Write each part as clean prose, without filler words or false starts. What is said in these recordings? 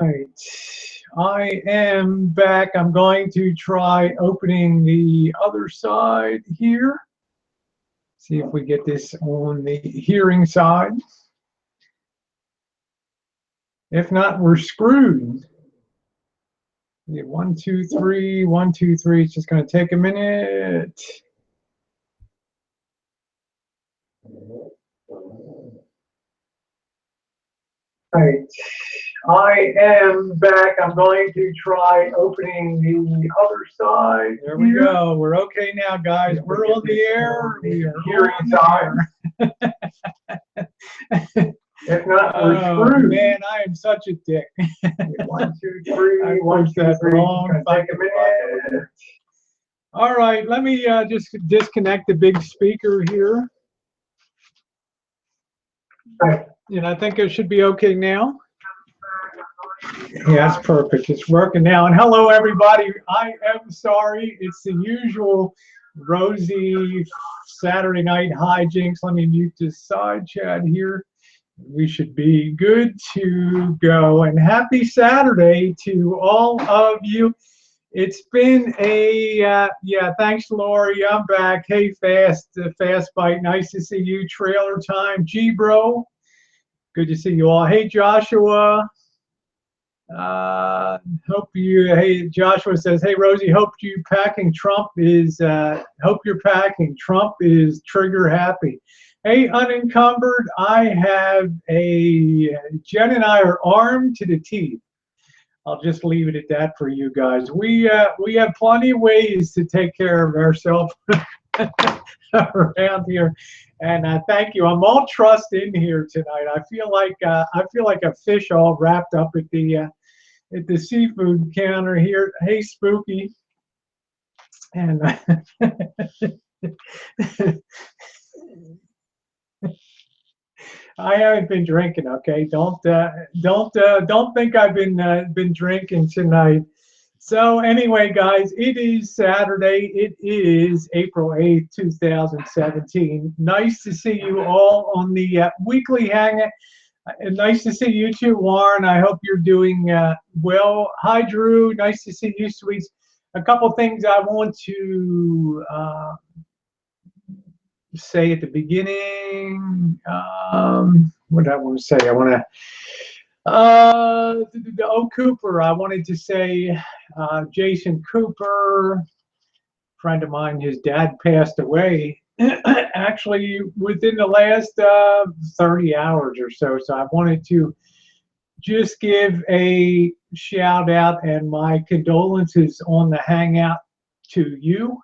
Right. I am back. I'm going to try opening the other side here. See if we get this on the hearing side. If not, we're screwed. Yeah, 1, 2, 3, 1, 2, 3. It's just going to take a minute. Right. I am back. I'm going to try opening the other side. There we go. We're okay now, guys. We're on the air. We are hearing time. If not, we're screwed. Man, I am such a dick. 1, 2, 3. I pushed that wrong. Take a minute. All right, let me just disconnect the big speaker here. And I think it should be okay now. Yeah, that's perfect. It's working now. And hello, everybody. I am sorry. It's the usual Rosie Saturday night hijinks. Let me mute this side chat here. We should be good to go. And happy Saturday to all of you. It's been a, yeah, thanks, Lori. I'm back. Hey, Fast Bite. Nice to see you. Trailer Time. G-Bro. Good to see you all. Hey, Joshua. Hope you, hey, Joshua says, hey, Rosie, hope you're packing Trump is trigger happy. Hey, unencumbered, I have Jen and I are armed to the teeth. I'll just leave it at that for you guys. We have plenty of ways to take care of ourselves around here. And thank you. I'm all trussed in here tonight. I feel like a fish all wrapped up at the seafood counter here. Hey, Spooky. And I haven't been drinking. Okay, don't think I've been drinking tonight. So anyway, guys, it is Saturday. It is April 8th, 2017. Nice to see you all on the weekly hangout. Nice to see you too, Warren. I hope you're doing well. Hi, Drew. Nice to see you, sweets. A couple things I want to say at the beginning. What did I want to say? I want to oh, Cooper. I wanted to say Jason Cooper, friend of mine, his dad passed away actually within the last 30 hours or so. So I wanted to just give a shout out and my condolences on the hangout to you.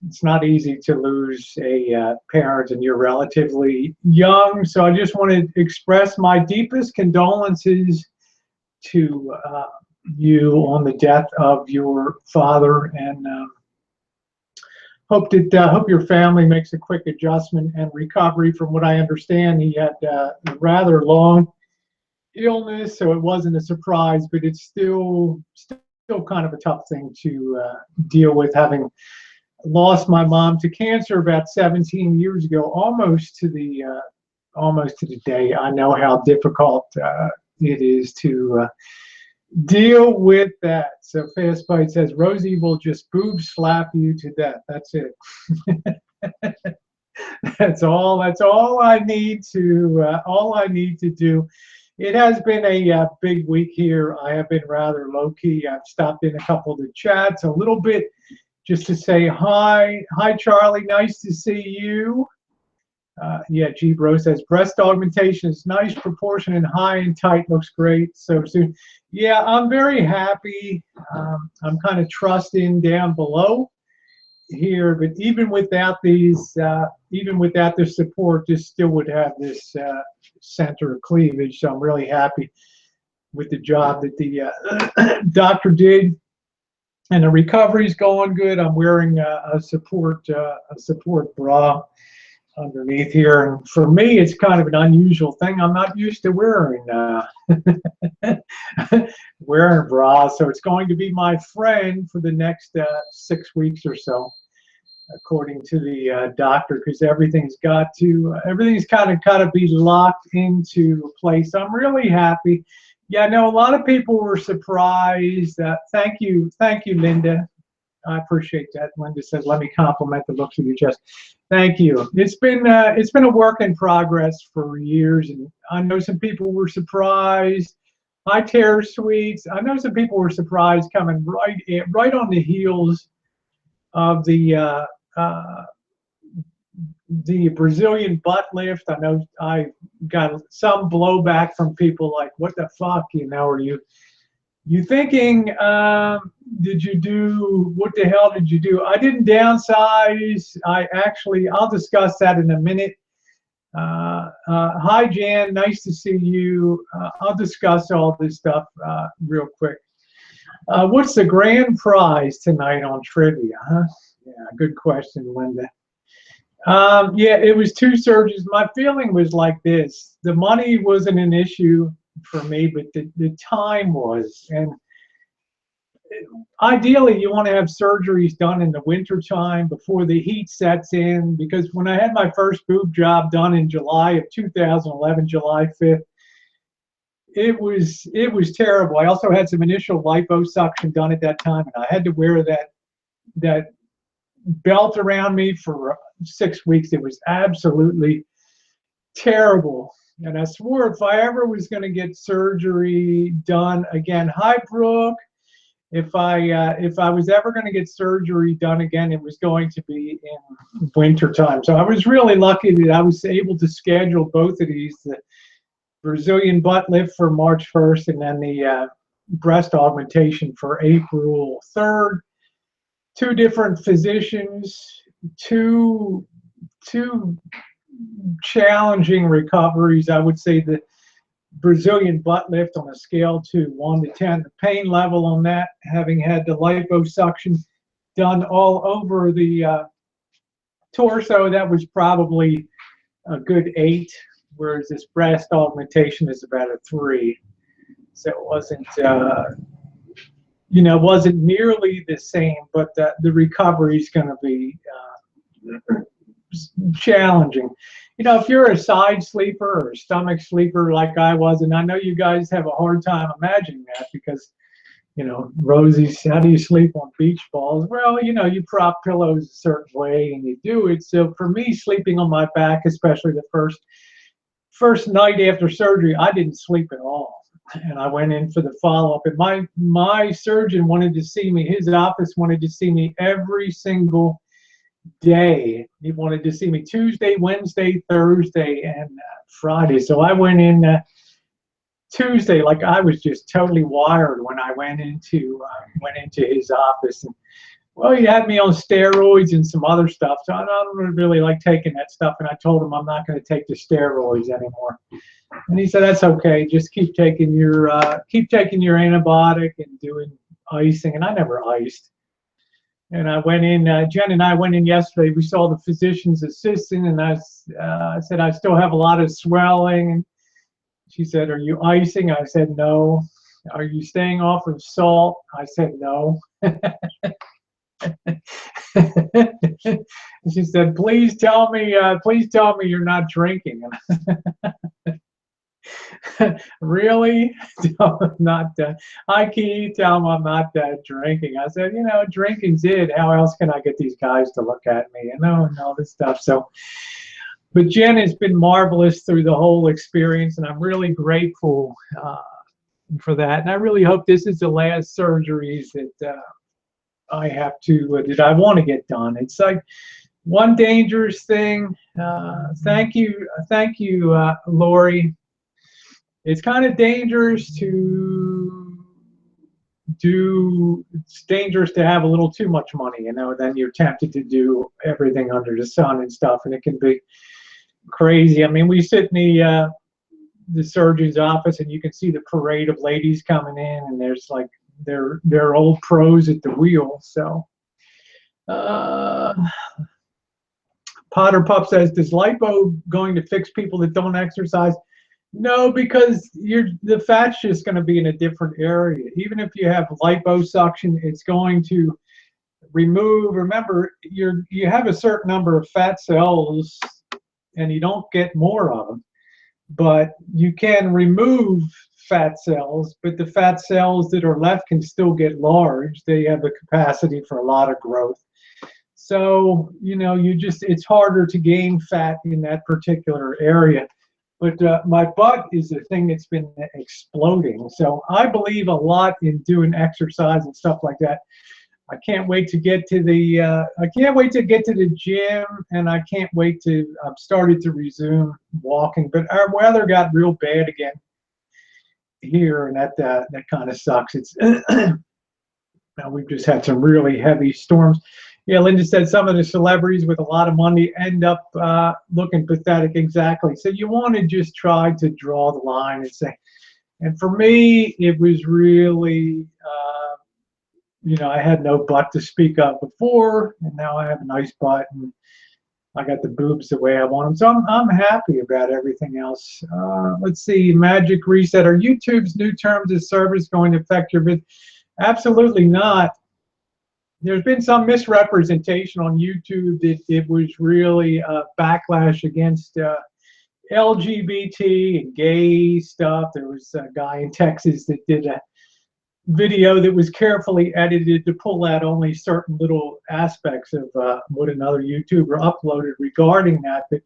It's not easy to lose a parent and you're relatively young. So I just want to express my deepest condolences to you on the death of your father, and hope your family makes a quick adjustment and recovery. From what I understand, he had a rather long illness, so it wasn't a surprise, but it's still kind of a tough thing to deal with, having lost my mom to cancer about 17 years ago, almost to the day. I know how difficult it is to deal with that. So Fast Bite says Rosie will just boob slap you to death. That's it. That's all I need to do. It has been a big week here. I have been rather low key. I've stopped in a couple of the chats a little bit just to say hi. Hi, Charlie. Nice to see you. Yeah, G-Bro says breast augmentation is nice, proportion and high and tight, looks great. So soon. Yeah, I'm very happy. I'm kind of trusting down below here, but even without these, even without the support, this still would have this center of cleavage. So I'm really happy with the job that the doctor did, and the recovery's going good. I'm wearing a support bra underneath here, and for me it's kind of an unusual thing. I'm not used to wearing wearing bras, so it's going to be my friend for the next 6 weeks or so, according to the doctor, because everything's kind of be locked into place. I'm really happy. Yeah, no, a lot of people were surprised. Thank you, Linda. I appreciate that. Linda says, "Let me compliment the looks of your chest." Thank you. It's been a work in progress for years, and I know some people were surprised. Hi, Tear Sweets. I know some people were surprised coming right on the heels of the Brazilian butt lift. I know I got some blowback from people like, "What the fuck? You know, are you thinking? Did you do? What the hell did you do?" I didn't downsize. I'll discuss that in a minute. Hi, Jan. Nice to see you. I'll discuss all this stuff real quick. What's the grand prize tonight on trivia? Huh? Yeah, good question, Linda. Yeah, it was 2 surgeries. My feeling was like this. The money wasn't an issue for me, but the time was. And ideally, you want to have surgeries done in the winter time before the heat sets in, because when I had my first boob job done in July of 2011, July 5th, it was terrible. I also had some initial liposuction done at that time, and I had to wear that belt around me for 6 weeks. It was absolutely terrible. And I swore if I ever was going to get surgery done again, hi Brooke, if I was ever going to get surgery done again, it was going to be in winter time. So I was really lucky that I was able to schedule both of these, the Brazilian butt lift for March 1st and then the breast augmentation for April 3rd. 2 different physicians, two challenging recoveries. I would say the Brazilian butt lift on a scale to 1 to 10, the pain level on that, having had the liposuction done all over the torso, that was probably a good 8, whereas this breast augmentation is about a 3. So it wasn't wasn't nearly the same, but the recovery is going to be challenging. If you're a side sleeper or a stomach sleeper like I was, and I know you guys have a hard time imagining that because, Rosie's, how do you sleep on beach balls? Well, you prop pillows a certain way and you do it. So for me, sleeping on my back, especially the first night after surgery, I didn't sleep at all. And I went in for the follow-up, and my surgeon wanted to see me. His office wanted to see me every single day. He wanted to see me Tuesday, Wednesday, Thursday, and Friday. So I went in Tuesday, like I was just totally wired when I went into his office. And well, he had me on steroids and some other stuff, so I don't really like taking that stuff. And I told him I'm not going to take the steroids anymore. And he said, "That's okay. Just keep taking your antibiotic and doing icing." And I never iced. And I went in. Jen and I went in yesterday. We saw the physician's assistant, and I said, "I still have a lot of swelling." And she said, "Are you icing?" I said, "No." "Are you staying off of salt?" I said, "No." She said, please tell me you're not drinking." Really? No, I'm not. I can't tell them I'm not drinking. I said, drinking's it. How else can I get these guys to look at me and all this stuff? So, but Jen has been marvelous through the whole experience, and I'm really grateful for that. And I really hope this is the last surgeries that I have to that I want to get done. It's like one dangerous thing. Thank you, Lori. It's kind of dangerous it's dangerous to have a little too much money, then you're tempted to do everything under the sun and stuff, and it can be crazy. I mean, we sit in the surgeon's office, and you can see the parade of ladies coming in, and there's like they're old pros at the wheel. So Potter Pup says, "Does lipo going to fix people that don't exercise?" No, because the fat's just going to be in a different area. Even if you have liposuction, it's going to remove. Remember, you have a certain number of fat cells, and you don't get more of them. But you can remove fat cells, but the fat cells that are left can still get large. They have the capacity for a lot of growth. So, you know, it's harder to gain fat in that particular area. But my butt is a thing that's been exploding. So I believe a lot in doing exercise and stuff like that. I can't wait to get to the gym, and I can't wait to. I've started to resume walking, but our weather got real bad again here, and that kind of sucks. It's now we've just had some really heavy storms. Yeah, Linda said some of the celebrities with a lot of money end up looking pathetic. Exactly. So you want to just try to draw the line and say, and for me, it was really, you know, I had no butt to speak of before, and now I have a nice butt, and I got the boobs the way I want them. So I'm happy about everything else. Let's see, Magic Reset. Are YouTube's new terms of service going to affect your business? Absolutely not. There's been some misrepresentation on YouTube that it was really a backlash against LGBT and gay stuff. There was a guy in Texas that did a video that was carefully edited to pull out only certain little aspects of what another YouTuber uploaded regarding that. But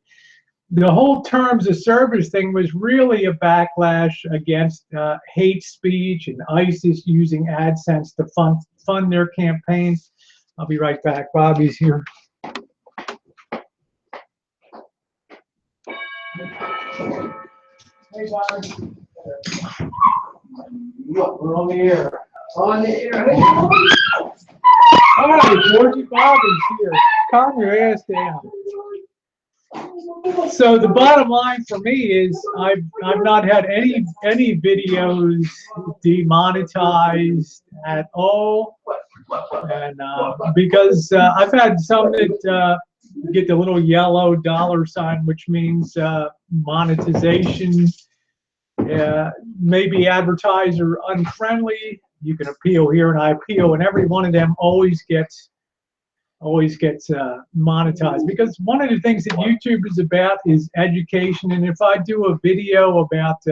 the whole terms of service thing was really a backlash against hate speech and ISIS using AdSense to fund their campaigns. I'll be right back. Bobby's here. Hey, Bobby. We're on the air. On the air. All right, Georgie, Bobby's here. Calm your ass down. So the bottom line for me is I've not had any videos demonetized at all, and because I've had some that get the little yellow dollar sign, which means monetization. Maybe advertiser unfriendly. You can appeal here, and I appeal, and every one of them always gets monetized, because one of the things that YouTube is about is education. And if I do a video about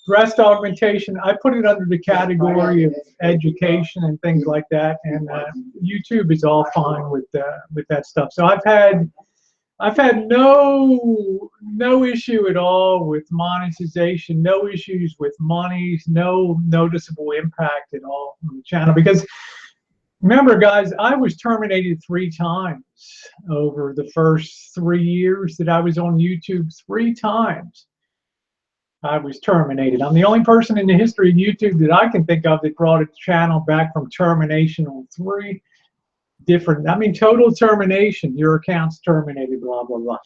breast augmentation, I put it under the category of education and things like that, and YouTube is all fine with that stuff. So I've had no issue at all with monetization, no issues with money, no noticeable impact at all on the channel. Because remember, guys, I was terminated 3 times over the first 3 years that I was on YouTube. 3 times I was terminated. I'm the only person in the history of YouTube that I can think of that brought a channel back from termination on 3 different, I mean, total termination, your account's terminated, blah, blah, blah.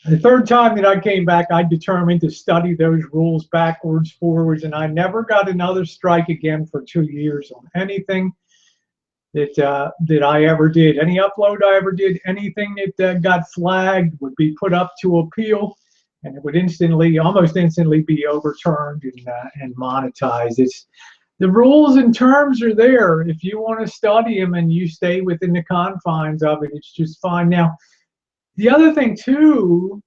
The 3rd time that I came back, I determined to study those rules backwards, forwards, and I never got another strike again for 2 years on anything that I ever did. Any upload I ever did, anything that got flagged would be put up to appeal, and it would almost instantly be overturned and monetized. The rules and terms are there. If you want to study them and you stay within the confines of it, it's just fine. Now, the other thing too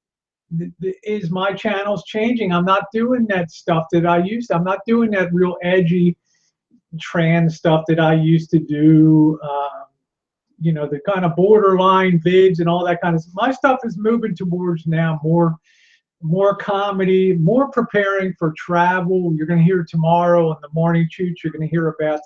is my channel's changing. I'm not doing that stuff that I used to. I'm not doing that real edgy trans stuff that I used to do. You know, the kind of borderline vids and all that kind of stuff. My stuff is moving towards now more comedy, more preparing for travel. You're going to hear tomorrow in the morning shoots, you're going to hear about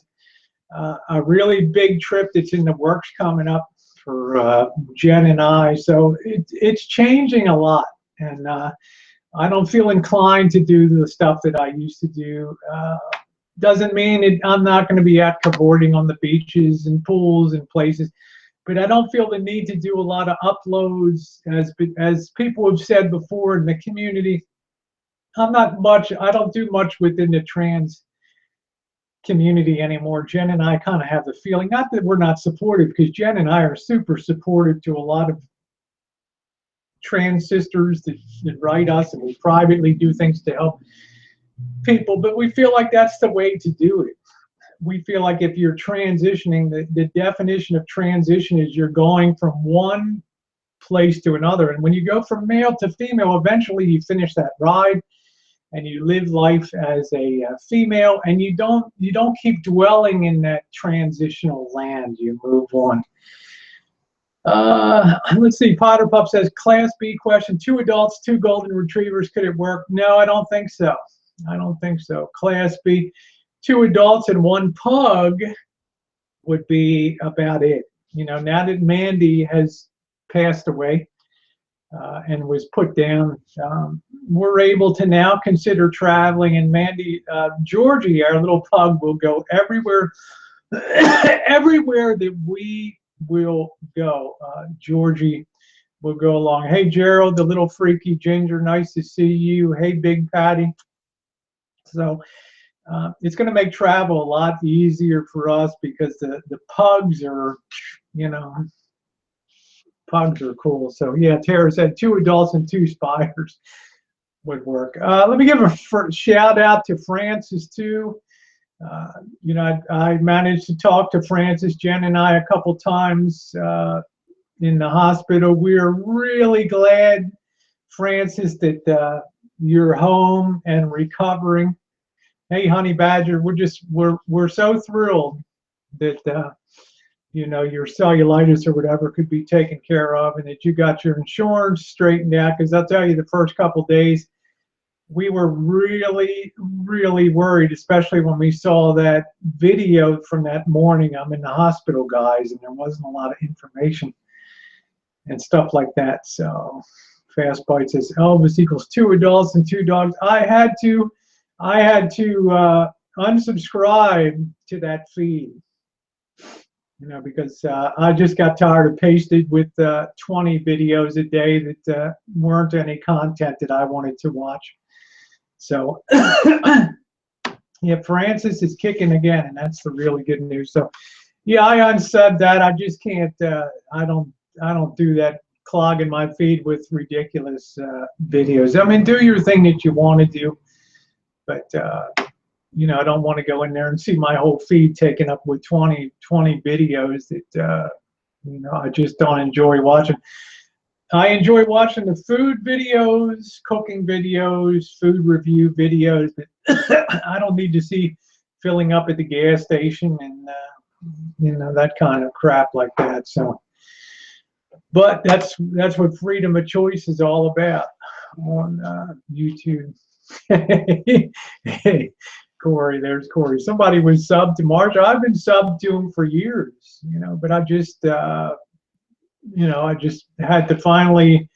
a really big trip that's in the works coming up for Jen and I. So it's changing a lot, and I don't feel inclined to do the stuff that I used to do. Doesn't mean I'm not going to be out cavorting on the beaches and pools and places, but I don't feel the need to do a lot of uploads. As people have said before in the community, I don't do much within the trans community anymore. Jen and I kind of have the feeling, not that we're not supportive, because Jen and I are super supportive to a lot of trans sisters that write us, and we privately do things to help people, but we feel like that's the way to do it. We feel like if you're transitioning, the definition of transition is you're going from one place to another, and when you go from male to female, eventually you finish that ride and you live life as a female, and you don't keep dwelling in that transitional land. You move on. Let's see. Potter Pup says, Class B question: 2 adults, 2 golden retrievers. Could it work? No, I don't think so. I don't think so. Class B, 2 adults and 1 pug would be about it. You know, now that Mandy has passed away and was put down, we're able to now consider traveling. And Mandy, Georgie, our little pug, will go everywhere, everywhere that we will go. Georgie will go along. Hey, Gerald, the little freaky ginger, nice to see you. Hey, Big Patty. So it's going to make travel a lot easier for us because the pugs are, you know, pugs are cool. So yeah, Tara said 2 adults and 2 spiders would work. Let me give a shout out to Francis too. You know, I managed to talk to Francis, Jen and I, a couple times in the hospital. We're really glad, Francis, that you're home and recovering. Hey, Honey Badger, we're so thrilled that you know, your cellulitis or whatever could be taken care of, and that you got your insurance straightened out. Because I'll tell you, the first couple days we were really, really worried, especially when we saw that video from that morning. I'm in the hospital, guys, and there wasn't a lot of information and stuff like that. So Fast Bite says Elvis equals 2 adults and 2 dogs. I had to unsubscribe to that feed, you know, because I just got tired of pasted with 20 videos a day that weren't any content that I wanted to watch. So yeah, Francis is kicking again, and that's the really good news. So yeah, I unsubbed that. I just can't. I don't do that, clogging my feed with ridiculous videos. I mean, do your thing that you want to do, but you know, I don't want to go in there and see my whole feed taken up with 20 videos that you know, I just don't enjoy watching. I enjoy watching the food videos, cooking videos, food review videos, but I don't need to see filling up at the gas station and you know, that kind of crap like that. So, but that's what freedom of choice is all about on YouTube. Hey, Corey, there's Corey. Somebody was subbed to Marsha. I've been subbed to him for years, you know, but I just you know, I just had to finally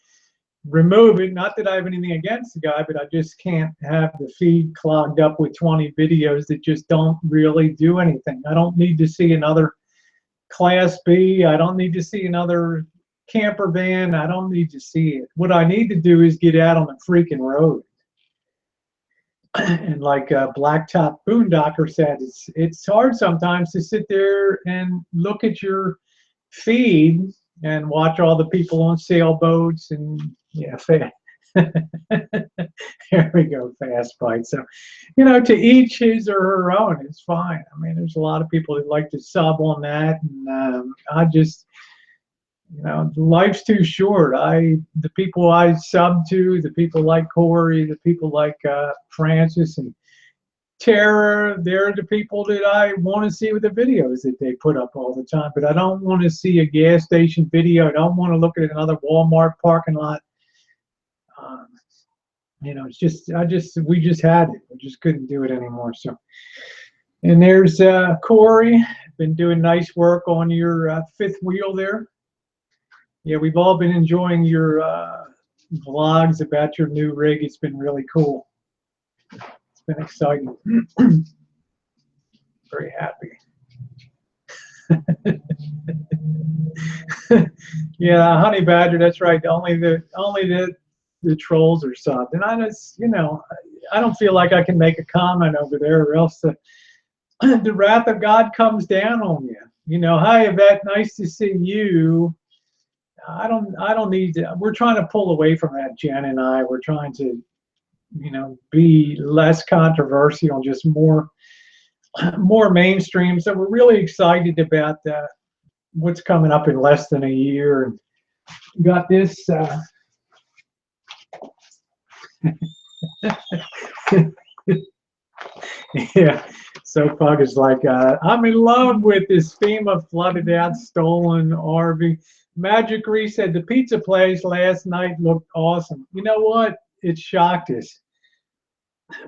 remove it. Not that I have anything against the guy, but I just can't have the feed clogged up with 20 videos that just don't really do anything. I don't need to see another Class B. I don't need to see another camper van. I don't need to see it. What I need to do is get out on the freaking road. And like Blacktop Boondocker said, it's hard sometimes to sit there and look at your feed and watch all the people on sailboats and yeah, there we go, Fast Bite. So, you know, to each his or her own. It's fine. I mean, there's a lot of people that like to sub on that, and I just, you know, life's too short. The people I sub to, the people like Corey, the people like Francis and Tara, they're the people that I want to see with the videos that they put up all the time. But I don't want to see a gas station video. I don't want to look at another Walmart parking lot. You know, it's just, we just had it. We just couldn't do it anymore. So, and there's Corey, been doing nice work on your 5th wheel there. Yeah, we've all been enjoying your vlogs about your new rig. It's been really cool. It's been exciting. Very happy. Yeah, Honey Badger, that's right. Only the trolls are subbed. And I just, you know, I don't feel like I can make a comment over there, or else the wrath of God comes down on you. You know, hi Yvette, nice to see you. I don't need to. We're trying to pull away from that, Jen and I. We're trying to, you know, be less controversial, just more mainstream. So we're really excited about what's coming up in less than a year. And got this Yeah. So Pug is like, I'm in love with this FEMA flooded out stolen RV. Magic Reese said the pizza place last night looked awesome. You know what? It shocked us.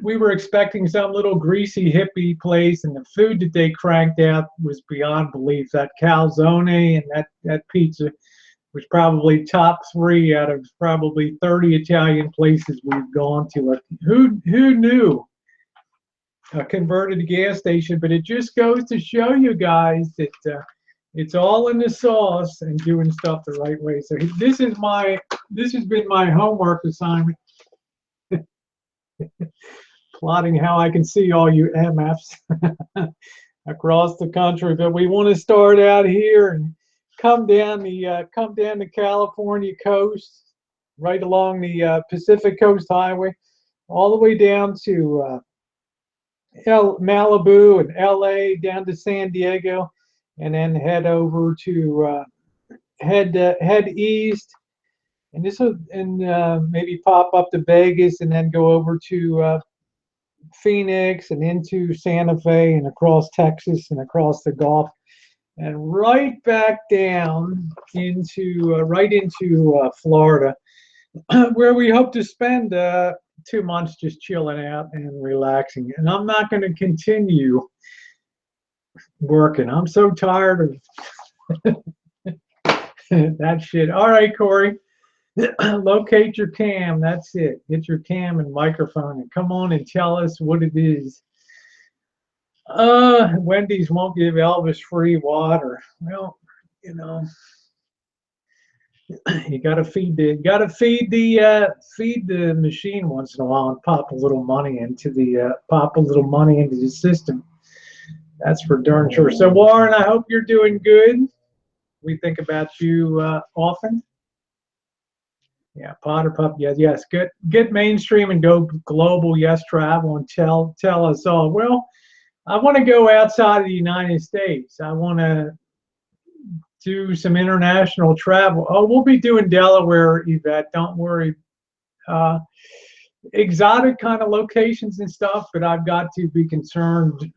We were expecting some little greasy hippie place, and the food that they cranked out was beyond belief. That calzone and that pizza was probably top 3 out of probably 30 Italian places we've gone to. Who knew? A converted gas station, but it just goes to show you guys that it's all in the sauce and doing stuff the right way. So this has been my homework assignment. Plotting how I can see all you MFs across the country, but we want to start out here and come down the California coast, right along the Pacific Coast Highway, all the way down to Malibu and LA, down to San Diego, and then head over to head east, and maybe pop up to Vegas, and then go over to Phoenix and into Santa Fe and across Texas and across the Gulf, and right back down into Florida, where we hope to spend 2 months just chilling out and relaxing. And I'm not going to continue working. I'm so tired of that shit. All right, Corey. Locate your cam. That's it. Get your cam and microphone and come on and tell us what it is. Wendy's won't give Elvis free water. Well, you know, you gotta feed the machine once in a while and pop a little money into the system. That's for darn sure. So Warren, I hope you're doing good. We think about you often. Yeah, Potter Pup. Yes. Get mainstream and go global. Yes, travel and tell us all. Well, I want to go outside of the United States. I want to do some international travel. Oh, we'll be doing Delaware, Yvette. Don't worry. Exotic kind of locations and stuff, but I've got to be concerned.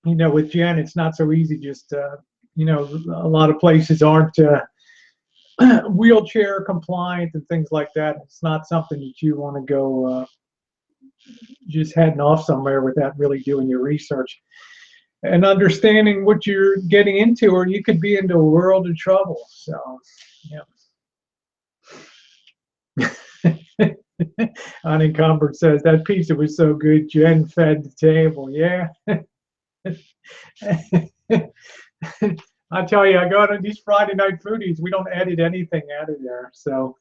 With Jen, it's not so easy. Just a lot of places aren't wheelchair compliant and things like that. It's not something that you want to go just heading off somewhere without really doing your research and understanding what you're getting into, or you could be into a world of trouble. So, yeah. Unencumbered says that pizza was so good, Jen fed the table. Yeah. I tell you, I go to these Friday night foodies. We don't edit anything out of there. So,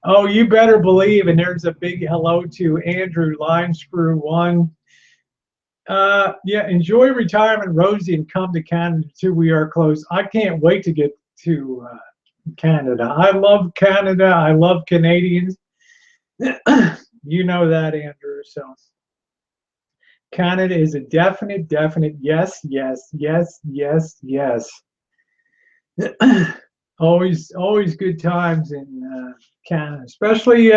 oh, you better believe. And there's a big hello to Andrew Line Screw 1. Yeah, enjoy retirement, Rosie, and come to Canada too. We are close. I can't wait to get to Canada. I love Canada. I love Canadians. You know that, Andrew. So Canada is a definite yes. Always good times in Canada, especially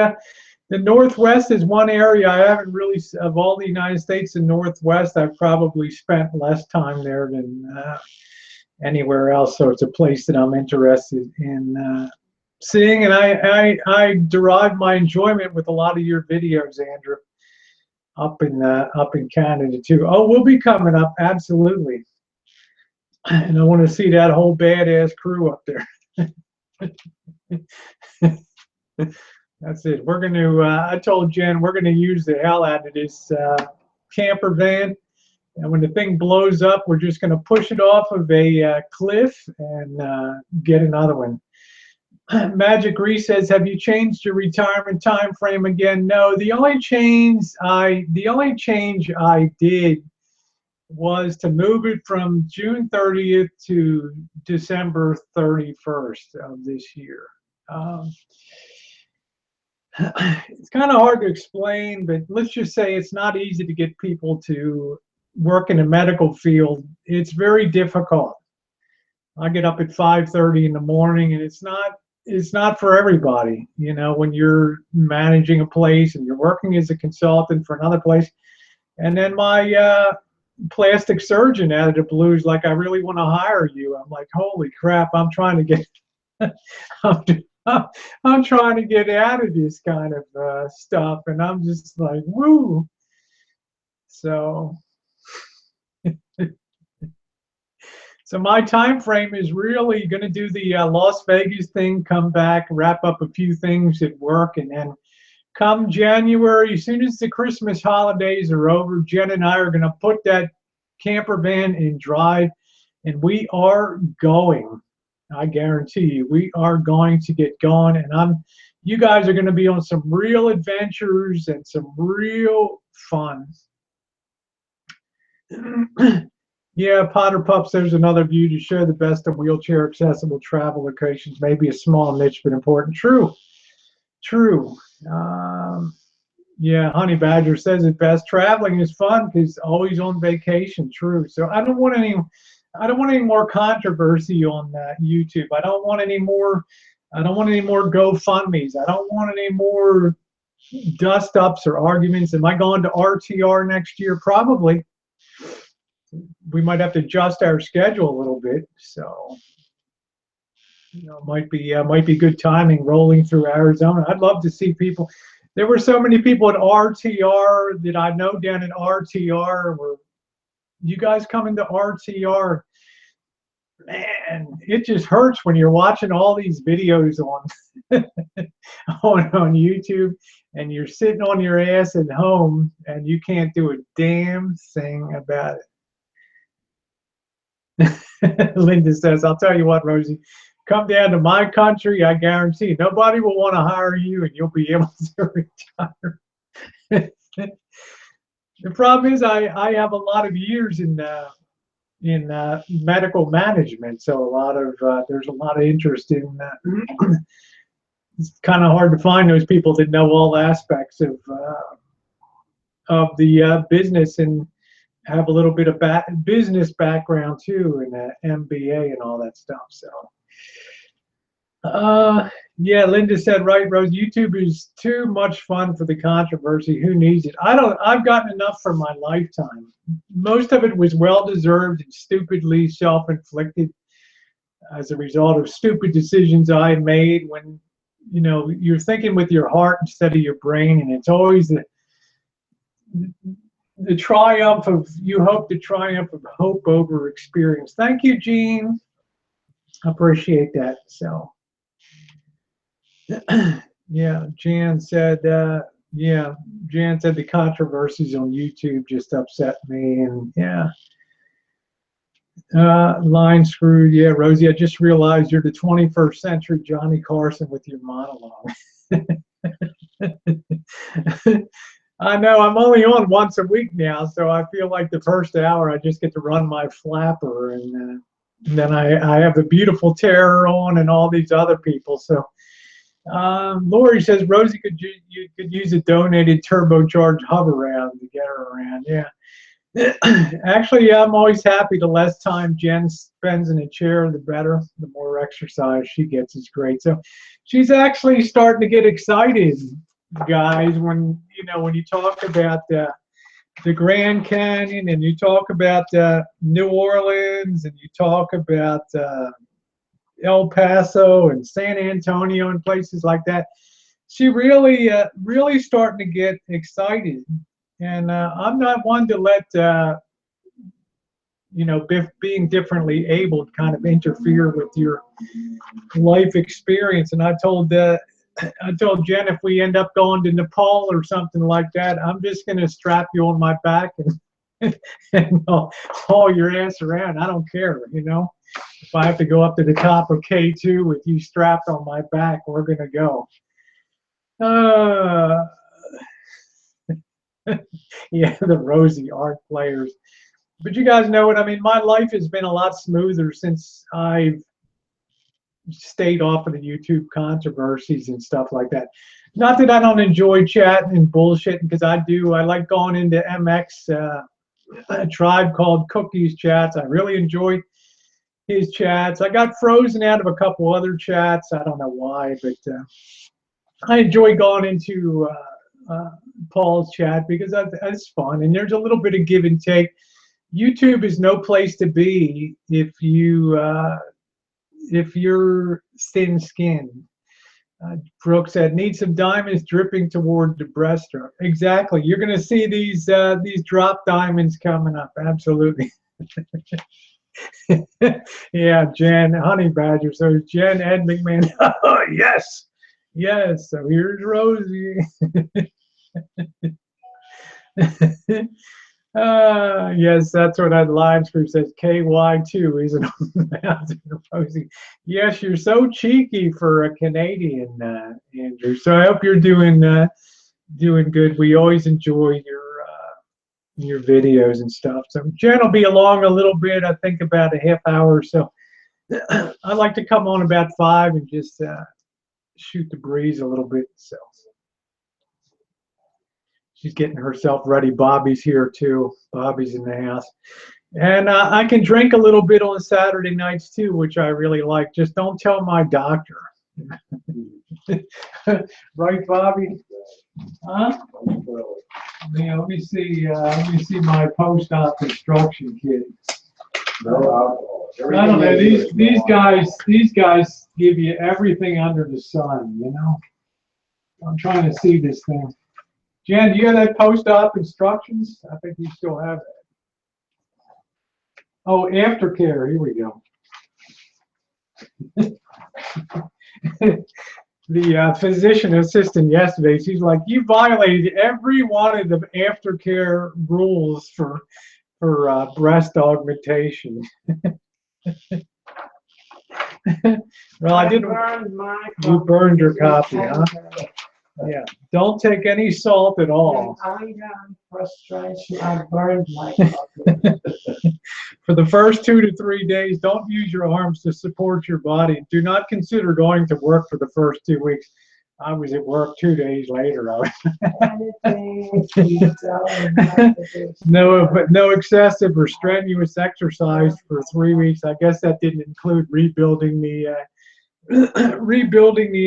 the Northwest is one area I haven't really, of all the United States, the Northwest, I've probably spent less time there than anywhere else. So it's a place that I'm interested in seeing, and I derive my enjoyment with a lot of your videos, Andrew, up in Canada too. Oh, we'll be coming up, absolutely, and I want to see that whole badass crew up there. That's it. We're going to, I told Jen, we're going to use the hell out of this camper van. And when the thing blows up, we're just going to push it off of a cliff and get another one. Magic Reese says, have you changed your retirement time frame again? No, the only change I did was to move it from June 30th to December 31st of this year. It's kind of hard to explain, but let's just say it's not easy to get people to work in the medical field. It's very difficult. I get up at 5:30 in the morning, and it's not it's not for everybody. You know, when you're managing a place and you're working as a consultant for another place, and then my plastic surgeon out of the blues, like, I really want to hire you. I'm like, holy crap! I'm trying to get, I'm, I'm trying to get out of this kind of stuff, and I'm just like, woo. So, so my time frame is really going to do the Las Vegas thing, come back, wrap up a few things at work, and then come January, as soon as the Christmas holidays are over, Jen and I are going to put that camper van in drive, and we are going. I guarantee you, we are going to get going, and you guys are going to be on some real adventures and some real fun. Yeah, Potter Pups, there's another view to share the best of wheelchair accessible travel locations. Maybe a small niche, but important. True. True. Yeah, Honey Badger says it best. Traveling is fun because always on vacation. True. So I don't want any more controversy on YouTube. I don't want any more GoFundMe's. I don't want any more dust ups or arguments. Am I going to RTR next year? Probably. We might have to adjust our schedule a little bit. So, you know, might be good timing rolling through Arizona. I'd love to see people. There were so many people at RTR that I know down in RTR. Were you guys coming to RTR? Man, it just hurts when you're watching all these videos on on YouTube, and you're sitting on your ass at home and you can't do a damn thing about it. Linda says, I'll tell you what, Rosie, come down to my country, I guarantee nobody will want to hire you and you'll be able to retire. The problem is I have a lot of years in medical management, so there's a lot of interest in it's kind of hard to find those people that know all aspects of the business and have a little bit of business background too, and MBA and all that stuff. So, yeah, Linda said, right, Rose, YouTube is too much fun for the controversy. Who needs it? I've gotten enough for my lifetime. Most of it was well-deserved and stupidly self-inflicted as a result of stupid decisions I made when, you know, you're thinking with your heart instead of your brain, and it's always the triumph of, the triumph of hope over experience. Thank you, Gene. I appreciate that. So, yeah, Jan said the controversies on YouTube just upset me, and yeah. Line screwed. Yeah, Rosie, I just realized you're the 21st century Johnny Carson with your monologue. I know, I'm only on once a week now, so I feel like the first hour I just get to run my flapper, and then I have the beautiful Terror on and all these other people. So Lori says, Rosie, you could use a donated turbocharged hover-round to get her around. Yeah. Actually, I'm always happy. The less time Jen spends in a chair, the better. The more exercise she gets is great. So she's actually starting to get excited, guys, when you talk about the Grand Canyon, and you talk about New Orleans, and you talk about El Paso and San Antonio and places like that. She really starting to get excited. And I'm not one to let being differently abled kind of interfere with your life experience. And I told Jen, if we end up going to Nepal or something like that, I'm just going to strap you on my back and haul your ass around. I don't care, If I have to go up to the top of K2 with you strapped on my back, we're going to go. Yeah, the Rosie art players. But you guys know what I mean. My life has been a lot smoother since I've stayed off of the YouTube controversies and stuff like that. Not that I don't enjoy chatting and bullshitting, because I do. I like going into MX, a tribe called Cookies chats. I really enjoy his chats. I got frozen out of a couple other chats. I don't know why, but I enjoy going into Paul's chat because that's fun, and there's a little bit of give and take. YouTube is no place to be if you're thin-skinned. Brooke said, "Need some diamonds dripping toward the breaststroke." Exactly. You're going to see these drop diamonds coming up. Absolutely. Yeah, Jen, honey badger. So Jen, Ed McMahon. Oh, yes, yes. So here's Rosie. Yes, that's what I'd Lives Group says. KY2 isn't on the mountain, Rosie. Yes, you're so cheeky for a Canadian, Andrew. So I hope you're doing good. We always enjoy your videos and stuff. So Jen will be along a little bit. I think about a half hour or so. I like to come on about 5 and just shoot the breeze a little bit. So she's getting herself ready. Bobby's here too. Bobby's in the house. And I can drink a little bit on Saturday nights too, which I really like. Just don't tell my doctor. Right, Bobby? Huh? Yeah, let me see my post-op instruction kit. I don't know. These guys give you everything under the sun, you know. I'm trying to see this thing. Jen, do you have that post-op instructions? I think you still have that. Oh, aftercare. Here we go. The physician assistant yesterday, she's like, "You violated every one of the aftercare rules for breast augmentation." Well, I didn't. You burned your copy, huh? Yeah. Don't take any salt at all. Frustration, I burned my copy. For the first 2 to 3 days, don't use your arms to support your body. Do not consider going to work for the first 2 weeks. I was at work 2 days later. No excessive or strenuous exercise for 3 weeks. I guess that didn't include rebuilding the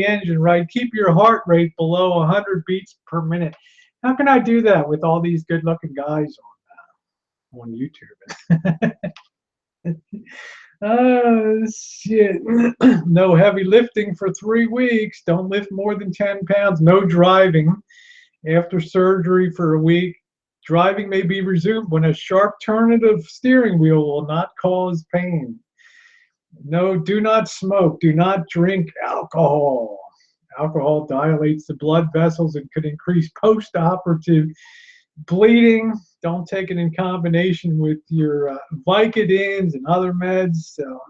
engine, right? Keep your heart rate below 100 beats per minute. How can I do that with all these good-looking guys on YouTube? Oh, shit. No heavy lifting for 3 weeks. Don't lift more than 10 pounds. No driving after surgery for a week. Driving may be resumed when a sharp turn of the steering wheel will not cause pain. No, do not smoke. Do not drink alcohol. Alcohol dilates the blood vessels and could increase post-operative bleeding. Don't take it in combination with your Vicodins and other meds. So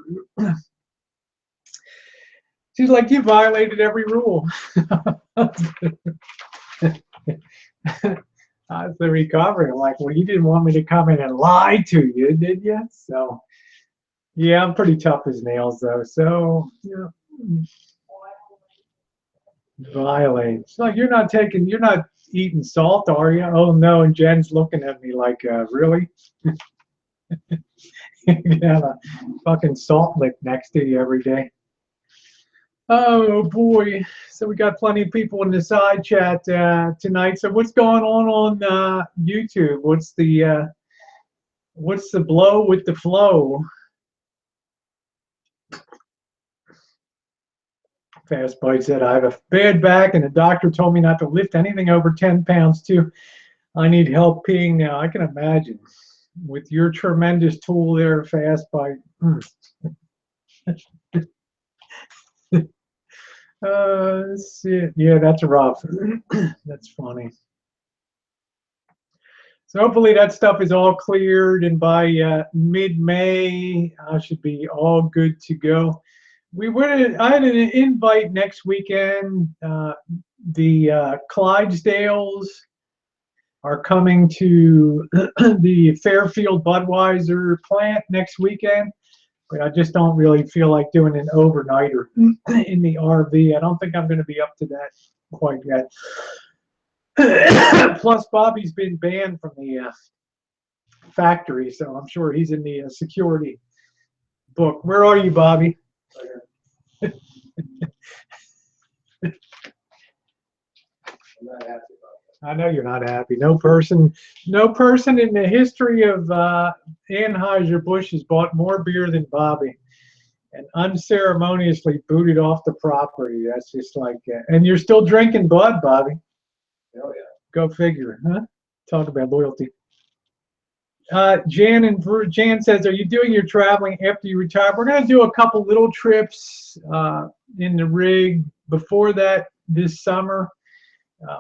she's like, "You violated every rule." That's the recovery. I'm like, "Well, you didn't want me to come in and lie to you, did you?" So yeah, I'm pretty tough as nails though. So yeah. Violate. It's like, you're not eating salt, are you? Oh no. And Jen's looking at me like, really? You have a fucking salt lick next to you every day. Oh boy. So we got plenty of people in the side chat tonight. So what's going on YouTube? What's the blow with the flow? Fast Bite said, "I have a bad back and the doctor told me not to lift anything over 10 pounds too. I need help peeing now." I can imagine with your tremendous tool there, Fast Bite. Shit. Yeah, that's rough. That's funny. So hopefully that stuff is all cleared, and by mid-May, I should be all good to go. I had an invite next weekend. The Clydesdales are coming to the Fairfield Budweiser plant next weekend, but I just don't really feel like doing an overnighter in the RV. I don't think I'm going to be up to that quite yet. Plus, Bobby's been banned from the factory, so I'm sure he's in the security book. Where are you, Bobby? I'm not happy about I know you're not happy. No person in the history of Anheuser-Busch has bought more beer than Bobby, and unceremoniously booted off the property. That's just like, and you're still drinking Bud, Bobby. that. Oh yeah. Go figure, huh? Talk about loyalty. Jan says, are you doing your traveling after you retire? We're going to do a couple little trips in the rig before that this summer.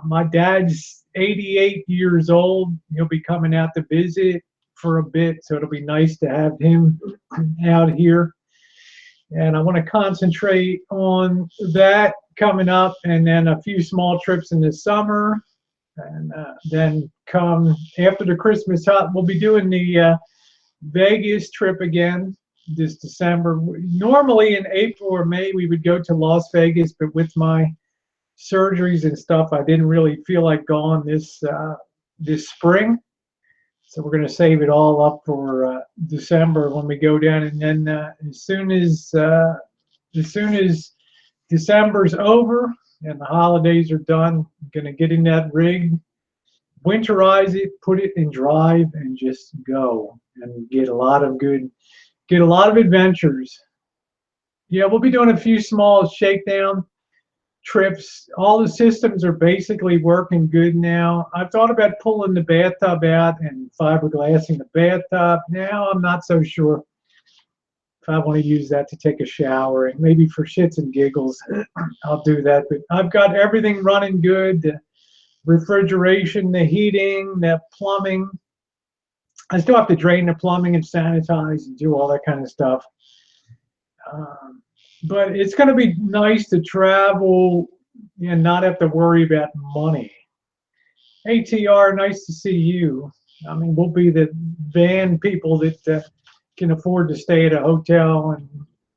My dad's 88 years old. He'll be coming out to visit for a bit, so it'll be nice to have him out here. And I want to concentrate on that coming up, and then a few small trips in the summer. And then come after the Christmas holiday, we'll be doing the Vegas trip again this December. Normally in April or May we would go to Las Vegas, but with my surgeries and stuff, I didn't really feel like going this spring. So we're going to save it all up for December when we go down, and then as soon as December's over and the holidays are done, I'm going to get in that rig, winterize it, put it in drive, and just go and get a lot of adventures. Yeah, we'll be doing a few small shakedown trips. All the systems are basically working good now. I've thought about pulling the bathtub out and fiberglassing the bathtub. Now I'm not so sure if I want to use that to take a shower, and maybe for shits and giggles I'll do that. But I've got everything running good, the refrigeration, the heating, the plumbing. I still have to drain the plumbing and sanitize and do all that kind of stuff. But it's going to be nice to travel and not have to worry about money. ATR, nice to see you. I mean, we'll be the van people that can afford to stay at a hotel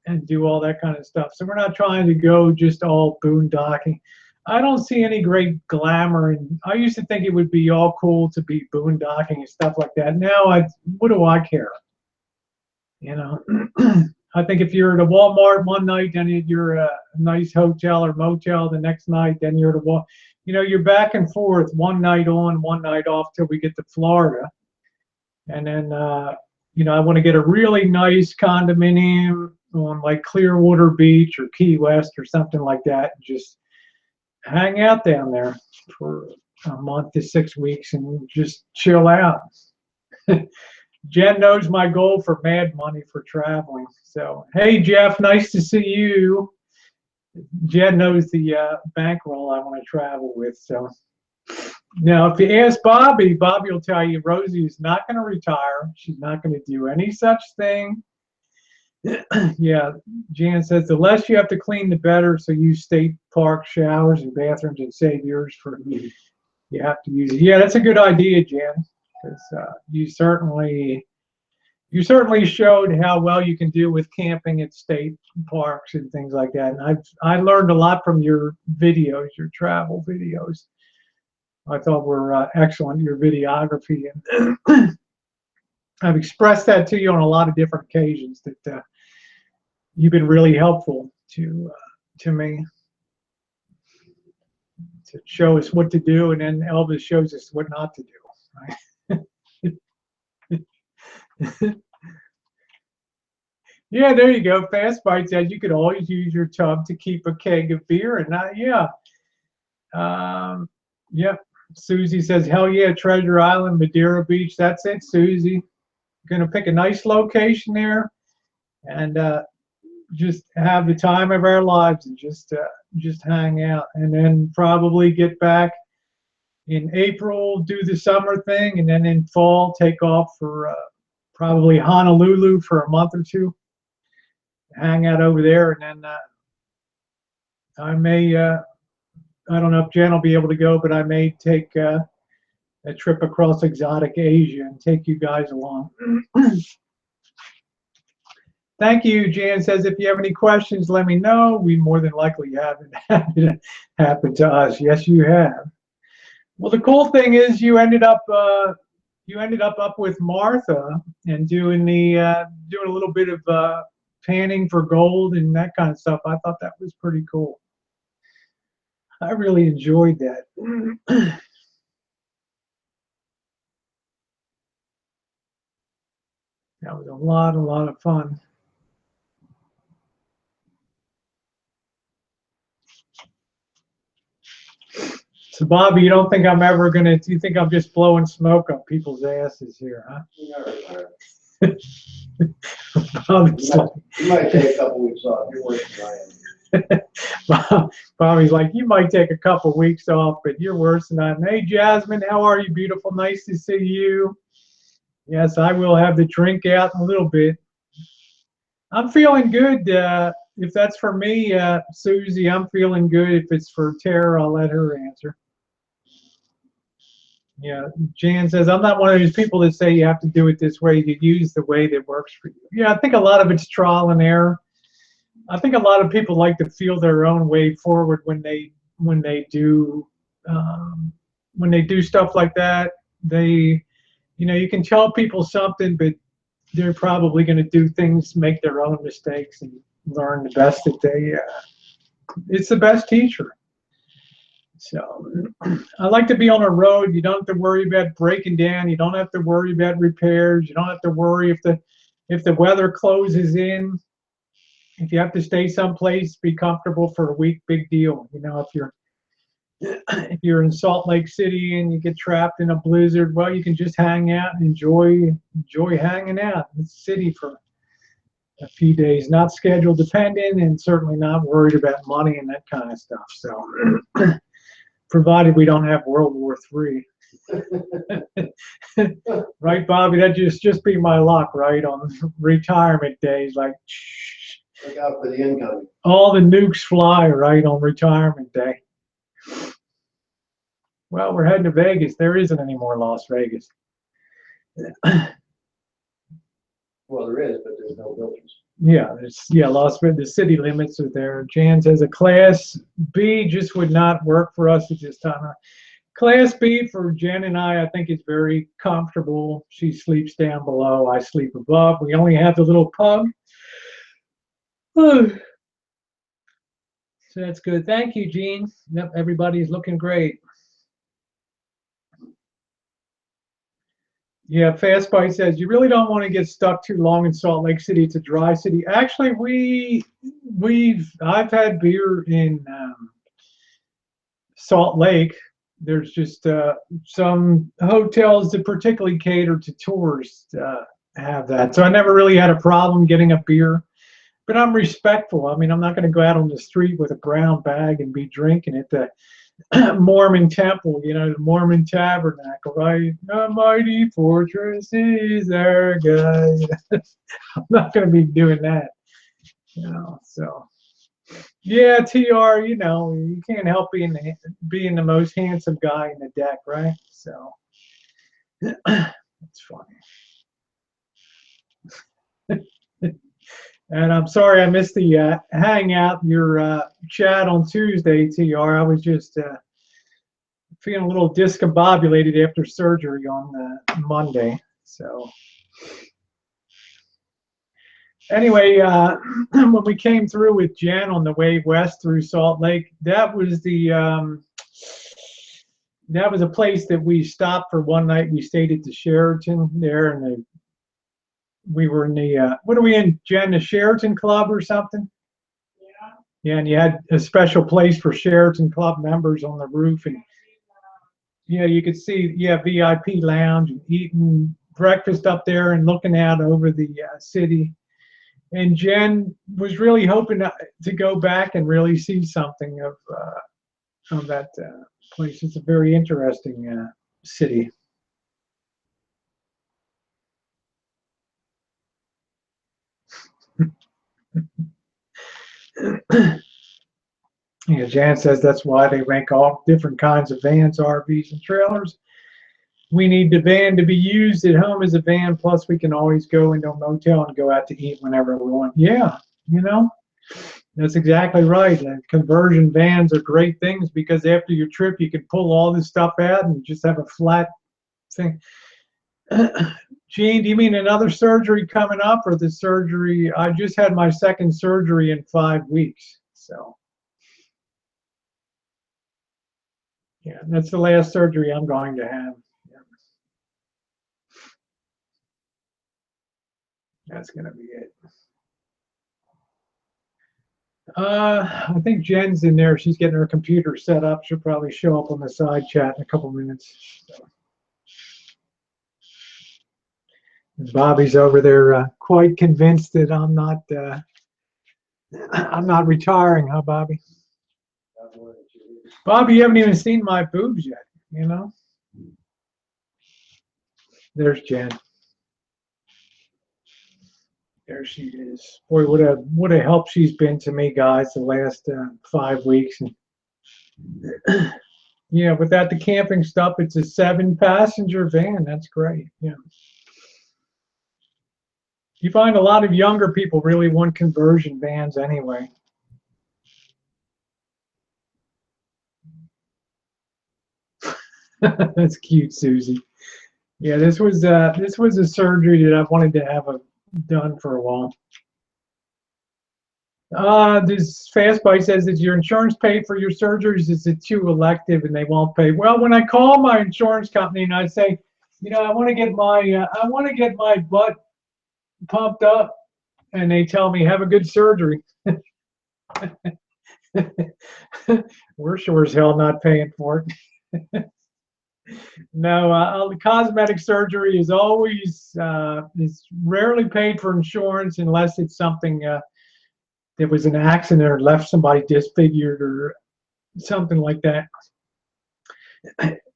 and do all that kind of stuff. So we're not trying to go just all boondocking. I don't see any great glamour, and I used to think it would be all cool to be boondocking and stuff like that. Now, what do I care? You know, I think if you're at a Walmart one night, then you're at a nice hotel or motel the next night, then you're at a you're back and forth, one night on, one night off till we get to Florida. And then, I want to get a really nice condominium on like Clearwater Beach or Key West or something like that, and just hang out down there for a month to 6 weeks and just chill out. Jen knows my goal for mad money for traveling. So, hey, Jeff, nice to see you. Jen knows the bankroll I want to travel with. So now, if you ask Bobby, Bobby will tell you Rosie is not going to retire. She's not going to do any such thing. Yeah, Jan says the less you have to clean, the better. So use state park showers and bathrooms and save yours for you have to use it. Yeah, that's a good idea, Jan, because you certainly showed how well you can do with camping at state parks and things like that. And I learned a lot from your videos, your travel videos. I thought were excellent, your videography, and I've expressed that to you on a lot of different occasions that you've been really helpful to me to show us what to do, and then Elvis shows us what not to do. Right? Yeah, there you go. Fast Bite said you could always use your tub to keep a keg of beer, and not yeah. Susie says, hell yeah, Treasure Island, Madeira Beach. That's it, Susie. Gonna pick a nice location there and just have the time of our lives and just hang out, and then probably get back in April, do the summer thing, and then in fall take off for probably Honolulu for a month or two, hang out over there, and then I may I don't know if Jen will be able to go, but I may take a trip across exotic Asia and take you guys along. Thank you. Jan says, if you have any questions, let me know. We more than likely haven't happened to us. Yes, you have. Well, the cool thing is you ended up with Martha and doing a little bit of panning for gold and that kind of stuff. I thought that was pretty cool. I really enjoyed that. That was a lot of fun. So, Bobby, you don't think I'm ever gonna? Do you think I'm just blowing smoke up people's asses here, huh? Bobby's like, You might take a couple weeks off. You're worse than I am. Bobby's like, you might take a couple weeks off, but you're worse than I am. Hey, Jasmine, how are you, beautiful? Nice to see you. Yes, I will have the drink out in a little bit. I'm feeling good. If that's for me, Susie, I'm feeling good. If it's for Tara, I'll let her answer. Yeah, Jan says, I'm not one of those people that say you have to do it this way. You use the way that works for you. Yeah, I think a lot of it's trial and error. I think a lot of people like to feel their own way forward when they do stuff like that. They, you can tell people something, but they're probably going to do things, make their own mistakes, and learn the best that they. It's the best teacher. So I like to be on a road. You don't have to worry about breaking down. You don't have to worry about repairs. You don't have to worry if the weather closes in. If you have to stay someplace, be comfortable for a week, big deal. If you're in Salt Lake City and you get trapped in a blizzard, well, you can just hang out and enjoy hanging out in the city for a few days, not schedule dependent, and certainly not worried about money and that kind of stuff. So, provided we don't have World War III. Right, Bobby? That just be my luck, right? On retirement days, like, look out for the incoming. All the nukes fly, right, on retirement day. Well, we're heading to Vegas. There isn't any more Las Vegas. Well, there is, but there's no buildings. Yeah, Las Vegas. The city limits are there. Jan says a Class B just would not work for us at this time. Class B for Jen and I think is very comfortable. She sleeps down below. I sleep above. We only have the little pug. So that's good. Thank you, Gene. Yep, everybody's looking great. Yeah, Fast Bite says you really don't want to get stuck too long in Salt Lake City. It's a dry city. Actually, I've had beer in Salt Lake. There's just some hotels that particularly cater to tourists have that. So I never really had a problem getting a beer. But I'm respectful. I mean, I'm not going to go out on the street with a brown bag and be drinking at the Mormon temple, the Mormon tabernacle, right? A mighty fortress is our God. I'm not going to be doing that, So, yeah, TR, you can't help being the most handsome guy in the deck, right? So, it's funny. And I'm sorry I missed the hangout, your chat on Tuesday, TR. I was just feeling a little discombobulated after surgery on Monday. So anyway, when we came through with Jen on the way west through Salt Lake, that was a place that we stopped for one night. We stayed at the Sheraton there, and we were in the what are we in, Jen? The Sheraton Club or something? Yeah, and you had a special place for Sheraton Club members on the roof, and you could see VIP lounge and eating breakfast up there and looking out over the city. And Jen was really hoping to go back and really see something of that place. It's a very interesting city. Yeah, Jan says that's why they rank all different kinds of vans, RVs, and trailers. We need the van to be used at home as a van, plus we can always go into a motel and go out to eat whenever we want. Yeah, that's exactly right. And conversion vans are great things because after your trip, you can pull all this stuff out and just have a flat thing. Gene, do you mean another surgery coming up, or the surgery? I just had my second surgery in 5 weeks. So, yeah, that's the last surgery I'm going to have. Yeah. That's going to be it. I think Jen's in there. She's getting her computer set up. She'll probably show up on the side chat in a couple minutes. So. Bobby's over there quite convinced that I'm not retiring, huh, Bobby? Bobby, you haven't even seen my boobs yet, you know? There's Jen. There she is. Boy, what a help she's been to me, guys, the last 5 weeks. And yeah, without the camping stuff, it's a 7-passenger van. That's great. Yeah. You find a lot of younger people really want conversion vans anyway. That's cute, Susie. Yeah, this was a surgery that I wanted to have done for a while. This Fastbite says, "Does your insurance pay for your surgeries? Is it too elective and they won't pay?" Well, when I call my insurance company and I say, you know, I want to get my butt pumped up, and they tell me, have a good surgery. We're sure as hell not paying for it. No, cosmetic surgery is always is rarely paid for insurance unless it's something that was an accident or left somebody disfigured or something like that.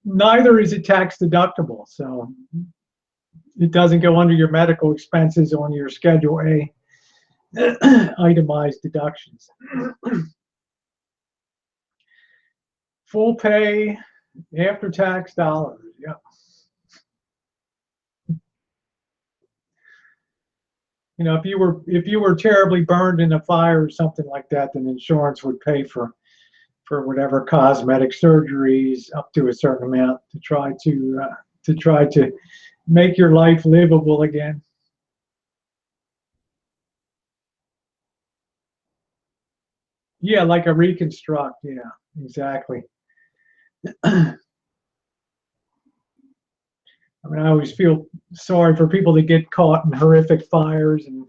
Neither is it tax deductible, so it doesn't go under your medical expenses on your Schedule A itemized deductions. Full pay after tax dollars. Yep. You know, if you were terribly burned in a fire or something like that, then insurance would pay for whatever cosmetic surgeries up to a certain amount to try to make your life livable again. Yeah, like a reconstruct. Yeah, exactly. I mean, I always feel sorry for people that get caught in horrific fires, and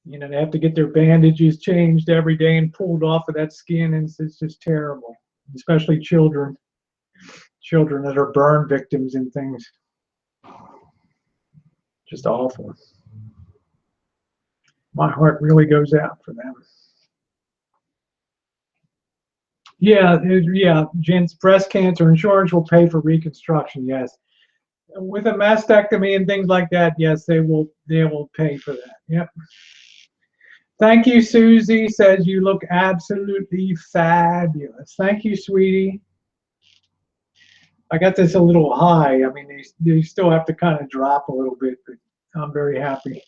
you know, they have to get their bandages changed every day and pulled off of that skin, and it's just terrible. Especially children that are burn victims and things. Just awful. My heart really goes out for them. Yeah, Jen's breast cancer insurance will pay for reconstruction. Yes, with a mastectomy and things like that, yes, they will pay for that. Yep. Thank you, Susie. Says you look absolutely fabulous. Thank you, sweetie. I got this a little high. I mean, they still have to kind of drop a little bit, but I'm very happy.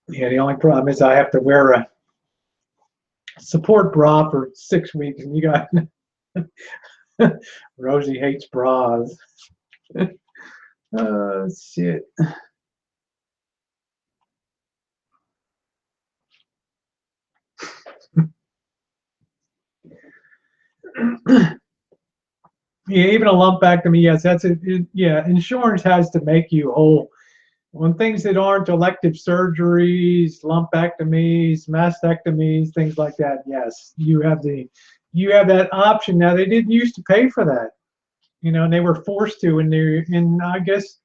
Yeah, the only problem is I have to wear a support bra for 6 weeks, and you got Rosie hates bras. Shit. Yeah, even a lumpectomy, yes, that's it. Yeah, insurance has to make you whole. On things that aren't elective surgeries, lumpectomies, mastectomies, things like that, yes, you have that option. Now, they didn't used to pay for that, you know, and they were forced to in I guess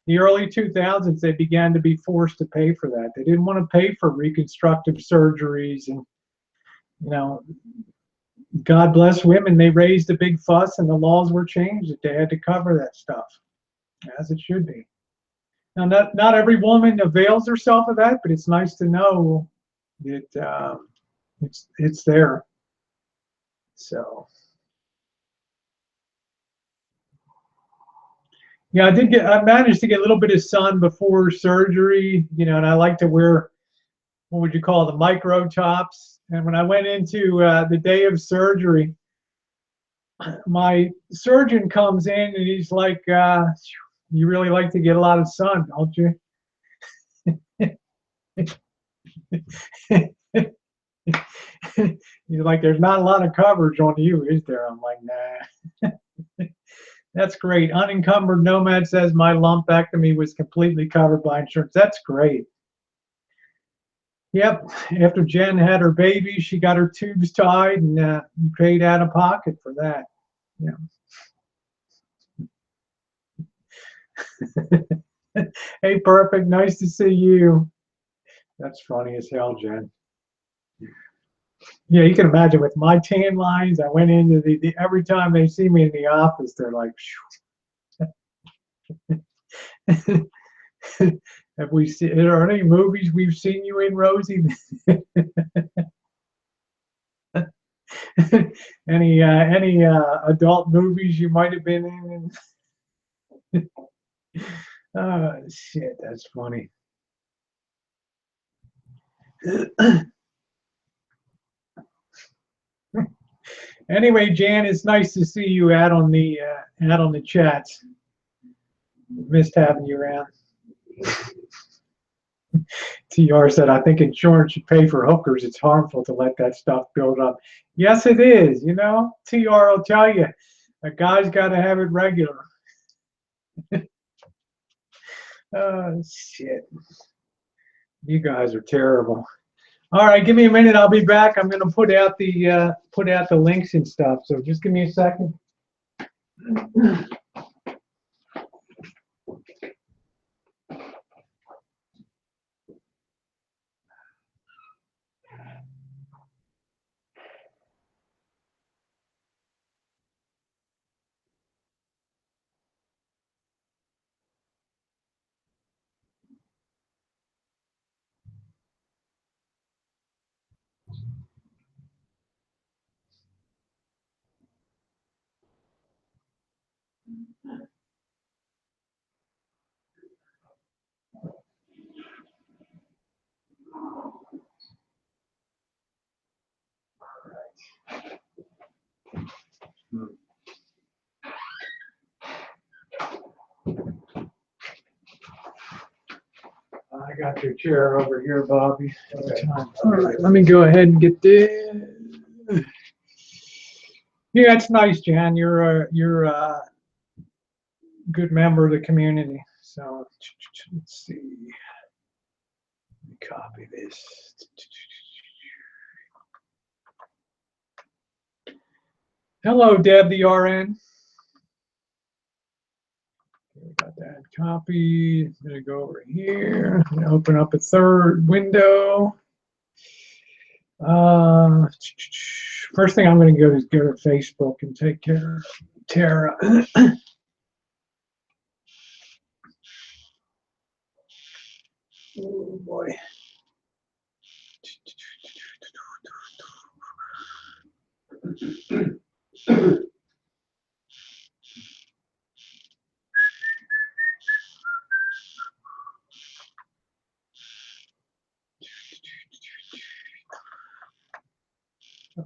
the early 2000s, they began to be forced to pay for that. They didn't want to pay for reconstructive surgeries, and you know, God bless women, they raised a big fuss and the laws were changed that they had to cover that stuff, as it should be. Now, not every woman avails herself of that, but it's nice to know that it's there. So, yeah, I managed to get a little bit of sun before surgery, you know, and I like to wear, what would you call the micro tops? And when I went into the day of surgery, my surgeon comes in and he's like, you really like to get a lot of sun, don't you? He's like, there's not a lot of coverage on you, is there? I'm like, nah. That's great. Unencumbered Nomad says my lumpectomy was completely covered by insurance. That's great. Yep. After Jen had her baby, she got her tubes tied and paid out of pocket for that. Yeah. Hey, perfect. Nice to see you. That's funny as hell, Jen. Yeah, you can imagine with my tan lines, I went into the every time they see me in the office, they're like, have we seen, are there any movies we've seen you in, Rosie? any adult movies you might have been in? Oh shit, that's funny. Anyway, Jan, it's nice to see you out on the chats. Missed having you around. TR said, I think insurance should pay for hookers. It's harmful to let that stuff build up. Yes, it is. You know, TR will tell you, a guy's got to have it regular. Oh, shit. You guys are terrible. All right, give me a minute. I'll be back. I'm going to put out the links and stuff. So just give me a second. I got your chair over here, Bobby. Okay. All right, let me go ahead and get this. Yeah, it's nice, Jan. You're a good member of the community. So let's see. Let me copy this. Hello, Deb, the RN. We got that copy. I'm gonna go over here. I'm gonna open up a third window. First thing I'm gonna go is go to Facebook and take care of Tara. Oh boy.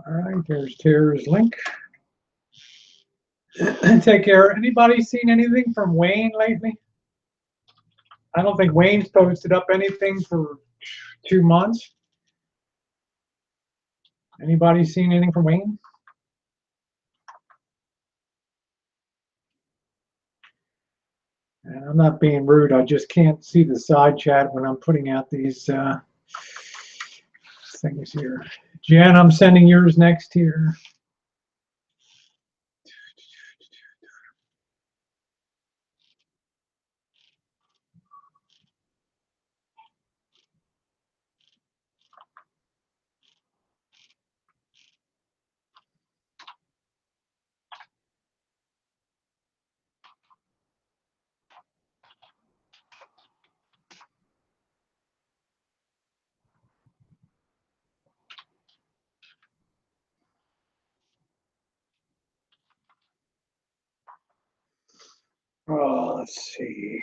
All right, there's Tara's link. Take care. Anybody seen anything from Wayne lately? I don't think Wayne's posted up anything for 2 months. Anybody seen anything from Wayne? And I'm not being rude. I just can't see the side chat when I'm putting out these things here. Jen, I'm sending yours next here. Oh, let's see.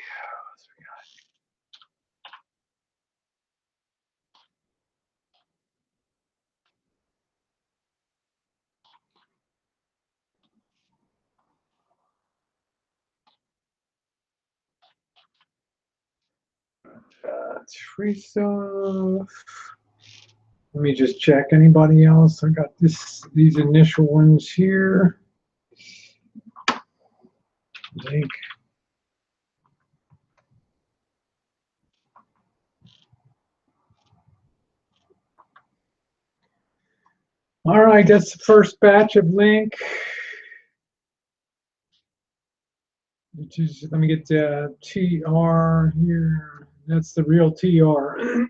Teresa. Let me just check. Anybody else? I got these initial ones here. Link. All right, that's the first batch of link. Which is, let me get the TR here. That's the real TR.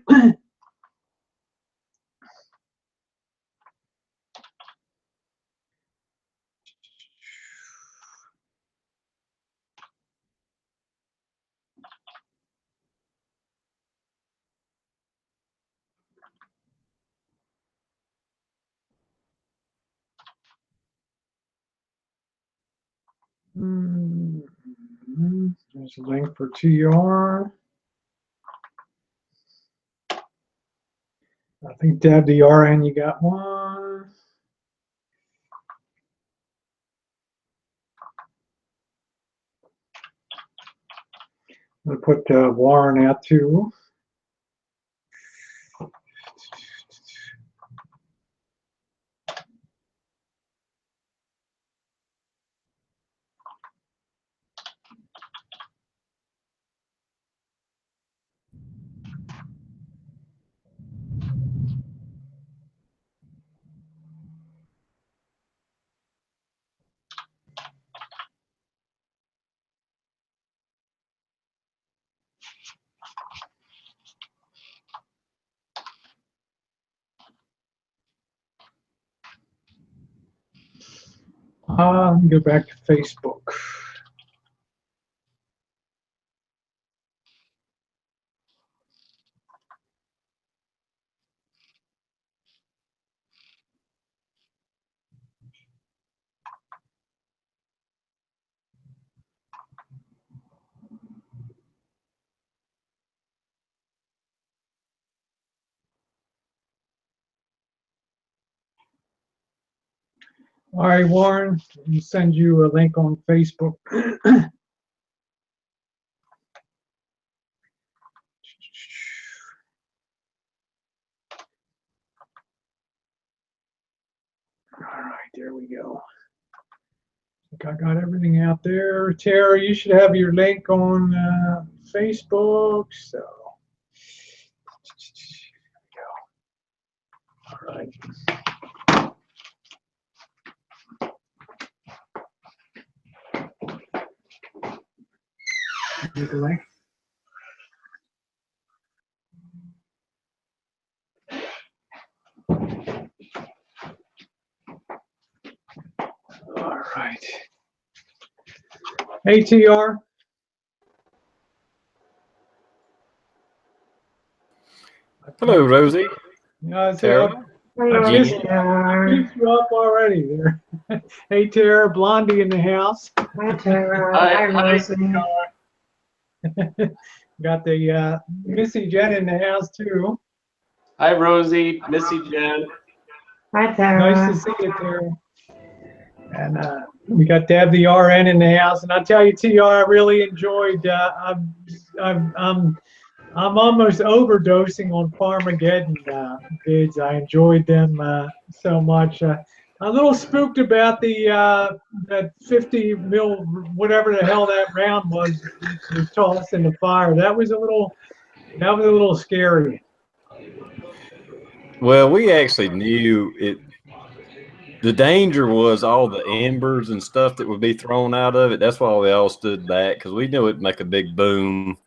There's a link for TR. I think Deb, the RN, you got one. I'm going to put Warren out too. Let me go back to Facebook. All right, Warren, I'll send you a link on Facebook. All right, there we go. I think I got everything out there. Tara, you should have your link on Facebook. So, all right. Here's the link. All right. ATR. Hello, Rosie. Yeah, Tara. I missed you up already there. Hey, Tara, Blondie in the house. Hi, Tara. Hi, Rosie. Got the Missy Jen in the house too. Hi, Rosie, Missy Jen. Hi, Tara. Nice to see you, Tara. And we got Deb the RN in the house, and I tell you, TR, I really enjoyed. I'm almost overdosing on Farmageddon vids. I enjoyed them so much. I'm a little spooked about the that 50 mil, whatever the hell that round was tossed in the fire. That was a little scary. Well, we actually knew it. The danger was all the embers and stuff that would be thrown out of it. That's why we all stood back, because we knew it'd make a big boom.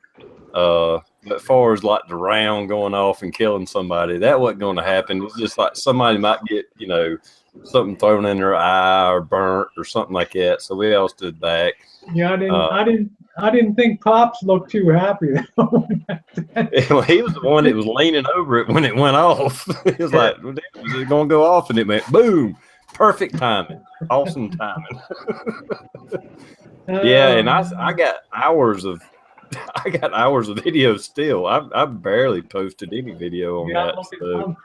But as far as like the round going off and killing somebody, that wasn't going to happen. It's just like somebody might get, you know, something thrown in their eye or burnt or something like that. So we all stood back. Yeah, I didn't think Pops looked too happy. He was the one that was leaning over it when it went off. It was like, well, is it going to go off? And it went boom. Perfect timing. Awesome timing. Yeah, and I got hours of video still. I barely posted any video on that. So.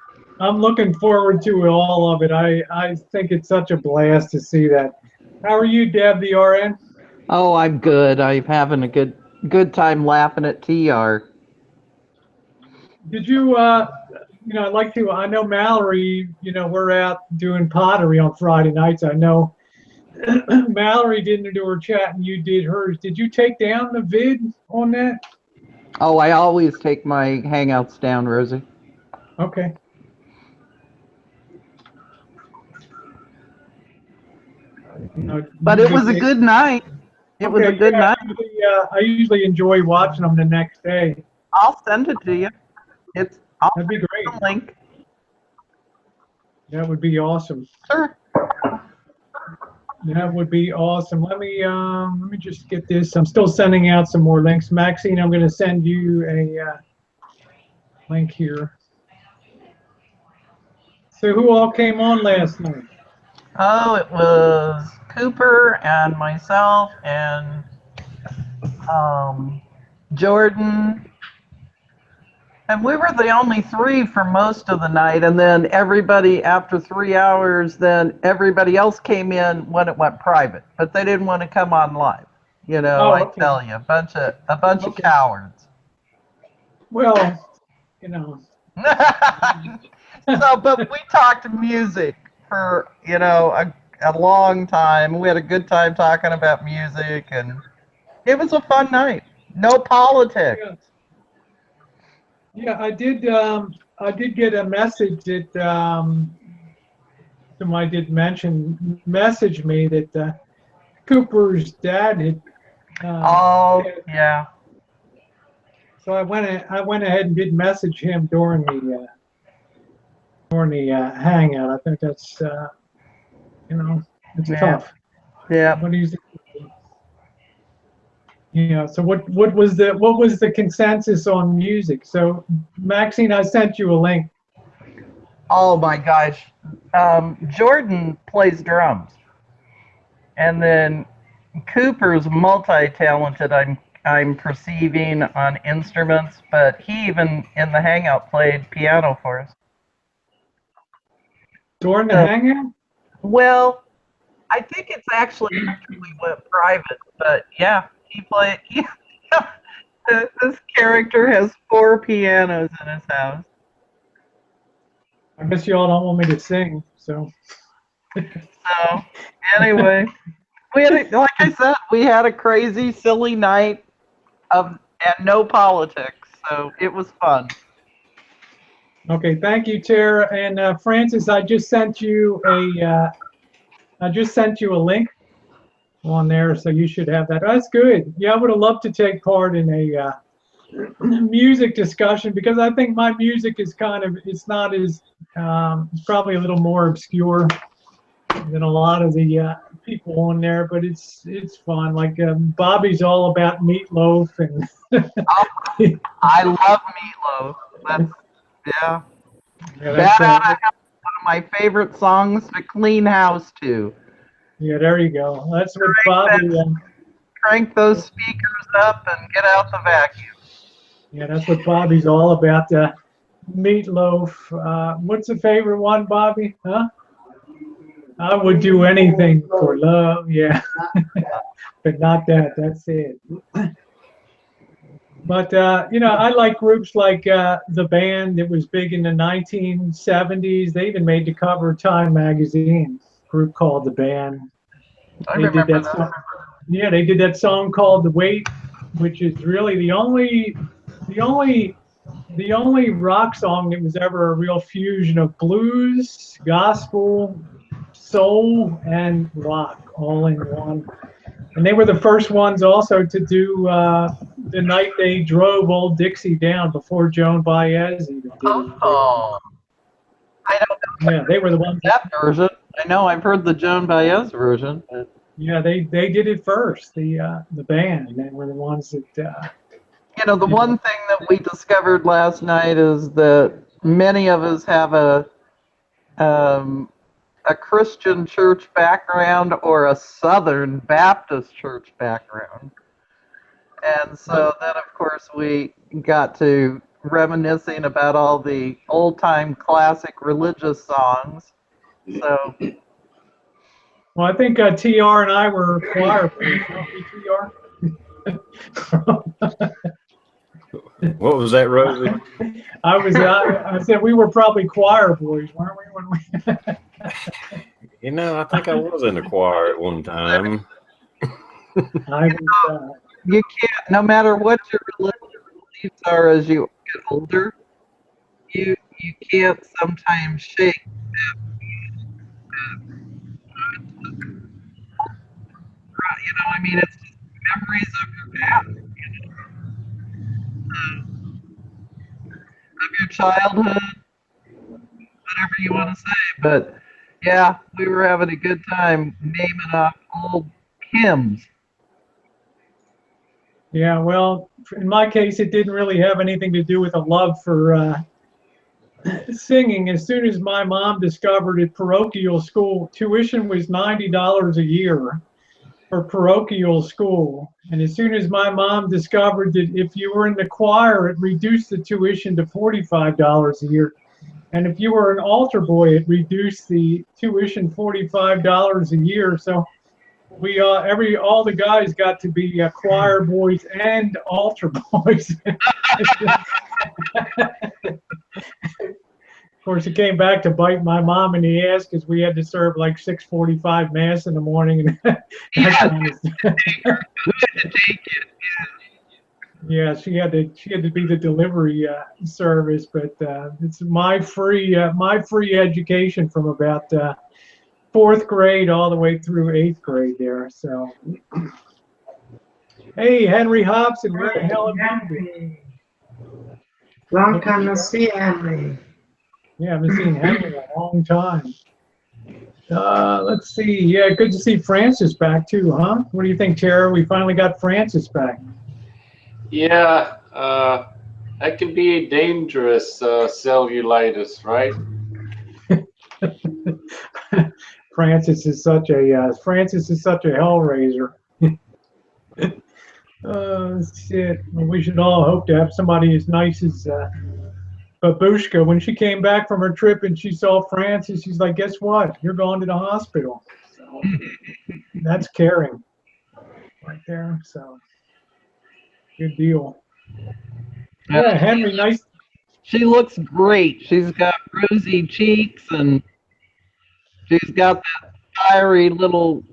I'm looking forward to all of it. I think it's such a blast to see that. How are you, Deb, the RN? Oh, I'm good. I'm having a good time laughing at TR. Did you, I'd like to, I know Mallory, we're out doing pottery on Friday nights. I know Mallory didn't do her chat and you did hers. Did you take down the vid on that? Oh, I always take my Hangouts down, Rosie. Okay. But it was a good night. It was a good night. I usually enjoy watching them the next day. I'll send it to you. That'd be great. The link. That would be awesome. Sure. That would be awesome. Let me just get this. I'm still sending out some more links. Maxine, I'm going to send you a link here. So who all came on last night? Oh, it was Cooper and myself and Jordan. And we were the only three for most of the night. And then everybody, after 3 hours, then everybody else came in when it went private. But they didn't want to come on live. You know, I tell you, a bunch of cowards. Well, So, but we talked music for, a long time. We had a good time talking about music, and it was a fun night. No politics. Yeah, I did get a message that somebody did message me that Cooper's dad had. Yeah. So I went ahead and did message him during the hangout. I think that's it's tough. Yeah. What do you think? So what was the consensus on music? So Maxine, I sent you a link. Oh my gosh. Jordan plays drums. And then Cooper's multi-talented, I'm perceiving, on instruments, but he even in the hangout played piano for us. During the hangout? Well, I think it's actually we went private, but yeah, he played. This character has 4 pianos in his house. I guess you all don't want me to sing, so. So anyway, like I said, we had a crazy, silly night and no politics, so it was fun. Okay, thank you, Tara. And Francis, I just sent you a link on there, so you should have that. That's good. Yeah, I would have loved to take part in a music discussion, because I think my music is it's not as it's probably a little more obscure than a lot of the people on there, but it's fun. Like Bobby's all about meatloaf, and I love meatloaf. Yeah. That's one of my favorite songs to clean house to. Yeah, there you go. That's what Bobby. Crank those speakers up and get out the vacuum. Yeah, that's what Bobby's all about. Meatloaf. What's the favorite one, Bobby? Huh? I would do anything for love. Yeah, but not that. That's it. But I like groups like the band that was big in the 1970s. They even made the cover of Time magazine. A group called the Band. I remember that. Song. Yeah, they did that song called "The Wait," which is really the only rock song that was ever a real fusion of blues, gospel, soul, and rock all in one. And they were the first ones also to do the night they drove Old Dixie down before Joan Baez even did it. Oh, I don't know. Yeah, they were the ones. That version. I know I've heard the Joan Baez version. Yeah, they did it first. The band. They were the ones that. The one thing that we discovered last night is that many of us have a Christian church background or a Southern Baptist church background. And so then, of course, we got to reminiscing about all the old-time classic religious songs. So, Well, I think TR and I were choir players, weren't we, TR? What was that, Rosie? I said we were probably choir boys, weren't we? When we You know, I think I was in the choir at one time. You can't, no matter what your religious beliefs are as you get older, you can't sometimes shake. You know, I mean, it's just memories of your past, of your childhood, whatever you want to say. But yeah, we were having a good time naming off old hymns. Yeah, well, in my case, it didn't really have anything to do with a love for singing. As soon as my mom discovered at parochial school, tuition was $90 a year for parochial school. And as soon as my mom discovered that if you were in the choir, it reduced the tuition to $45 a year. And if you were an altar boy, it reduced the tuition $45 a year. So we all the guys got to be choir boys and altar boys. Of course, it came back to bite my mom in the ass because we had to serve like 6:45 mass in the morning. And that kind of stuff. Yeah, she had to be the delivery service, but it's my free education from about 4th grade all the way through 8th grade there. So, hey, Henry Hobson, where the hell have you been? Long time no see, Henry. Yeah, I haven't seen Henry in a long time. Let's see. Yeah, good to see Francis back too, huh? What do you think, Tara? We finally got Francis back. Yeah, that can be a dangerous cellulitis, right? Francis is such a hellraiser. Oh shit! Well, we should all hope to have somebody as nice as Babushka. When she came back from her trip and she saw Francis, she's like, "Guess what? You're going to the hospital." So that's caring, right there. So good deal. Yeah, Henry, nice. She looks great. She's got rosy cheeks and she's got that fiery little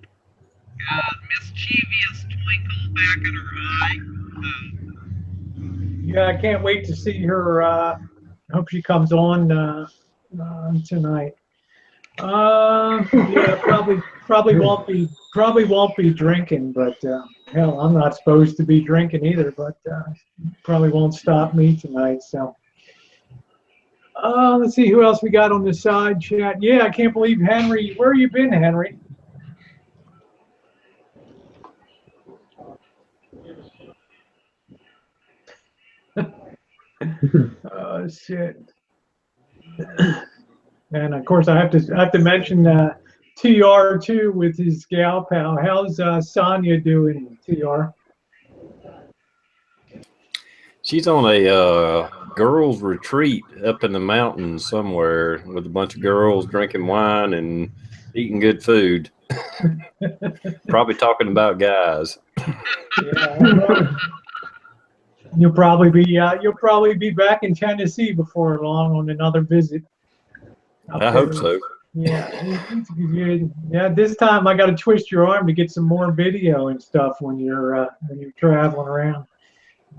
mischievous twinkle back in her eye. Yeah, I can't wait to see her. I hope she comes on tonight. Yeah, probably won't be drinking, but hell, I'm not supposed to be drinking either. But probably won't stop me tonight. So let's see who else we got on the side chat. Yeah, I can't believe Henry. Where you been, Henry? Oh shit! And of course, I have to mention TR too with his gal pal. How's Sonia doing, TR? She's on a girls' retreat up in the mountains somewhere with a bunch of girls drinking wine and eating good food. Probably talking about guys. Yeah. You'll probably be back in Tennessee before long on another visit. I hope so. Yeah, yeah. This time I got to twist your arm to get some more video and stuff when you're traveling around.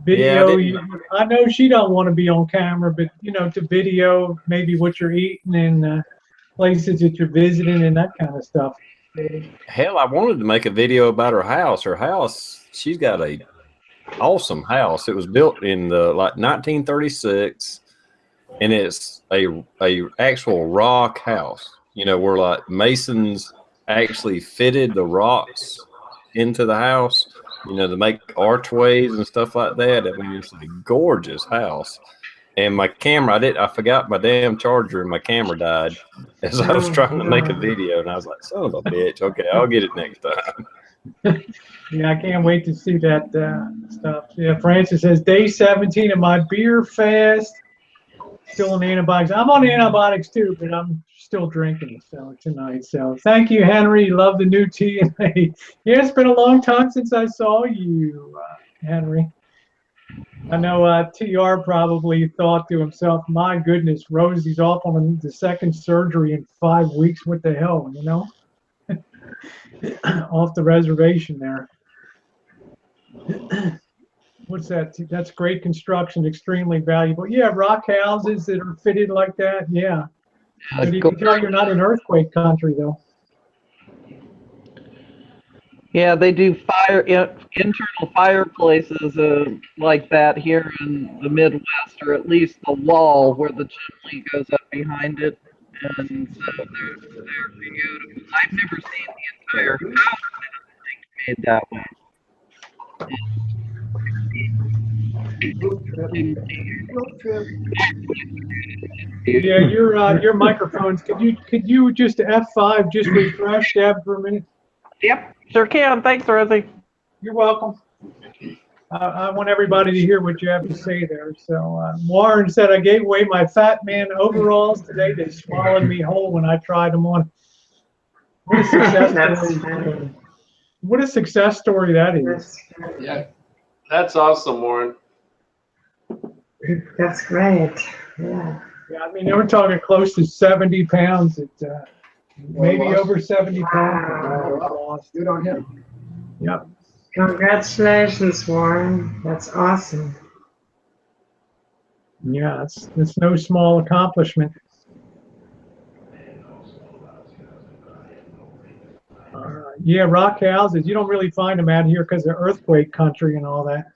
Video. Yeah, I know she don't want to be on camera, but to video maybe what you're eating and places that you're visiting and that kind of stuff. Hell, I wanted to make a video about her house. Her house, she's got a awesome house. It was built in the 1936, and it's a actual rock house. Where like masons actually fitted the rocks into the house. To make archways and stuff like that. I mean, it's a gorgeous house. And my camera, I forgot my damn charger, and my camera died as I was trying to make a video. And I was like, son of a bitch. Okay, I'll get it next time. Yeah, I can't wait to see that stuff. Yeah, Francis says, day 17 of my beer fast. Still on antibiotics. I'm on antibiotics too, but I'm still drinking tonight. So thank you, Henry. Love the new TNA. Yeah, it's been a long time since I saw you, Henry. I know TR probably thought to himself, my goodness, Rosie's off on the second surgery in 5 weeks. What the hell, you know? Off the reservation there. What's that? That's great construction, extremely valuable. Yeah, rock houses that are fitted like that. Yeah. But you can tell you're not in earthquake country, though. Yeah, they do internal fireplaces like that here in the Midwest, or at least the wall where the chimney goes up behind it. And so they're beautiful. I've never seen the entire house made that way. Yeah, your microphones. Could you just F5, just refresh, Deb, for a minute? Yep, sure can. Thanks, Rosie. You're welcome. I want everybody to hear what you have to say there. So Warren said, I gave away my fat man overalls today. They swallowed me whole when I tried them on. What a success story. What a success story that is. Yeah, that's awesome, Warren. That's great. Yeah. Yeah, I mean, they were talking close to 70 pounds. Maybe over 70 pounds. Lost. Good on him. Yep. Congratulations, Warren. That's awesome. Yeah, it's no small accomplishment. Yeah, rock houses. You don't really find them out here because of earthquake country and all that.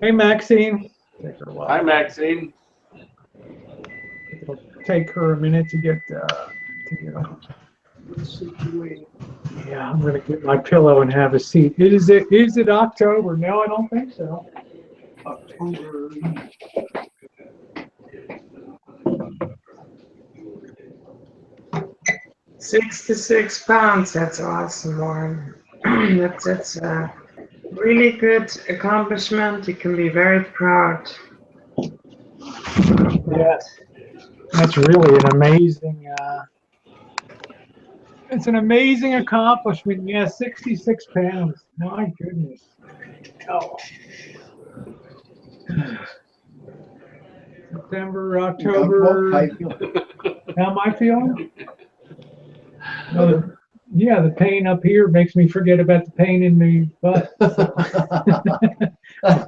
Hey, Maxine. Hi, Maxine. It'll take her a minute to get on. Yeah, I'm gonna get my pillow and have a seat. Is it October? No, I don't think so. October. 66 pounds. That's awesome, Warren. That's a really good accomplishment. You can be very proud. Yes, that's really an amazing. It's an amazing accomplishment. Yeah, 66 pounds. My goodness. Oh. September, October. How am I feeling? Yeah, the pain up here makes me forget about the pain in the butt.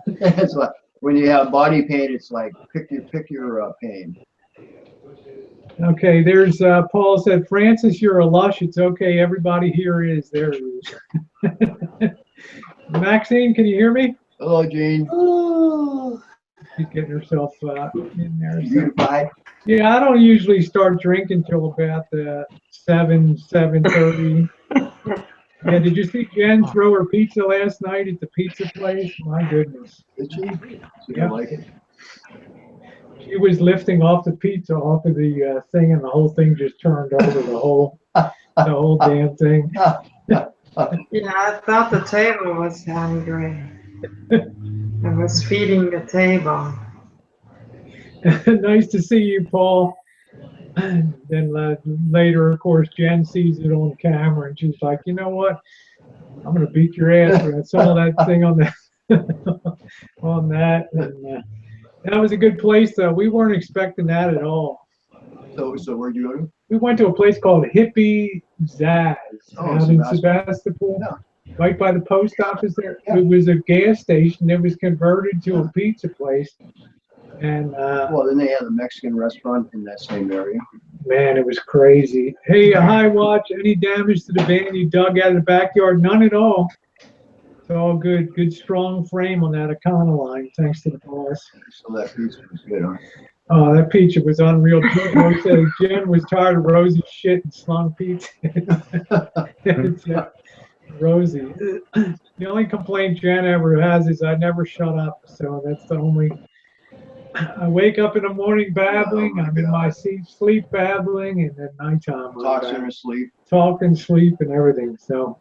It's like when you have body pain, it's like pick your pain. Okay, there's Paul said, Francis, you're a lush. It's okay. Everybody here is. There it is. Maxine, can you hear me? Hello, Gene. She's getting herself in there. Beautified. Yeah, I don't usually start drinking till about 7:30. Yeah, did you see Jen throw her pizza last night at the pizza place? My goodness. Did she? She Yeah. didn't like it. She was lifting off the pizza off of the thing, and the whole thing just turned over, the whole damn thing. Yeah, I thought the table was hungry. I was feeding the table. Nice to see you, Paul. And then later, of course, Jen sees it on camera, and she's like, you know what? I'm going to beat your ass. I saw that thing on the on that. And, that was a good place, though. We weren't expecting that at all. So where'd you go to? We went to a place called Hippie Zaz out in Sebastopol, right by the post office there. Yeah. It was a gas station that was converted to a pizza place. And Well, then they have a Mexican restaurant in that same area. man, it was crazy. Hey, hi, watch. Any damage to the van you dug out of the backyard? None at all. It's all good. Good, strong frame on that Econoline, thanks to the boss. So that pizza was good, huh? Oh, that pizza was unreal. Jen was tired of Rosie's shit and slung pizza. It's, Rosie. The only complaint Jen ever has is I never shut up. So that's the only. I wake up in the morning babbling. I'm in my seat, sleep babbling, and then nighttime. Talks in her sleep. Talk and sleep and everything. So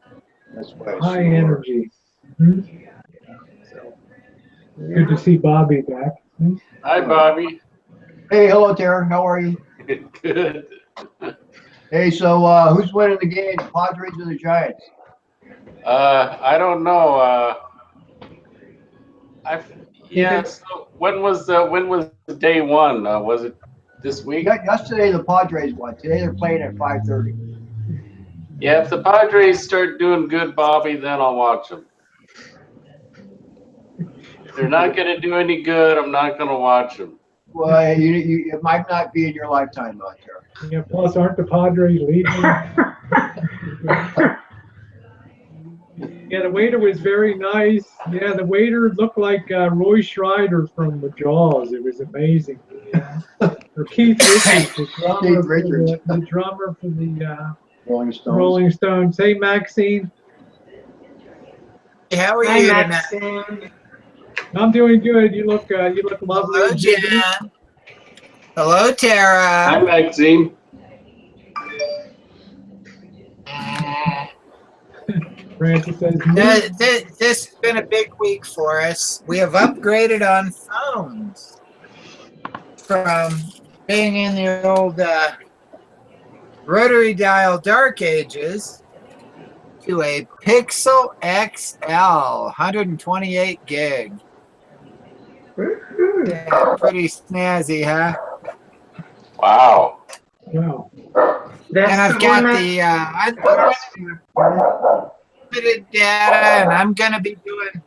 That's why I high see her. energy. Hmm? So, good to see Bobby back. Hmm? Hi, Bobby. Hey, hello, Tara. How are you? Good. Hey, so who's winning the game, the Padres or the Giants? I don't know. Yeah. So when was the day one? Was it this week? Yesterday the Padres won. Today they're playing at 5:30. Yeah. If the Padres start doing good, Bobby, then I'll watch them. If they're not going to do any good, I'm not going to watch them. Well, it might not be in your lifetime out there. Yeah, plus aren't the Padres leading? Yeah, the waiter was very nice. Yeah, the waiter looked like Roy Schreider from the Jaws. It was amazing. Yeah. Or Keith Richards, the drummer for the Rolling Stones. Rolling Stones. Hey, Maxine. How are Hi, you tonight? Maxine. I'm doing good. You look lovely. Hello, Jen. Hello, Tara. Hi, Maxine. Francis says, This has been a big week for us. We have upgraded on phones from being in the old rotary dial dark ages to a Pixel XL 128 gig. Yeah, pretty snazzy, huh? Wow. wow. That's And I've the got one the unlimited data, and I'm going to be doing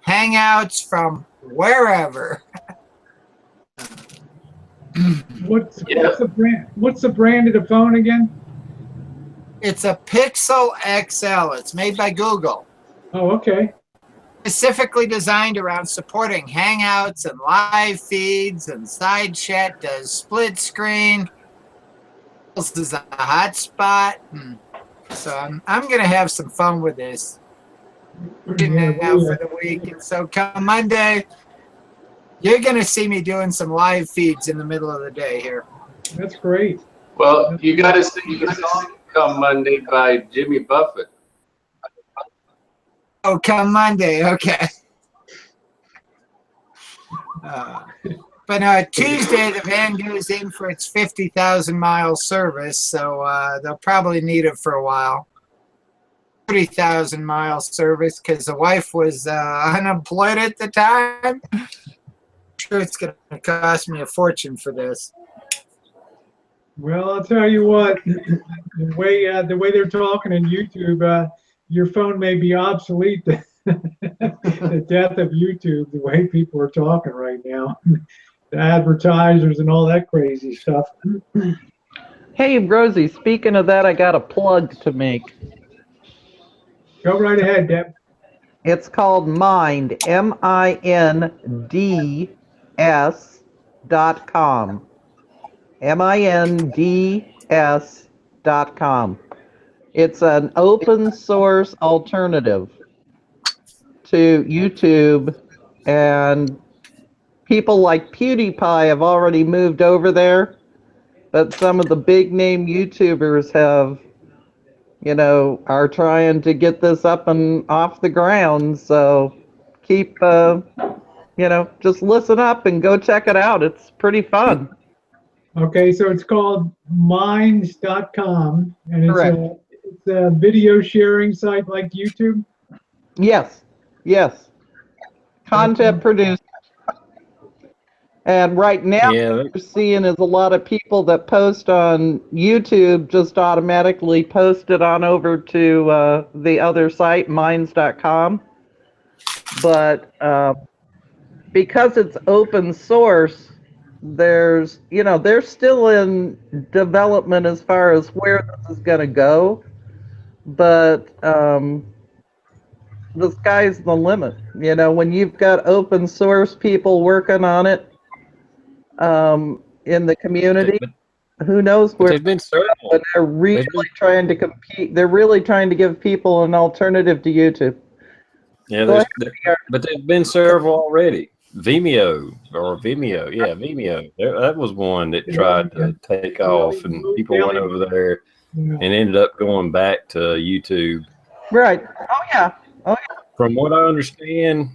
hangouts from wherever. What's the brand of the phone again? It's a Pixel XL. It's made by Google. Oh, okay. Specifically designed around supporting hangouts and live feeds and side chat, does split screen. This is a hotspot. So I'm going to have some fun with this for the week. And so come Monday, you're going to see me doing some live feeds in the middle of the day here. That's great. Well, you got to sing the song "Come Monday" by Jimmy Buffett. Oh, come Monday. Okay. But Tuesday, the van goes in for its 50,000 mile service, so they'll probably need it for a while. 30,000 mile service because the wife was unemployed at the time. I'm sure it's going to cost me a fortune for this. Well, I'll tell you what, the way they're talking in YouTube, your phone may be obsolete. The death of YouTube, the way people are talking right now, the advertisers and all that crazy stuff. Hey, Rosie, speaking of that, I got a plug to make. Go right ahead, Deb. It's called Mind, MINDS.com. MINDS.com. It's an open source alternative to YouTube, and people like PewDiePie have already moved over there, but some of the big name YouTubers have, are trying to get this up and off the ground. So keep, just listen up and go check it out. It's pretty fun. Okay, so it's called minds.com, and it's a video sharing site like YouTube? Yes. Content produced. And right now, what we're seeing is a lot of people that post on YouTube just automatically post it on over to the other site, minds.com. But because it's open source, they're still in development as far as where this is going to go. But the sky's the limit. When you've got open source people working on it, in the community, who knows where they've been several. But they're really trying to compete. They're really trying to give people an alternative to YouTube. Yeah, but there's been several already. Vimeo. Yeah, Vimeo. That was one that tried to take off, and people went over there and ended up going back to YouTube. Right. Oh yeah. From what I understand,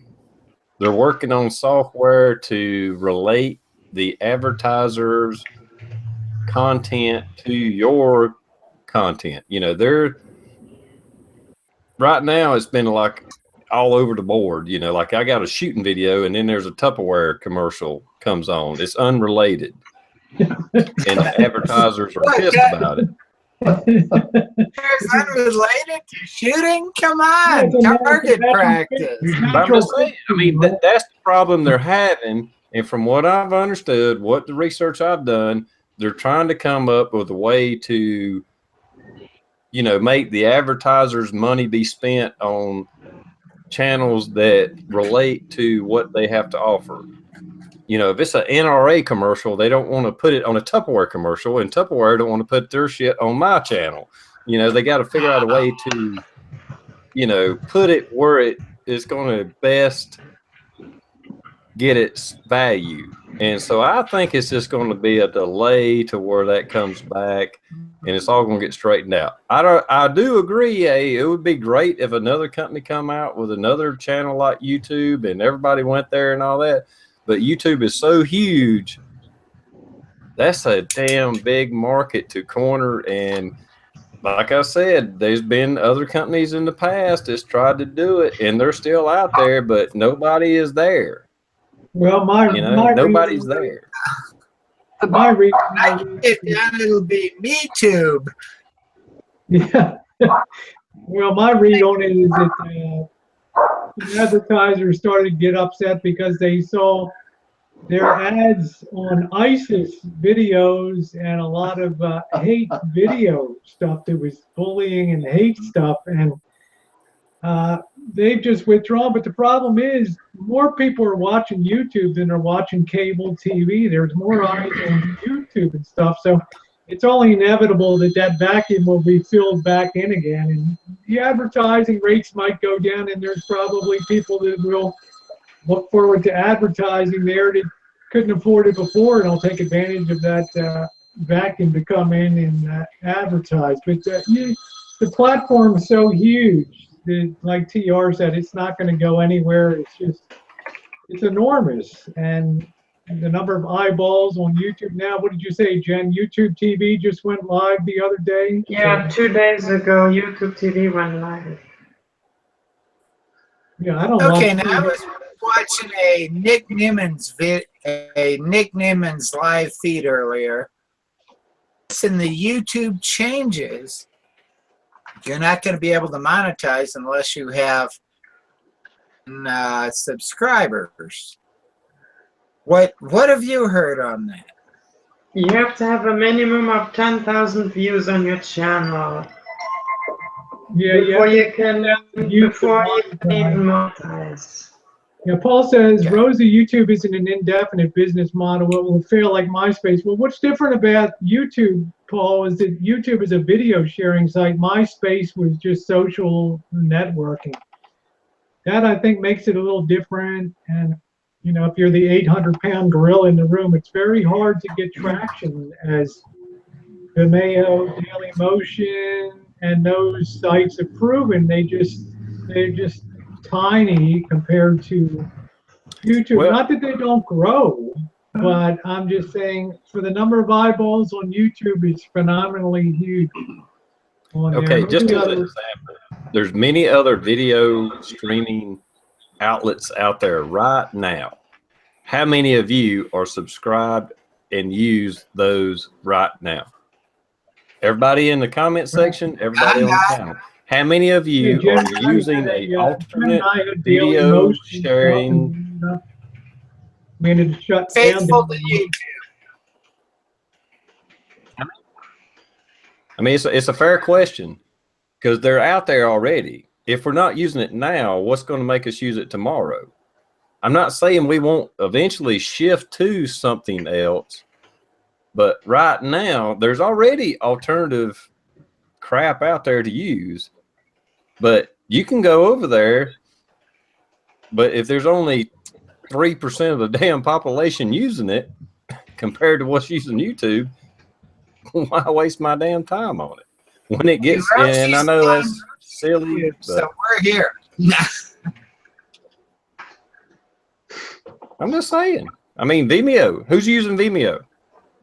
they're working on software to relate the advertisers' content to your content. They're right now. It's been like all over the board. You know, like I got a shooting video and then there's a Tupperware commercial comes on. It's unrelated. And the advertisers are pissed about it. It's unrelated to shooting? Come on, target practice. But I'm just saying, I mean, that's the problem they're having. And from what I've understood, what the research I've done, they're trying to come up with a way to, you know, make the advertisers' money be spent on channels that relate to what they have to offer. You know, if it's an NRA commercial, they don't want to put it on a Tupperware commercial, and Tupperware don't want to put their shit on my channel. You know, they got to figure out a way to, you know, put it where it is going to best get its value. And so I think it's just going to be a delay to where that comes back, and it's all going to get straightened out. I do agree, it would be great if another company come out with another channel like YouTube and everybody went there and all that. But YouTube is so huge, that's a damn big market to corner. And like I said, there's been other companies in the past that's tried to do it, and they're still out there, but nobody is there. Well, nobody's there. My reason, If then it'll be MeTube. yeah. Well, my read on it is that advertisers started to get upset because they saw their ads on ISIS videos and a lot of hate video stuff that was bullying and hate stuff, and they've just withdrawn. But the problem is more people are watching YouTube than are watching cable TV. There's more eyes on YouTube and stuff, so it's only inevitable that that vacuum will be filled back in again, and the advertising rates might go down, and there's probably people that will look forward to advertising there that couldn't afford it before, and will take advantage of that vacuum to come in and advertise. But the platform is so huge that, like TR said, it's not going to go anywhere. It's enormous, and the number of eyeballs on YouTube now. What did you say, Jen? YouTube TV just went live the other day? Yeah, 2 days ago, YouTube TV went live. Yeah, I don't Okay, watch now I TV. was watching a Nick Nimmons live feed earlier. And the YouTube changes. You're not going to be able to monetize unless you have subscribers. What have you heard on that? You have to have a minimum of 10,000 views on your channel before you can even monetize. Yeah, Paul says, Rosie, YouTube isn't an indefinite business model. It will fail like MySpace. Well, what's different about YouTube, Paul, is that YouTube is a video sharing site. MySpace was just social networking. That, I think, makes it a little different. And, you know, if you're the 800-pound gorilla in the room, it's very hard to get traction, as Vimeo, Daily Motion, and those sites have proven. They're just tiny compared to YouTube. Well, not that they don't grow, but I'm just saying for the number of eyeballs on YouTube, it's phenomenally huge. Okay, just as an example, there's many other video streaming outlets out there right now. How many of you are subscribed and use those right now? Everybody in the comment section, everybody on the channel. How many of you are using an alternate video sharing? Managed to shut Faithful down to YouTube. I mean, it's a fair question because they're out there already. If we're not using it now, what's going to make us use it tomorrow? I'm not saying we won't eventually shift to something else, but right now there's already alternative crap out there to use. But you can go over there, but if there's only 3% of the damn population using it compared to what's using YouTube, why waste my damn time on it? When it gets, and I know that's silly, so we're here. I'm just saying. I mean, Vimeo. Who's using Vimeo?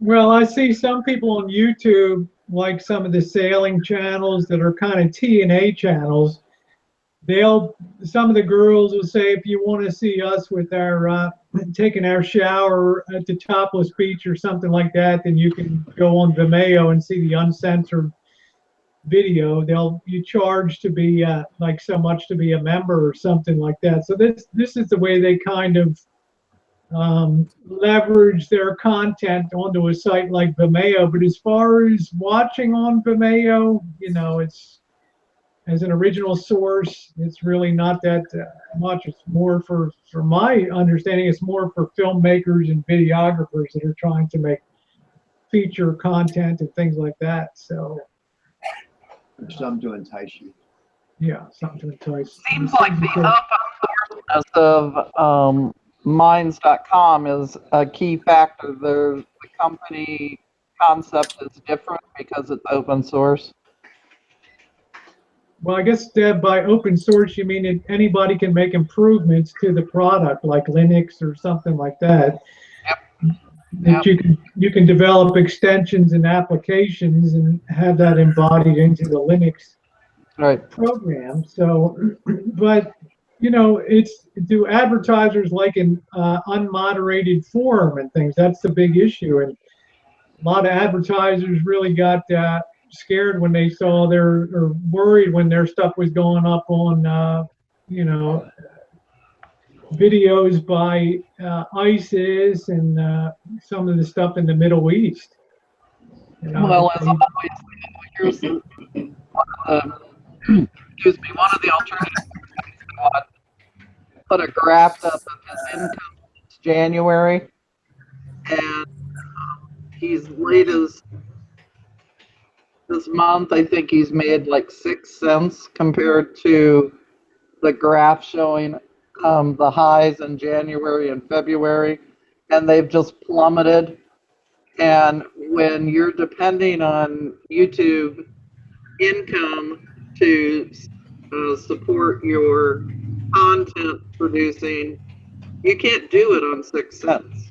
Well, I see some people on YouTube, like some of the sailing channels that are kind of T&A channels. some of the girls will say, if you want to see us with our taking our shower at the topless beach or something like that, then you can go on Vimeo and see the uncensored video. You charge to be like so much to be a member or something like that. So this is the way they kind of leverage their content onto a site like Vimeo. But as far as watching on Vimeo, you know, it's as an original source, it's really not that much. It's more for my understanding, it's more for filmmakers and videographers that are trying to make feature content and things like that. So Some to entice you. yeah, something to entice. Seems like the open sourceness of minds.com is a key factor. The company concept is different because it's open source. Well, I guess by open source, you mean anybody can make improvements to the product, like Linux or something like that. Yep. That you can develop extensions and applications and have that embodied into the Linux program. So, but you know, do advertisers like an unmoderated forum and things? That's the big issue, and a lot of advertisers really got scared when they saw or worried when their stuff was going up on you know, videos by iT'S and some of the stuff in the Middle East. You know, well, as always, here's excuse me, one of the alternatives. Put a graph up of his income since January, and he's latest this month, I think he's made like 6 cents compared to the graph showing the highs in January and February, and they've just plummeted. And when you're depending on YouTube income to support your content producing, you can't do it on 6 cents.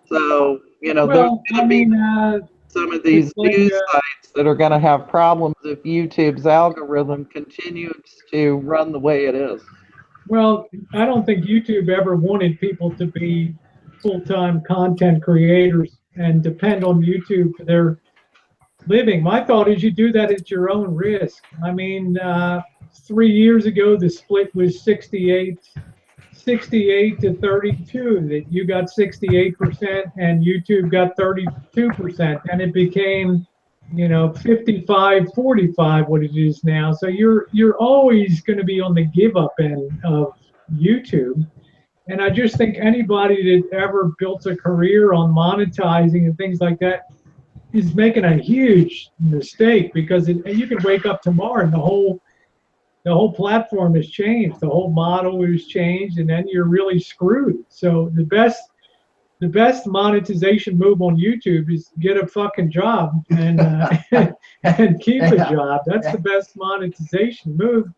So, you know, well, there's going to be some of these news sites that are going to have problems if YouTube's algorithm continues to run the way it is. Well, I don't think YouTube ever wanted people to be full-time content creators and depend on YouTube for their living. My thought is you do that at your own risk. I mean, 3 years ago, the split was 68 to 32, that you got 68% and YouTube got 32%, and it became, you know, 55-45 what it is now. So you're always going to be on the give up end of YouTube. And I just think anybody that ever built a career on monetizing and things like that is making a huge mistake, because you can wake up tomorrow and the whole platform has changed, the whole model has changed, and then you're really screwed. So the best monetization move on YouTube is get a fucking job and and keep a job. That's the best monetization move.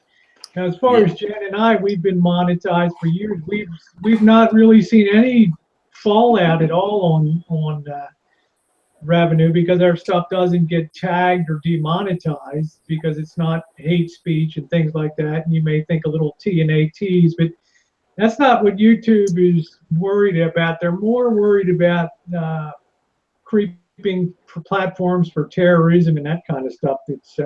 Now, as far as Jen and I, we've been monetized for years. We've not really seen any fallout at all on revenue, because our stuff doesn't get tagged or demonetized, because it's not hate speech and things like that. And you may think a little T and ATs, but that's not what YouTube is worried about. They're more worried about creeping platforms for terrorism and that kind of stuff. It's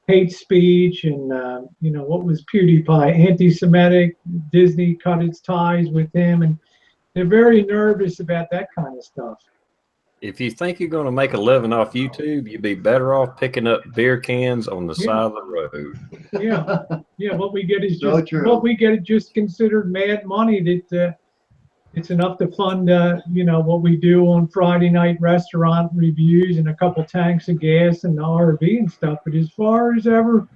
hate speech and you know, what was PewDiePie, anti-Semitic. Disney cut its ties with him, and they're very nervous about that kind of stuff. If you think you're going to make a living off YouTube, you'd be better off picking up beer cans on the side of the road. Yeah. What we get is So just true. what we get is just considered mad money. That it's enough to fund you know, what we do on Friday night restaurant reviews and a couple tanks of gas and the RV and stuff. But as far as ever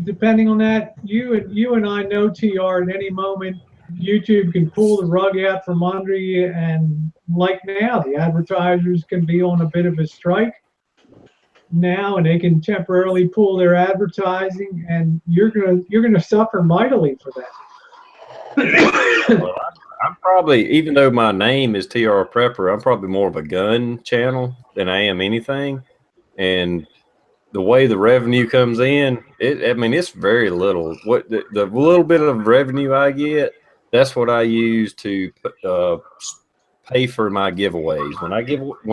depending on that, you and I know, TR, at any moment YouTube can pull the rug out from under you, and like now, the advertisers can be on a bit of a strike now, and they can temporarily pull their advertising, and you're gonna suffer mightily for that. Well, I'm probably, even though my name is TR Prepper, I'm probably more of a gun channel than I am anything. And the way the revenue comes in, I mean, it's very little. What the little bit of revenue I get, that's what I use to pay for my giveaways. When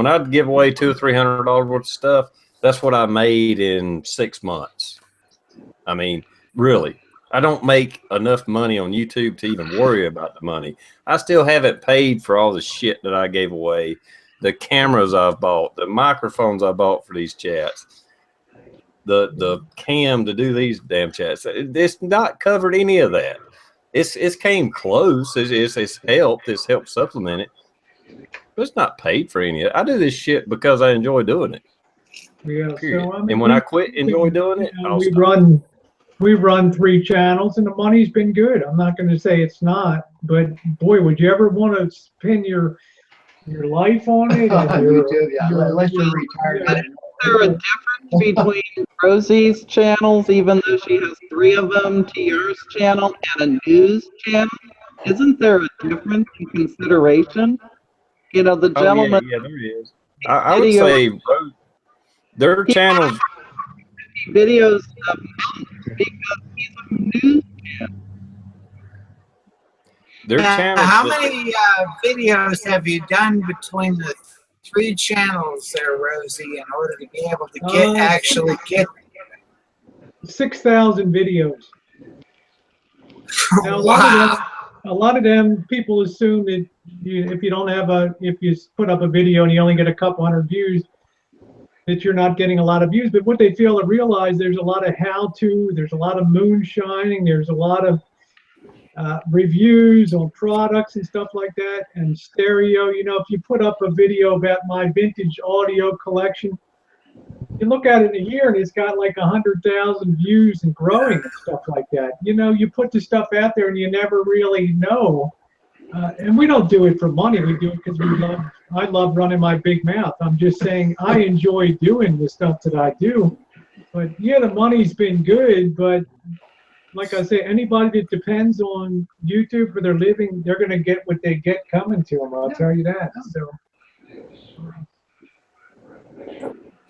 I give away $200 or $300 worth of stuff, that's what I made in 6 months. I mean, really, I don't make enough money on YouTube to even worry about the money. I still haven't paid for all the shit that I gave away, the cameras I've bought, the microphones I bought for these chats, the cam to do these damn chats. It's not covered any of that. It's came close. It's helped supplement it. But it's not paid for any of it. I do this shit because I enjoy doing it. Yeah. Period. So I mean, And when I quit enjoy doing it, I'll stop. We run 3 channels, and the money's been good. I'm not going to say it's not, but boy, would you ever want to spend your life on it? And YouTube, yeah. Unless you're retired. Is there a difference between Rosie's channels, even though she has 3 of them, TR's channel, and a news channel? Isn't there a difference in consideration? You know, the gentleman. Yeah, there is. I would say their channels. Videos a month because he's a news channel. Their channels. How many videos have you done between the 3 channels there, Rosie, in order to be able to actually get 6,000 videos. Now, wow. a lot of them people assume that if you put up a video and you only get a couple hundred views, that you're not getting a lot of views. But what they fail to realize, there's a lot of how-to, there's a lot of moonshining, there's a lot of reviews on products and stuff like that, and stereo. You know, if you put up a video about my vintage audio collection, you look at it in a year and it's got like 100,000 views and growing and stuff like that. You know, you put the stuff out there and you never really know. And we don't do it for money. We do it because I love running my big mouth. I'm just saying I enjoy doing the stuff that I do. But yeah, the money's been good. But like I say, anybody that depends on YouTube for their living, they're going to get what they get coming to them. I'll tell you that. So,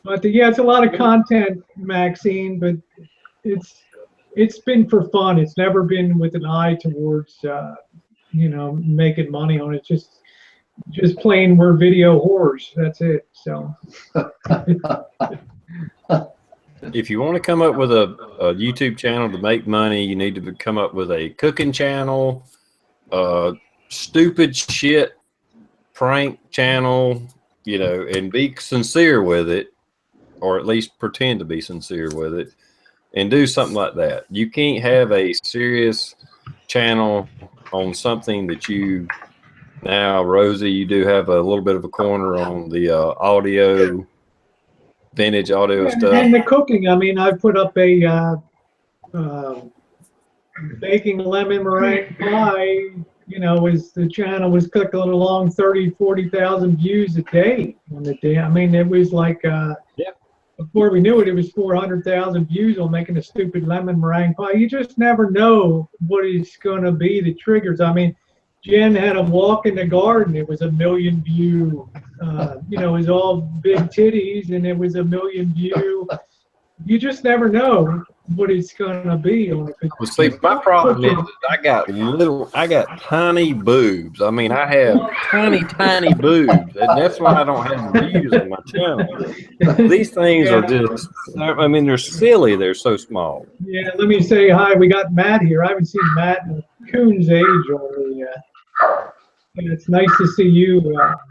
but yeah, it's a lot of content, Maxine. But it's been for fun. It's never been with an eye towards you know, making money on it. Just plain we're video whores. That's it. So if you want to come up with a YouTube channel to make money, you need to come up with a cooking channel, stupid shit prank channel, you know, and be sincere with it, or at least pretend to be sincere with it, and do something like that. You can't have a serious channel on something that you now, Rosie, you do have a little bit of a corner on the audio, vintage audio stuff. And the cooking, I mean, I put up a baking lemon meringue pie, you know, the channel was clicking along 40,000 views a day on the day. I mean, it was like, before we knew it, it was 400,000 views on making a stupid lemon meringue pie. You just never know what is going to be the triggers. I mean, Jen had a walk in the garden. It was a 1 million view. You know, it was all big titties, and it was a 1 million view. You just never know what it's going to be. On a well, see, my problem is I got tiny boobs. I mean, I have tiny boobs, and that's why I don't have views on my channel. These things are just, I mean, they're silly. They're so small. Yeah, let me say hi. We got Matt here. I haven't seen Matt in a coon's age on the and it's nice to see you,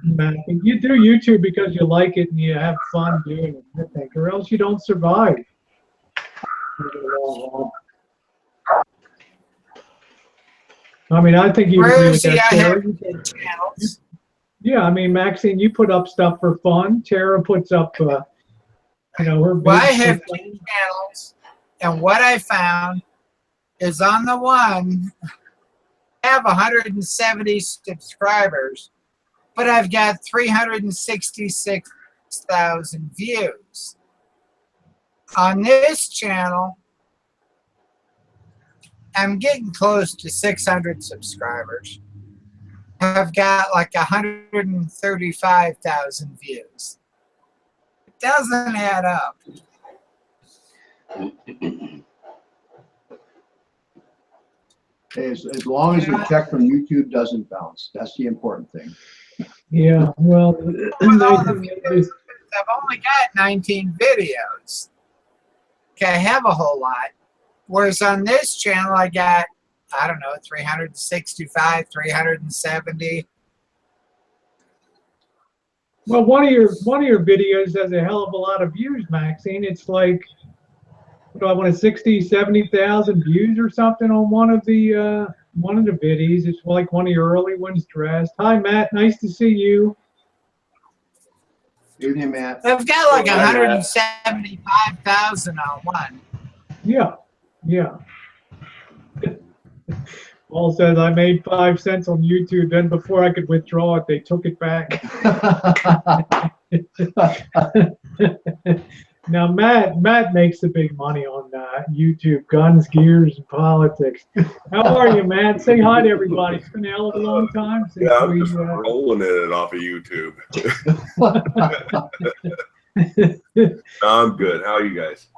Matt. You do YouTube because you like it and you have fun doing it, I think, or else you don't survive. I mean, I think you agree with that, Tara. Yeah, I mean, Maxine, you put up stuff for fun. Tara puts up, you know, her. Well, I have 2 channels, and what I found is on the one, I have 170 subscribers, but I've got 366,000 views. On this channel, I'm getting close to 600 subscribers. I've got like 135,000 views. It doesn't add up. As long as your check from YouTube doesn't bounce, that's the important thing. Yeah, well, With all nice the thing videos, is, I've only got 19 videos. Okay, I have a whole lot. Whereas on this channel, I got, I don't know, 365, 370. well, one of your videos has a hell of a lot of views, Maxine. It's like, what do I want to 60, 70,000 views or something on one of the videos. It's like one of your early ones dressed. Hi, Matt. Nice to see you. Evening, Matt. I've got like 175,000 on one. Yeah, yeah. Paul says I made 5 cents on YouTube. Then before I could withdraw it, they took it back. Now Matt makes the big money on YouTube, guns, gears, and politics. How are you, Matt? Say hi to everybody. It's been a hell of a long time since Yeah, I'm we. just rolling in it off of YouTube. I'm good. How are you guys?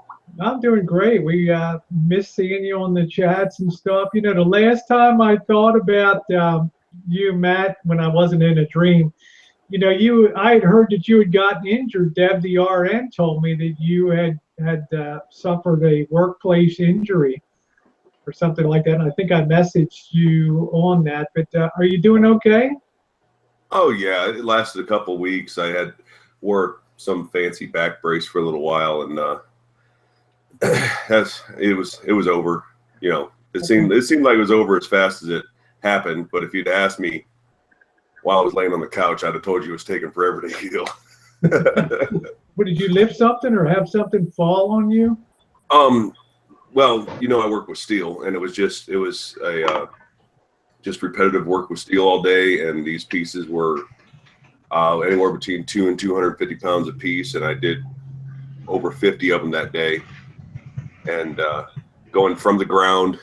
I'm doing great. We miss seeing you on the chats and stuff. You know, the last time I thought about you, Matt, when I wasn't in a dream, you know, I had heard that you had gotten injured. Deb, the RN, told me that you had suffered a workplace injury or something like that. And I think I messaged you on that. But are you doing okay? Oh yeah, it lasted a couple weeks. I had wore some fancy back brace for a little while, and it was over. You know, it seemed like it was over as fast as it happened. But if you'd asked me while I was laying on the couch, I'd have told you it was taking forever to heal. What, did you lift something or have something fall on you? Well, you know, I work with steel, and it was just repetitive work with steel all day, and these pieces were anywhere between 2 and 250 pounds a piece, and I did over 50 of them that day, and going from the ground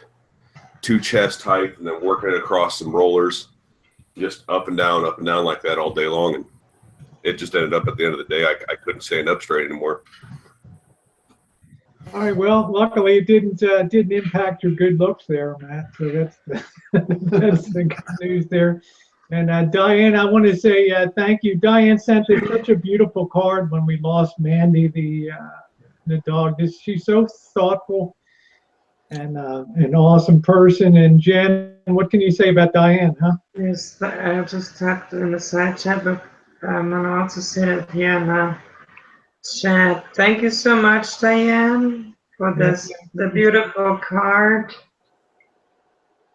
to chest height, and then working it across some rollers, just up and down like that all day long, and it just ended up at the end of the day I couldn't stand up straight anymore. All right. Well, luckily it didn't impact your good looks there, Matt. So that's the good news there. And Diane, I want to say thank you. Diane sent us such a beautiful card when we lost Mandy, the dog. She's so thoughtful and an awesome person. And Jen, what can you say about Diane, huh? Yes, I just typed in the side chat, but I'm gonna also say it here in the chat. Thank you so much, Diane, for the beautiful card.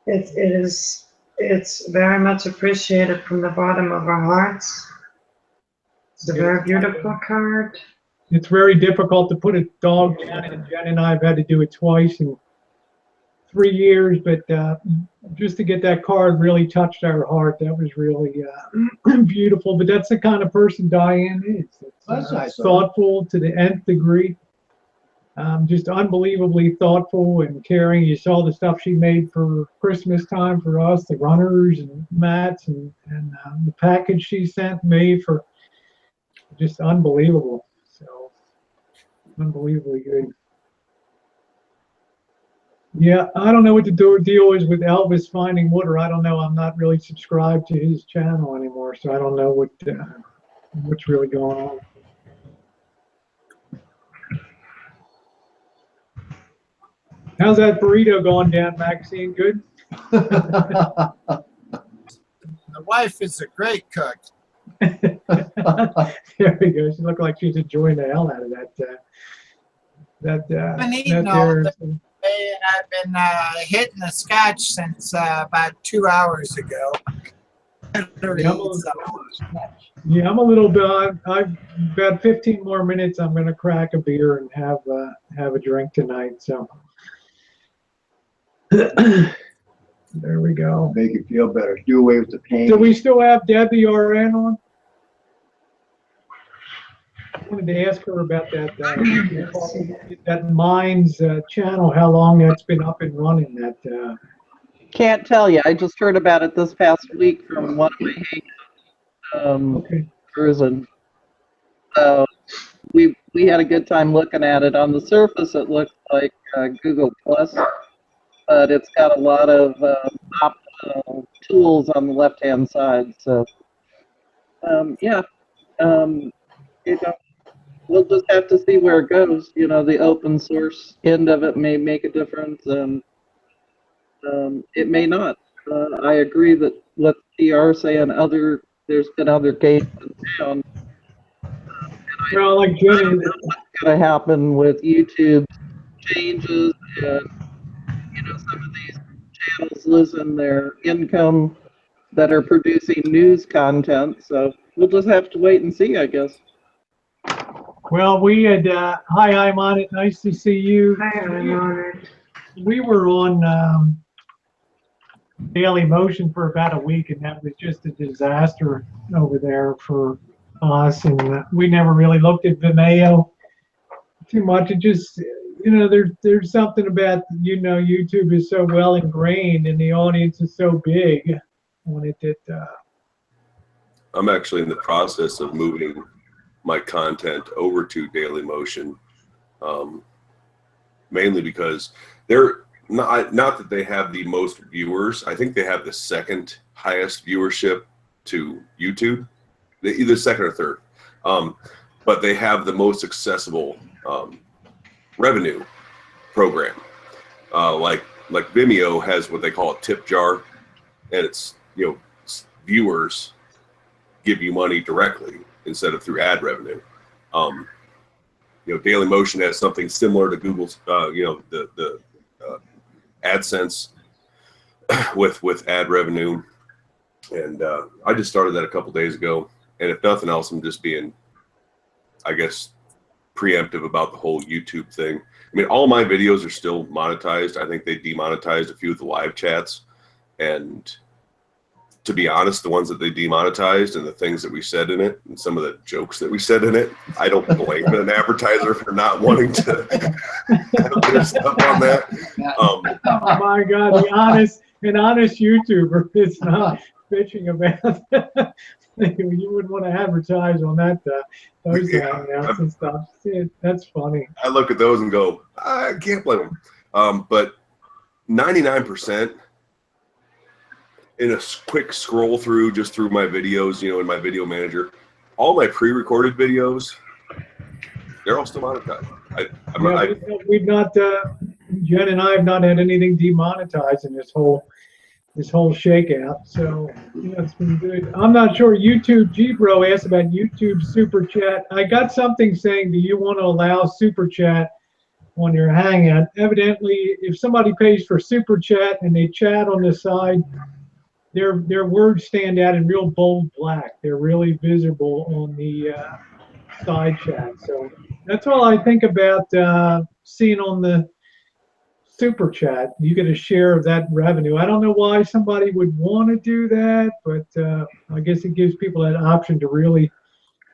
It's very much appreciated from the bottom of our hearts. It's a very beautiful card. It's very difficult to put a dog down, and Jen and I have had to do it twice in 3 years, but just to get that card really touched our heart. That was really beautiful. But that's the kind of person Diane is. That's nice. Thoughtful to the nth degree. Just unbelievably thoughtful and caring. You saw the stuff she made for Christmas time for us, the runners and mats, and the package she sent me for just unbelievable. So unbelievably good. Yeah, I don't know what the deal is with Elvis Finding Water. I don't know. I'm not really subscribed to his channel anymore, so I don't know what's really going on. How's that burrito going down, Maxine? Good? The wife is a great cook. There we go. She looked like she's enjoying the hell out of that I've been eating all day, and I've been hitting the scotch since about 2 hours ago. Yeah, I'm a little bit. I've about 15 more minutes. I'm going to crack a beer and have a drink tonight. So there we go. Make it feel better. Do away with the pain. Do we still have Debbie RN on? I wanted to ask her about that Minds channel, how long that's been up and running. That Can't tell you. I just heard about it this past week from one of my okay. cruising. So we we had a good time looking at it. On the surface, it looks like Google Plus, but it's got a lot of optional tools on the left-hand side. So, yeah, you know, we'll just have to see where it goes. You know, the open source end of it may make a difference, and it may not. I agree that what TR saying, there's been other games in town. Well, like I don't Jenny, know what's going to happen with YouTube changes, and you know, some of these channels losing their income that are producing news content. So we'll just have to wait and see, I guess. well, we had, hi, I'm on it. Nice to see you. Hi, I'm on it. We were on Daily Motion for about a week, and that was just a disaster over there for us. And we never really looked at Vimeo too much. It just, you know, there's something about, you know, YouTube is so well ingrained and the audience is so big on it that. I'm actually in the process of moving my content over to Daily Motion, mainly because they're not that they have the most viewers. I think they have the second highest viewership to YouTube, either second or third, but they have the most accessible revenue program. Like Vimeo has what they call a tip jar, and it's, you know, viewers give you money directly instead of through ad revenue. You know, Daily Motion has something similar to Google's, you know, the AdSense with ad revenue, and I just started that a couple days ago. And if nothing else, I'm just being, I guess, preemptive about the whole YouTube thing. I mean, all my videos are still monetized. I think they demonetized a few of the live chats, and to be honest, the ones that they demonetized and the things that we said in it and some of the jokes that we said in it, I don't blame an advertiser for not wanting to have their stuff on that. Oh my God, an honest YouTuber is not bitching about that. You wouldn't want to advertise on that, those hangouts and stuff. That's funny. I look at those and go, I can't blame them. But 99%, in a quick scroll through, just through my videos, you know, in my video manager, all my pre-recorded videos, they're all still monetized. We've not, Jen and I have not had anything demonetized in this whole shakeout. So, you know, it's been good. I'm not sure. YouTube, G-Bro asked about YouTube Super Chat. I got something saying, do you want to allow Super Chat on your Hangout? Evidently, if somebody pays for Super Chat and they chat on the side, their words stand out in real bold black. They're really visible on the side chat. So that's all I think about seeing on the Super Chat. You get a share of that revenue. I don't know why somebody would want to do that, but I guess it gives people that option to really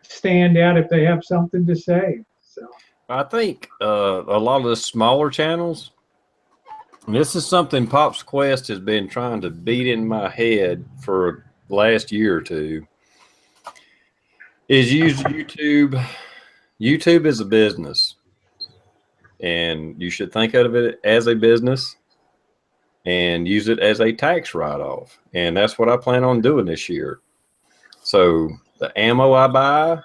stand out if they have something to say. So I think a lot of the smaller channels, and this is something Pop's Quest has been trying to beat in my head for the last year or two, is use YouTube. YouTube is a business, and you should think of it as a business and use it as a tax write-off. And that's what I plan on doing this year. So the ammo I buy,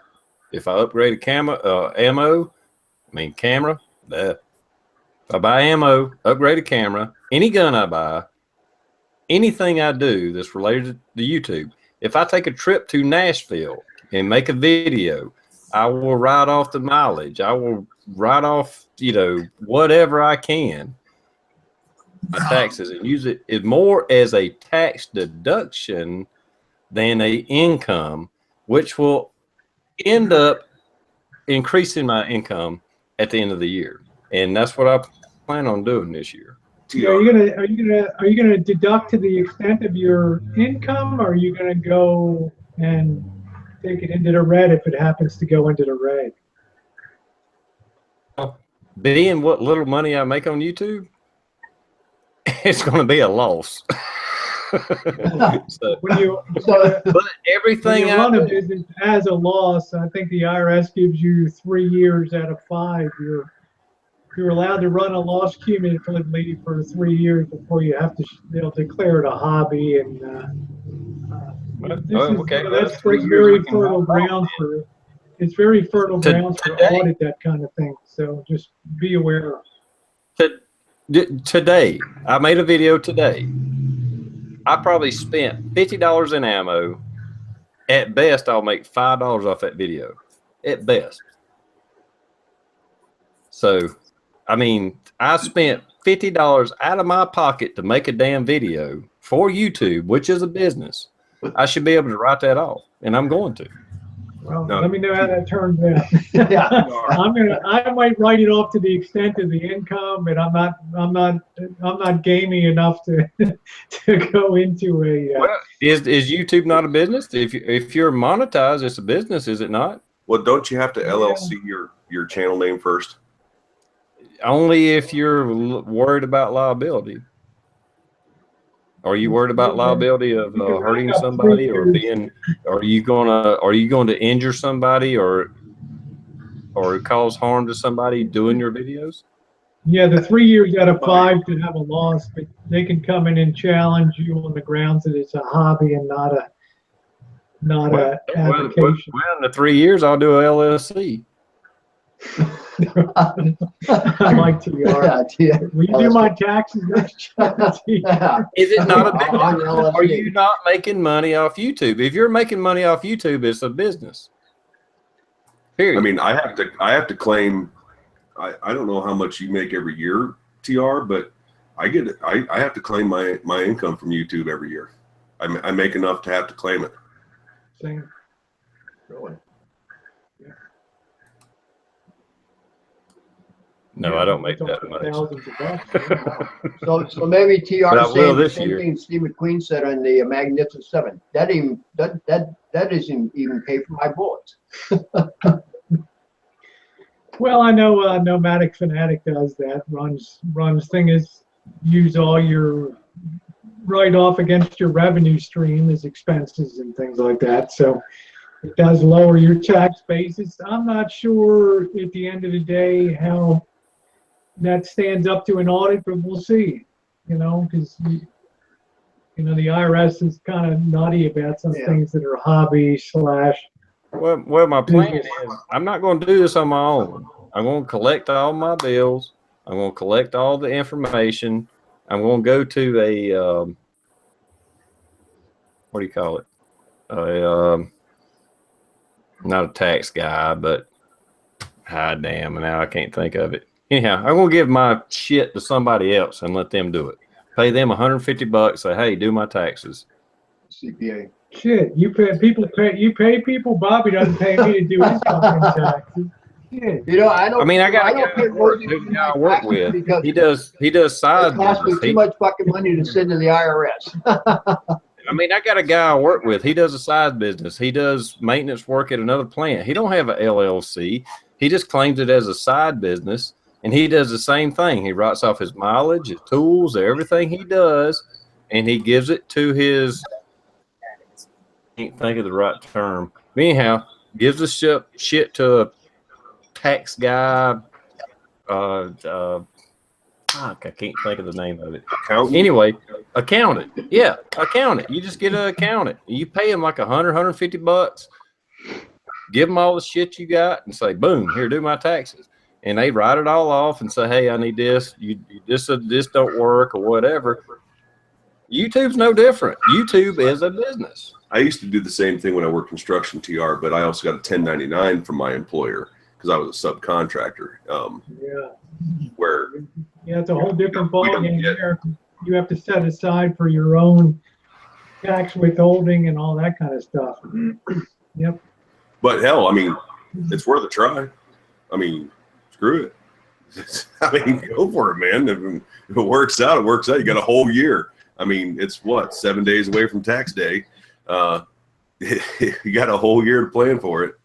if I upgrade a camera, if I buy ammo, upgrade a camera, any gun I buy, anything I do that's related to YouTube, if I take a trip to Nashville and make a video, I will write off the mileage. I will write off, you know, whatever I can, my taxes, and use it as more as a tax deduction than a income, which will end up increasing my income at the end of the year. And that's what I plan on doing this year. are you gonna deduct to the extent of your income, or are you gonna go and take it into the red if it happens to go into the red? Being what little money I make on YouTube, it's going to be a loss. So, When you So, but when everything you I run a do, business as a loss, I think the IRS gives you 3 years out of 5. You're allowed to run a loss cumulatively for 3 years before you have to they'll declare it a hobby. And this is okay, well, that's that's 3 years very we can fertile hold off. ground for it's very fertile ground to Today, audit that kind of thing. So just be aware. today, I made a video today. I probably spent $50 in ammo. At best, I'll make $5 off that video. At best. So, I mean, I spent $50 out of my pocket to make a damn video for YouTube, which is a business. I should be able to write that off, and I'm going to. Well, No. let me know how that turns out. yeah. I might write it off to the extent of the income, but I'm not gaming enough to to go into a. Well, is YouTube not a business? If you're monetized, it's a business, is it not? Well, don't you have to LLC your channel name first? Only if you're worried about liability. Are you worried about liability of hurting somebody, or being? Are you going to injure somebody, or cause harm to somebody doing your videos? Yeah, the 3 years out of 5 to have a loss, but they can come in and challenge you on the grounds that it's a hobby and not a application. Well, in the 3 years, I'll do a LLC. I like TR. Yeah. Will you do my taxes next year? Yeah. Is it not a On business? LLC. Are you not making money off YouTube? If you're making money off YouTube, it's a business. Period. I mean, I have to claim. I don't know how much you make every year, TR, but I have to claim my income from YouTube every year. I make enough to have to claim it. Same. Really? No, I don't make that much. Thousands of bucks. So maybe TR But I will saying the this same year. thing Steve McQueen said on the Magnificent Seven. That isn't even pay for my bullets. Well, I know Nomadic Fanatic does that. Runs thing is use all your write off against your revenue stream as expenses and things like that. So it does lower your tax basis. I'm not sure at the end of the day how that stands up to an audit, but we'll see. Because the IRS is kind of nutty about some things that are hobby / Well, my plan is I'm not going to do this on my own. I'm going to collect all my bills. I'm going to collect all the information. I'm going to go to a what do you call it? Not a tax guy, but damn, now I can't think of it. Anyhow, I'm going to give my shit to somebody else and let them do it. Pay them $150. Say, hey, do my taxes. CPA. Shit, you pay people. Bobby doesn't pay me to do his fucking taxes. Shit. I don't. I mean, I got a don't guy pay Rosie who for my I work taxes with. because He does side it costs me business. too much fucking money to send to the IRS. I mean, I got a guy I work with. He does a side business. He does maintenance work at another plant. He don't have an LLC. He just claims it as a side business, and he does the same thing. He writes off his mileage, his tools, everything he does, and he gives it to his. I can't think of the right term. But anyhow, gives the shit to a tax guy. Fuck, I can't think of the name of it. Accountant? Anyway, accountant. Yeah, accountant. You just get an accountant. You pay him like $150. Give them all the shit you got and say, boom, here, do my taxes. And they write it all off and say, hey, I need this. This don't work or whatever. YouTube's no different. YouTube is a business. I used to do the same thing when I worked construction, TR, but I also got a 1099 from my employer because I was a subcontractor. Where It's a whole different ballgame get- there. You have to set aside for your own tax withholding and all that kind of stuff. Yep. But hell, I mean, it's worth a try. I mean, screw it. I mean, go for it, man. If it works out, it works out. You got a whole year. I mean, it's what, 7 days away from tax day. You got a whole year to plan for it.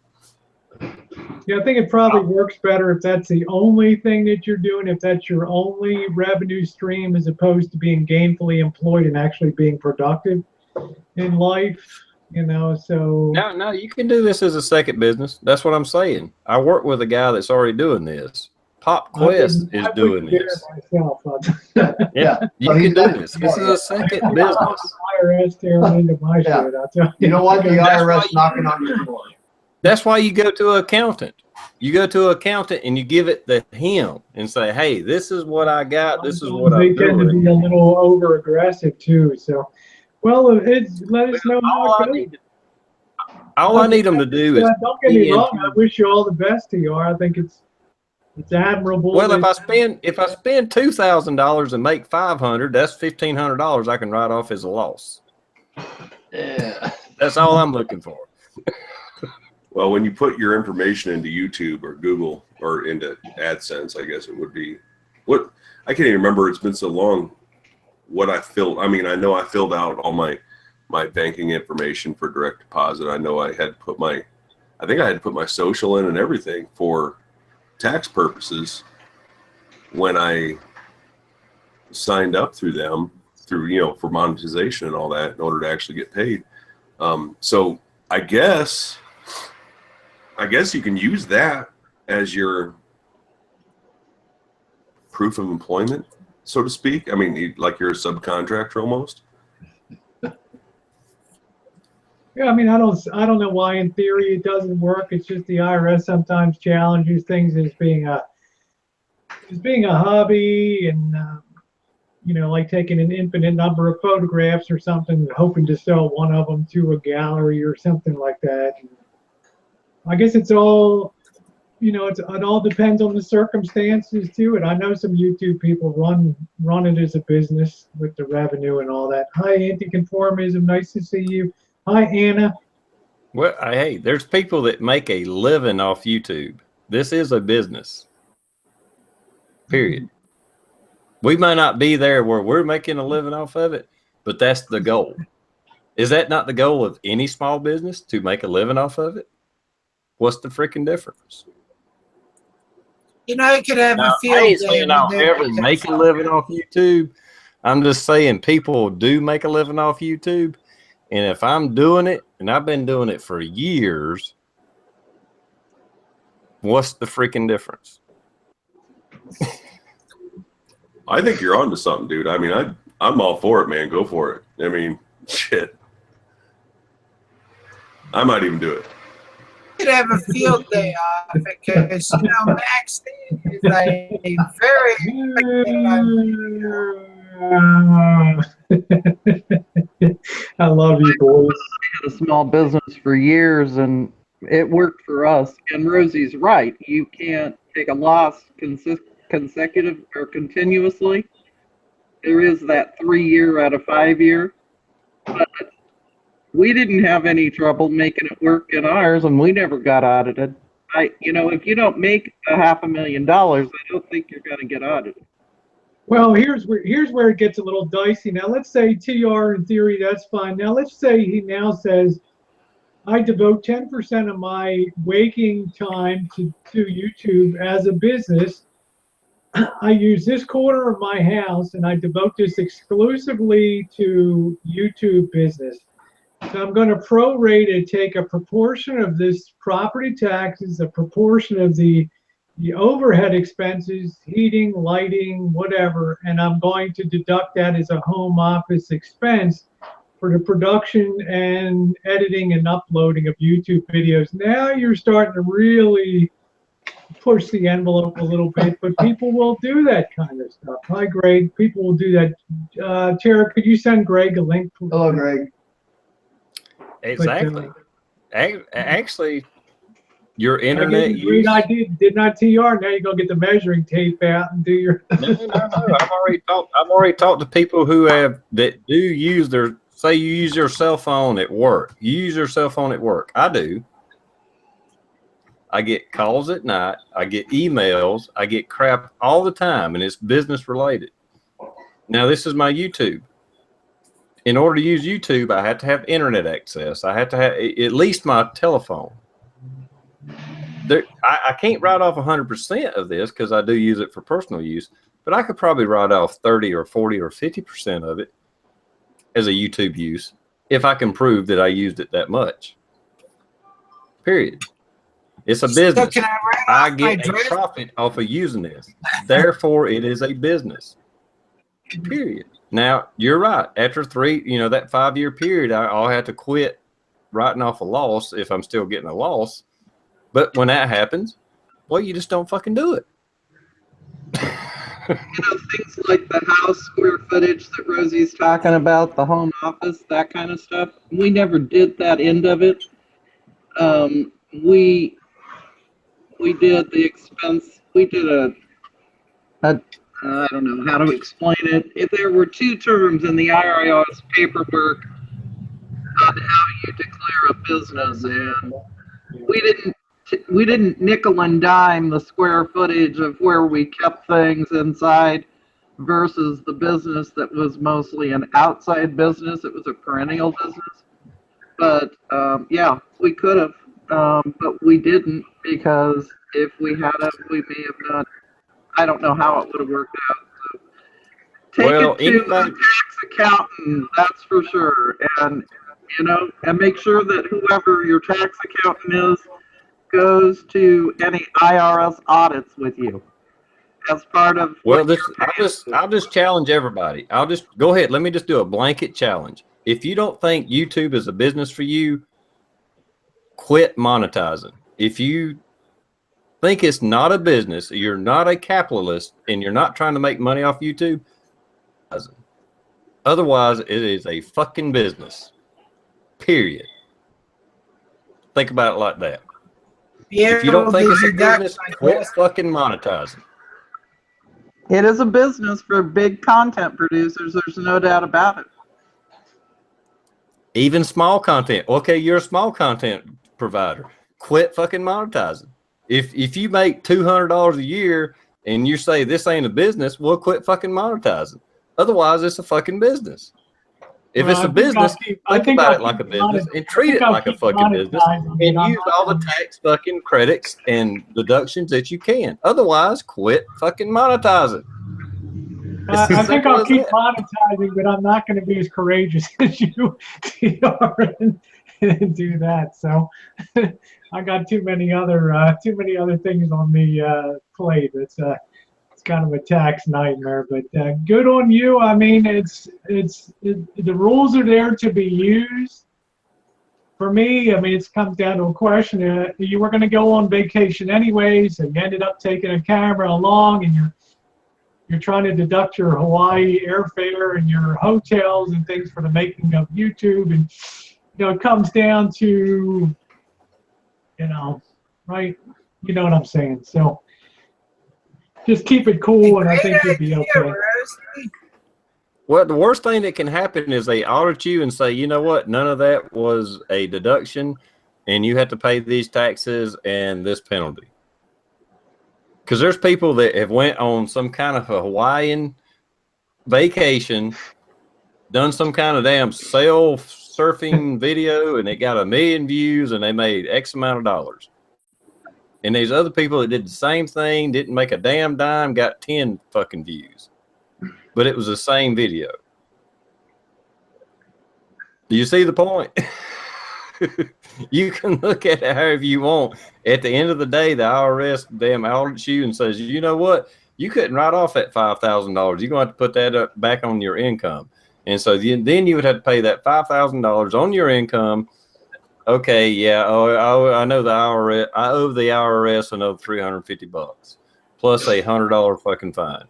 Yeah, I think it probably works better if that's the only thing that you're doing, if that's your only revenue stream, as opposed to being gainfully employed and actually being productive in life, you know, so. No, you can do this as a second business. That's what I'm saying. I work with a guy that's already doing this. Pop Quest is doing this. Myself. Yeah, you So he's can do got- this. This is a second I got business. the IRS tearing into my Yeah. shit, I'll tell You don't want the That's IRS why you- knocking on your door. That's why you go to an accountant. You go to an accountant and you give it to him and say, "Hey, this is what I got. This is what They I'm tend to doing." be a little over aggressive too, so. Well, let us know how All it I goes. need, all I need them to do is Don't get me be wrong, into- I wish you all the best, TR. I think it's admirable. Well, if that- I spend $2,000 and make $500, that's $1,500 I can write off as a loss. Yeah. That's all I'm looking for. Well, when you put your information into YouTube or Google or into AdSense, I guess it would be what I can't even remember. It's been so long. What I filled. I mean, I know I filled out all my banking information for direct deposit. I know I had put I think I had to put my social in and everything for tax purposes when I signed up through them, for monetization and all that in order to actually get paid. So I guess you can use that as your proof of employment, so to speak. I mean, like you're a subcontractor almost. Yeah, I mean, I don't know why in theory it doesn't work. It's just the IRS sometimes challenges things as being a hobby, and like taking an infinite number of photographs or something, and hoping to sell one of them to a gallery or something like that. And I guess it's all, it all depends on the circumstances to it. I know some YouTube people run it as a business with the revenue and all that. Hi, Anti-Conformism. Nice to see you. Hi, Anna. Well, hey, there's people that make a living off YouTube. This is a business. Period. We might not be there where we're making a living off of it, but that's the goal. Is that not the goal of any small business, to make a living off of it? What's the freaking difference? You know, you could have Now, a field I ain't day saying with I'll it. ever make a living off YouTube. I'm just saying people do make a living off YouTube. And if I'm doing it, and I've been doing it for years, what's the freaking difference? I think you're onto something, dude. I mean, I'm all for it, man. Go for it. I mean, shit. I might even do it. You could have a field day off because, Max is a very I love you, boys. Had a small business for years, and it worked for us. And Rosie's right. You can't take a loss consecutive or continuously. There is that 3-year out of 5-year. But we didn't have any trouble making it work in ours, and we never got audited. If you don't make $500,000, I don't think you're going to get audited. Well, here's where it gets a little dicey. Now, let's say TR in theory, that's fine. Now, let's say he now says, I devote 10% of my waking time to YouTube as a business. I use this corner of my house and I devote this exclusively to YouTube business. So I'm going to prorate it, take a proportion of this property taxes, a proportion of the overhead expenses, heating, lighting, whatever, and I'm going to deduct that as a home office expense for the production and editing and uploading of YouTube videos. Now you're starting to really push the envelope a little bit, but people will do that kind of stuff. Hi, Greg. People will do that. Tara, could you send Greg a link? Hello, Greg. Exactly. Actually, your I internet gave you a great use. idea. Did not TR. Now you're gonna get the measuring tape out and do your. No. I've already talked to people that do use say you use your cell phone at work. You use your cell phone at work. I do. I get calls at night. I get emails. I get crap all the time, and it's business related. Now, this is my YouTube. In order to use YouTube, I have to have internet access. I have to have at least my telephone. I can't write off 100% of this because I do use it for personal use, but I could probably write off 30 or 40 or 50% of it as a YouTube use if I can prove that I used it that much. Period. It's a business. So can I get a profit off of using this. Therefore, it is a business. Period. Now, you're right. After that 5-year period, I'll have to quit writing off a loss if I'm still getting a loss. But when that happens, well, you just don't fucking do it. Things like the house square footage that Rosie's talking about, the home office, that kind of stuff. We never did that end of it. We did the expense. We did I don't know how to explain it. If there were 2 terms in the IRS paperwork on how you declare a business, and we didn't nickel and dime the square footage of where we kept things inside versus the business that was mostly an outside business. It was a perennial business. But yeah, we could have, but we didn't, because if we had it, we may have done. I don't know how it would have worked out. So take it to a tax accountant, that's for sure, and and make sure that whoever your tax accountant is goes to any IRS audits with you as part of. Well, I'll just challenge everybody. I'll just go ahead. Let me just do a blanket challenge. If you don't think YouTube is a business for you, quit monetizing. If you think it's not a business, you're not a capitalist, and you're not trying to make money off YouTube, otherwise it is a fucking business. Period. Think about it like that. If you don't think it's a business, quit fucking monetizing. It is a business for big content producers. There's no doubt about it. Even small content. Okay, you're a small content provider. Quit fucking monetizing. If you make $200 a year and you say this ain't a business, well, quit fucking monetizing. Otherwise, it's a fucking business. If it's a business, think about it like a business and treat it like a fucking business, and use all the tax fucking credits and deductions that you can. Otherwise, quit fucking monetizing. I think I'll keep monetizing, but I'm not going to be as courageous as you are and do that. So I got too many other things on the plate. It's kind of a tax nightmare, but good on you. I mean, the rules are there to be used. For me, I mean, it comes down to a question. You were going to go on vacation anyways, and you ended up taking a camera along, and you're trying to deduct your Hawaii airfare and your hotels and things for the making of YouTube, and it comes down to, right? You know what I'm saying? So just keep it cool, and I think you'll be okay. Well, the worst thing that can happen is they audit you and say, you know what, none of that was a deduction, and you have to pay these taxes and this penalty. Because there's people that have went on some kind of a Hawaiian vacation, done some kind of damn sail surfing video, and it got 1 million views, and they made X amount of dollars. And there's other people that did the same thing, didn't make a damn dime, got 10 fucking views. But it was the same video. Do you see the point? You can look at it however you want. At the end of the day, the IRS damn audits you and says, you know what? You couldn't write off that $5,000. You're going to have to put that back on your income. And so then you would have to pay that $5,000 on your income. Okay, yeah. I know the IRS. I owe the IRS another $350 plus a $100 fucking fine.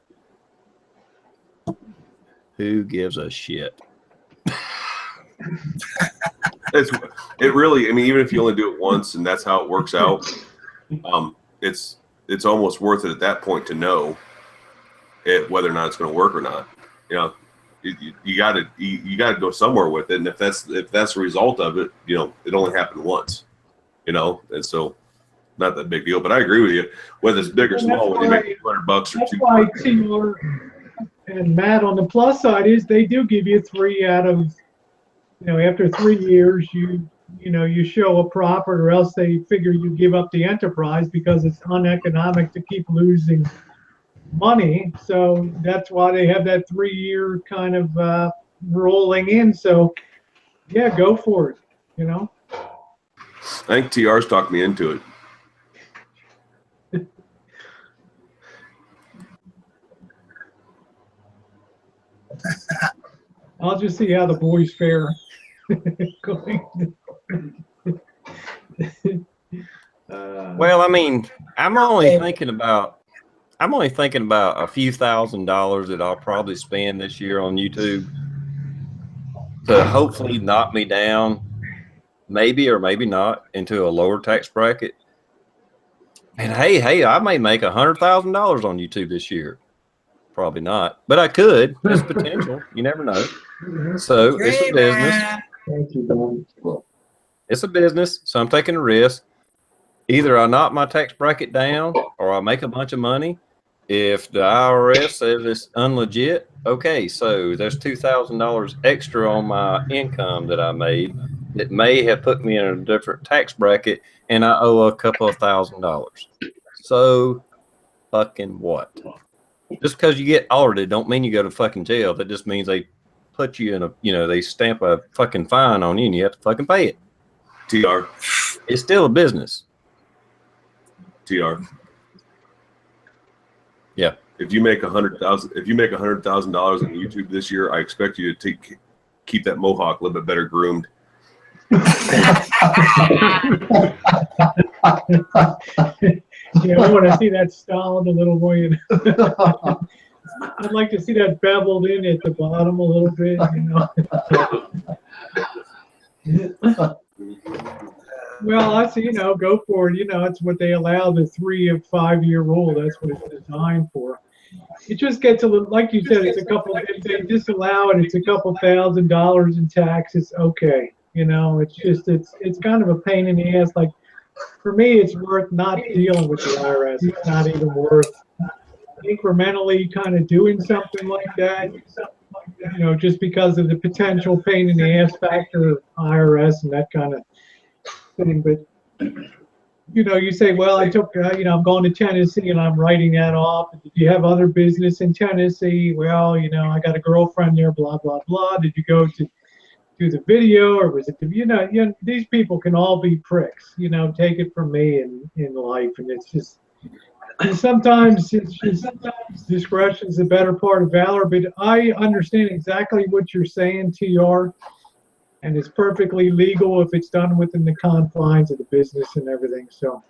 Who gives a shit? It really, I mean, even if you only do it once and that's how it works out, it's almost worth it at that point to know whether or not it's going to work or not. You got to go somewhere with it, and if that's the result of it, it only happened once, and so not that big deal. But I agree with you, whether it's big or small, when you make $200 or that's why Taylor and Matt, on the plus side, is they do give you 3 out of, after 3 years, you you know, you show a profit, or else they figure you give up the enterprise because it's uneconomic to keep losing money. So that's why they have that 3-year kind of rolling in. So yeah, go for it, you know. I think TR's talked me into it. I'll just see how the boys fare. Well, I mean, I'm only thinking about a few $1,000s that I'll probably spend this year on YouTube to hopefully knock me down, maybe or maybe not, into a lower tax bracket. And hey, I may make $100,000 on YouTube this year. Probably not, but I could. There's potential. You never know. So it's a business. Thank you, Don. It's a business, so I'm taking a risk. Either I knock my tax bracket down or I make a bunch of money. If the IRS says it's unlegit, okay, so there's $2,000 extra on my income that I made that may have put me in a different tax bracket, and I owe a couple of $1,000. So fucking what? Just because you get audited don't mean you go to fucking jail. That just means they put you in a, you know, they stamp a fucking fine on you and you have to fucking pay it. TR. It's still a business. TR. Yeah. If you make $100,000 on YouTube this year, I expect you to keep that mohawk a little bit better groomed. Yeah, I want to see that styled a little more. You know? I'd like to see that beveled in at the bottom a little bit. You know. Well, I see. You know, go for it. You know, it's what they allow, the 3 or 5 year rule. That's what it's designed for. It just gets a little, like you said, it's a couple. If they disallow it, it's a couple $1,000s in taxes. Okay, you know, it's just it's kind of a pain in the ass. Like, for me, it's worth not dealing with the IRS. It's not even worth incrementally kind of doing something like that, you know, just because of the potential pain in the ass factor of IRS and that kind of thing. But, you know, you say, well, I took, you know, I'm going to Tennessee and I'm writing that off. Did you have other business in Tennessee? Well, you know, I got a girlfriend there, blah, blah, blah. Did you go to do the video, or was it, you know, these people can all be pricks, you know, take it from me in life. And it's just, sometimes it's just, discretion is the better part of valor. But I understand exactly what you're saying, TR, and it's perfectly legal if it's done within the confines of the business and everything. So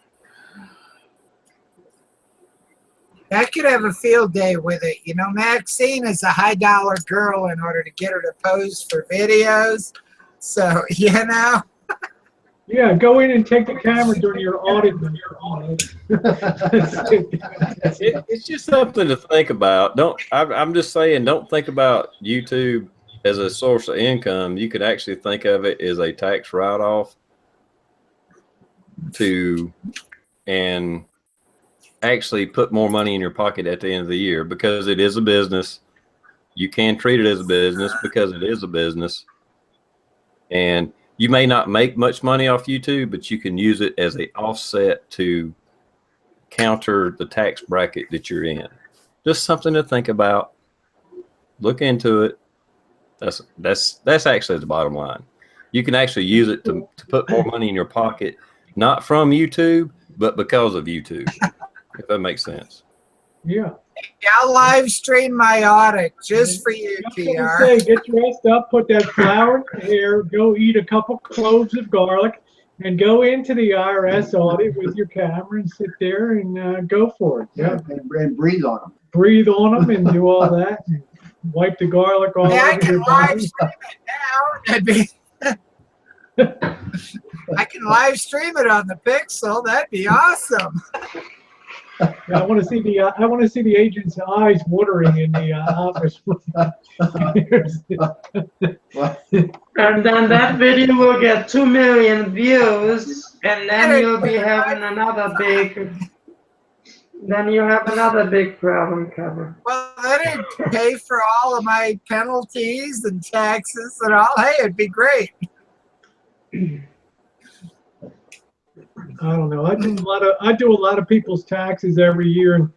I could have a field day with it. You know, Maxine is a high-dollar girl in order to get her to pose for videos. So, you know. yeah, go in and take the camera during your audit. It's just something to think about. I'm just saying, don't think about YouTube as a source of income. You could actually think of it as a tax write-off and actually put more money in your pocket at the end of the year, because it is a business. You can treat it as a business because it is a business. And you may not make much money off YouTube, but you can use it as an offset to counter the tax bracket that you're in. Just something to think about. Look into it. That's actually the bottom line. You can actually use it to put more money in your pocket, not from YouTube, but because of YouTube. If that makes sense. Yeah. I'll live stream my audit just for you, TR. Say, get dressed up, put that flour in your hair, go eat a couple cloves of garlic, and go into the IRS audit with your camera and sit there and go for it. Yeah, and breathe on them. Breathe on them and do all that. And wipe the garlic all I over can your live body. stream it now. That'd be I can live stream it on the Pixel. That'd be awesome. Yeah, I want to see the agent's eyes watering in the office. And then that video will get 2 million views, and then you'll be having another big. Then you have another big problem cover. Well, that'd pay for all of my penalties and taxes and all. Hey, it'd be great. I don't know. I do a lot of people's taxes every year, and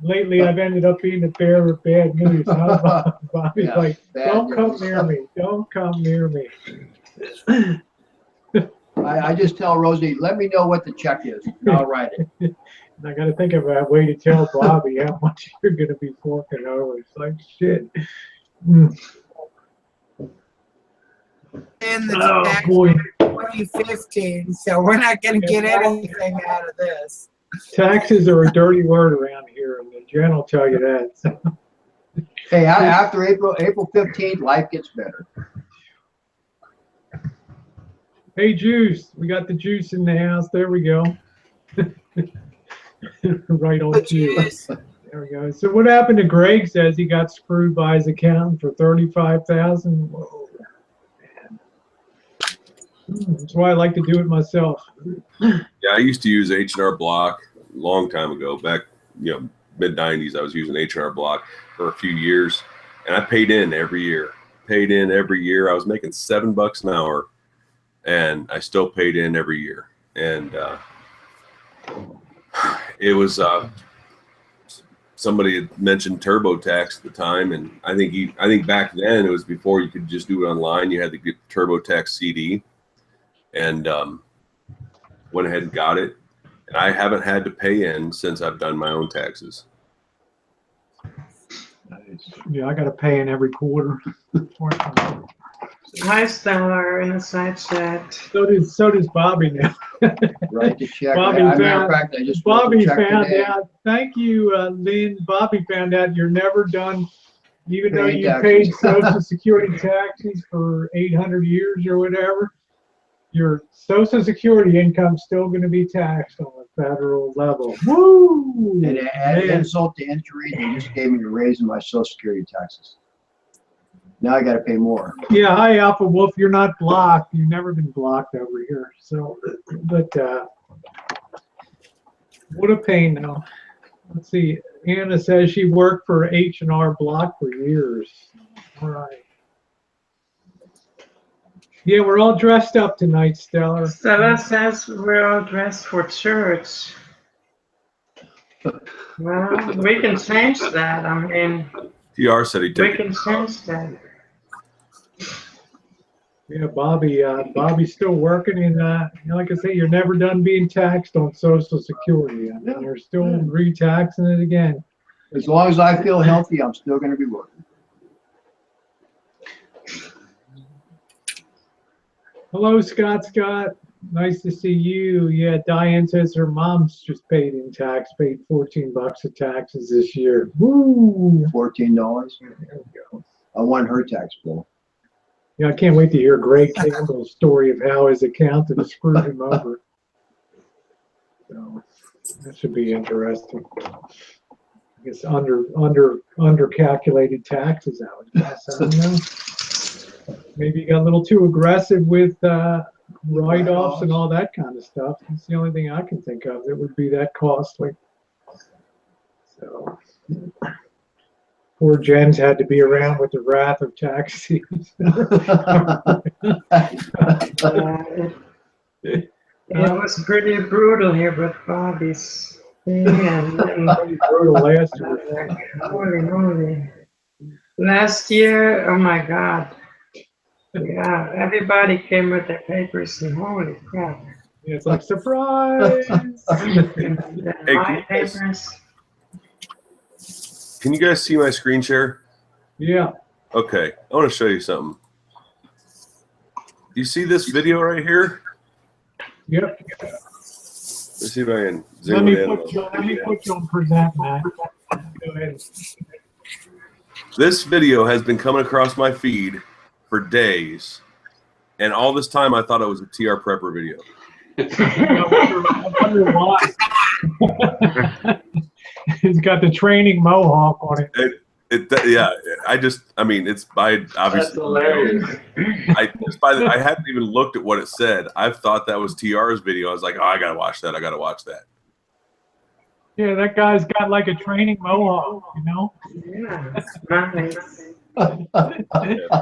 lately I've ended up being the bearer of bad news. Bobby's Yeah, like, bad don't come news. near me. Don't come near me. I just tell Rosie, let me know what the check is. And I'll write it. And I got to think of a way to tell Bobby how much you're going to be forking over. It's like, shit. In the Oh, tax boy. 2015, so we're not going to get anything out of this. Taxes are a dirty word around here, and Jen will tell you that. So. Hey, after April 15th, life gets better. Hey, Juice. We got the juice in the house. There we go. Right on cue. There we go. So what happened to Greg? Says he got screwed by his accountant for $35,000. Whoa, man. That's why I like to do it myself. Yeah, I used to use H&R Block a long time ago. Back, mid '90s, I was using H&R Block for a few years, and I paid in every year. I was making $7 an hour, and I still paid in every year. And it was somebody had mentioned TurboTax at the time, and I think back then it was before you could just do it online. You had to get TurboTax CD, and went ahead and got it. And I haven't had to pay in since I've done my own taxes. Yeah, I got to pay in every quarter. Hi, Stellar, in the side chat. So does Bobby now. Write the check. Bobby Matter of fact, I just wrote the Bobby check found today. out. Thank you, Lynn. Bobby found out you're never done, even though Paying you taxes. paid Social Security taxes for 800 years or whatever. Your Social Security income's still going to be taxed on a federal level. Woo! And to add Man. insult to injury, they just gave me a raise in my Social Security taxes. Now I got to pay more. Yeah, hi Alpha Wolf. You're not blocked. You've never been blocked over here. So, but what a pain though. Let's see. Anna says she worked for H&R Block for years. All right. Yeah, we're all dressed up tonight, Stellar. Stella says we're all dressed for church. Well, we can change that. I mean, TR said he we took it. can change that. Yeah, Bobby's still working, and like I say, you're never done being taxed on Social Security. I mean, you're still re-taxing it again. As long as I feel healthy, I'm still going to be working. Hello, Scott. Nice to see you. Yeah, Diane says her mom's just paid $14 of taxes this year. Woo! $14. There we go. I won her tax bill. Yeah, I can't wait to hear Greg Campbell's story of how his accountant screwed him over. So that should be interesting. I guess under calculated taxes, I would guess. I don't know. Maybe you got a little too aggressive with write-offs and all that kind of stuff. It's the only thing I can think of that would be that costly. So poor Jen's had to be around with the wrath of tax season. It was pretty brutal here with Bobby's thing and Brutal last year. holy moly. Last year, oh my God. Yeah, everybody came with their papers and holy crap. Yeah, it's like, surprise! My papers. Can you guys see my screen share? Yeah. Okay, I want to show you something. You see this video right here? Yep. Let's see if I can Let zoom me it in. put you on present, Matt. Go ahead. This video has been coming across my feed for days, and all this time I thought it was a TR Prepper video. I wonder why. It's got the training mohawk on it. Yeah, I mean, it's by obviously. That's hilarious. I hadn't even looked at what it said. I thought that was TR's video. I was like, oh, I gotta watch that. I gotta watch that. Yeah, that guy's got like a training mohawk, you know? Yeah, nice. Yeah,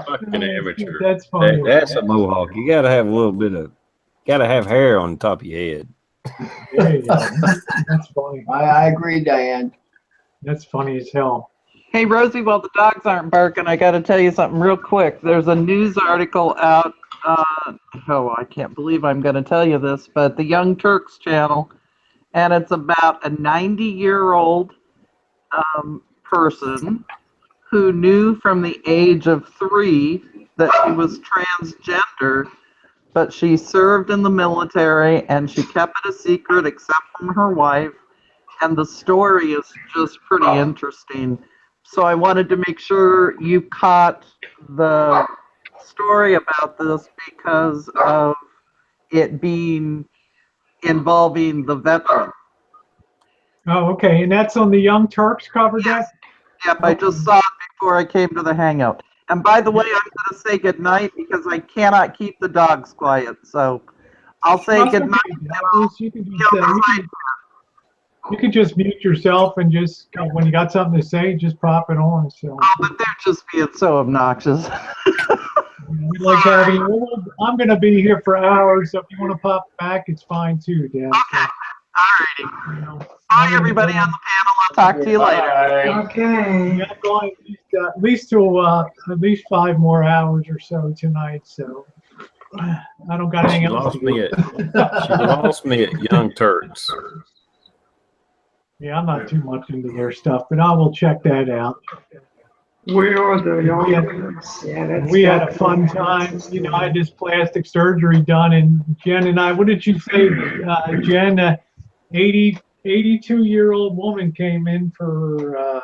fucking amateur. That's funny. That's a mohawk. You gotta have a little bit of, gotta have hair on the top of your head. There you go. That's funny. I agree, Diane. That's funny as hell. Hey, Rosie, while the dogs aren't barking, I got to tell you something real quick. There's a news article out. I can't believe I'm going to tell you this, but the Young Turks channel, and it's about a 90-year-old person who knew from the age of 3 that she was transgender, but she served in the military and she kept it a secret except from her wife. And the story is just pretty interesting. So I wanted to make sure you caught the story about this because of it being involving the veteran. Oh, okay. And that's on the Young Turks covered that? Yep, I just saw it before I came to the hangout. And by the way, I'm going to say goodnight because I cannot keep the dogs quiet. So I'll say That's goodnight. okay, Dallas. You can just mute yourself and just, when you got something to say, just pop it on. So. Oh, but they're just being so obnoxious. We like having you. I'm going to be here for hours, so if you want to pop back, it's fine too, Dan. Okay. Alrighty. Bye, everybody on the panel. I'll talk to you later. Okay. Yeah, I'm going at least till at least 5 more hours or so tonight. So I don't got anything else to do. She lost me at Young Turks. Yeah, I'm not too much into their stuff, but I will check that out. We are the Young Turks. Yeah, that's We had a fun time. You know, I had this plastic surgery done, and Jen and I, what did you say, Jen? 82-year-old woman came in for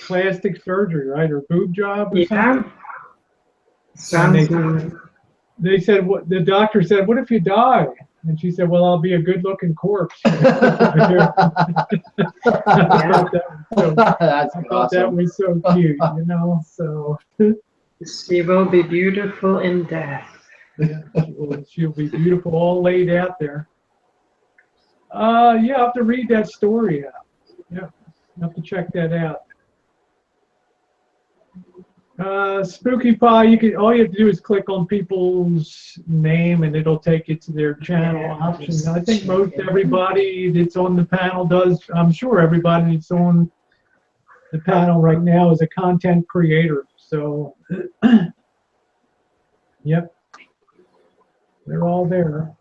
plastic surgery, right? Or boob job or something? Sounds they said, what the doctor said, what if you die? And she said, well, I'll be a good-looking corpse. I thought that was so cute, you know. So she will be beautiful in death. Yeah, she'll be beautiful, all laid out there. Yeah, I'll have to read that story out. Yeah, I'll have to check that out. Spooky Pie, all you have to do is click on people's name and it'll take you to their channel option. I think most everybody that's on the panel does. I'm sure everybody that's on the panel right now is a content creator. So, yep, they're all there.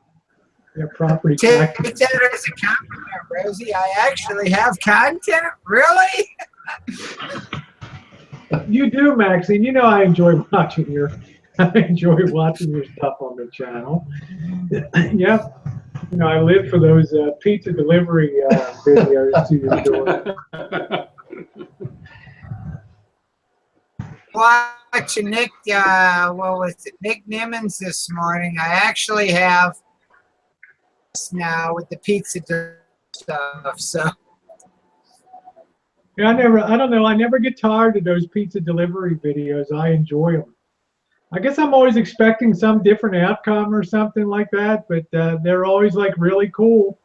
They're property Take taxes. that as a compliment, Rosie. I actually have content. Really? You do, Maxine. You know I enjoy watching your stuff on the channel. Yep. You know, I live for those pizza delivery videos to your door. Watching Nick, Nick Nimmons this morning. I actually have now with the pizza stuff, so. Yeah, I don't know. I never get tired of those pizza delivery videos. I enjoy them. I guess I'm always expecting some different outcome or something like that, but they're always like really cool.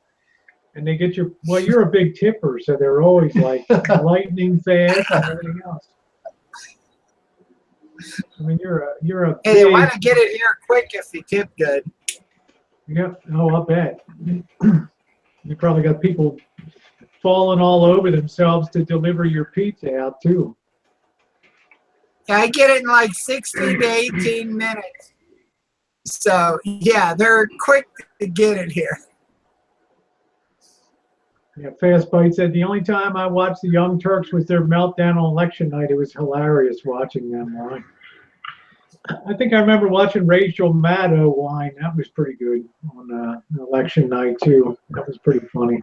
And they get you're a big tipper, so they're always like lightning fast and everything else. I mean, you're a Hey, they want to get it here quick if you tip good. Yep. Oh, I'll bet. You probably got people falling all over themselves to deliver your pizza out too. Yeah, I get it in like 60 to 18 minutes. So yeah, they're quick to get it here. Yeah, Fast Bite said the only time I watched the Young Turks was their meltdown on election night. It was hilarious watching them line. I think I remember watching Rachel Maddow whine. That was pretty good on election night too. That was pretty funny.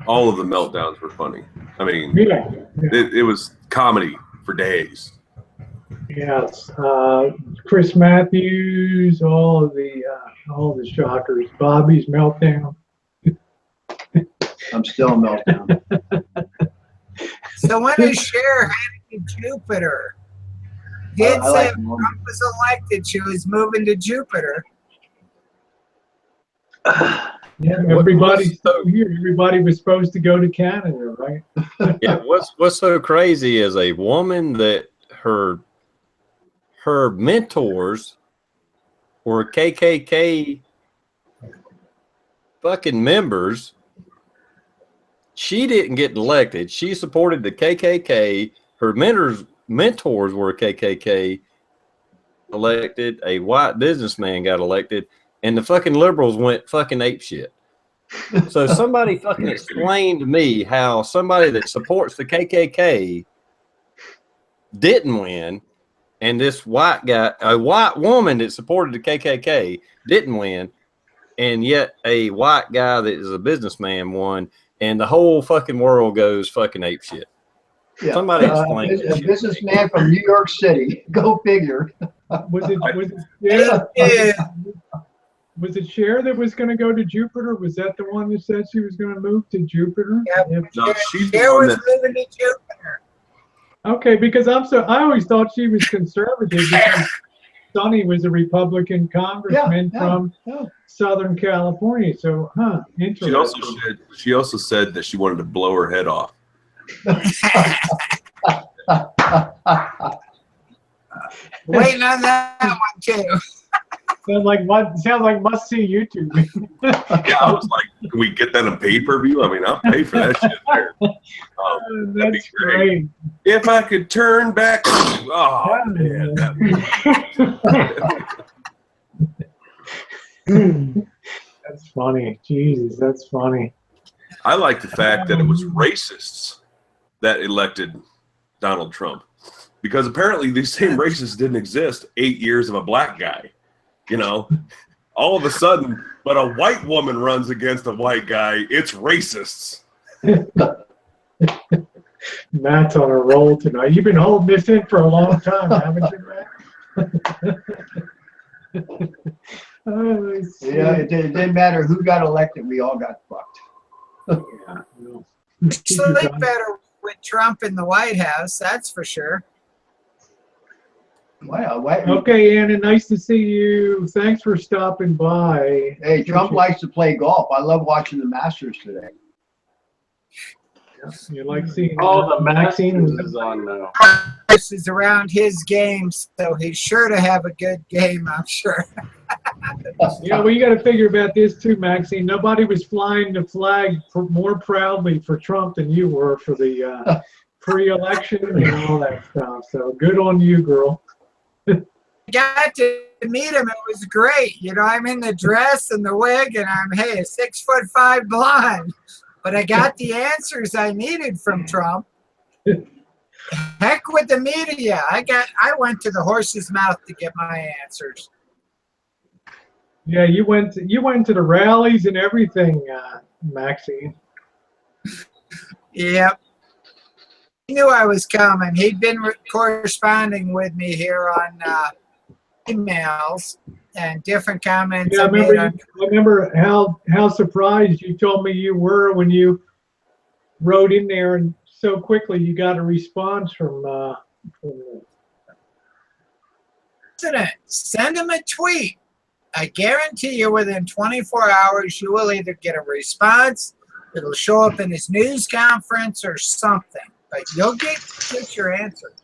All of the meltdowns were funny. I mean, Yeah. it was comedy for days. Yes. Chris Matthews, all the shockers. Bobby's meltdown. I'm still meltdown. So when is Cher heading to Jupiter? Did I say like if Trump was elected, she was moving to Jupiter. Yeah, everybody was supposed to go to Canada, right? Yeah, what's so crazy is a woman that her mentors were KKK fucking members. She didn't get elected. She supported the KKK. Her mentors were KKK elected. A white businessman got elected, and the fucking liberals went fucking apeshit. So somebody fucking explained to me how somebody that supports the KKK didn't win, and this white guy, a white woman that supported the KKK didn't win, and yet a white guy that is a businessman won, and the whole fucking world goes fucking apeshit. Yeah. Somebody explain A businessman from New York City. Go figure. Was it Cher that was going to go to Jupiter? Was that the one that said she was going to move to Jupiter? Yep. No, she's the Cher one was that. moving to Jupiter. Okay, because I always thought she was conservative because Sonny was a Republican congressman from Southern California. So, interesting. She also said that she wanted to blow her head off. Waiting on that one too. Sounds like must see YouTube. Yeah, I was like, can we get that on pay-per-view? I mean, I'll pay for that shit there. That'd be That's great. If I could turn back. Oh, man. That's funny. Jesus, that's funny. I like the fact that it was racists that elected Donald Trump, because apparently these same racists didn't exist 8 years of a black guy. You know, all of a sudden, but a white woman runs against a white guy. It's racists. Matt's on a roll tonight. You've been holding this in for a long time, haven't you, Matt? Yeah, it didn't matter who got elected. We all got fucked. Yeah, no. Sleep better with Trump in the White House, that's for sure. Wow. Okay, Anna, nice to see you. Thanks for stopping by. Hey, Trump likes to play golf. I love watching the Masters today. You like seeing The Maxine? Masters is on now. This is around his game, so he's sure to have a good game, I'm sure. Yeah, well, you got to figure about this too, Maxine. Nobody was flying the flag more proudly for Trump than you were for the pre-election and all that stuff. So good on you, girl. Got to meet him. It was great. You know, I'm in the dress and the wig, and I'm, hey, a 6'5" blonde. But I got the answers I needed from Trump. Heck with the media. I went to the horse's mouth to get my answers. Yeah, you went to the rallies and everything, Maxine. Yep. He knew I was coming. He'd been corresponding with me here on emails and different comments. Yeah, I remember how surprised you told me you were when you wrote in there, and so quickly you got a response from President. Send him a tweet. I guarantee you within 24 hours you will either get a response, it'll show up in his news conference or something. But you'll get your answers.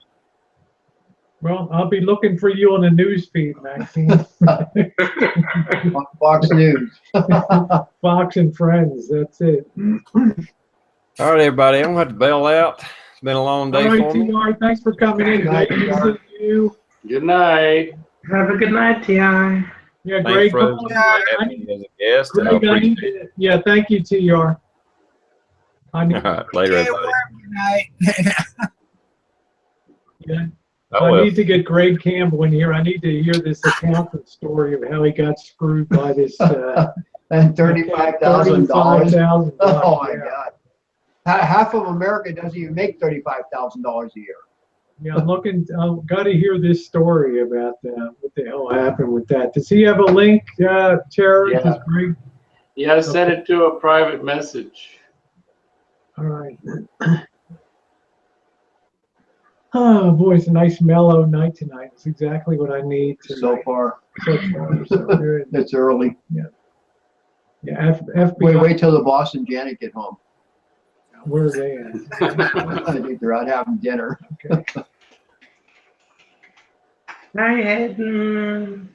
Well, I'll be looking for you on the news feed, Maxine. On Fox News. Fox and Friends, that's it. All right, everybody, I'm gonna have to bail out. It's been a long day All right, for me. TR, thanks for coming in. Great to see you. Good night. Have a good night, T.I. Yeah, Thanks, Greg. Rose, Come for on. having me as a guest, and I Greg, appreciate it. yeah, thank you, TR. All right, later, everybody. Good night. Yeah. Oh, I well. need to get Greg Campbell in here. I need to hear this accountant story of how he got screwed by this. And $35,000. $35,000. Oh my Yeah. God. Half of America doesn't even make $35,000 a year. Yeah, I'm looking. I've got to hear this story about what the hell happened with that. Does he have a link, Tara? Yeah. Does Greg? Yeah, I sent it to a private message. All right. Oh boy, it's a nice mellow night tonight. It's exactly what I need tonight. So far. So good. It's early. Yeah, FBI. Wait till the boss and Janet get home. Where are they at? I think they're out having dinner. Okay. Hi, Hayden.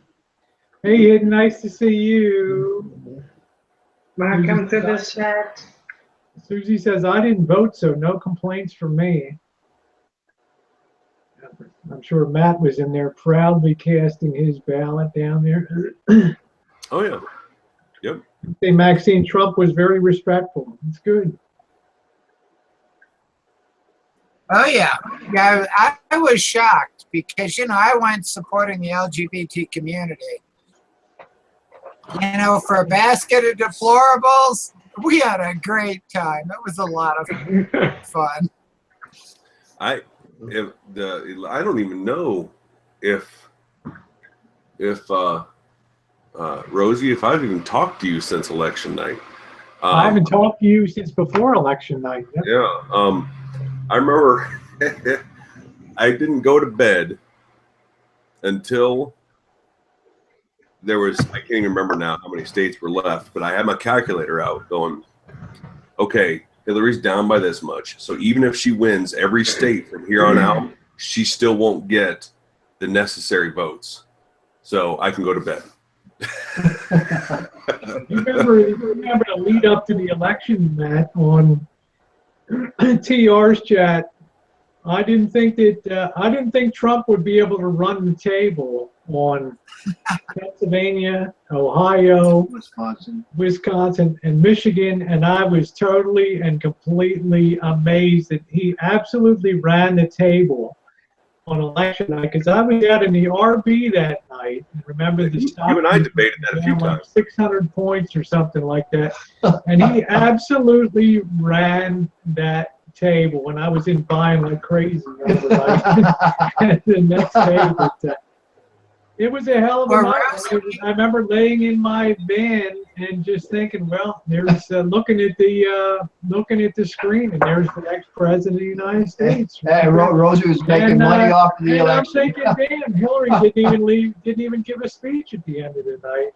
Hey, Ed, nice to see you. Welcome to the chat. Susie says, I didn't vote, so no complaints from me. I'm sure Matt was in there proudly casting his ballot down there. Oh yeah. Yep. Say Maxine Trump was very respectful. It's good. Oh yeah, yeah. I was shocked because I went supporting the LGBT community. For a basket of deplorables, we had a great time. It was a lot of fun. I don't even know if Rosie, if I've even talked to you since election night. I haven't talked to you since before election night. Yep. Yeah. I remember I didn't go to bed until there was, I can't even remember now how many states were left, but I had my calculator out going, okay, Hillary's down by this much. So even if she wins every state from here on out, she still won't get the necessary votes. So I can go to bed. You remember the lead up to the election, Matt, on TR's chat. I didn't think Trump would be able to run the table on Pennsylvania, Ohio, Wisconsin, and Michigan, and I was totally and completely amazed that he absolutely ran the table on election night, because I was out in the RB that night. Remember the stock? You and I debated that a few times. 600 points or something like that, and he absolutely ran that table when I was in buying like crazy overnight. The next day, but it was a hell of a night. I remember laying in my van and just thinking, well, there's looking at the screen, and there's the next president of the United States. Hey, Rosie was making money off of the election. I'm thinking, damn, Hillary didn't even give a speech at the end of the night.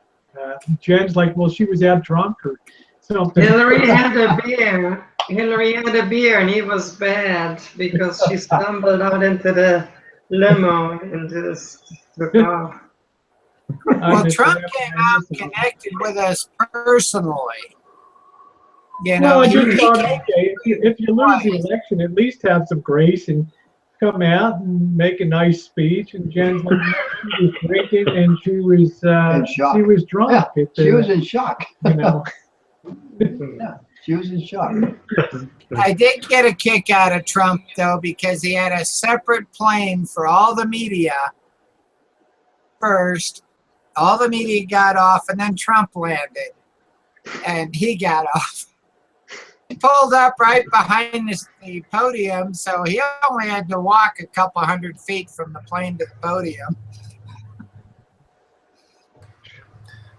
Jen's like, well, she was out drunk or something. Hillary had a beer. And he was bad because she stumbled out into the limo and just took off. Well, Trump came out and connected with us personally. Well, I just thought, okay, if you lose the election, at least have some grace and come out and make a nice speech. And Jen's like, she was drinking and she was drunk. Yeah, she was in shock. Yeah, she was in shock. I did get a kick out of Trump, though, because he had a separate plane for all the media first. All the media got off, and then Trump landed, and he got off. He pulled up right behind the podium, so he only had to walk a couple hundred feet from the plane to the podium.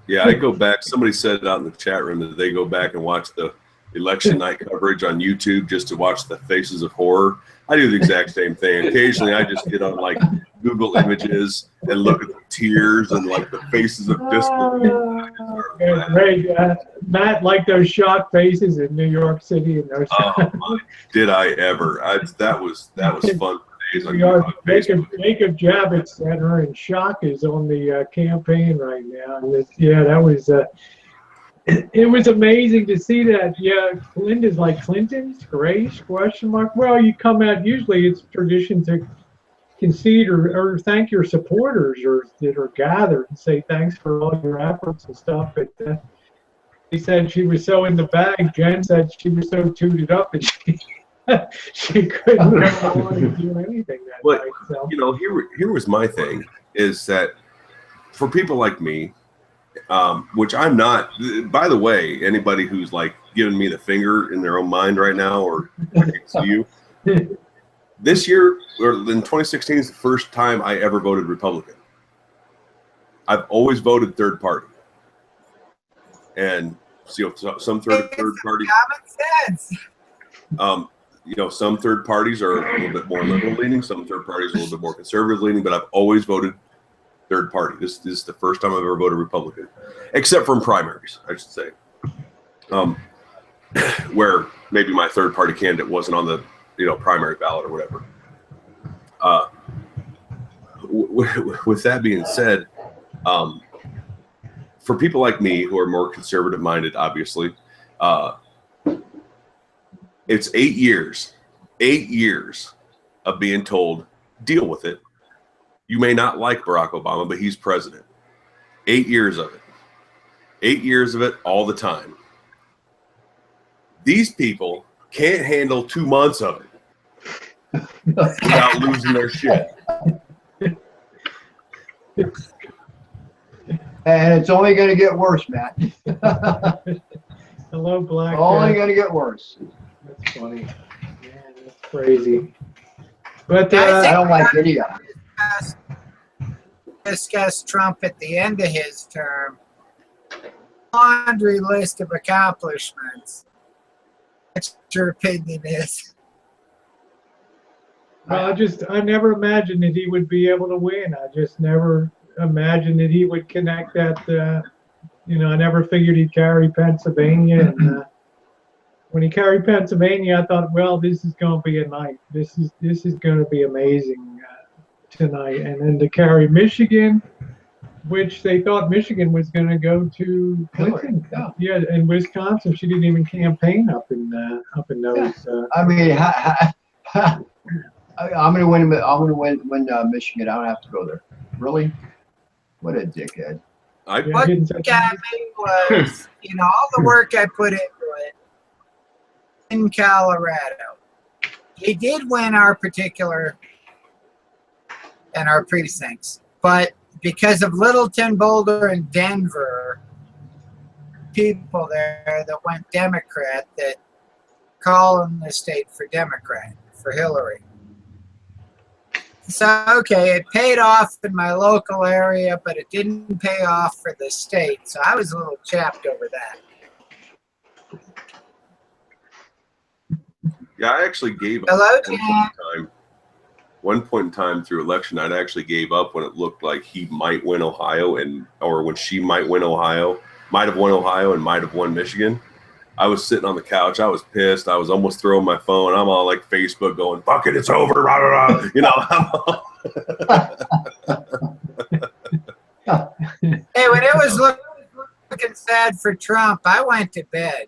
Yeah, I go back. Somebody said out in the chat room that they go back and watch the election night coverage on YouTube just to watch the faces of horror. I do the exact same thing. Occasionally, I just get on like Google Images and look at the tears and like the faces of disbelief. Great. Matt, like those shocked faces in New York City and those. Did I ever? That was fun. Jacob Javits Center in shock is on the campaign right now. And that was. It was amazing to see that. Yeah, Linda's like, Clinton's grace? Question mark. Well, you come out. Usually, it's tradition to concede or thank your supporters that are gathered and say thanks for all your efforts and stuff. But he said she was so in the bag. Jen said she was so tooted up that she couldn't really do anything that night. So. Here was my thing is that for people like me, which I'm not, by the way, anybody who's like giving me the finger in their own mind right now, or I can see you, this year, or in 2016 is the first time I ever voted Republican. I've always voted third party. And some third party. Common sense. Some third parties are a little bit more liberal leaning, some third parties are a little bit more conservative leaning, but I've always voted third party. This is the first time I've ever voted Republican, except from primaries, I should say, where maybe my third party candidate wasn't on the primary ballot or whatever. With that being said, for people like me who are more conservative minded, obviously, it's 8 years of being told, deal with it. You may not like Barack Obama, but he's president. 8 years of it. 8 years of it all the time. These people can't handle 2 months of it without losing their shit. And it's only going to get worse, Matt. Hello, Black. Only going to get worse. That's funny. Man, that's crazy. But I don't like any of it. Discuss Trump at the end of his term. Laundry list of accomplishments. What's your opinion is? I never imagined that he would be able to win. I just never imagined that he would connect that. I never figured he'd carry Pennsylvania. And when he carried Pennsylvania, I thought, well, this is going to be a night. This is going to be amazing tonight. And then to carry Michigan, which they thought Michigan was going to go to Clinton. Yeah, and Wisconsin, she didn't even campaign up in those. I mean, I'm going to win. I'm going to win Michigan. I don't have to go there. Really? What a dickhead. What got me was, all the work I put into it in Colorado. He did win our particular and our precincts, but because of Littleton, Boulder, and Denver, people there that went Democrat that call in the state for Democrat, for Hillary. So, okay, it paid off in my local area, but it didn't pay off for the state. So I was a little chapped over that. Yeah, I actually gave up. Hello, One point in time through election night, I actually gave up when it looked like he might win Ohio or when she might win Ohio, might have won Ohio and might have won Michigan. I was sitting on the couch. I was pissed. I was almost throwing my phone. I'm all like Facebook going, fuck it, it's over. Rah, rah, rah. Hey, when it was looking sad for Trump, I went to bed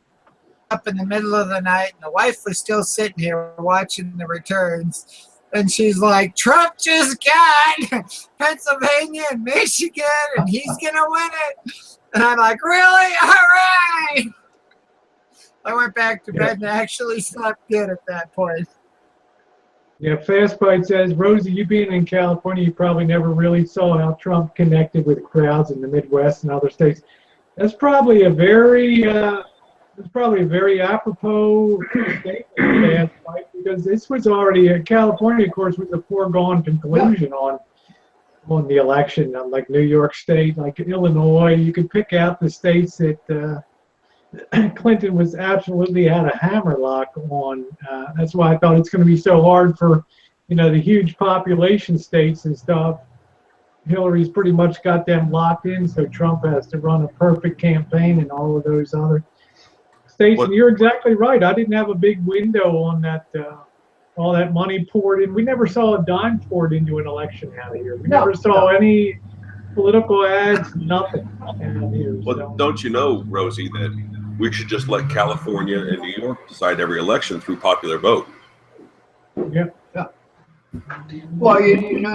up in the middle of the night, and the wife was still sitting here watching the returns. And she's like, Trump just got Pennsylvania and Michigan, and he's going to win it. And I'm like, really? All right. I went back to bed and actually slept good at that point. Yeah, Fast Bite says, Rosie, you being in California, you probably never really saw how Trump connected with crowds in the Midwest and other states. That's probably a very apropos statement, Fast Bite, because this was already California, of course, was a foregone conclusion on the election. Like New York State, like Illinois, you could pick out the states that Clinton was absolutely had a hammerlock on. That's why I thought it's going to be so hard for, the huge population states and stuff. Hillary's pretty much got them locked in, so Trump has to run a perfect campaign in all of those other states. And you're exactly right. I didn't have a big window on that. All that money poured in. We never saw a dime poured into an election out of here. We never saw any political ads, nothing out here. Well, don't you know, Rosie, that we should just let California and New York decide every election through popular vote? Yeah. Well, I mean,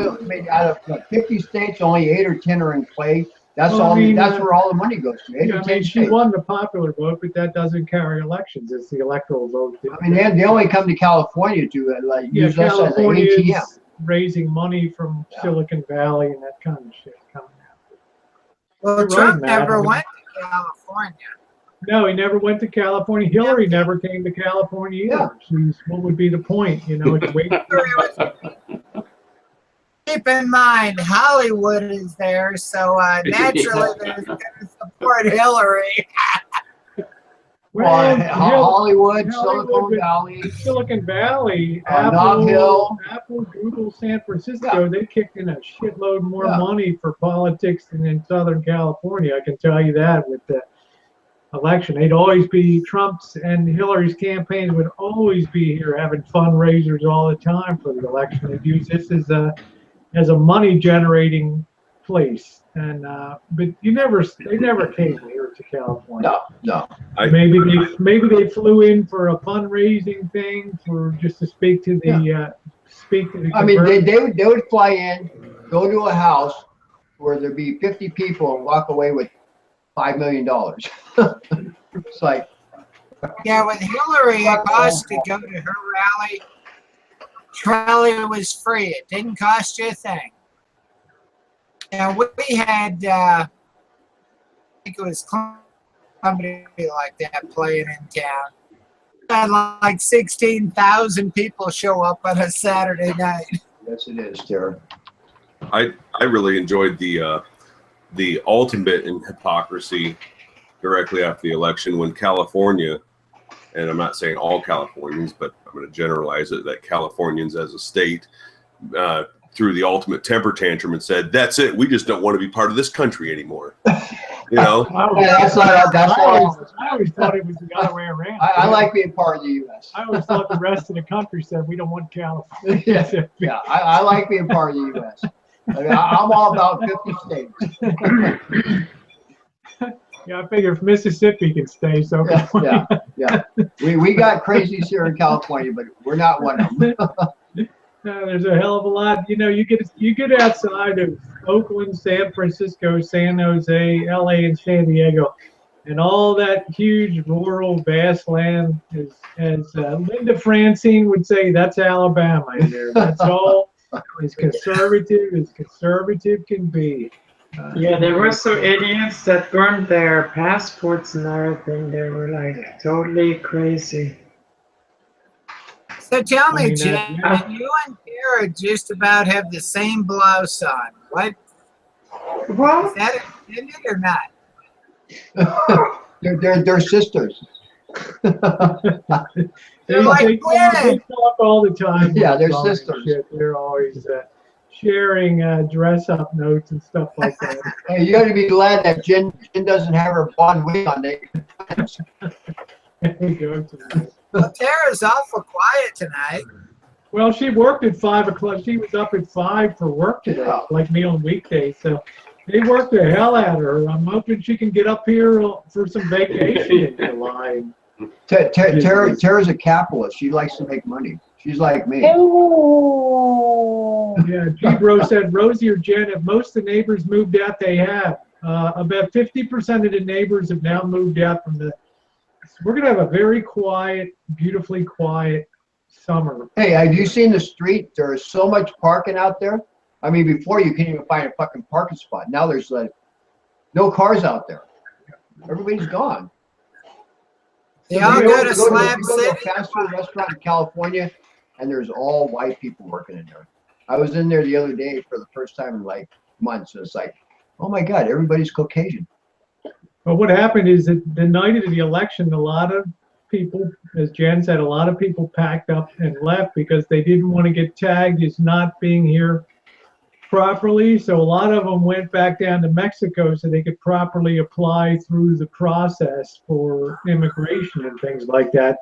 out of 50 states, only 8 or 10 are in play. That's that's where all the money goes to. 8 or 10 she states. won the popular vote, but that doesn't carry elections. It's the electoral vote. I mean, they only come to California to use us as an California ATM. is raising money from Silicon Valley and that kind of shit coming out. Well, Trump never went to California. No, he never went to California. Hillary never came to California either. What would be the point? It's way. Keep in mind, Hollywood is there, so naturally they're going to support Hillary. Well, Hollywood, Silicon Valley, Apple, Google, San Francisco, they kicked in a shitload more money for politics than in Southern California. I can tell you that with the election. They'd always be, Trump's and Hillary's campaigns would always be here having fundraisers all the time for the election. They'd use this as a money generating place, and but they never came here to California. No. Maybe they flew in for a fundraising thing for just to speak to the I mean, they would fly in, go to a house where there'd be 50 people and walk away with $5 million. It's like, Yeah, with Hillary, it cost to go to her rally. Rally was free. It didn't cost you a thing. And we had, I think it was somebody like that playing in town. Had like 16,000 people show up on a Saturday night. yes, it is, Tara. I really enjoyed the ultimate in hypocrisy directly after the election when California, and I'm not saying all Californians, but I'm going to generalize it, that Californians as a state threw the ultimate temper tantrum and said, "That's it. We just don't want to be part of this country anymore." You know? I always thought it was the other way around. I like being part of the U.S. I always thought the rest of the country said we don't want California. Yeah, I like being part of the U.S. I mean, I'm all about 50 states. Yeah, I figure if Mississippi can stay, so Yeah. We got crazies here in California, but we're not one of them. There's a hell of a lot. You know, you get outside of Oakland, San Francisco, San Jose, LA, and San Diego, and all that huge rural vast land is, as Linda Francine would say, that's Alabama in there. That's all as conservative can be. Yeah, there were some idiots that burned their passports and everything. They were like totally crazy. So tell me, I mean, Jen, you and Tara just about have the same blouse on. What? Well, Is that intended or not? They're sisters. They're like they talk all the time. Yeah, they're All that sisters. shit. They're always sharing dress-up notes and stuff like that. Hey, you got to be glad that Jen doesn't have her blonde wig on. Well, Tara's awful quiet tonight. Well, she worked at 5 o'clock. She was up at 5 for work today, like me on weekdays. So they worked the hell out of her. I'm hoping she can get up here for some vacation in July. Tara's a capitalist. She likes to make money. She's like me. Yeah, G-Bro said, Rosie or Jen, have most of the neighbors moved out? They have. About 50% of the neighbors have now moved out from the... We're going to have a very quiet, beautifully quiet summer. Hey, have you seen the street? There is so much parking out there. I mean, before you couldn't even find a fucking parking spot. Now there's like no cars out there. Everybody's gone. They all go to Slab you go to a City. fast food restaurant in California, and there's all white people working in there. I was in there the other day for the first time in like months, and it's like, oh my God, everybody's Caucasian. But what happened is that the night of the election, a lot of people, as Jen said, a lot of people packed up and left because they didn't want to get tagged as not being here properly. So a lot of them went back down to Mexico so they could properly apply through the process for immigration and things like that.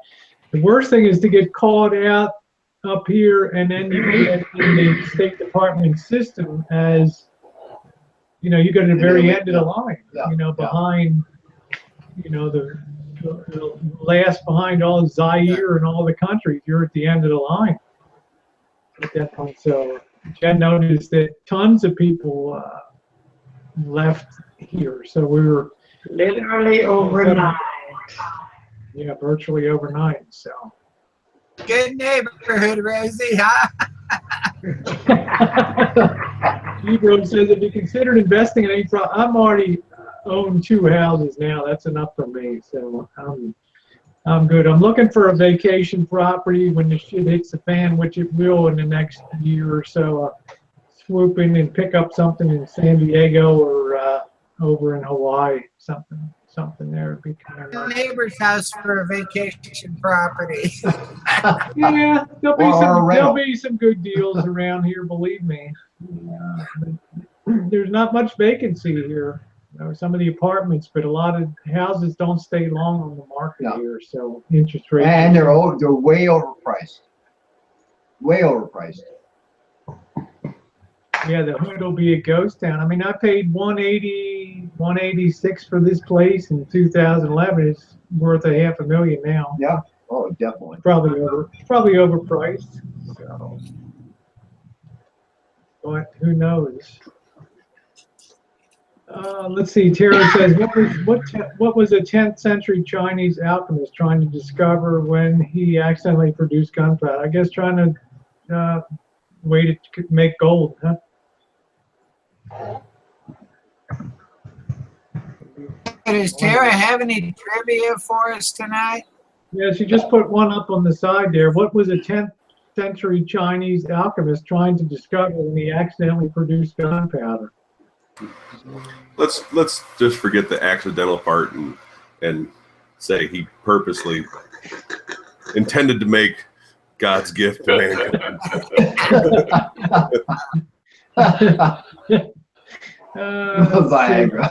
The worst thing is to get called out up here and then you get in the State Department system as, you know, you go to the very end of the line, you know, behind, you know, the last behind all Zaire and all the countries, you're at the end of the line at that point. So Jen noticed that tons of people left here. So we were literally overnight. Yeah, virtually overnight. So Good neighborhood, Rosie, huh? Ebro says, if you considered investing in any I'm already own 2 houses now. That's enough for me. So I'm good. I'm looking for a vacation property when the shit hits the fan, which it will in the next year or so. Swoop in and pick up something in San Diego or over in Hawaii. Something there would be kind of nice. Neighbor's house for a vacation property. Yeah, there'll be some good deals around here, believe me. There's not much vacancy here. You know, some of the apartments, but a lot of houses don't stay long on the market here. So interest rates. And they're way overpriced. Way overpriced. Yeah, the hood will be a ghost town. I mean, I paid 180, 186 for this place in 2011. It's worth a $500,000 now. Yeah. Oh, definitely. Probably overpriced. So, but who knows? Let's see. Tara says, what was a 10th century Chinese alchemist trying to discover when he accidentally produced gunpowder? I guess trying to way to make gold, huh? Does Tara have any trivia for us tonight? Yeah, she just put one up on the side there. What was a 10th century Chinese alchemist trying to discover when he accidentally produced gunpowder? Let's just forget the accidental part and say he purposely intended to make God's gift to mankind. Viagra.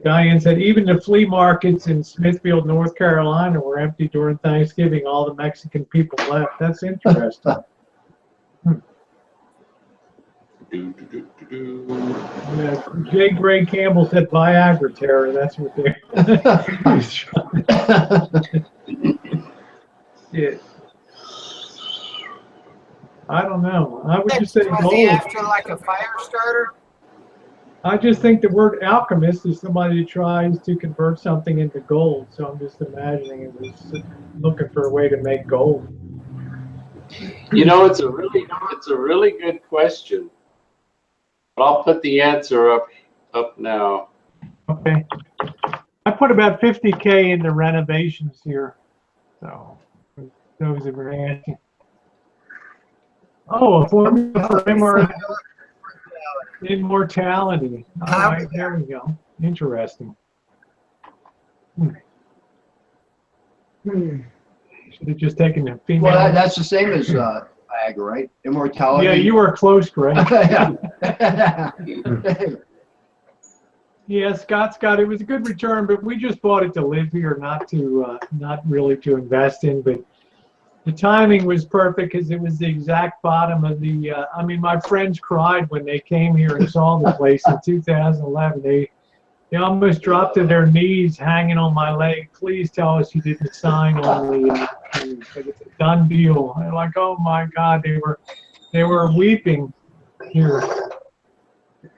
Diane said, even the flea markets in Smithfield, North Carolina were empty during Thanksgiving. All the Mexican people left. That's interesting. Yeah, J. Gray Campbell said Viagra, Tara. That's what they're. Yeah. I don't know. I would just say Was gold. he after like a fire starter? I just think the word alchemist is somebody who tries to convert something into gold. So I'm just imagining it was looking for a way to make gold. You know, it's a really good question. But I'll put the answer up now. Okay. I put about 50K into renovations here. So those that were asking. Oh, a formula for immortality. All right, there we go. Interesting. Should have just taken the female. Well, that's the same as Viagra, right? Immortality. Yeah, you were close, Greg. Yeah, Scott's got it. Was a good return, but we just bought it to live here, not really to invest in. But the timing was perfect because it was the exact bottom of the. I mean, my friends cried when they came here and saw the place in 2011. They almost dropped to their knees, hanging on my leg. Please tell us you didn't sign on the. But it's a done deal. They're like, oh my God, they were weeping here.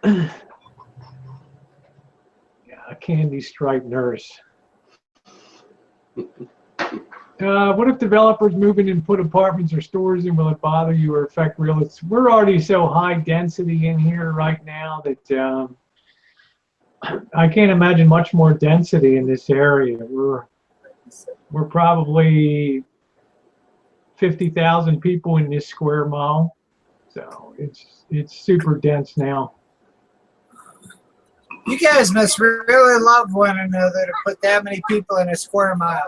A candy striped nurse. What if developers move in and put apartments or stores in? Will it bother you or affect real estate? We're already so high density in here right now that I can't imagine much more density in this area. We're probably 50,000 people in this square mile, so it's super dense now. You guys must really love one another to put that many people in a square mile.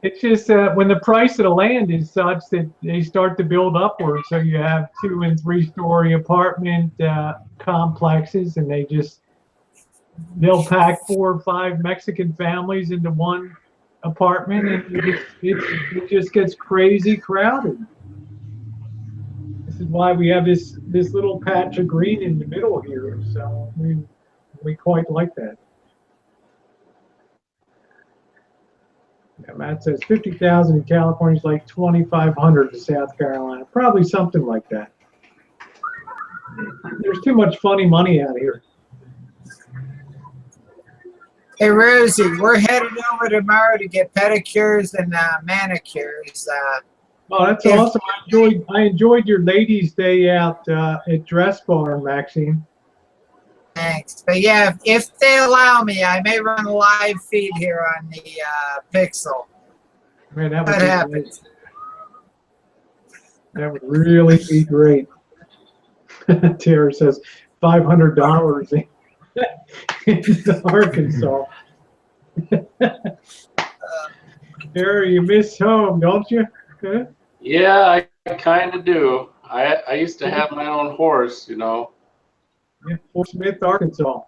It's just when the price of the land is such that they start to build upward. So you have 2- and 3-story apartment complexes, and they'll pack 4 or 5 Mexican families into one apartment, and it just gets crazy crowded. This is why we have this little patch of green in the middle here. So we quite like that. Yeah, Matt says 50,000 in California is like 2,500 in South Carolina. Probably something like that. There's too much funny money out here. Hey, Rosie, we're headed over tomorrow to get pedicures and manicures. Oh, that's awesome. I enjoyed your ladies' day out at Dress Bar, Maxine. Thanks. But yeah, if they allow me, I may run a live feed here on the Pixel. Man, that What happens? That would really be great. Tara says $500 in Arkansas. Tara, you miss home, don't you? Huh? Yeah, I kind of do. I used to have my own horse, you know. Yeah, Fort Smith, Arkansas.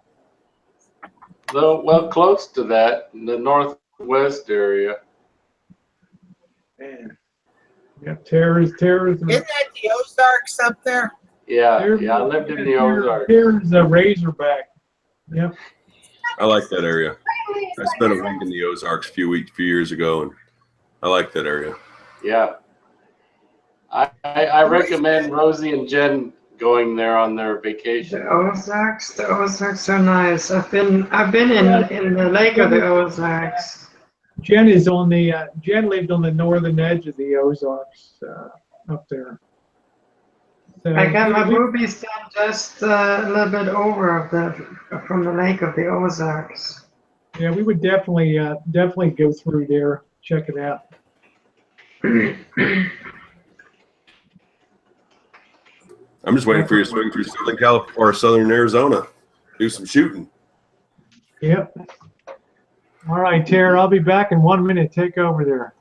Well, close to that, in the northwest area. Man. Yeah, Tara's. Isn't that the Ozarks up there? Yeah, I lived in the Ozarks. Tara's a Razorback. Yep. I like that area. I spent a week in the Ozarks a few years ago, and I like that area. Yeah. I recommend Rosie and Jen going there on their vacation. The Ozarks are nice. I've been in the lake of the Ozarks. Jen is on the Jen lived on the northern edge of the Ozarks up there. So I got my boobies done just a little bit over from the lake of the Ozarks. yeah, we would definitely go through there, check it out. I'm just waiting for you to swing through Southern California or Southern Arizona, do some shooting. Yep. All right, Tara, I'll be back in 1 minute. Take over there.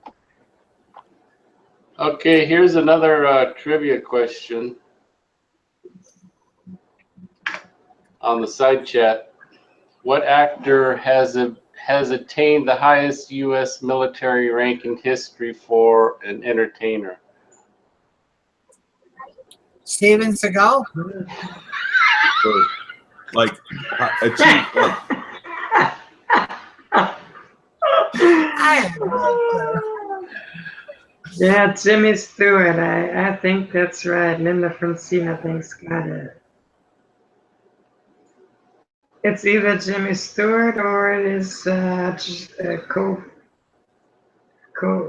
Okay, here's another trivia question on the side chat. What actor has attained the highest U.S. military rank in history for an entertainer? Steven Seagal? Like, achieve, like, I have no clue. Yeah, Jimmy Stewart. I think that's right. Linda Francine, I think's got it. It's either Jimmy Stewart or it is what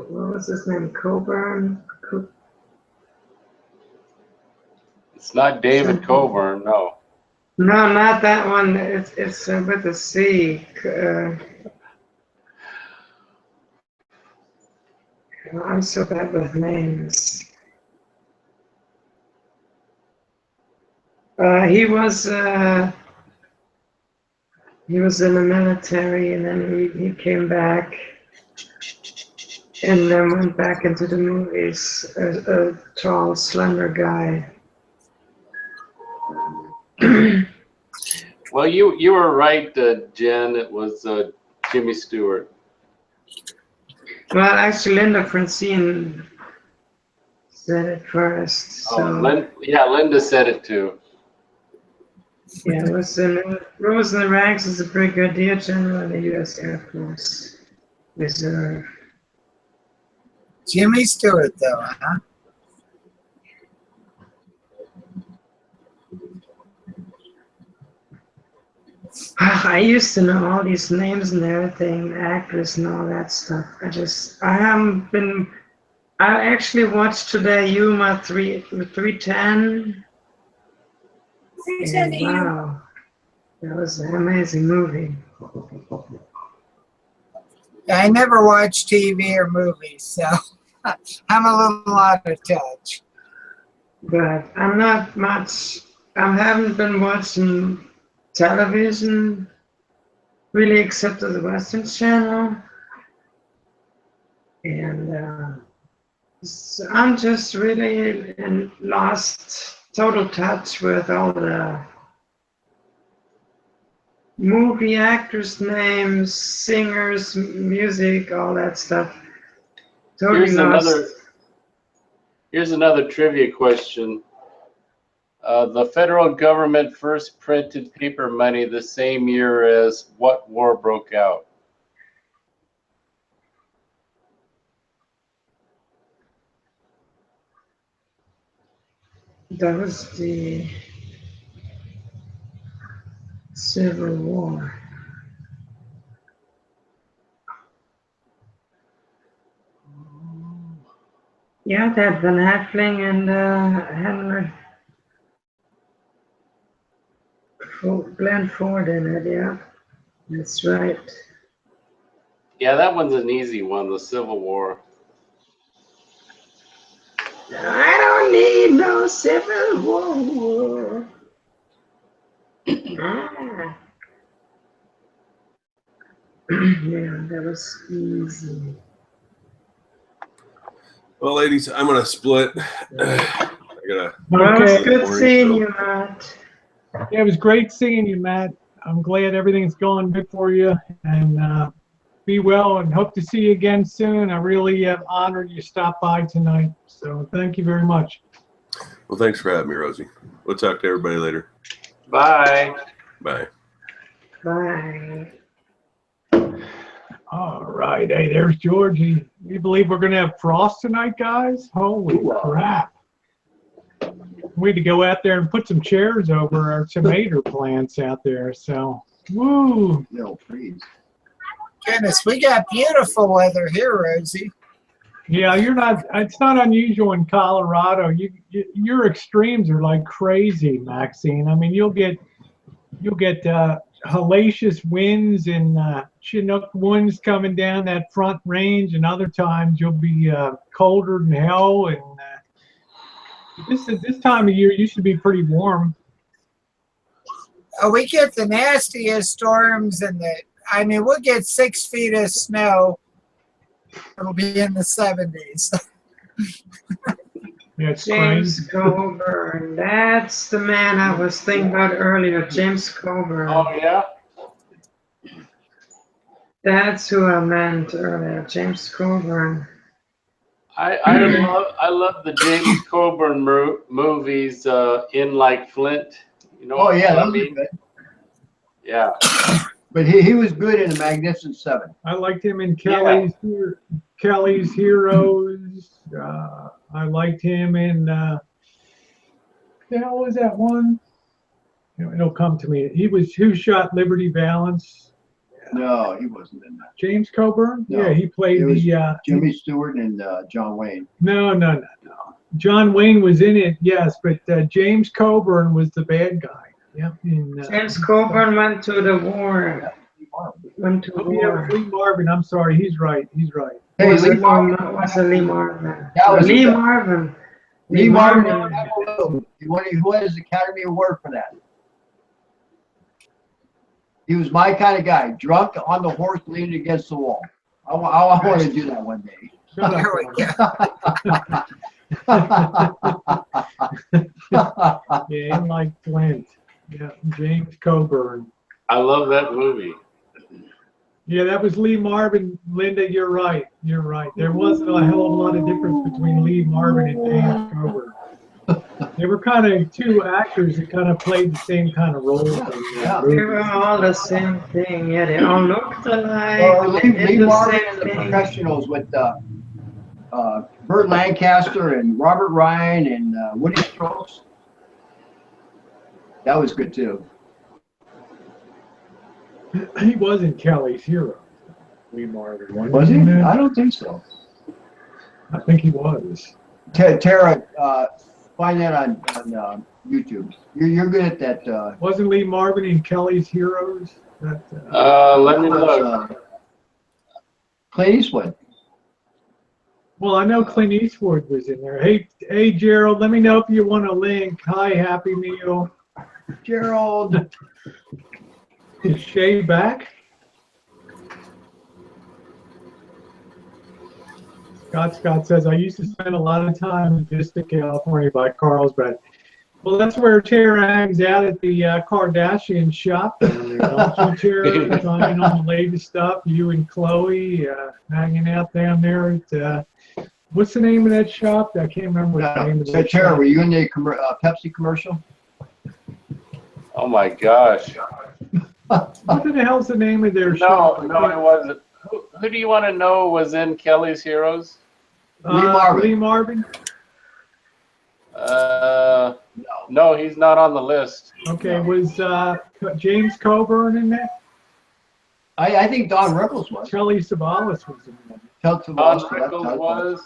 was his name? Coburn. It's not David Coburn, no. No, not that one. It's with a C. I'm so bad with names. He was in the military, and then he came back, and then went back into the movies. A tall, slender guy. Well, you were right, Jen. It was Jimmy Stewart. Well, actually, Linda Francine said it first. So. Oh, Linda said it too. Yeah, it was rose in the ranks as a brigadier general in the U.S. Air Force Reserve. Jimmy Stewart, though, huh? I used to know all these names and everything, actors and all that stuff. I actually watched today Yuma 310. And wow, that was an amazing movie. I never watch TV or movies, so I'm a little out of touch. But I'm not much, I haven't been watching television really except for the Western Channel. And so I'm just really lost total touch with all the movie actors' names, singers, music, all that stuff. Totally lost. Here's another trivia question. The federal government first printed paper money the same year as what war broke out? That was the Civil War. Yeah, that Van Heffling and Henry Glenn Ford in it, yeah. That's right. Yeah, that one's an easy one, the Civil War. I don't need no Civil War. Yeah, that was easy. well, ladies, I'm gonna split. I gotta. Well, Okay. it's good seeing you, Matt. Yeah, it was great seeing you, Matt. I'm glad everything's going good for you, and be well and hope to see you again soon. I really am honored you stopped by tonight. So thank you very much. Well, thanks for having me, Rosie. We'll talk to everybody later. Bye. Bye. Bye. All right. Hey, there's Georgie. You believe we're going to have frost tonight, guys? Holy crap. We had to go out there and put some chairs over our tomato plants out there. So, woo. No, please. Goodness, we got beautiful weather here, Rosie. Yeah, it's not unusual in Colorado. Your extremes are like crazy, Maxine. I mean, you'll get hellacious winds and Chinook winds coming down that front range, and other times you'll be colder than hell. And this time of year used to be pretty warm. We get the nastiest storms, and we'll get 6 feet of snow. It'll be in the 70s. Yeah, it's James crazy. Coburn. That's the man I was thinking about earlier, James Coburn. Oh, yeah? That's who I meant earlier, James Coburn. I love the James Coburn movies, In Like Flint. You know Oh what yeah, I that was mean? good. Yeah. But he was good in The Magnificent Seven. I liked him in Kelly's Heroes. I liked him in the hell was that one? It'll come to me. He was Who Shot Liberty Valance. No, he wasn't in that. James Coburn? No, Yeah, he played it was the Jimmy Stewart and John Wayne. No. John Wayne was in it, yes, but James Coburn was the bad guy. Yeah. James Coburn went to the war. Went to war. Lee Marvin. I'm sorry. He's right. Hey, Was Lee it Marvin. was it Lee Marvin? That was Lee it. Marvin. Lee Marvin. He won his Academy Award for that. He was my kind of guy, drunk on the horse leaning against the wall. I want to do that one day. There we go. Yeah, like Flint. Yeah, James Coburn. I love that movie. Yeah, that was Lee Marvin. Linda, you're right. There wasn't a hell of a lot of difference between Lee Marvin and James Coburn. They were kind of two actors that kind of played the same kind of roles. Yeah. They were all the same thing. Yeah, they all looked alike. They Lee did the Marvin same and the thing. Professionals with Burt Lancaster and Robert Ryan and Woody Strokes. That was good too. He was in Kelly's Heroes. Lee Marvin. Was he? in that? I don't think so. I think he was. Tara, find that on YouTube. You're good at that. Wasn't Lee Marvin in Kelly's Heroes? That, Let me look. Clint Eastwood. well, I know Clint Eastwood was in there. Hey, Gerald, let me know if you want a link. Hi, Happy Meal. Gerald. Is Shay back? Scott says, I used to spend a lot of time in Vista, California by Carlsbad. Well, that's where Tara hangs out at the Kardashian shop down there. Don't you, Tara? Trying on the latest stuff. You and Chloe hanging out down there at, what's the name of that shop? I can't remember what the name of that Tara, shop. were you in the Pepsi commercial? Oh my gosh. What the hell's the name of their No, shop? it wasn't. Who do you want to know was in Kelly's Heroes? Lee Marvin. Lee Marvin? No, he's not on the list. Okay, was James Coburn in that? I think Don Rickles was. Kelly Savalas was in that. Don Don Rickles was.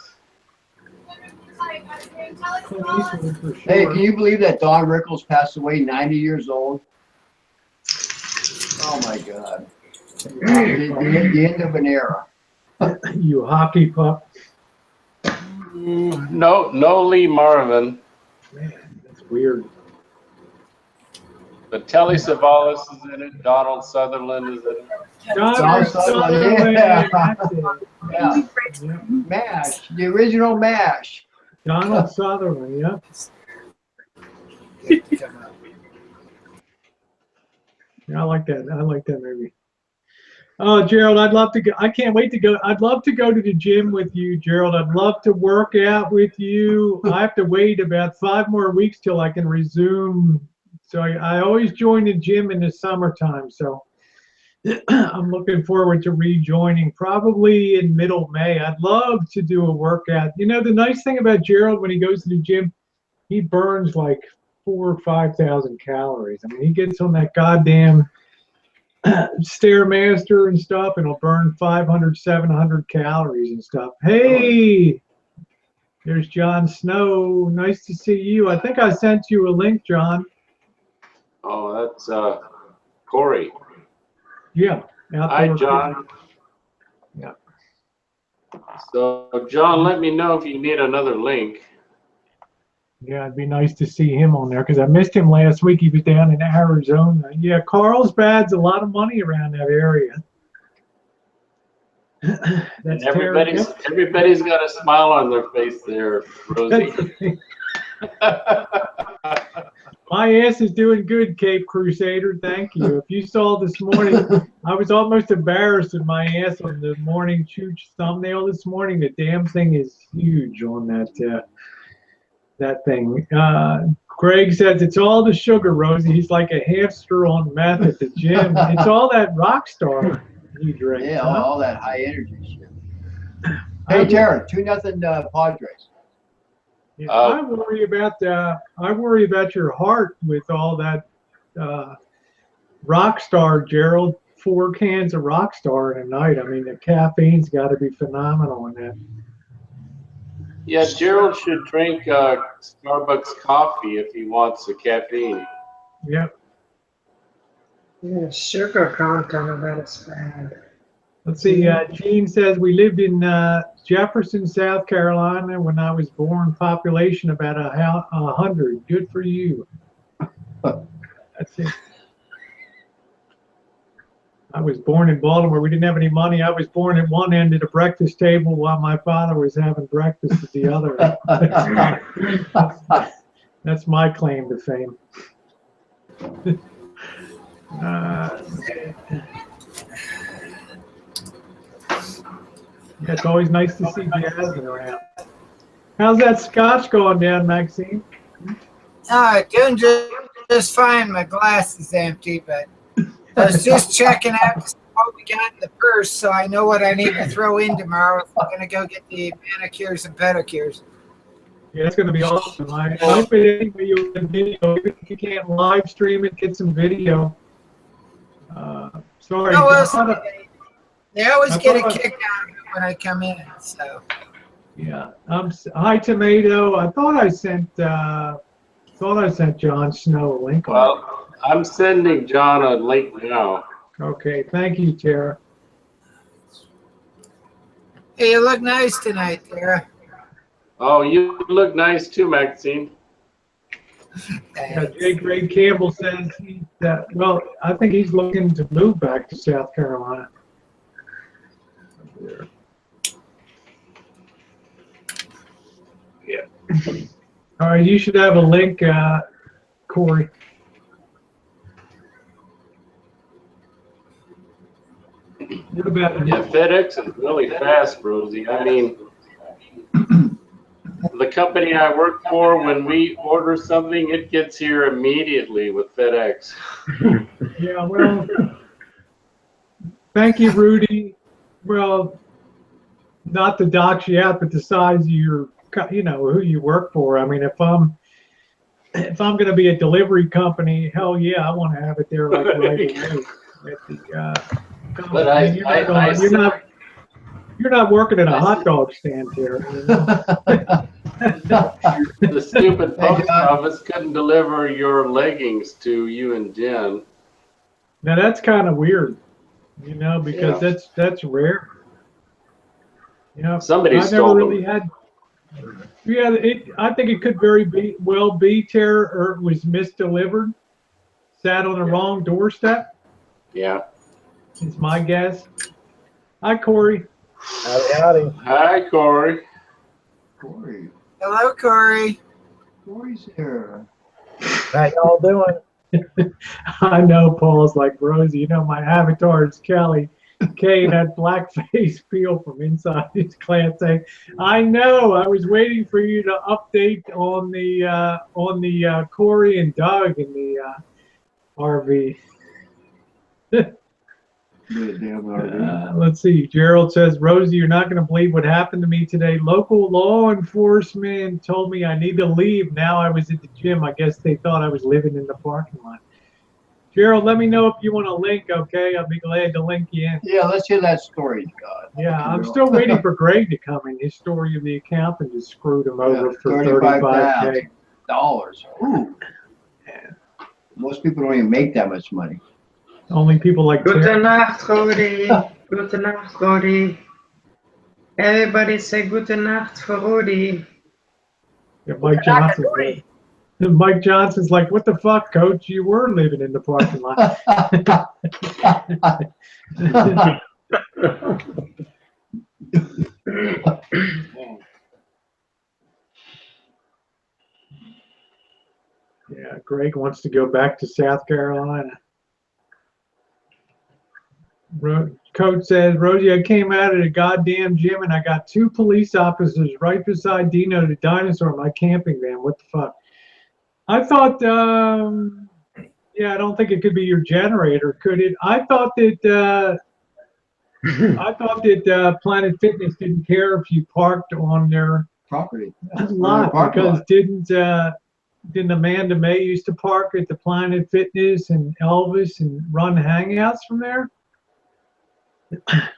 Clint Eastwood for sure. Hey, can you believe that Don Rickles passed away 90 years old? Oh my God. The end of an era. You hockey puck. No Lee Marvin. Man, that's weird. But Telly Savalas is in it. Donald Sutherland is in it. Don Sutherland, yeah. That's it. Yeah. Yeah. MASH, the original MASH. Donald Sutherland, yeah. Yeah, I like that. I like that movie. Oh, Gerald, I'd love to go. I can't wait to go. I'd love to go to the gym with you, Gerald. I'd love to work out with you. I have to wait about 5 more weeks till I can resume. So I always join the gym in the summertime. So I'm looking forward to rejoining probably in middle May. I'd love to do a workout. You know, the nice thing about Gerald when he goes to the gym, he burns like 4,000 or 5,000 calories. I mean, he gets on that goddamn Stairmaster and stuff, and it'll burn 500, 700 calories and stuff. Hey, there's John Snow. Nice to see you. I think I sent you a link, John. Oh, that's Corey. Yeah. Hi, John. Yeah. So, John, let me know if you need another link. Yeah, it'd be nice to see him on there because I missed him last week. He was down in Arizona. Yeah, Carlsbad's a lot of money around that area. That's everybody's got a smile on their face there, Rosie. My ass is doing good, Cape Crusader. Thank you. If you saw this morning, I was almost embarrassed in my ass on the morning Chooch thumbnail this morning. The damn thing is huge on that thing. Greg says it's all the sugar, Rosie. He's like a hamster on meth at the gym. It's all that Rockstar he drinks. Yeah, all that high energy shit. Hey, Tara, 2-0 Padres. Yeah, I worry about your heart with all that Rockstar, Gerald. 4 cans of Rockstar in a night. I mean, the caffeine's got to be phenomenal in that. Yeah, Gerald should drink Starbucks coffee if he wants the caffeine. Yep. Yeah, sugar content of that is bad. Let's see. Gene says we lived in Jefferson, South Carolina when I was born. Population about 100. Good for you. That's it. I was born in Baltimore. We didn't have any money. I was born at one end of the breakfast table while my father was having breakfast at the other. That's my claim to fame. Yeah, it's always nice to see Jasmine around. How's that scotch going down, Maxine? Doing just fine. My glass is empty, but I was just checking out to see what we got in the purse, so I know what I need to throw in tomorrow if I'm going to go get the manicures and pedicures. Yeah, it's going to be awesome. I hope it anyway you can video. If you can't live stream it, get some video. Sorry. No, well, they always get a kick out of it when I come in. So. Yeah. Hi, Tomato. I thought I sent Jon Snow a link. Well, I'm sending John a link now. Okay. Thank you, Tara. Hey, you look nice tonight, Tara. Oh, you look nice too, Maxine. J. Greg Campbell says well, I think he's looking to move back to South Carolina. Yeah. All right, you should have a link, Corey. What about Yeah, FedEx is really fast, Rosie. I mean, the company I work for, when we order something, it gets here immediately with FedEx. Yeah, well, thank you, Rudy. Well, not to dox you out, but the size of your, who you work for. I mean, if I'm going to be a delivery company, hell yeah, I want to have it there like right away. But you're not working at a hot dog stand here. You know? The stupid post office couldn't deliver your leggings to you and Jen. Now that's kind of weird, because that's rare. Somebody stole them. Yeah, I think it could well be terror, or it was misdelivered, sat on the wrong doorstep. Yeah. It's my guess. Hi, Corey. Howdy. Hi, Corey. Corey. Hello, Corey. Corey's here. How y'all doing? I know Paul's like, Rosie, my avatar is Kelly. Okay, that blackface peel from inside is Class A. I know. I was waiting for you to update on the Corey and Doug in the RV. Damn RV. Let's see. Gerald says, Rosie, you're not going to believe what happened to me today. Local law enforcement told me I need to leave. Now I was at the gym. I guess they thought I was living in the parking lot. Gerald, let me know if you want a link, okay? I'll be glad to link you in. Yeah, let's hear that story. God. Yeah, I'm still waiting for Greg to come in. His story of the accountant just screwed him over for $35,000. Ooh. Most people don't even make that much money. Only people like Gute Nacht, Rudi. Gute Nacht, Rudi. Everybody say Gute Nacht for Rudi. Yeah, Mike Johnson's like, what the fuck, coach? You were living in the parking lot. Yeah, Greg wants to go back to South Carolina. Coach says, Rosie, I came out of the goddamn gym and I got 2 police officers right beside Dino the dinosaur in my camping van. What the fuck? I thought, yeah, I don't think it could be your generator, could it? I thought that Planet Fitness didn't care if you parked on their property lot, because didn't Amanda May used to park at the Planet Fitness and Elvis and run hangouts from there? At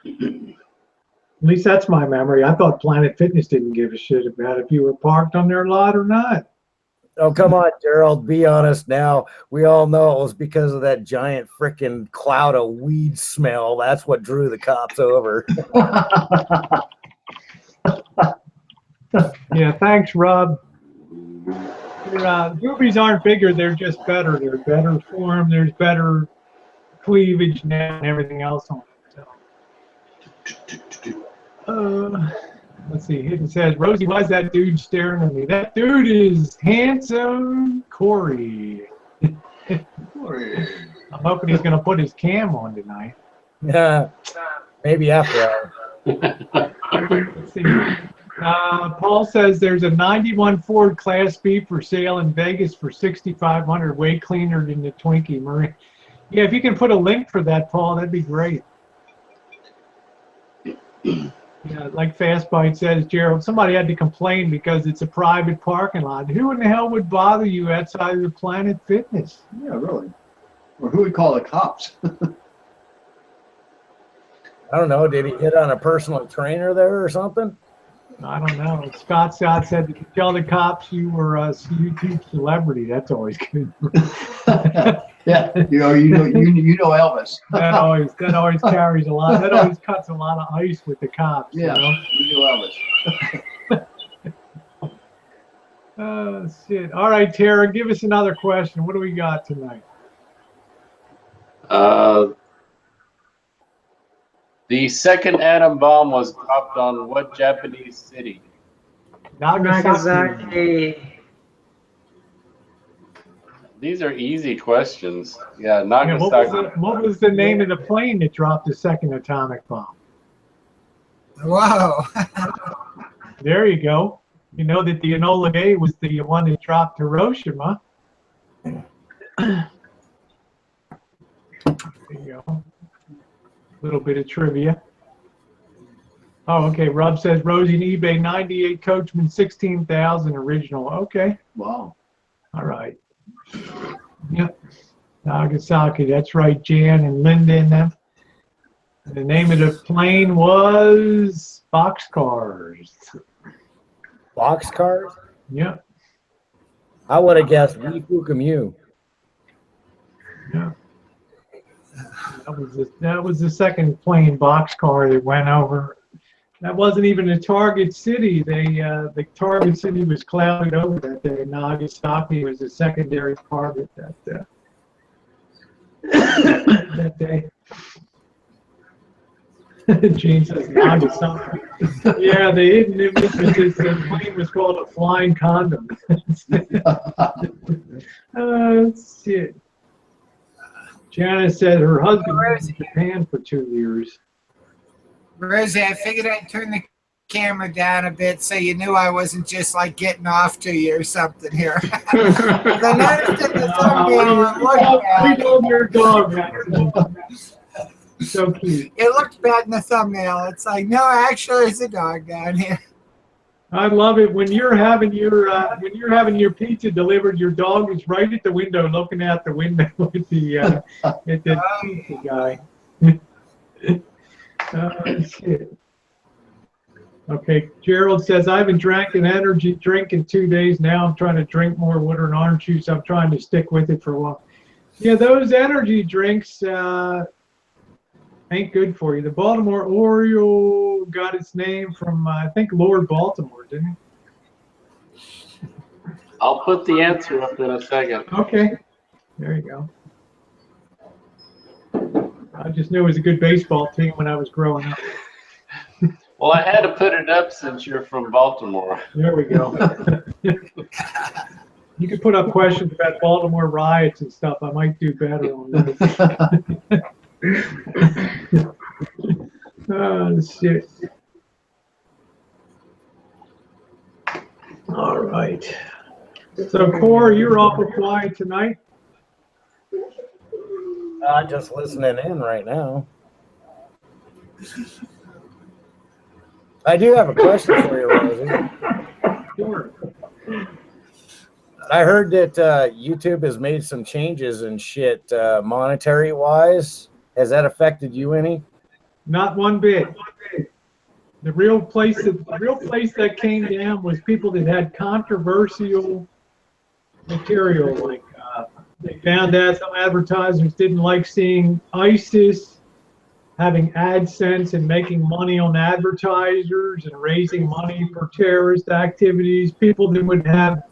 least that's my memory. I thought Planet Fitness didn't give a shit about if you were parked on their lot or not. Oh, come on, Gerald. Be honest now. We all know it was because of that giant freaking cloud of weed smell. That's what drew the cops over. Yeah, thanks, Rob. Boobies aren't bigger. They're just better. They're better form. There's better cleavage now and everything else on it. Let's see. It says, Rosie, why is that dude staring at me? That dude is handsome Corey. Corey. I'm hoping he's going to put his cam on tonight. Yeah, maybe after hours. Let's see. Paul says there's a 91 Ford Class B for sale in Vegas for $6,500, way cleaner than the Twinkie Marine. Yeah, if you can put a link for that, Paul, that'd be great. Yeah, like Fast Bite says, Gerald, somebody had to complain because it's a private parking lot. Who in the hell would bother you outside of the Planet Fitness? Yeah, really. Or who would call the cops? I don't know. Did he hit on a personal trainer there or something? I don't know. Scott said, "Did you tell the cops you were a YouTube celebrity?" That's always good. Yeah, you know Elvis. That always carries a lot. That always cuts a lot of ice with the cops. Yeah, you know Elvis. Oh shit! All right, Tara, give us another question. What do we got tonight? The second atom bomb was dropped on what Japanese city? Nagasaki. These are easy questions. Yeah, Nagasaki. Yeah, what was the name of the plane that dropped the second atomic bomb? Whoa. There you go. You know that the Enola Gay was the one that dropped Hiroshima. There you go. Little bit of trivia. Oh, okay. Rob says Rosie and eBay 98 Coachman 16,000 original. Okay. Wow. All right. Yep. Nagasaki. That's right. Jan and Linda and them. The name of the plane was Boxcars. Boxcars? Yep. I would have guessed Fukumu. Yeah. That was the second plane boxcar that went over. That wasn't even a target city. The target city was clouded over that day. Nagasaki was a secondary target that that day. Gene says Nagasaki. Yeah, the hidden image was the plane was called a flying condom. Shit. Janice said her husband was in Japan for 2 years. Rosie, I figured I'd turn the camera down a bit so you knew I wasn't just like getting off to you or something here. I noticed in the thumbnail it looked bad. We love your dog, Maxine. So cute. It looked bad in the thumbnail. It's like, no, actually, there's a dog down here. I love it when you're having your pizza delivered. Your dog is right at the window, looking out the window at the pizza guy. Shit. Okay, Gerald says I haven't drank an energy drink in 2 days. Now I'm trying to drink more water and orange juice. I'm trying to stick with it for a while. Yeah, those energy drinks ain't good for you. The Baltimore Oriole got its name from I think Lord Baltimore, didn't he? I'll put the answer up in a second. Okay, there you go. I just knew it was a good baseball team when I was growing up. Well, I had to put it up since you're from Baltimore. There we go. You could put up questions about Baltimore riots and stuff. I might do better on that. Oh, shit. All right. So, Cor, you're awful quiet tonight. Just listening in right now. I do have a question for you, Rosie. Sure. I heard that YouTube has made some changes and shit monetary wise. Has that affected you any? Not one bit. The real place that came down was people that had controversial material. Like they found out some advertisers didn't like seeing ISIS having AdSense and making money on advertisers and raising money for terrorist activities. People that would have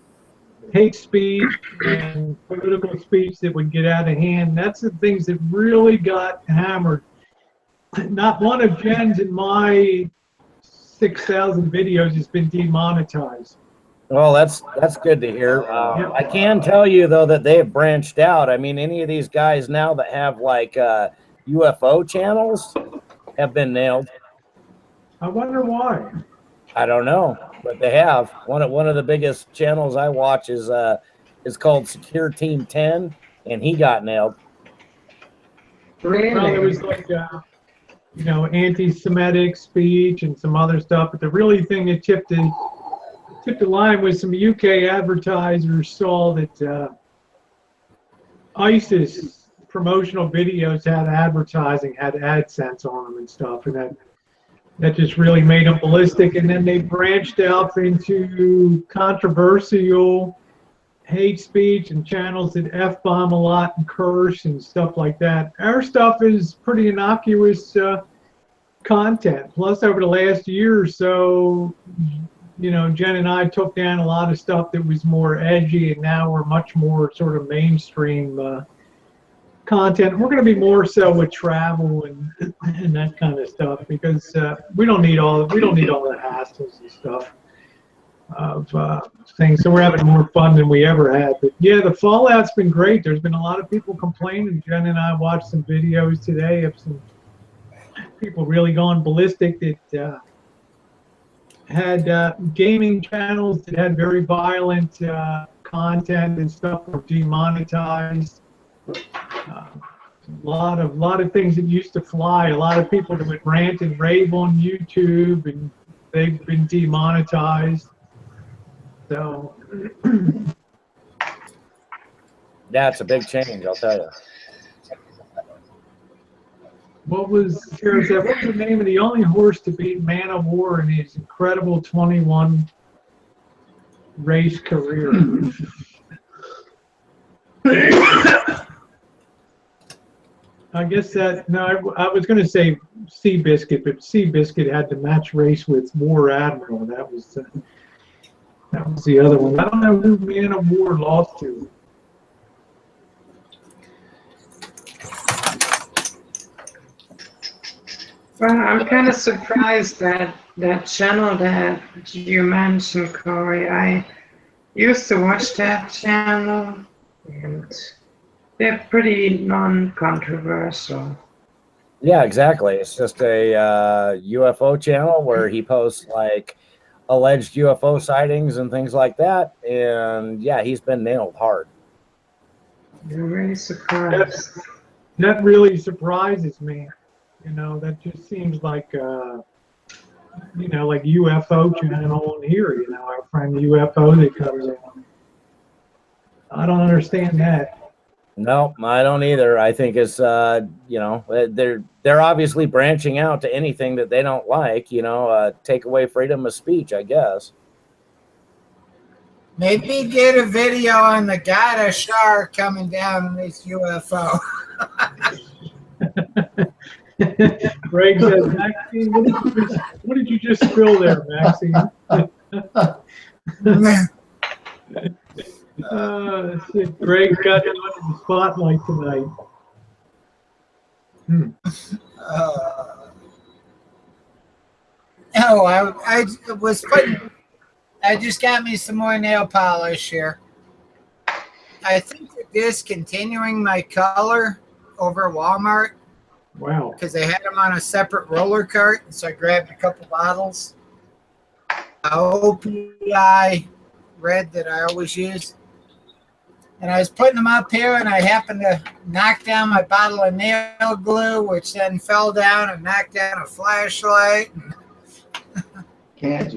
hate speech and political speech that would get out of hand. That's the things that really got hammered. Not one of Jen's and my 6,000 videos has been demonetized. Well, that's good to hear. I can tell you though that they have branched out. I mean, any of these guys now that have like UFO channels have been nailed. I wonder why. I don't know, but they have. One of the biggest channels I watch is called Secure Team 10, and he got nailed. Really? Well, it was like anti-Semitic speech and some other stuff, but the really thing that tipped the line was some UK advertisers saw that ISIS promotional videos had advertising, had AdSense on them and stuff, and that just really made them ballistic. And then they branched out into controversial hate speech and channels that F-bomb a lot and curse and stuff like that. Our stuff is pretty innocuous content. Plus, over the last year or so, Jen and I took down a lot of stuff that was more edgy, and now we're much more sort of mainstream content. We're going to be more so with travel and that kind of stuff because we don't need all the hassles and stuff of things. So we're having more fun than we ever had. But yeah, the fallout's been great. There's been a lot of people complaining. Jen and I watched some videos today of some people really going ballistic that had gaming channels that had very violent content and stuff were demonetized. A lot of things that used to fly. A lot of people that would rant and rave on YouTube, and they've been demonetized. So that's a big change, I'll tell you. What was the name of the only horse to beat Man of War in his incredible 21 race career? I guess I was going to say Seabiscuit, but Seabiscuit had the match race with War Admiral. That was the other one. I don't know who Man of War lost to. Well, I'm kind of surprised that that channel that you mentioned, Corey. I used to watch that channel, and they're pretty non-controversial. Yeah, exactly. It's just a UFO channel where he posts like alleged UFO sightings and things like that. And yeah, he's been nailed hard. I'm really surprised. That really surprises me. You know, that just seems like, you know, like UFO channel on here. You know, our friend UFO that comes in. I don't understand that. No, I don't either. I think it's you know, they're obviously branching out to anything that they don't like. You know, take away freedom of speech, I guess. Maybe get a video on the Gata shark coming down in this UFO. Greg says, Maxine, what did you just spill there, Maxine? Greg got you under the spotlight tonight. No, I was putting. I just got me some more nail polish here. I think they're discontinuing my color over at Walmart. Wow. Because they had them on a separate roller cart, so I grabbed a couple bottles. OPI red that I always use. And I was putting them up here, and I happened to knock down my bottle of nail glue, which then fell down and knocked down a flashlight.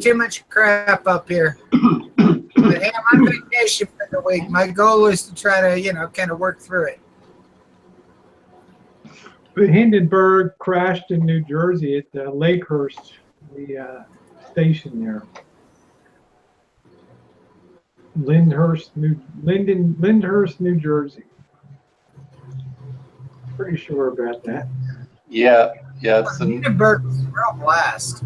Too much crap up here. But hey, I'm on vacation for the week. My goal is to try to, you know, kind of work through it. The Hindenburg crashed in New Jersey at Lakehurst, the station there. Lyndhurst, New Jersey. Pretty sure about that. Yeah, it's a Hindenburg was a real blast.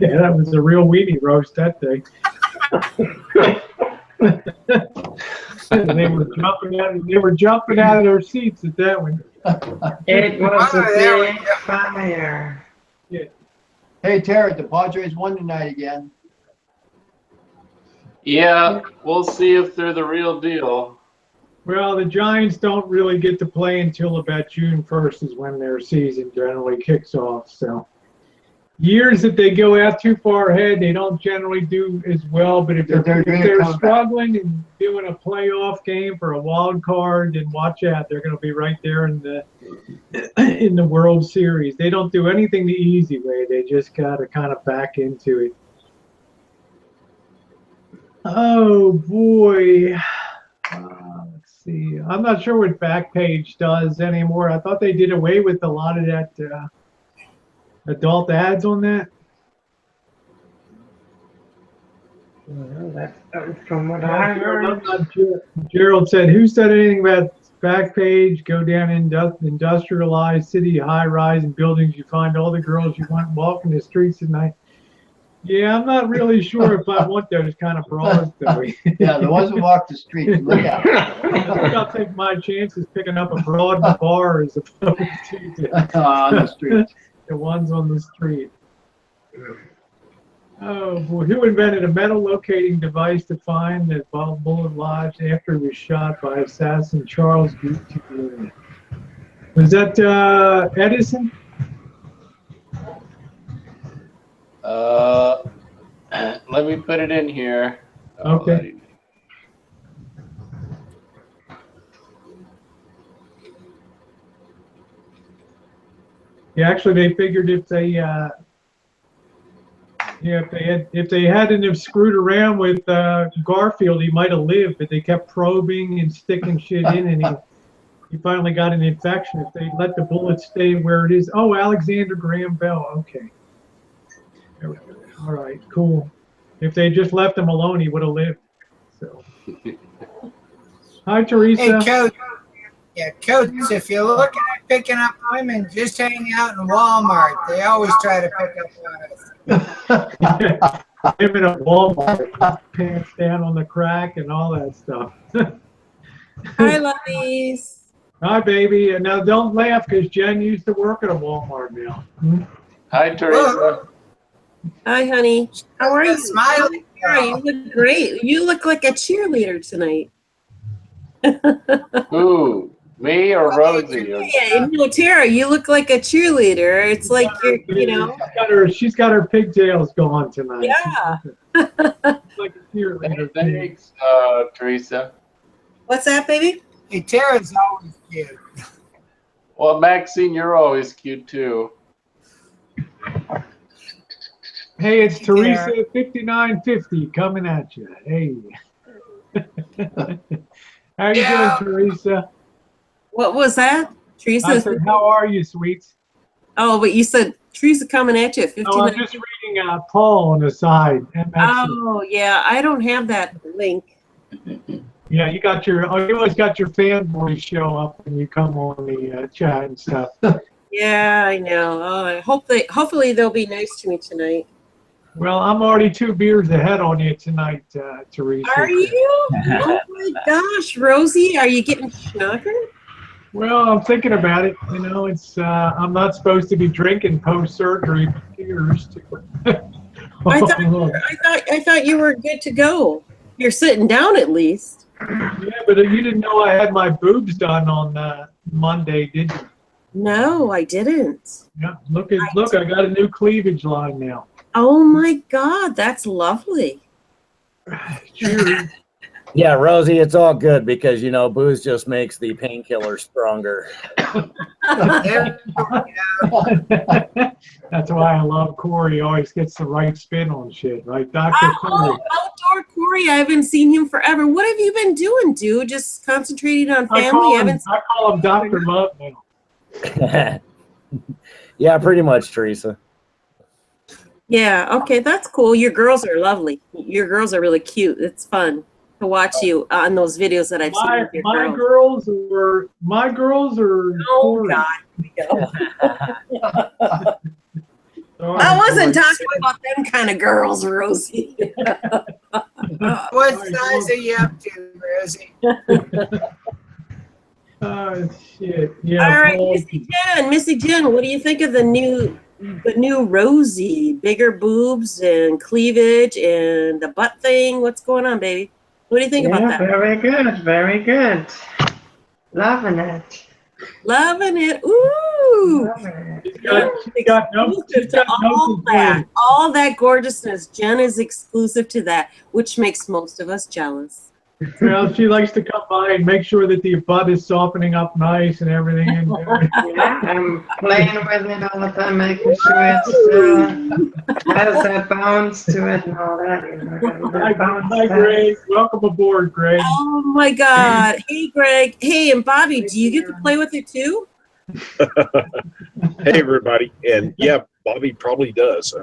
Yeah, that was a real weenie roast that day. They were jumping out of their seats at that one. It was a big fire. Yeah. Hey, Terry, the Padres won tonight again. Yeah, we'll see if they're the real deal. Well, the Giants don't really get to play until about June 1st is when their season generally kicks off. So years that they go out too far ahead, they don't generally do as well. But if they're struggling and doing a playoff game for a wild card, then watch out. They're going to be right there in the World Series. They don't do anything the easy way. They just got to kind of back into it. Oh, boy. Let's see. I'm not sure what Backpage does anymore. I thought they did away with a lot of that adult ads on that. Well, that's from what I heard. Gerald said, who said anything about Backpage? Go down industrialized city, high-rise and buildings. You find all the girls you want walking the streets at night. Yeah, I'm not really sure if I want those kind of bras, though. Yeah, the ones who walk the streets, look out. I think I'll take my chances picking up a broad in the bar as opposed to on the street. The ones on the street. Oh, boy. Who invented a metal locating device to find that bullet lodged after he was shot by assassin Charles Gutierrez? Was that Edison? Let me put it in here. Okay. Yeah, actually, they figured if they if they hadn't have screwed around with Garfield, he might have lived. But they kept probing and sticking shit in, and he finally got an infection. If they let the bullet stay where it is. Oh, Alexander Graham Bell. Okay. There we go. All right, cool. If they just left him alone, he would have lived. So. Hi, Teresa. Hey, Coach. Yeah, Coach, if you're looking at picking up women, just hang out in Walmart. They always try to pick up on us. Him in a Walmart, pants down on the crack and all that stuff. Hi, lovies. Hi, baby. And now don't laugh because Jen used to work at a Walmart now. Hi, Teresa. Hi, honey. How are you? Smiling. You look great. You look like a cheerleader tonight. Ooh. Me or Rosie? Or Yeah, no, Tara, you look like a cheerleader. It's like you're, you know. She's got her pigtails going tonight. Yeah. Like a cheerleader. Thanks, Teresa. What's that, baby? Hey, Tara's always cute. Well, Maxine, you're always cute too. Hey, it's Teresa 5950 coming at you. Hey. How you doing, Teresa? What was that? Teresa? I said, how are you, sweets? Oh, but you said Teresa coming at you at 59. No, I'm just reading Paul on the side. Oh, yeah, I don't have that link. Yeah, you got your, you always got your fanboys show up when you come on the chat and stuff. Yeah, I know. Oh, I hope hopefully they'll be nice to me tonight. Well, I'm already 2 beers ahead on you tonight, Teresa. Are you? Oh my gosh, Rosie, are you getting schnockered? Well, I'm thinking about it. You know, it's I'm not supposed to be drinking post-surgery. Cheers. I thought you were good to go. You're sitting down at least. Yeah, but you didn't know I had my boobs done on Monday, did you? No, I didn't. Yeah, look, I got a new cleavage line now. Oh my God, that's lovely. Cheers. Yeah, Rosie, it's all good because, you know, booze just makes the painkiller stronger. That's why I love Corey. He always gets the right spin on shit, right? Dr. Corey. Outdoor Corey, I haven't seen him forever. What have you been doing, dude? Just concentrating on family? I call him Dr. Love now. Yeah, pretty much, Teresa. Yeah, okay, that's cool. Your girls are lovely. Your girls are really cute. It's fun to watch you on those videos that I've seen with your girls. My girls are Oh, Corey. God. I wasn't talking about them kind of girls, Rosie. What size are you up to, Rosie? Oh shit! Yeah. All right, Paul. Missy Jen, what do you think of the new Rosie? Bigger boobs and cleavage and the butt thing. What's going on, baby? What do you think about that? Very good, very good. Loving it. Loving it. Ooh. All that gorgeousness. Jen is exclusive to that, which makes most of us jealous. Well, she likes to come by and make sure that the butt is softening up nice and everything. Yeah, I'm playing with it all the time, making sure it has that bounce to it and all that. You know, Hi, Greg. Welcome aboard, Greg. Oh my God. Hey, Greg. Hey, and Bobby, do you get to play with it too? Hey, everybody. And yeah, Bobby probably does.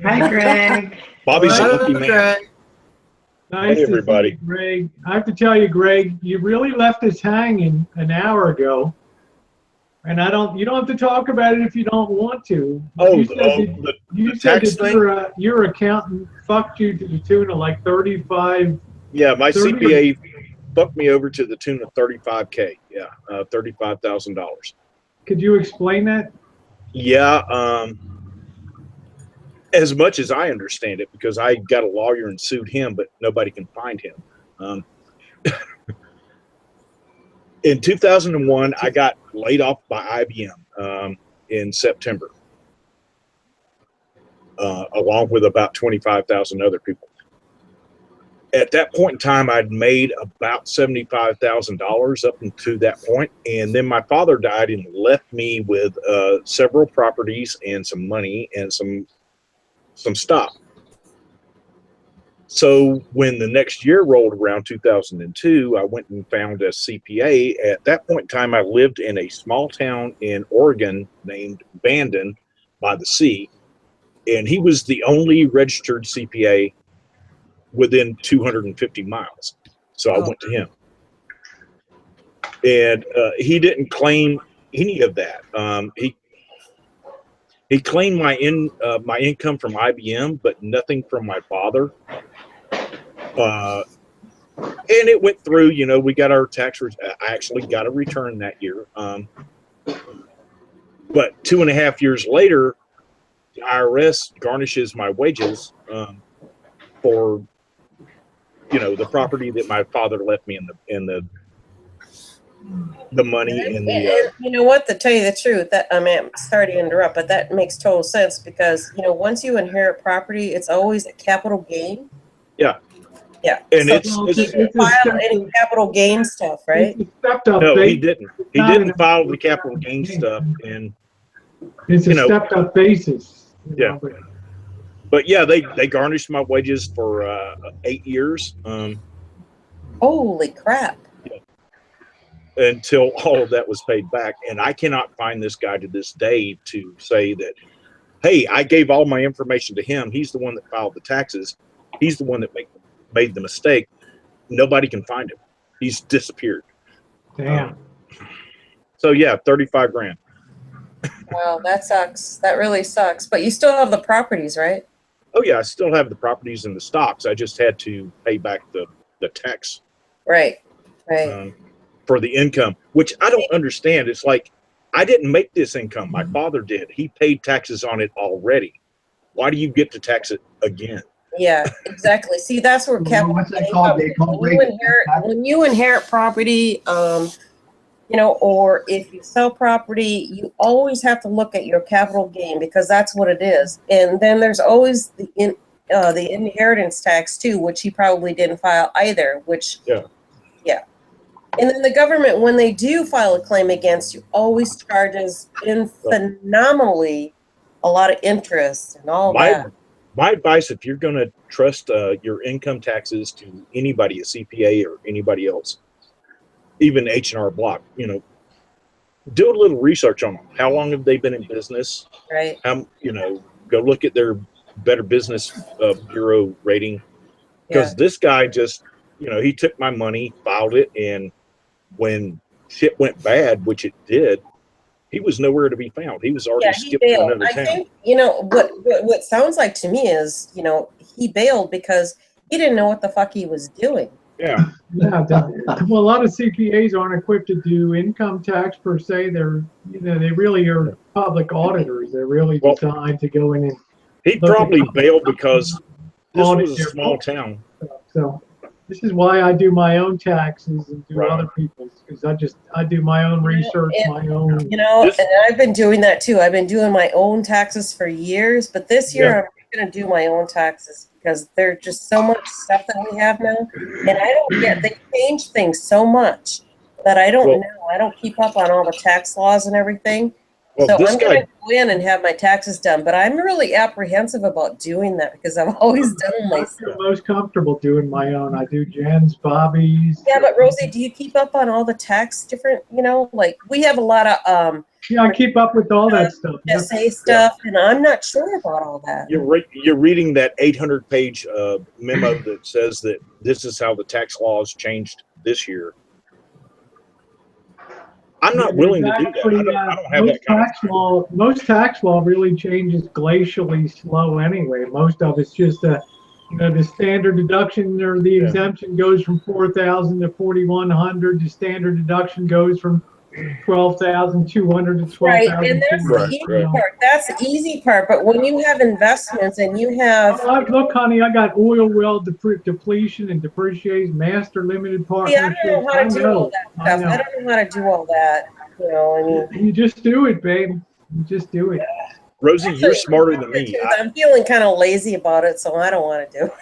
Hi, Greg. Bobby's a lucky man. Nice, hey, everybody. To see you, Greg. I have to tell you, Greg, you really left us hanging an hour ago. And you don't have to talk about it if you don't want to. Oh, you said that your accountant fucked you to the tune of like 35. Yeah, my CPA fucked me over to the tune of $35K. Yeah, $35,000. Could you explain that? Yeah, as much as I understand it, because I got a lawyer and sued him, but nobody can find him. In 2001, I got laid off by IBM in September, along with about 25,000 other people. At that point in time, I'd made about $75,000 up until that point, and then my father died and left me with several properties and some money and some stock. So when the next year rolled around, 2002, I went and found a CPA. At that point in time, I lived in a small town in Oregon named Bandon by the sea, and he was the only registered CPA within 250 miles. So I went to him, and he didn't claim any of that. He claimed my income from IBM, but nothing from my father. And it went through. You know, we got our tax. I actually got a return that year. But 2.5 years later, the IRS garnishes my wages for, you know, the property that my father left me in the money in the. And you know what? To tell you the truth, that I mean, sorry to interrupt, but that makes total sense because once you inherit property, it's always a capital gain. Yeah. Yeah. And so it's he didn't file any capital gain stuff, right? No, he didn't. He didn't file the capital gain stuff, and it's a stepped up basis. Yeah. But yeah, they garnished my wages for 8 years. Holy crap! Until all of that was paid back, and I cannot find this guy to this day to say that, hey, I gave all my information to him. He's the one that filed the taxes. He's the one that made the mistake. Nobody can find him. He's disappeared. Damn. So yeah, 35 grand. Wow, that sucks. That really sucks. But you still have the properties, right? Oh yeah, I still have the properties and the stocks. I just had to pay back the tax. Right. Right. For the income, which I don't understand. It's like, I didn't make this income. My father did. He paid taxes on it already. Why do you get to tax it again? Yeah, exactly. See, that's where capital gain comes in. When you inherit property, or if you sell property, you always have to look at your capital gain because that's what it is. And then there's always the inheritance tax too, which he probably didn't file either. Which yeah. And then the government, when they do file a claim against you, always charges phenomenally a lot of interest and all that. My advice, if you're going to trust your income taxes to anybody, a CPA or anybody else, even H&R Block, do a little research on them. How long have they been in business? Right. Go look at their Better Business Bureau rating. Because this guy just, he took my money, filed it, and when shit went bad, which it did, he was nowhere to be found. He was already skipped to another town. I think, what sounds like to me is, he bailed because he didn't know what the fuck he was doing. Yeah. Well, a lot of CPAs aren't equipped to do income tax per se. They're, they really are public auditors. They're really designed to go in and. He probably bailed because this was a small town. So this is why I do my own taxes and do other people's, because I do my own research, my own. And I've been doing that too. I've been doing my own taxes for years, but this year I'm going to do my own taxes because there's just so much stuff that we have now, and I don't get. They change things so much that I don't know. I don't keep up on all the tax laws and everything. Well, so I'm going to go in and have my taxes done, but I'm really apprehensive about doing that because I've always done them myself. I'm most comfortable doing my own. I do Jen's, Bobby's. Yeah, but Rosie, do you keep up on all the tax different, like we have a lot of yeah, I keep up with all that stuff. SA stuff, and I'm not sure about all that. You're reading that 800-page memo that says that this is how the tax laws changed this year. I'm not willing to do that. I don't have that kind of law. Most tax law really changes glacially slow anyway. Most of it's just the standard deduction or the exemption goes from 4,000 to 4,100. The standard deduction goes from 12,200 to 12,000. Right, and that's the easy part. That's the easy part. But when you have investments and you have look, honey, I got oil well depletion and depreciation, master limited partnerships. See, I don't know how to do all that stuff. I don't know how to do all that. You just do it, babe. You just do it. Rosie, you're smarter than me. I'm feeling kind of lazy about it, so I don't want to do it.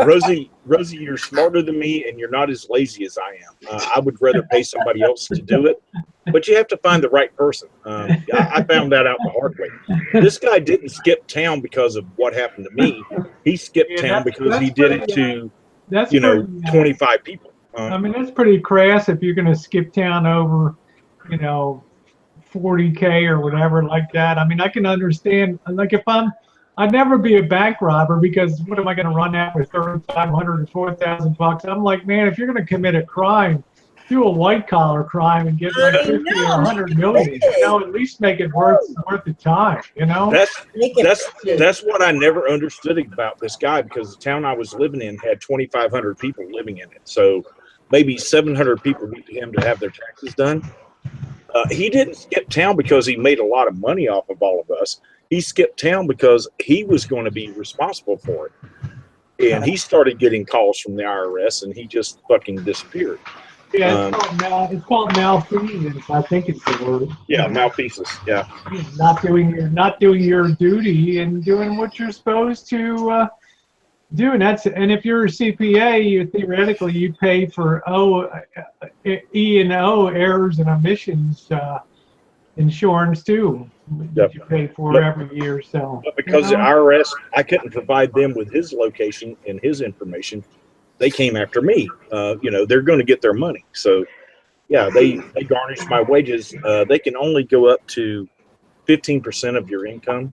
Rosie, you're smarter than me, and you're not as lazy as I am. I would rather pay somebody else to do it, but you have to find the right person. I found that out the hard way. This guy didn't skip town because of what happened to me. He skipped town because he did it to, 25 people. I mean, that's pretty crass if you're going to skip town over, 40K or whatever like that. I mean, I can understand, like I'd never be a bank robber because what am I going to run out with 3,500 or 4,000 bucks? I'm like, man, if you're going to commit a crime, do a white collar crime and get like 50 or 100 million. At least make it worth the time. That's what I never understood about this guy because the town I was living in had 2,500 people living in it. So maybe 700 people need him to have their taxes done. He didn't skip town because he made a lot of money off of all of us. He skipped town because he was going to be responsible for it. And he started getting calls from the IRS and he just fucking disappeared. Yeah, it's called malfeasance. I think it's the word. Yeah, malfeasance. Yeah. Not doing your duty and doing what you're supposed to do, and if you're a CPA, you theoretically you pay for E&O errors and omissions insurance too. That you pay for every year. So, but because the IRS, I couldn't provide them with his location and his information, they came after me. You know, they're going to get their money. So, yeah, they garnish my wages. They can only go up to 15% of your income.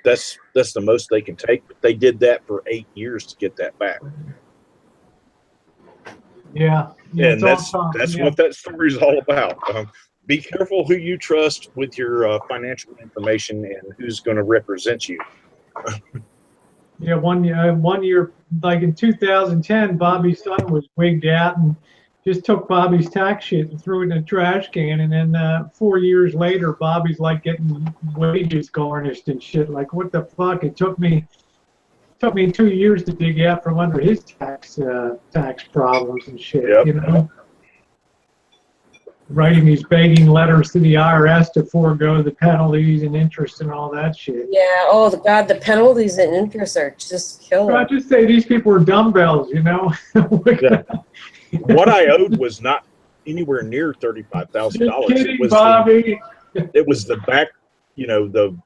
That's the most they can take. But they did that for 8 years to get that back. Yeah, and that's what that story is all about. Be careful who you trust with your financial information and who's going to represent you. Yeah, one year, like in 2010, Bobby's son was wigged out and just took Bobby's tax shit and threw it in a trash can. And then 4 years later, Bobby's like getting wages garnished and shit. Like, what the fuck? It took me 2 years to dig out from under his tax problems and shit. Yep. You know, writing these begging letters to the IRS to forego the penalties and interest and all that shit. Yeah. Oh, God, the penalties and interest are just killer. I just say these people are dumbbells, you know. Yeah. What I owed was not anywhere near $35,000. Bobby. It was the back, you know, the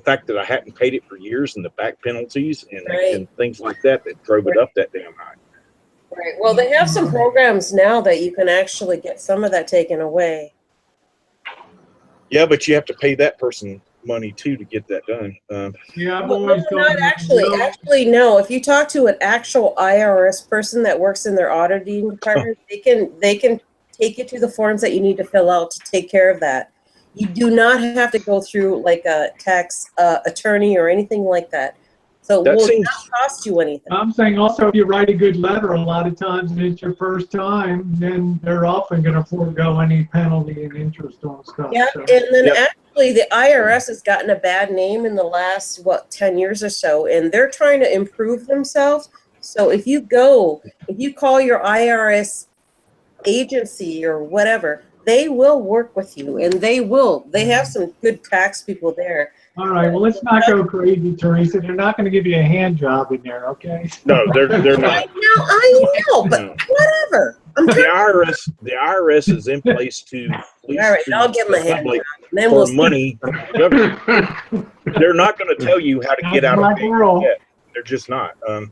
fact that I hadn't paid it for years and the back penalties and things like that drove it up that damn high. Right. Well, they have some programs now that you can actually get some of that taken away. Yeah, but you have to pay that person money too to get that done. Yeah, well, no, not actually. Actually, no. If you talk to an actual IRS person that works in their auditing department, they can take you to the forms that you need to fill out to take care of that. You do not have to go through like a tax attorney or anything like that. So it will not cost you anything. I'm saying also if you write a good letter, a lot of times and it's your first time, then they're often going to forego any penalty and interest on stuff. Yeah, so. and then actually the IRS has gotten a bad name in the last, 10 years or so, and they're trying to improve themselves. So if you call your IRS agency or whatever, they will work with you, and they have some good tax people there. All right, well, let's not go crazy, Teresa. They're not going to give you a hand job in there, okay? No, they're not. I know, but whatever. The IRS is in place to police all right, I'll give them a hand job. Then for money. They're not going to tell you how to get out of debt. They're just not. All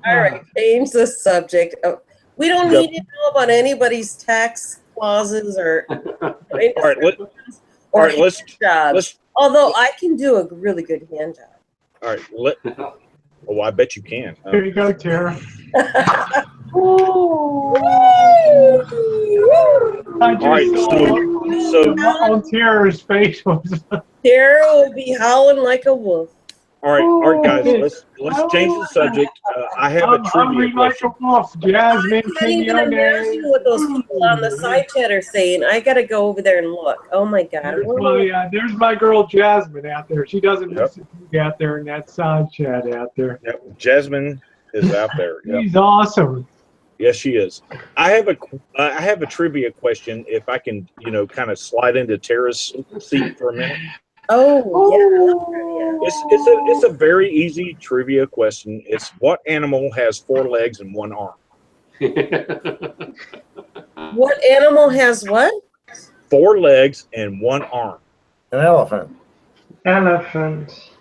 right, change the subject. We don't need to know about anybody's tax clauses or jobs. Although I can do a really good hand job. All right, I bet you can. Here you go, Tara. All right, so on Tara's face was. Tara will be howling like a wolf. All right, guys. Let's change the subject. I have a trivia question. Jasmine, I can't even imagine what those people on the side chat are saying. I gotta go over there and look. Oh my God! There's my girl Jasmine out there. She doesn't listen to me out there in that side chat out there. Yep. Jasmine is out there. Yep. She's awesome. Yes, she is. I have a trivia question. If I can, kind of slide into Tara's seat for a minute. Oh, yeah. It's a very easy trivia question. It's what animal has 4 legs and 1 arm? What animal has what? 4 legs and 1 arm. An elephant. Elephant.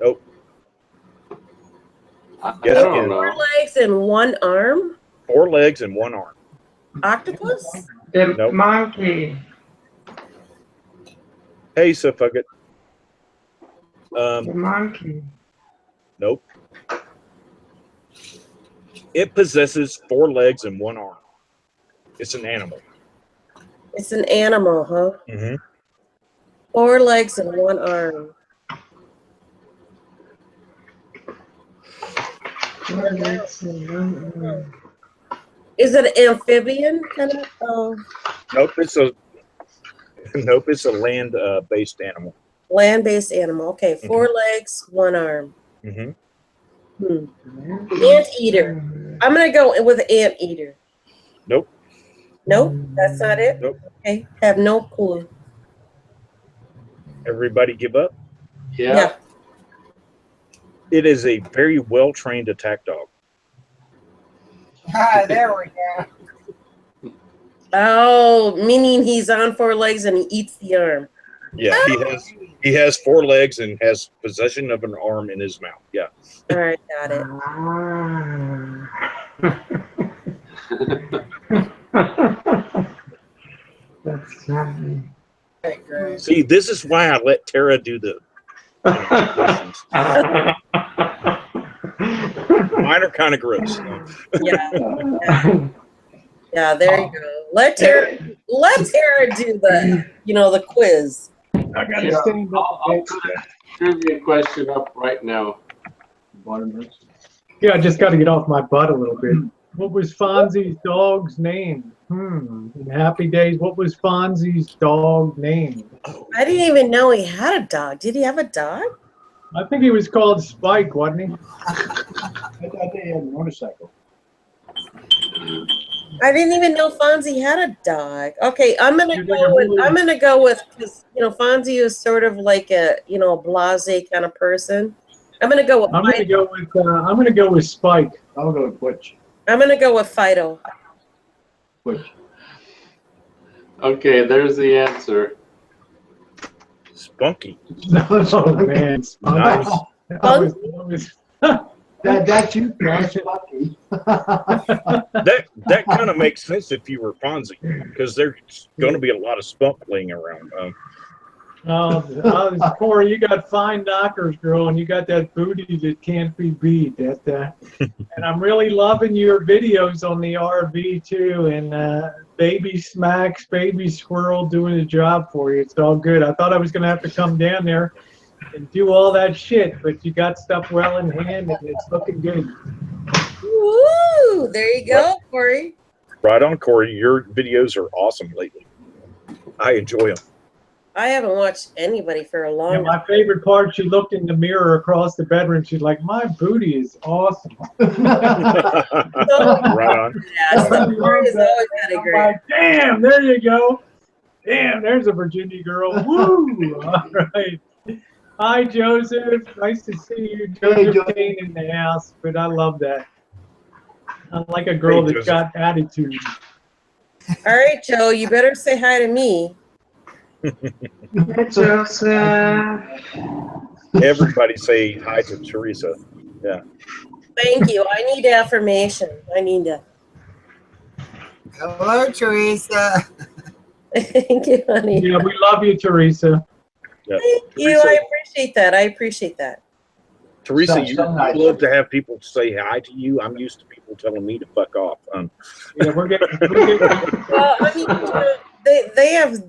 Nope. Yes, I don't know. 4 legs and 1 arm? 4 legs and 1 arm. Octopus? The monkey. Hey, so fuck it. The monkey. Nope. It possesses 4 legs and 1 arm. It's an animal. It's an animal, huh? Mm-hmm. 4 legs and 1 arm. Is it an amphibian kind of? Nope. It's a land-based animal. Land-based animal. Okay, 4 legs, 1 arm. Mm-hmm. Anteater. I'm gonna go with anteater. Nope. Nope, that's not it. Nope. Okay, have no clue. Everybody give up? Yeah. It is a very well-trained attack dog. Ah, there we go. Oh, meaning he's on 4 legs and he eats the arm. Yeah, he has 4 legs and has possession of an arm in his mouth. Yeah. All right, got it. That's funny. See, this is why I let Tara do the questions. Mine are kind of gross. Yeah, there you go. Let Tara do the, the quiz. I gotta stand up. I'll put a trivia question up right now. Yeah, I just got to get off my butt a little bit. What was Fonzie's dog's name? In Happy Days, what was Fonzie's dog name? I didn't even know he had a dog. Did he have a dog? I think he was called Spike, wasn't he? I thought they had a motorcycle. I didn't even know Fonzie had a dog. Okay, I'm gonna go with because Fonzie is sort of like a blasé kind of person. I'm gonna go with. I'm gonna go with Spike. I'll go with Butch. I'm gonna go with Fido. Butch. Okay, there's the answer. Spunky. Oh man, Nice. That's you, Spunky. That kind of makes sense if you were Fonzie, because there's going to be a lot of spunk laying around. Corey, you got fine knockers, girl, and you got that booty that can't be beat. And I'm really loving your videos on the RV too, and Baby Smacks, Baby Squirrel doing a job for you. It's all good. I thought I was going to have to come down there and do all that shit, but you got stuff well in hand, and it's looking good. Woo! There you go, Corey. Right on, Corey. Your videos are awesome lately. I enjoy them. I haven't watched anybody for a long time. My favorite part, she looked in the mirror across the bedroom. She's like, my booty is awesome. Right on. Yeah, Corey is always had a great. Like, damn, there you go. Damn, there's a Virginia girl. Woo! All right. Hi, Joseph. Nice to see you. Joseph Kane in the house, but I love that. I like a girl that's got attitude. All right, Joe, you better say hi to me. Joseph. Everybody say hi to Teresa. Yeah. Thank you. I need affirmation. I need to. Hello, Teresa. Thank you, honey. Yeah, we love you, Teresa. Yeah. Thank you. Teresa, I appreciate that. I apprate that. Teresa, you love to have people say hi to you. I'm used to people telling me to fuck off. Yeah, we're getting Well, I mean, they have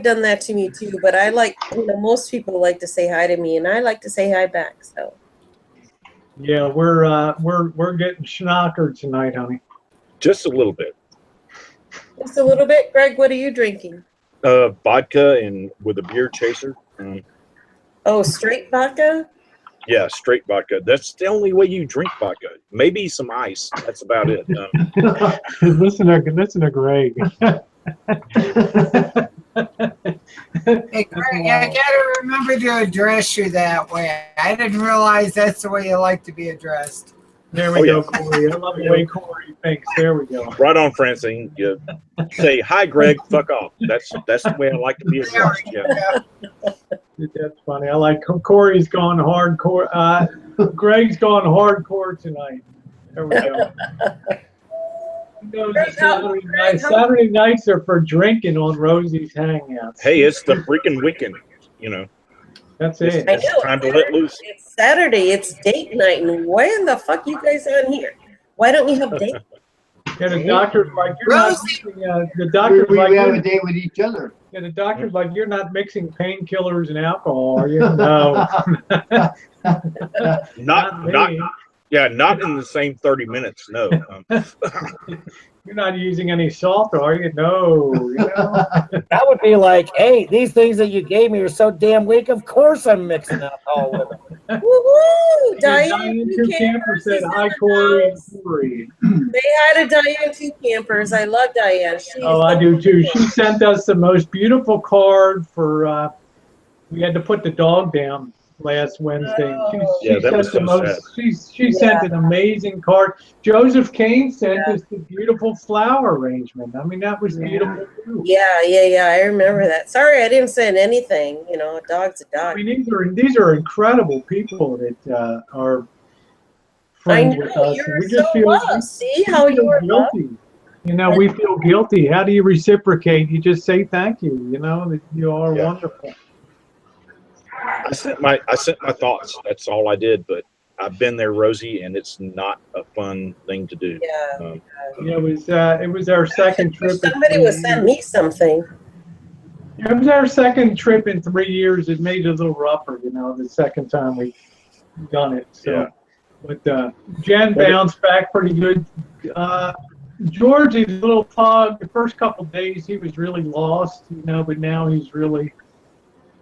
done that to me too. But I like, most people like to say hi to me, and I like to say hi back. So. Yeah, we're getting schnockered tonight, honey. Just a little bit. Just a little bit. Greg, what are you drinking? Vodka and with a beer chaser. Oh, straight vodka? Yeah, straight vodka. That's the only way you drink vodka. Maybe some ice. That's about it. Listen to Greg. Hey, Greg, I gotta remember to address you that way. I didn't realize that's the way you like to be addressed. There we go, Corey. I love the way Corey thinks. There we go. Right on, Francine. You say, hi, Greg, fuck off. That's the way I like to be addressed. Yeah. That's funny. I like Corey's gone hardcore. Greg's gone hardcore tonight. There we go. Saturday nights are for drinking on Rosie's Hangouts. Hey, it's the freaking weekend, That's it. It's time to let loose. It's Saturday. It's date night. And why in the fuck you guys on here? Why don't you have date? Yeah, the doctor's like, you're not mixing, the doctor's we like, have a date with each other. Yeah, the doctor's like, you're not mixing painkillers and alcohol, are you? No. Not in the same 30 minutes, no. You're not using any salt, are you? No. That would be like, hey, these things that you gave me are so damn weak, of course I'm mixing alcohol with them. Woo-hoo! Woo! Diane Diane Two Two Campers Campers said is in hi, the Corey. house. They had a Diane Two Campers. I love Diane. She's Oh, I do too. She sent us the most beautiful card for. We had to put the dog down last Wednesday. Yeah, that was so sad. She sent an amazing card. Joseph Kane sent us the beautiful flower arrangement. I mean, that was beautiful too. Yeah. I remember that. Sorry, I didn't send anything. You know, a dog's a dog. I mean, these are incredible people that are friends with us. You're We just so feel loved. See how you were guilty. You know, we feel guilty. How do you reciprocate? You just say thank you. You know, that you are wonderful. I sent my thoughts. That's all I did. But I've been there, Rosie, and it's not a fun thing to do. Yeah, it was our second trip. Somebody would send me something. It was our second trip in 3 years. It made it a little rougher, you know, the second time we done it. So, but Jen bounced back pretty good. Georgie's little pug. The first couple of days he was really lost, you know, but now he's really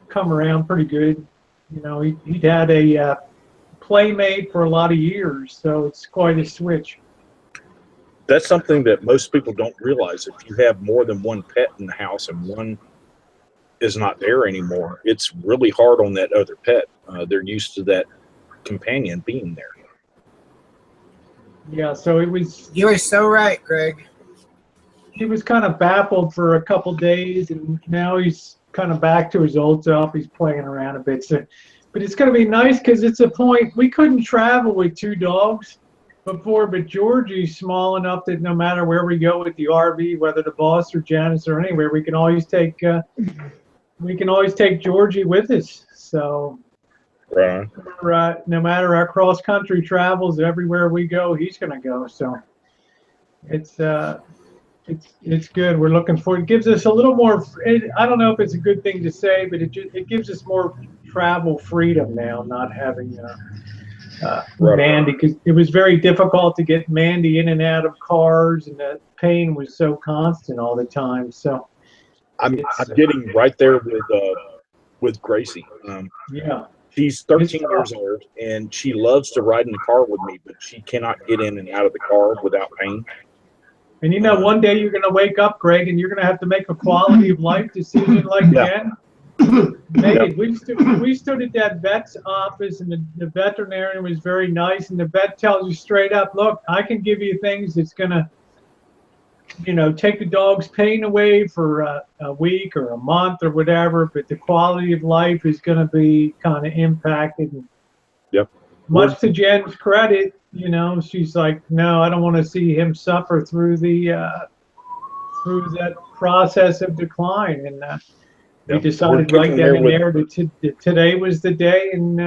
come around pretty good. You know, he'd had a playmate for a lot of years, so it's quite a switch. That's something that most people don't realize. If you have more than one pet in the house and one is not there anymore, it's really hard on that other pet. They're used to that companion being there. Yeah, so it was. You were so right, Greg. He was kind of baffled for a couple days, and now he's kind of back to his old self. He's playing around a bit. So, but it's going to be nice because it's a point. We couldn't travel with 2 dogs before, but Georgie's small enough that no matter where we go with the RV, whether the boss or Janice or anywhere, we can always take Georgie with us. So, no matter our cross country travels, everywhere we go, he's going to go. So, it's good. We're looking forward. It gives us a little more. I don't know if it's a good thing to say, but it gives us more travel freedom now, not having Mandy, because it was very difficult to get Mandy in and out of cars, and the pain was so constant all the time. So I'm getting right there with Gracie. She's 13 years old, and she loves to ride in the car with me, but she cannot get in and out of the car without pain. And you know, one day you're going to wake up, Greg, and you're going to have to make a quality of life decision like Jen. Megan, we stood at that vet's office, and the veterinarian was very nice, and the vet tells you straight up, look, I can give you things that's going to, you know, take the dog's pain away for a week or a month or whatever, but the quality of life is going to be kind of impacted. Much to Jen's credit, you know, she's like, no, I don't want to see him suffer through that process of decline. And we decided right then and there that today was the day, and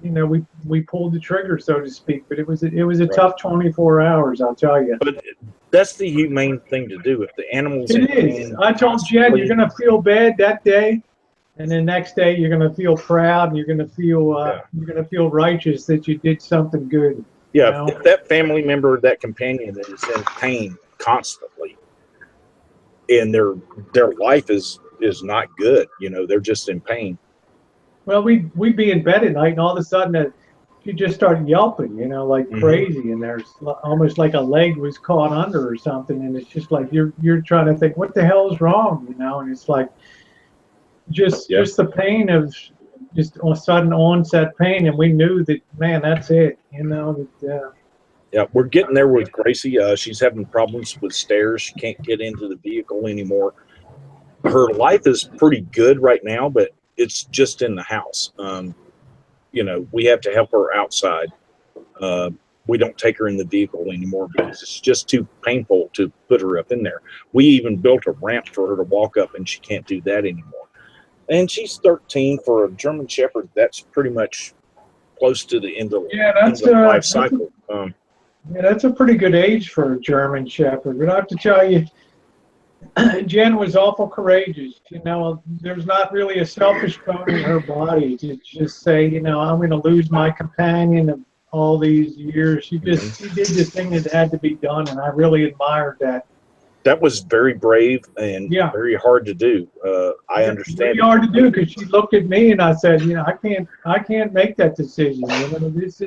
you know, we pulled the trigger, so to speak. But it was a tough 24 hours, I'll tell you. But that's the humane thing to do. If the animals, it is. I told Jen, you're going to feel bad that day, and the next day you're going to feel proud, and you're going to feel righteous that you did something good. Yeah, you know? If that family member, that companion is in pain constantly, and their life is not good, you know, they're just in pain. Well, we'd be in bed at night, and all of a sudden she just started yelping, you know, like crazy, and there's almost like a leg was caught under or something, and it's just like you're trying to think, what the hell is wrong, you know, and it's like just the pain of just a sudden onset pain, and we knew that, man, that's it, you know. Yeah, we're getting there with Gracie. She's having problems with stairs. She can't get into the vehicle anymore. Her life is pretty good right now, but it's just in the house. You know, we have to help her outside. We don't take her in the vehicle anymore because it's just too painful to put her up in there. We even built a ramp for her to walk up, and she can't do that anymore. And she's 13 for a German Shepherd. That's pretty much close to the end of the life cycle. Yeah, that's a pretty good age for a German Shepherd. But I have to tell you, Jen was awful courageous. You know, there's not really a selfish bone in her body to just say, you know, I'm going to lose my companion of all these years. She did the thing that had to be done, and I really admired that. that was very brave and Yeah. very hard to do. I understand. It's really hard to do because she looked at me and I said, you know, I can't make that decision. You know, this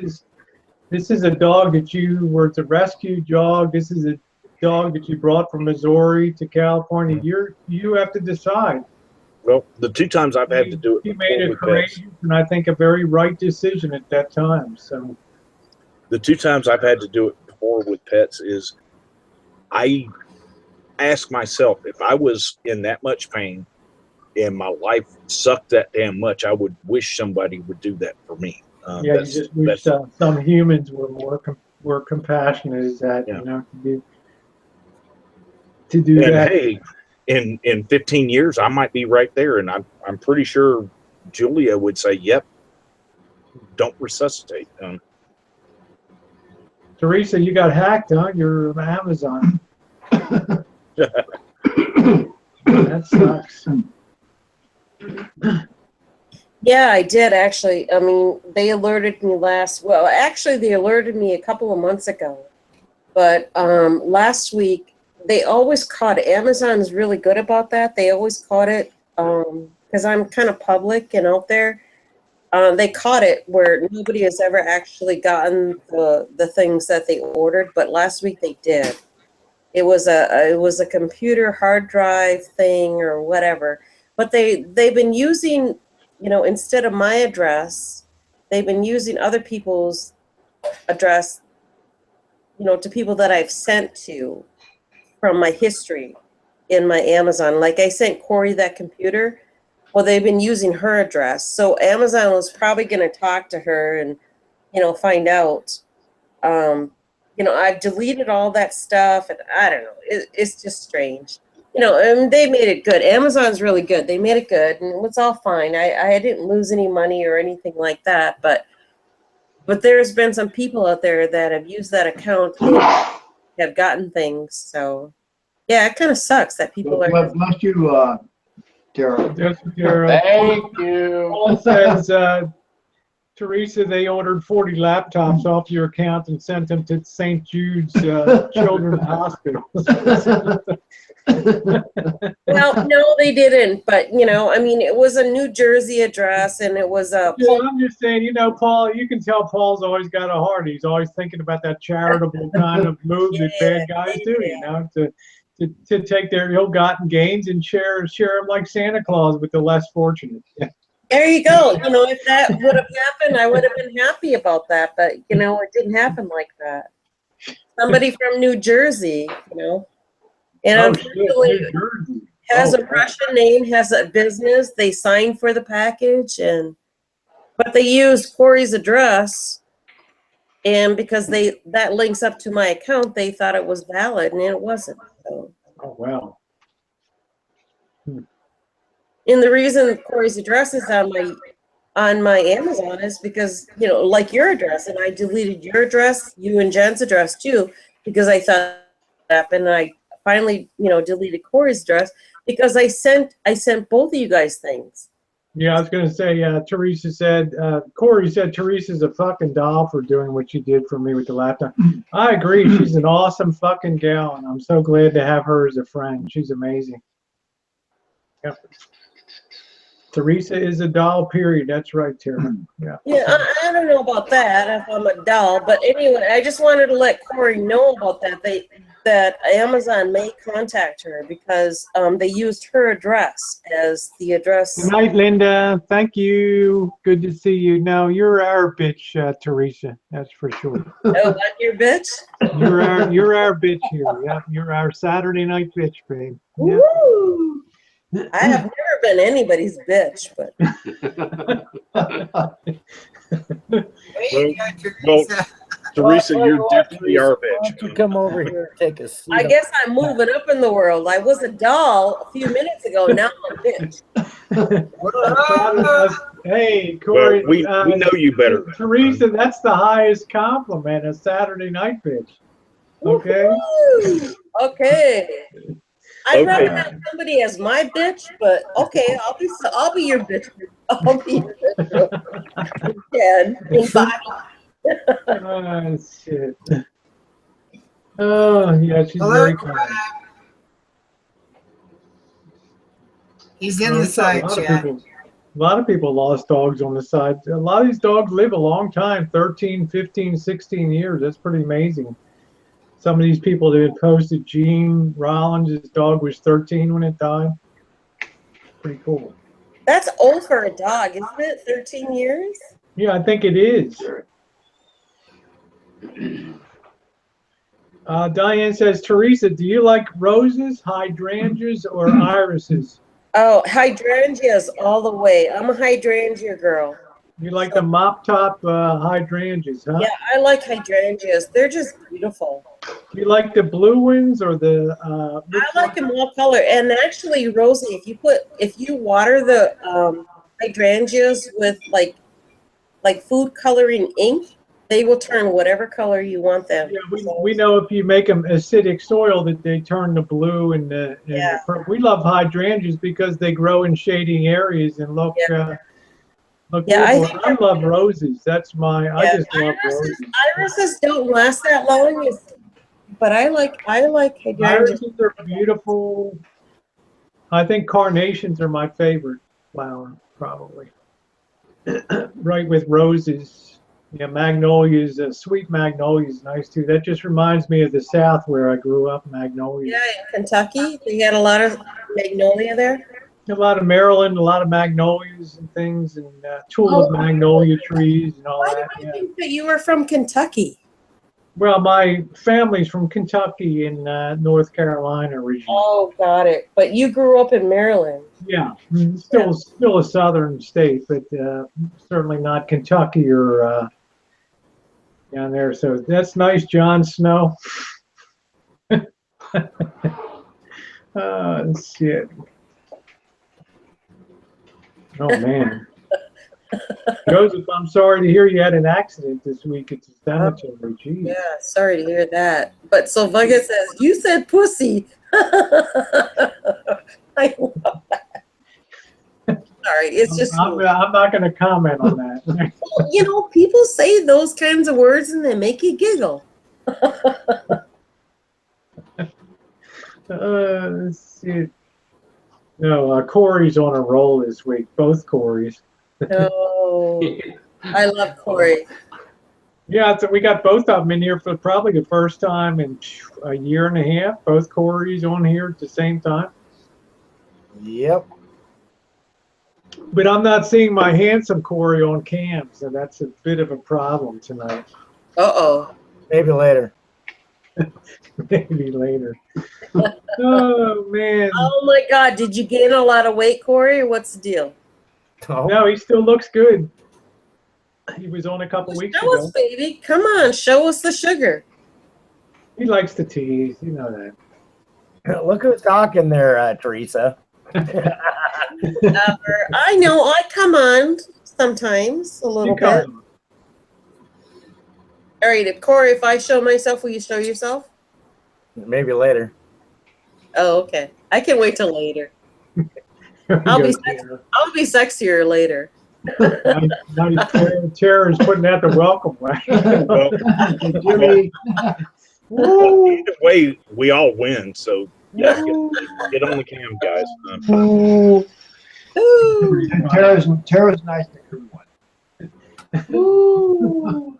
is a dog that you were to rescue dog. This is a dog that you brought from Missouri to California. You have to decide. Well, the 2 times I've had to do it, He made a with courageous pets, and I think a very right decision at that time. So the 2 times I've had to do it before with pets is I ask myself, if I was in that much pain and my life sucked that damn much, I would wish somebody would do that for me. yeah, you just wish some humans were more compassionate as that, Yeah. you know, to do and that. hey, in 15 years, I might be right there, and I'm pretty sure Julia would say, "Yep, don't resuscitate." Teresa, you got hacked, huh? Your Amazon. That sucks. Yeah, I did actually. I mean, they alerted me they alerted me a couple of months ago. But last week, they always caught it. Amazon is really good about that. They always caught it because I'm kind of public and out there. They caught it where nobody has ever actually gotten the things that they ordered, but last week they did. It was a computer hard drive thing or whatever. But they've been using, you know, instead of my address, they've been using other people's address, you know, to people that I've sent to from my history in my Amazon. Like I sent Corey that computer. Well, they've been using her address. So Amazon was probably going to talk to her and, you know, find out. You know, I've deleted all that stuff, and I don't know. It's just strange. You know, and they made it good. Amazon's really good. They made it good, and it was all fine. I didn't lose any money or anything like that. But there's been some people out there that have used that account and have gotten things. So, yeah, it kind of sucks that people are. Well, bless you, Tara. Thank you. Paul says, Teresa, they ordered 40 laptops off your account and sent them to St. Jude's Children's Hospital. Well, no, they didn't. But, you know, I mean, it was a New Jersey address, and it was a. Yeah, I'm just saying, you know, Paul, you can tell Paul's always got a heart. He's always thinking about that charitable kind of move that bad guys do, you know, to take their ill-gotten gains and share them like Santa Claus with the less fortunate. There you go. You know, if that would have happened, I would have been happy about that. But, you know, it didn't happen like that. Somebody from New Jersey, you know. And unfortunately, has a Russian name, has a business. They signed for the package, but they used Corey's address. And because that links up to my account, they thought it was valid, and it wasn't. So. Oh, wow. And the reason Corey's address is on my Amazon is because, you know, like your address, and I deleted your address, you and Jen's address too, because I thought that happened, and I finally, you know, deleted Corey's address because I sent both of you guys things. Yeah, I was going to say, Teresa said, Corey said Teresa's a fucking doll for doing what she did for me with the laptop. I agree. She's an awesome fucking gal, and I'm so glad to have her as a friend. She's amazing. Yep. Teresa is a doll, period. That's right, Tara. Yeah. Yeah, I don't know about that, if I'm a doll, but anyway, I just wanted to let Corey know about that. That Amazon may contact her because they used her address as the address. Good night, Linda. Thank you. Good to see you. No, you're our bitch, Teresa. That's for sure. Oh, I'm your bitch? You're our bitch here. Yeah, you're our Saturday night bitch, babe. Yeah. Woo! I have never been anybody's bitch, but. Well, Teresa, you're definitely our bitch. Why don't you come over here and take a seat? I guess I'm moving up in the world. I was a doll a few minutes ago. Now I'm a bitch. Hey, Corey. Well, we know you better. Teresa, that's the highest compliment, a Saturday night bitch. Okay? Woo-hoo. Okay. I'd rather have somebody as my bitch, but okay, I'll be your bitch. I'll be your bitch. Oh, shit. Oh, yeah, she's very kind. He's in the side chat. A lot of people lost dogs on the side. A lot of these dogs live a long time, 13, 15, 16 years. That's pretty amazing. Some of these people that had posted, Gene Rollins, his dog was 13 when it died. Pretty cool. That's old for a dog, isn't it? 13 years? Yeah, I think it is. Diane says, Teresa, do you like roses, hydrangeas, or irises? Oh, hydrangeas all the way. I'm a hydrangea girl. You like the mop top hydrangeas, huh? Yeah, I like hydrangeas. They're just beautiful. You like the blue ones or the? I like them all color. And actually, Rosie, if you water the hydrangeas with like food coloring ink, they will turn whatever color you want them. Yeah, we know if you make them acidic soil that they turn the blue and the purple. We love hydrangeas because they grow in shading areas and look. Look, yeah, I love roses. That's my. I just love roses. Irises don't last that long, but I like hydrangeas. Irises are beautiful. I think carnations are my favorite flower, probably. Right with roses. Yeah, magnolias, sweet magnolias, nice too. That just reminds me of the South where I grew up. Magnolias. Yeah, in Kentucky, they had a lot of magnolia there. A lot of Maryland, a lot of magnolias and things, and tulip magnolia trees and all that. Why did I think that you were from Kentucky? Well, my family's from Kentucky and North Carolina originally. Oh, got it. But you grew up in Maryland. Yeah, still a southern state, but certainly not Kentucky or down there. So that's nice, Jon Snow. Shit. Oh, man. Joseph, I'm sorry to hear you had an accident this week at the cemetery. Jeez. Yeah, sorry to hear that. But Sylvia says, you said pussy. I love that. Sorry, it's just. I'm not going to comment on that. Well, you know, people say those kinds of words and they make you giggle. Let's see. No, Corey's on a roll this week. Both Corey's. Oh, I love Corey. Yeah, so we got both of them in here for probably the first time in a year and a half. Both Corey's on here at the same time. Yep. But I'm not seeing my handsome Corey on cam, so that's a bit of a problem tonight. Uh-oh. Maybe later. Maybe later. Oh, man. Oh, my God. Did you gain a lot of weight, Corey, or what's the deal? Oh. No, he still looks good. He was on a couple weeks ago. Show us, baby. Come on. Show us the sugar. He likes to tease. You know that. Look who's talking there, Teresa. I know. I come on sometimes a little bit. All right, Corey, if I show myself, will you show yourself? Maybe later. Oh, okay. I can wait till later. I'll be sexier later. Tara's putting out the welcome wagon. Either way, we all win. So yeah, get on the cam, guys. Tara's nice to everyone.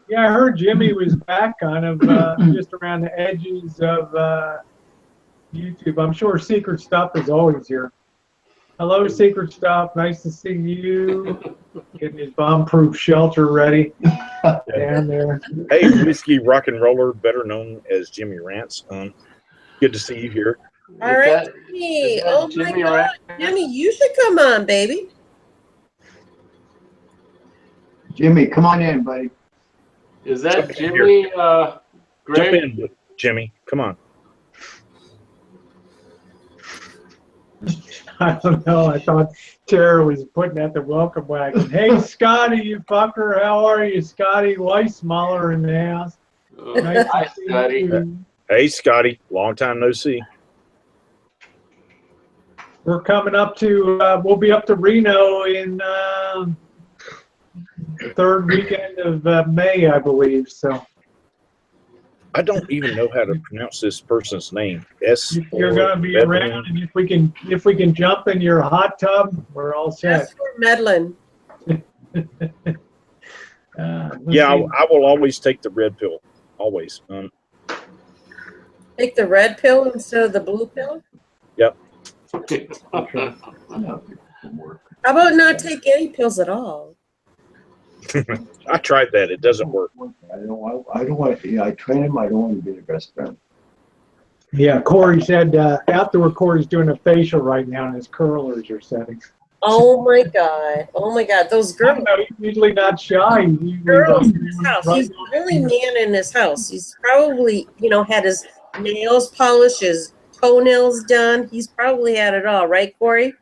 Yeah, I heard Jimmy was back kind of just around the edges of YouTube. I'm sure Secret Stuff is always here. Hello, Secret Stuff. Nice to see you. Getting his bomb-proof shelter ready down there. Hey, Whiskey Rock and Roller, better known as Jimmy Rants. Good to see you here. All right, Jimmy. Oh my God, Jimmy, you should come on, baby. Jimmy, come on in, buddy. Is that Jimmy? Greg? Jump in, Jimmy. Come on. I don't know. I thought Tara was putting out the welcome wagon. Hey, Scotty, you fucker. How are you, Scotty? Weissmuller in the house. Nice Hi, Scotty. Hey, Scotty. Long time no see. We're coming up to, we'll be up to Reno in the third weekend of May, I believe. So I don't even know how to pronounce this person's name. You're gonna be around, and if we can jump in your hot tub, we're all set. Just for meddling. Yeah, I will always take the red pill. Always. Take the red pill instead of the blue pill? Yep. How about not take any pills at all? I tried that. It doesn't work. I don't want to. I train him. I don't want to be the best friend. Yeah, Corey said outdoor Corey's doing a facial right now, and his curlers are setting. Oh my God! Oh my God! Those girls. He's usually not shy. Girls in his house. He's the only man in his house. He's probably, had his nails polished, his toenails done. He's probably had it all, right, Corey?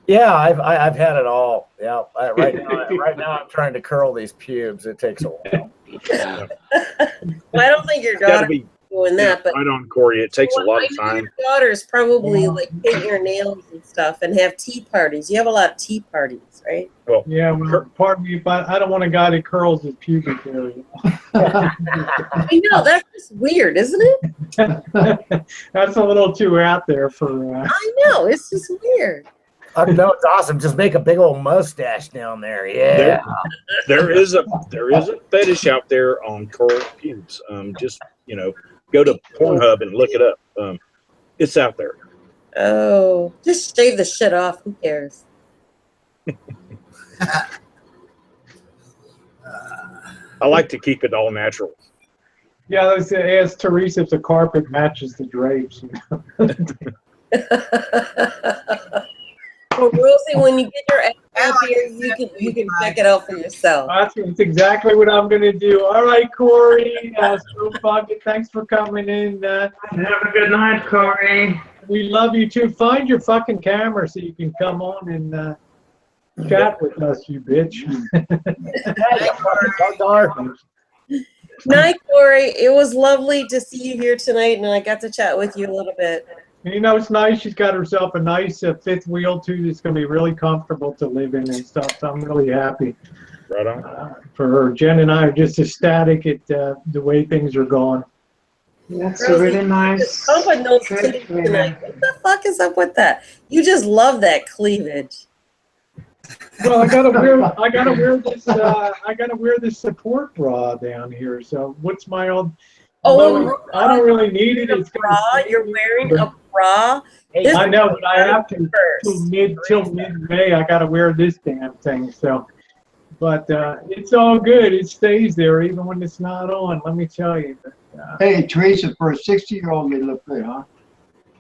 Yeah, I've had it all. Yeah, right now I'm trying to curl these pubes. It takes a while. Well, I don't think your daughter is doing that, but right on, Corey. It takes a lot of time. Your daughter's probably like paint your nails and stuff and have tea parties. You have a lot of tea parties, right? Well, yeah. Well, pardon me, but I don't want a guy that curls his pubic area. I know, that's just weird, isn't it? That's a little too out there for. I know, it's just weird. No, it's awesome. Just make a big old mustache down there. Yeah. There is a fetish out there on curled pubes. Just go to Pornhub and look it up. It's out there. Oh, just shave the shit off. Who cares? I like to keep it all natural. Yeah, let's ask Teresa if the carpet matches the drapes. Well, Rosie, when you get your app up here, you can check it out for yourself. That's exactly what I'm going to do. All right, Corey. So fun. Thanks for coming in. Have a good night, Corey. We love you too. Find your fucking camera so you can come on and chat with us, you bitch. Night, Corey. It was lovely to see you here tonight, and I got to chat with you a little bit. And, it's nice. She's got herself a nice fifth wheel too. That's going to be really comfortable to live in and stuff. So I'm really happy. Right on. For her. Jen and I are just ecstatic at the way things are going. That's a really nice. Someone knows tonight. What the fuck is up with that? You just love that cleavage. Well, I gotta wear this support bra down here. So what's my old? Oh, I don't really need it. It's bra. You're wearing a bra. I know, but I have to till mid-May. I gotta wear this damn thing. So, but it's all good. It stays there even when it's not on. Let me tell you. Hey, Teresa, for a 60-year-old, you look good, huh?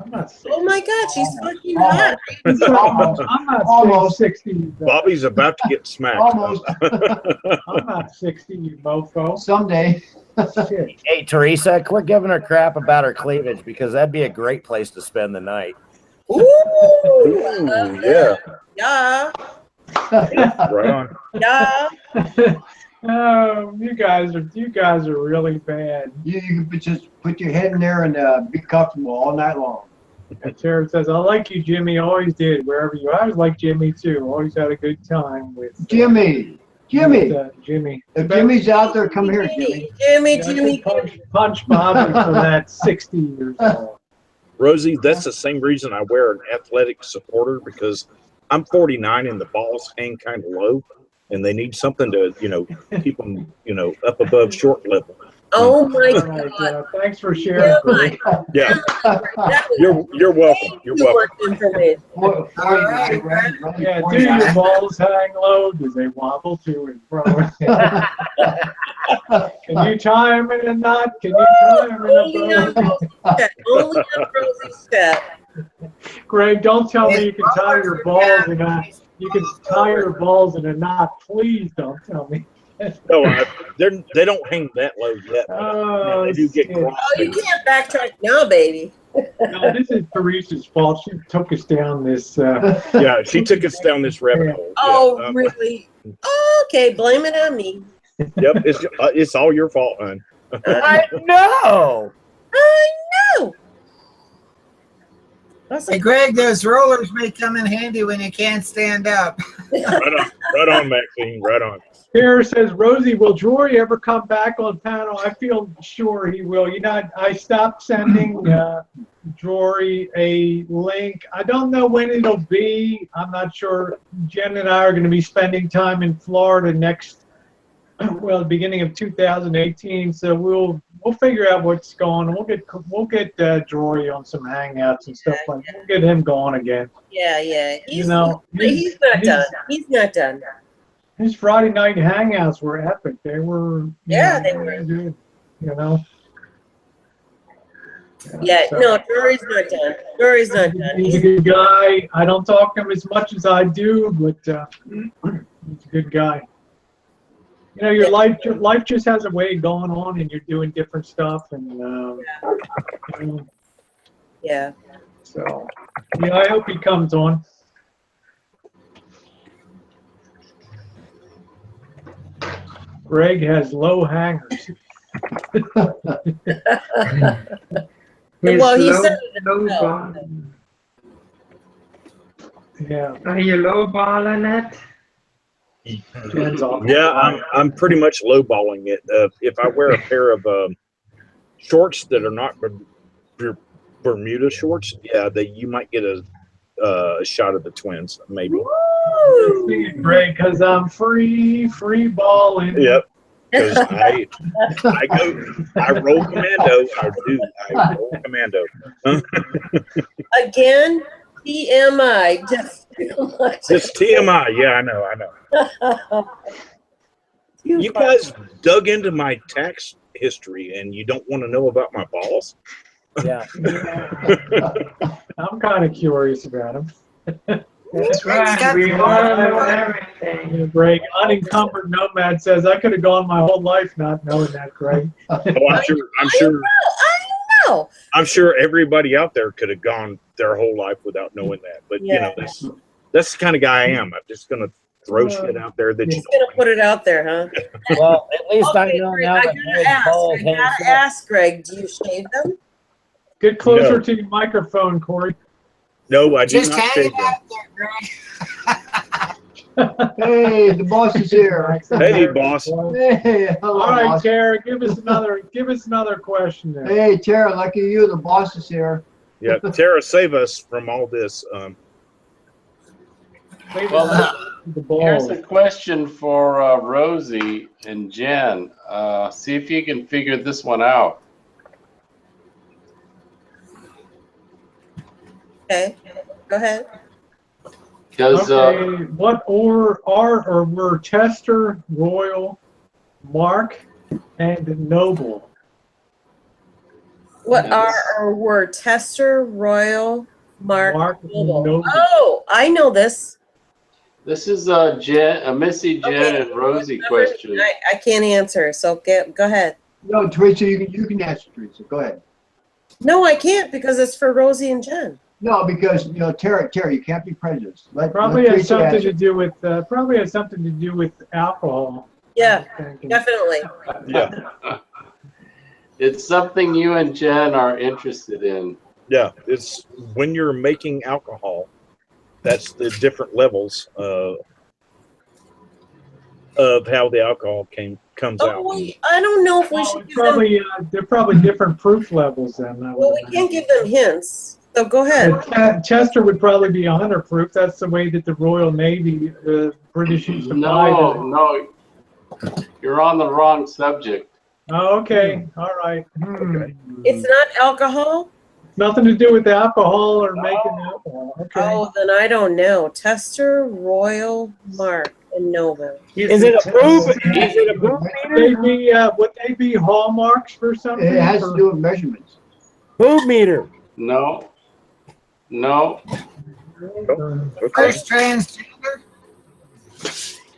I'm not 60. Oh my God, she's fucking hot. I'm not almost 60. Bobby's about to get smacked. Almost. I'm not 60, you mofo. Someday. Hey, Teresa, quit giving her crap about her cleavage because that'd be a great place to spend the night. Ooh, yeah. Yeah. Right on. Yeah. Oh, you guys are really bad. You can just put your head in there and be comfortable all night long. And Sharon says, I like you, Jimmy. Always did, wherever you are. I was like Jimmy, too. Always had a good time with Jimmy. Jimmy. If Jimmy's out there, come here, Jimmy. Jimmy. Punch Bobby for that 60 years old. Rosie, that's the same reason I wear an athletic supporter because I'm 49 and the balls hang kind of low. And they need something to, keep them, up above short level. Oh my Right, God! thanks for sharing. Yeah, you're welcome. You're welcome. Yeah, do your balls hang low? Do they wobble to and fro? Can you tie them in a knot? Can you tie them in a bow? Only on Rosie's step. Greg, don't tell me you can tie your balls in a. You can tie your balls in a knot. Please don't tell me. No, they don't hang that low yet. Oh, they do get crossed. Oh, you can't backtrack now, baby. No, this is Teresa's fault. She took us down this. Yeah, she took us down this rabbit hole. Oh, Yeah, really? Oh, okay, blame it on me. Yep, it's all your fault, hon. I know. Hey, Greg, those rollers may come in handy when you can't stand up. Right Right on, Maxine. Right on. Here says, Rosie, will Jory ever come back on panel? I feel sure he will. You know, I stopped sending Jory a link. I don't know when it'll be. I'm not sure. Jen and I are going to be spending time in Florida next, well, beginning of 2018. So we'll figure out what's going on. We'll get Jory on some hangouts and stuff like that. We'll get him going again. Yeah. You know, He's not done. He's not done. His Friday night hangouts were epic. They were. They were good. You know. Yeah, so, no, Jory's not done. Jory's not done. He's a good guy. I don't talk to him as much as I do, but he's a good guy. You know, your life just has a way going on, and you're doing different stuff, and you know, yeah. So, yeah, I hope he comes on. Greg has low hangers. Well, he said it himself. Yeah. Are you lowballing it? Yeah, I'm pretty much lowballing it. If I wear a pair of shorts that are not Bermuda shorts, yeah, you might get a shot of the twins, maybe. Great, because I'm free balling. Yep. Because I roll commando. I roll commando. Again, TMI. Just TMI. Yeah, I know. You guys dug into my tax history and you don't want to know about my balls? Yeah. I'm kind of curious about them. That's right. We want to know everything. Greg, unencumbered nomad says I could have gone my whole life not knowing that, Greg. Oh, I'm sure. I'm sure everybody out there could have gone their whole life without knowing that. But you know, that's the kind of guy I am. I'm just gonna throw shit out there that Just gonna put it out there, huh? Well, at least I know Greg, now I that gotta ask, Greg, do you shave them? Get closer to your microphone, Corey. No, I do Just not hang shave it them. out there, Greg. Hey, the boss is here. Hey, boss. Hey, hello, All right, boss. Tara, give us another question there. Hey, Tara, lucky you, the boss is here. Yeah, Tara, save us from all this. Well, here's a question for Rosie and Jen. See if you can figure this one out. Okay, go ahead. Does what are or were Tester, Royal, Mark, and Noble? What are or were Tester, Royal, Mark, Noble? Noble. Oh, I know this. This is a Missy, Jen, and Rosie question. I can't answer, so go ahead. No, Teresa, you can answer, Teresa. Go ahead. No, I can't because it's for Rosie and Jen. No, because Tara, you can't be prejudiced. Probably has something to do with alcohol. Yeah, definitely. Yeah. It's something you and Jen are interested in. Yeah, it's when you're making alcohol, that's the different levels of how the alcohol comes out. Wait, I don't know if we should give them. They're probably different proof levels then. Well, we can't give them hints. So go ahead. Chester would probably be 100 proof. That's the way that the Royal Navy, the British used to buy them. No, you're on the wrong subject. Oh, okay. All right. It's not alcohol? Nothing to do with alcohol or making alcohol. Okay. Oh, then I don't know. Tester, Royal, Mark, and Nova. Is it a proof? Is it a proof meter? Would they be hallmarks for something? It has to do with measurements. Proof meter. No. First transgender?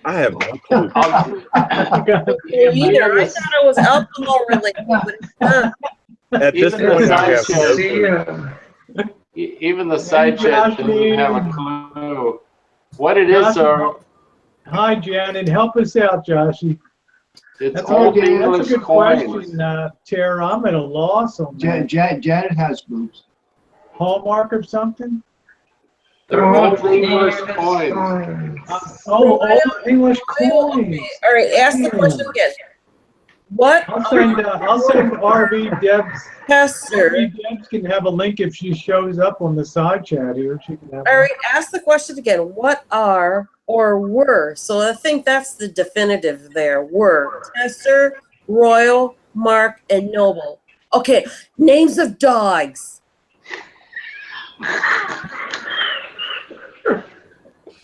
I have no clue. Either. I thought it was alcohol related, but it's not. At this point, I have no clue. Even the side chat doesn't have a clue. What it is, sir? Hi, Jan, and help us out, Joshy. It's Old English That's a good coins. question, Tara. I'm at a loss on that. Janet has boobs. Hallmark of something? They're old English coins. Old English coins. All right, ask the question again. What? I'll send RV Debs. Tester. RV Debs can have a link if she shows up on the side chat here. She can have. All right, ask the question again. What are or were? So I think that's the definitive there. Were Tester, Royal, Mark, and Noble. Okay, names of dogs.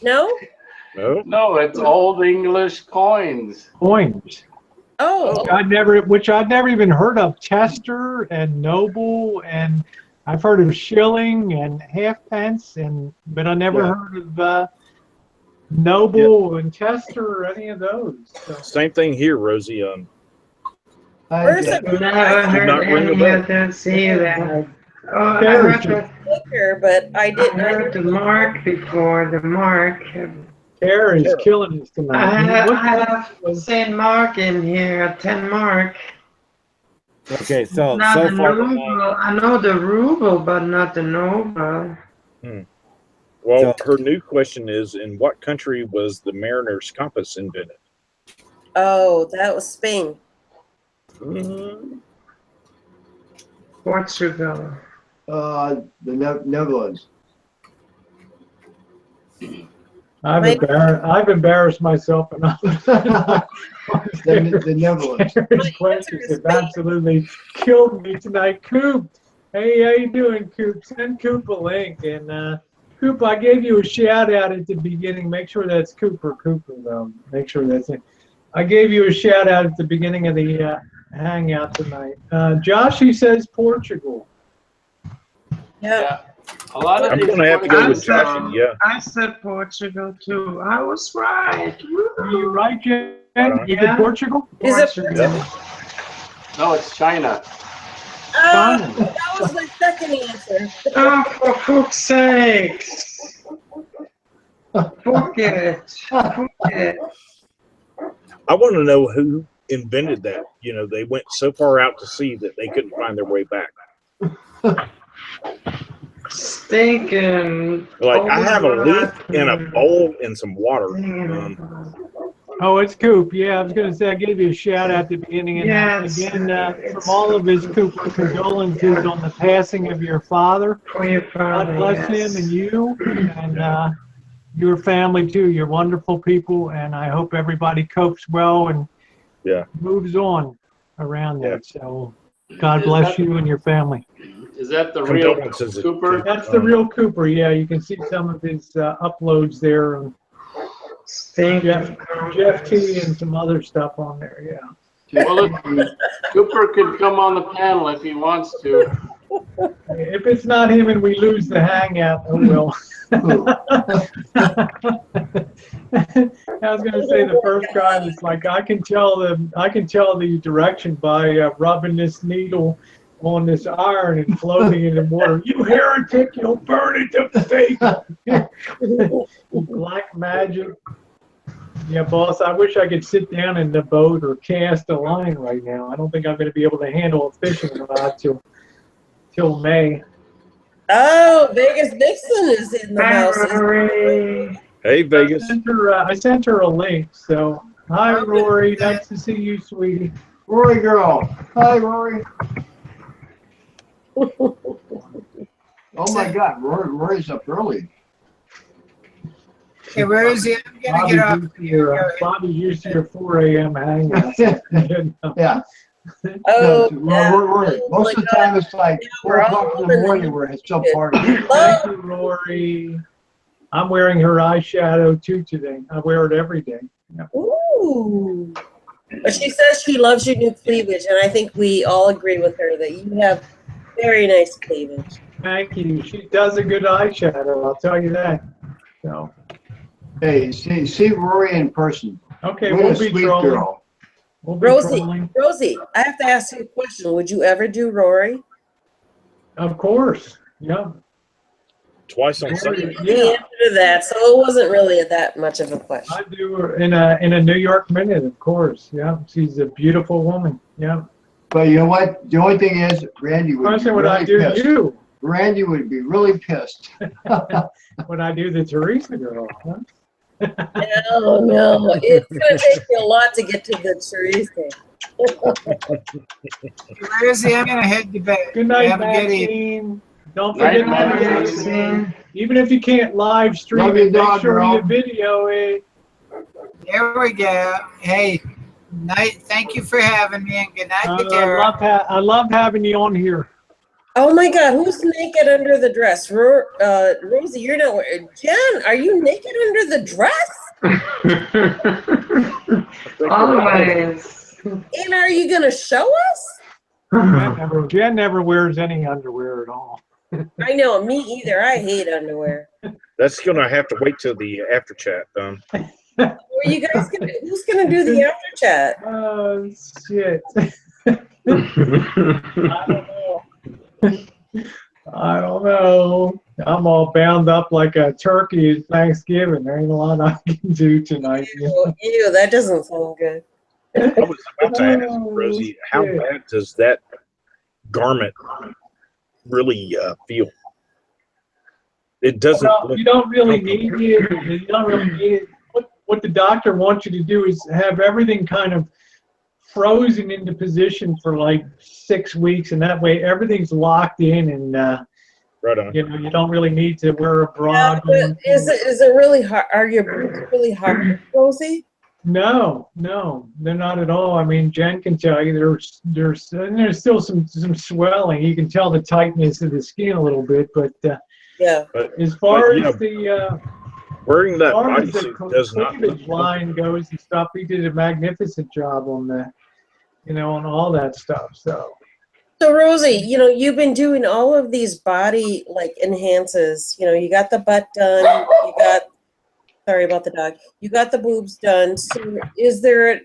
No? No. No, it's old English coins. Coins. Oh. Which I'd never even heard of. Chester and Noble, and I've heard of shilling and halfpence, but I never heard of Noble and Chester or any of those. So. Same thing here, Rosie. Where's it? Never heard any of them say that. Oh, I heard the Clicker, but I didn't. I heard the Mark before. The Mark. Kara's killing us tonight. I have St. Mark in here, 10 Mark. Okay, so Not so the far. Noble. I know the ruble, but not the Noble. Well, her new question is: in what country was the Mariner's Compass invented? Oh, that was Spain. Portugal. The Netherlands. I've embarrassed myself enough. The Netherlands. Karen's questions have absolutely killed me tonight. Coop, hey, how you doing, Coop? Send Coop a link. And Coop, I gave you a shout out at the beginning. Make sure that's Cooper though. Make sure that's it. I gave you a shout out at the beginning of the hangout tonight. Josh, he says Portugal. Yeah. A lot of I'm these going to have to go with coins, Josh. Yeah. I said Portugal too. I was right. Are you right, Jen? Yeah. Is it Portugal? Is it Portugal. No, it's China. Oh, that was my second answer. Oh, for fuck's sake. Book it. Book it. I want to know who invented that. You know, they went so far out to sea that they couldn't find their way back. Stinking. Like, I have a leaf and a bowl and some water. Oh, it's Coop. Yeah, I was going to say I gave you a shout out at the beginning. And Yes, again, from it's- all of his Cooper condolences on the passing of your father. For your father, God bless yes. him and you and your family too. You're wonderful people, and I hope everybody copes well and moves on around that. So God bless you and your family. Is that the real Condolences. Cooper? That's the real Cooper. Yeah, you can see some of his uploads there. Jeff T and some other stuff on there. Yeah. Well, Cooper could come on the panel if he wants to. If it's not him and we lose the hangout, oh well. I was going to say the first guy that's like, I can tell the direction by rubbing this needle on this iron and floating it in water. You heretic, you'll burn it to the stake. Black magic. Yeah, boss, I wish I could sit down in the boat or cast a line right now. I don't think I'm going to be able to handle a fishing rod till May. Oh, Vegas Vixen is in the house. Hey, Vegas. I sent her a link. So, hi, Rory. Nice to see you, sweetie. Rory girl. Hi, Rory. Oh my God, Rory's up early. Hey, Rosie, I'm gonna get off. Bobby's used to your 4 a.m. hangout. Yeah. Oh, Rory. Most of the time it's like 4 o'clock in the morning where it's still partying. Thank you, Rory. I'm wearing her eyeshadow too today. I wear it every day. Yeah. Ooh. But she says she loves your new cleavage, and I think we all agree with her that you have very nice cleavage. Thank you. She does a good eyeshadow, I'll tell you that. So. Hey, see Rory in person. Okay, what we'll a be sweet trolling. girl. We'll be trolling. Rosie, I have to ask you a question. Would you ever do Rory? Of course. Yeah. Twice on The Sunday. answer to that, so it wasn't really that much of a question. I do her in a New York minute, of course. Yeah, she's a beautiful woman. Yeah. But you know what? The only thing is, Randy would Question be would I really do pissed. you? Randy would be really pissed. When I do the Teresa girl, huh? No, no, it's gonna take you a lot to get to the Teresa. Rosie, I'm gonna head to bed. Good night, Have a good evening. Maxine. Don't Night, forget Maxine. even if you can't live stream Love it, your make dog, sure girl. you video it. There we go. Hey, night. Thank you for having me, and good night to I Tara. love having you on here. Oh my God, who's naked under the dress? Rosie, you're not wearing. Jen, are you naked under the dress? Always. And are you gonna show us? Jen never wears any underwear at all. I know, me either. I hate underwear. That's gonna have to wait till the after chat. Are you guys gonna? Who's gonna do the after chat? Oh shit. I don't know. I'm all bound up like a turkey at Thanksgiving. There ain't a lot I can do tonight. Ew, that doesn't sound good. I was about to ask Rosie, how bad does that garment really feel? It doesn't. Well, you don't really need it. You don't really need it. What the doctor wants you to do is have everything kind of frozen into position for like 6 weeks, and that way everything's locked in, and right on. you know, you don't really need to wear a bra. Yeah, is it really hard? Are your boobs really hard, Rosie? No, they're not at all. I mean, Jen can tell you there's still some swelling. You can tell the tightness of the skin a little bit, but yeah. As far you know, as the wearing that as far as the bodysuit does not. cleavage line goes and stuff, he did a magnificent job on that, you know, on all that stuff. So Rosie, you know, you've been doing all of these body like enhances. You know, you got the butt done. You got. Sorry about the dog. You got the boobs done. So is there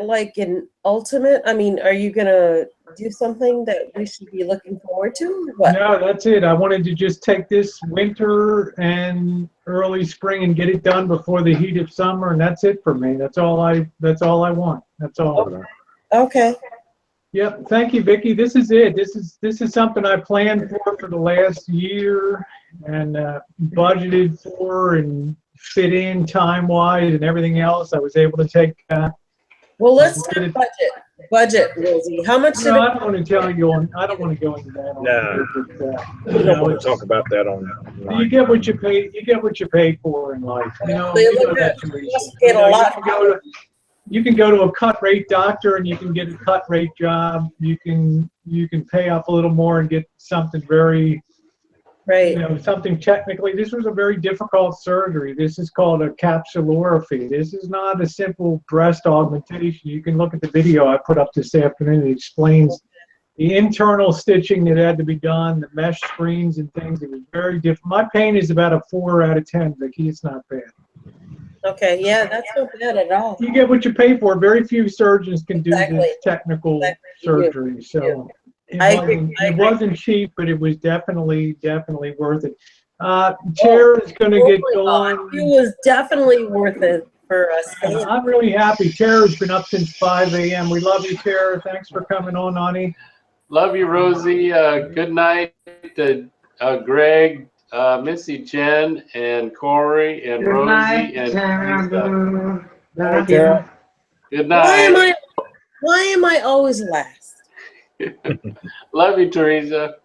like an ultimate? I mean, are you gonna do something that we should be looking forward to? What? no, that's it. I wanted to just take this winter and early spring and get it done before the heat of summer, and that's it for me. That's all I want. That's all. Okay. Yep. Thank you, Vicki. This is it. This is something I planned for the last year and budgeted for and fit in time-wise and everything else. I was able to take. Well, let's talk budget, Rosie. How much? No, I don't want to tell you on. I don't want to go into that. No, but, we don't want to talk about that on. You get what you pay. You get what you pay for in life. You know. You can go to a cut rate doctor and you can get a cut rate job. You can pay up a little more and get something very, right. You know, something technically. This was a very difficult surgery. This is called a capsulorrhaphy. This is not a simple breast augmentation. You can look at the video I put up this afternoon. It explains the internal stitching that had to be done, the mesh screens and things. It was very different. My pain is about a 4 out of 10, Vicki. It's not bad. Okay, yeah, that's not bad at all. You get what you pay for. Very few surgeons can do this technical surgery. So it wasn't cheap, but it was definitely worth it. Tara is going to get going. It was definitely worth it for us. I'm really happy. Tara's been up since 5 a.m. We love you, Tara. Thanks for coming on, honey. Love you, Rosie. Good night to Greg, Missy, Jen, and Corey, and Good Rosie, night, and Tara. Lisa. Good night. Why am I always last? Love you, Teresa.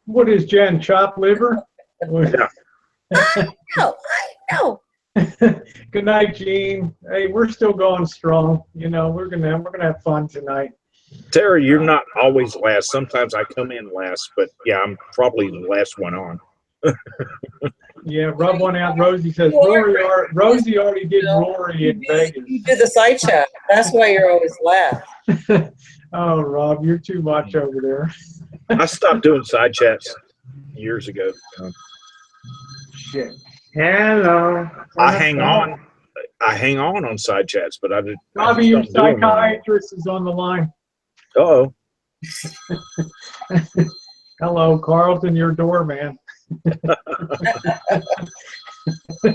What is Jen? Chopped liver? I know. Good night, Gene. Hey, we're still going strong. You know, we're gonna have fun tonight. Tara, you're not always last. Sometimes I come in last, but yeah, I'm probably the last one on. Yeah, rub one out. Rosie says Rosie already did Rory in Vegas. You did the side chat. That's why you're always last. Oh, Rob, you're too much over there. I stopped doing side chats years ago. Shit. Hello. I hang on side chats, but I did. Bobby, your psychiatrist is on the line. Uh-oh. Hello, Carlton, your doorman.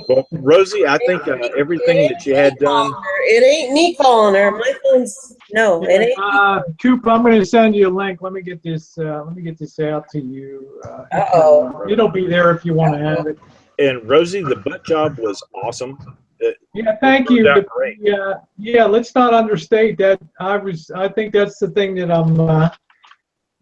Well, Rosie, I think everything that you had done. It ain't me calling her. My phone's No, it ain't. Coop, I'm going to send you a link. Let me get this. Let me get this out to you. It'll be there if you want to have it. And Rosie, the butt job was awesome. Yeah, thank you. Turned out great. Yeah, let's not understate that. I think that's the thing that I'm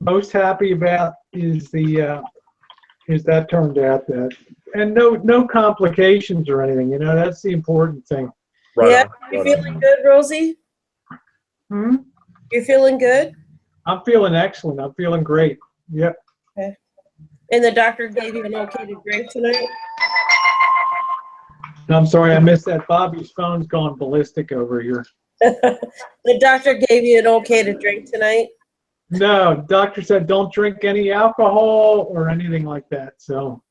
most happy about is that turned out that, and no complications or anything. You know, that's the important thing. Right Yeah, on, you right feeling on. good, Rosie? Hmm? You feeling good? I'm feeling excellent. I'm feeling great. Yep. Okay. And the doctor gave you an okay to drink tonight? I'm sorry, I missed that. Bobby's phone's gone ballistic over here. The doctor gave you an okay to drink tonight? No, doctor said don't drink any alcohol or anything like that. So.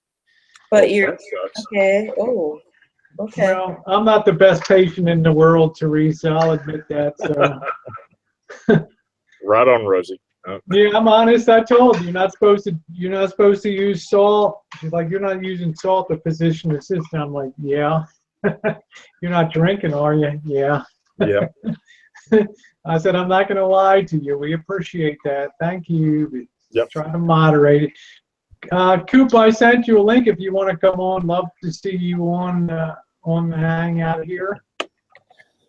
But you're That sucks. okay. Oh, okay. Well, I'm not the best patient in the world, Teresa. I'll admit that. So. Right on, Rosie. Yeah, I'm honest. I told you you're not supposed to use salt. She's like, you're not using salt, the physician assistant. I'm like, yeah. You're not drinking, are you? Yeah. Yeah. I said, I'm not going to lie to you. We appreciate that. Thank you. Yep. Try to moderate it. Coop, I sent you a link if you want to come on. Love to see you on the Hangout here.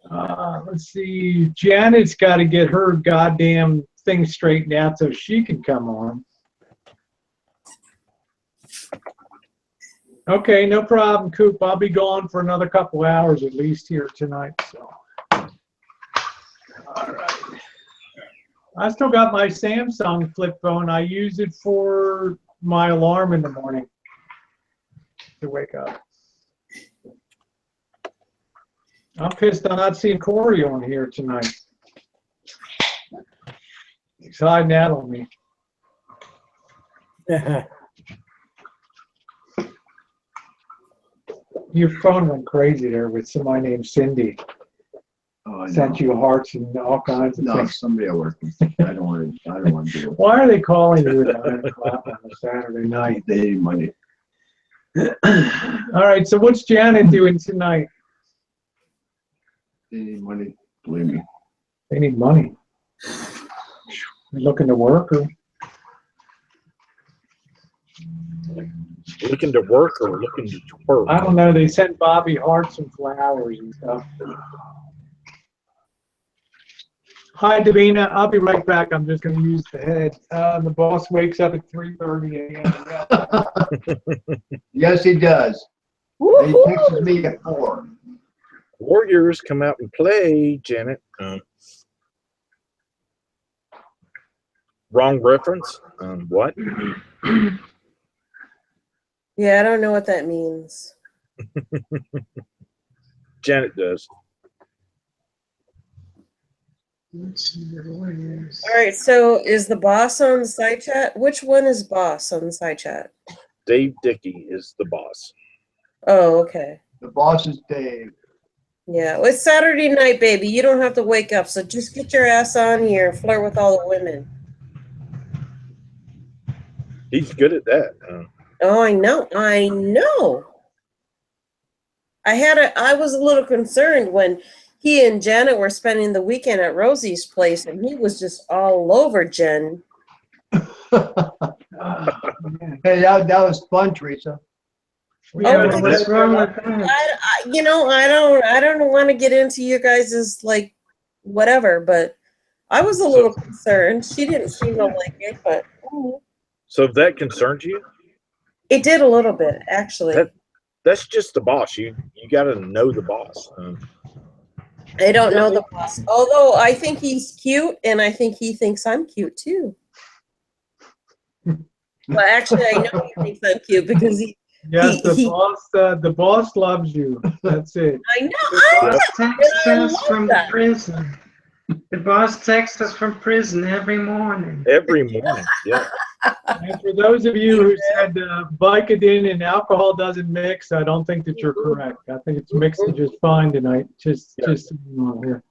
Let's see. Janet's got to get her goddamn thing straightened out so she can come on. Okay, no problem, Coop. I'll be gone for another couple hours at least here tonight. So, all right. I still got my Samsung flip phone. I use it for my alarm in the morning to wake up. I'm pissed I'm not seeing Corey on here tonight. He's hiding out on me. Your phone went crazy there with somebody named Cindy. Oh, I Sent know. you hearts and all kinds of No, things. somebody I work with. I don't want to do it. Why are they calling you at 9 o'clock on a Saturday night? They need money. All right, so what's Janet doing tonight? They need money. Believe me. They need money. They're looking to work or? Looking to work or looking to twerk? I don't know. They sent Bobby hearts and flowers and stuff. Hi, Davina. I'll be right back. I'm just going to use the head. The boss wakes up at 3:30 a.m. Yes, he does. And he texts me at 4. Warriors come out and play, Janet. Wrong reference? What? Yeah, I don't know what that means. Janet does. All right, so is the boss on the side chat? Which one is boss on the side chat? Dave Dickey is the boss. Oh, okay. The boss is Dave. Yeah, well, it's Saturday night, baby. You don't have to wake up, so just get your ass on here and flirt with all the women. He's good at that. Oh, I know. I know. I was a little concerned when he and Janet were spending the weekend at Rosie's place, and he was just all over Jen. Hey, that was fun, Teresa. Yeah, What's wrong with that? I don't want to get into you guys' like whatever, but I was a little concerned. She didn't seem to like it, but So if that concerns you? It did a little bit, actually. That's just the boss. You got to know the boss. I don't know the boss. Although I think he's cute, and I think he thinks I'm cute too. Well, actually, I know he thinks I'm cute because Yes, the boss loves you. That's it. I know. The boss texts us from prison. The boss texts us from prison every morning. Every morning, yeah. And for those of you who said Vicodin and alcohol doesn't mix, I don't think that you're correct. I think it's mixing just fine tonight. Just on here.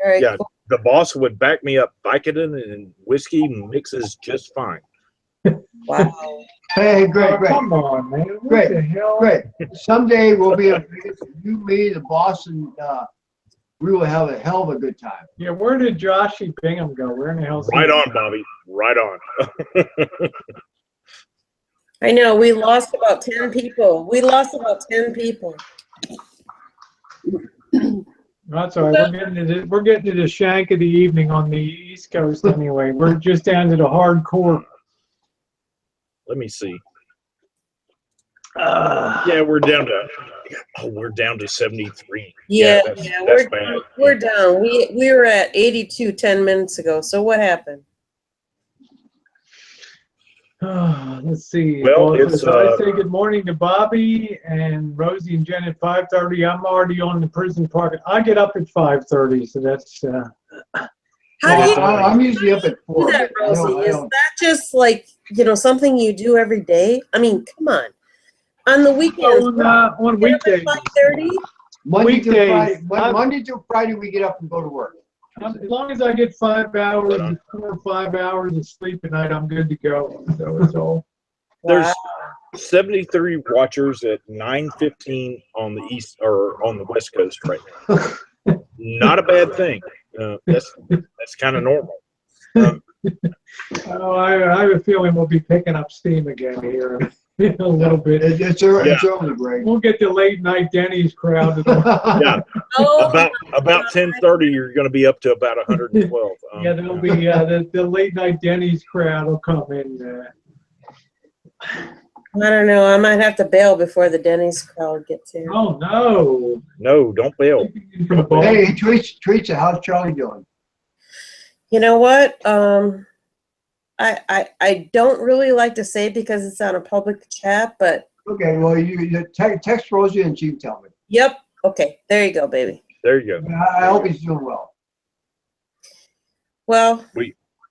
Very Yeah, cool. the boss would back me up. Vicodin and whiskey mixes just fine. Wow. Hey, great. Come on, man. What Great. the hell? Great. Someday we'll be able to, you, me, the boss, and we will have a hell of a good time. Yeah, where did Joshy Bingham go? Where in the hell's he? Right on, Bobby. Right on. I know, we lost about 10 people. We lost about 10 people. That's all right. We're getting to the shank of the evening on the East Coast anyway. We're just down to the hardcore. Let me see. Yeah, we're down to 73. Yeah, that's bad. we're down. We were at 82 10 minutes ago. So what happened? Let's see. Well, I say good morning to Bobby and Rosie and Jen at 5:30. I'm already on the prison park. I get up at 5:30, so that's. I'm usually up at 4. Do that, Rosie? Is that just like something you do every day? I mean, come on. On the weekends. On weekdays. 5:30. Monday to Friday, we get up and go to work. As long as I get 5 hours, 4 or 5 hours of sleep a night, I'm good to go. So it's all. There's 73 watchers at 9:15 on the east or on the West Coast right now. Not a bad thing. That's kind of normal. I have a feeling we'll be picking up steam again here in a little bit. It's early, Greg. We'll get the late night Denny's crowd. Yeah. About 10:30, you're going to be up to about 112. Yeah, there'll be the late night Denny's crowd will come in. I don't know. I might have to bail before the Denny's crowd gets here. Oh no! No, don't bail. Hey, Teresa, how's Charlie doing? You know what? I don't really like to say because it's on a public chat, but okay. Well, you text Rosie and she can tell me. Yep. Okay. There you go, baby. There you go. I hope he's doing well. Well,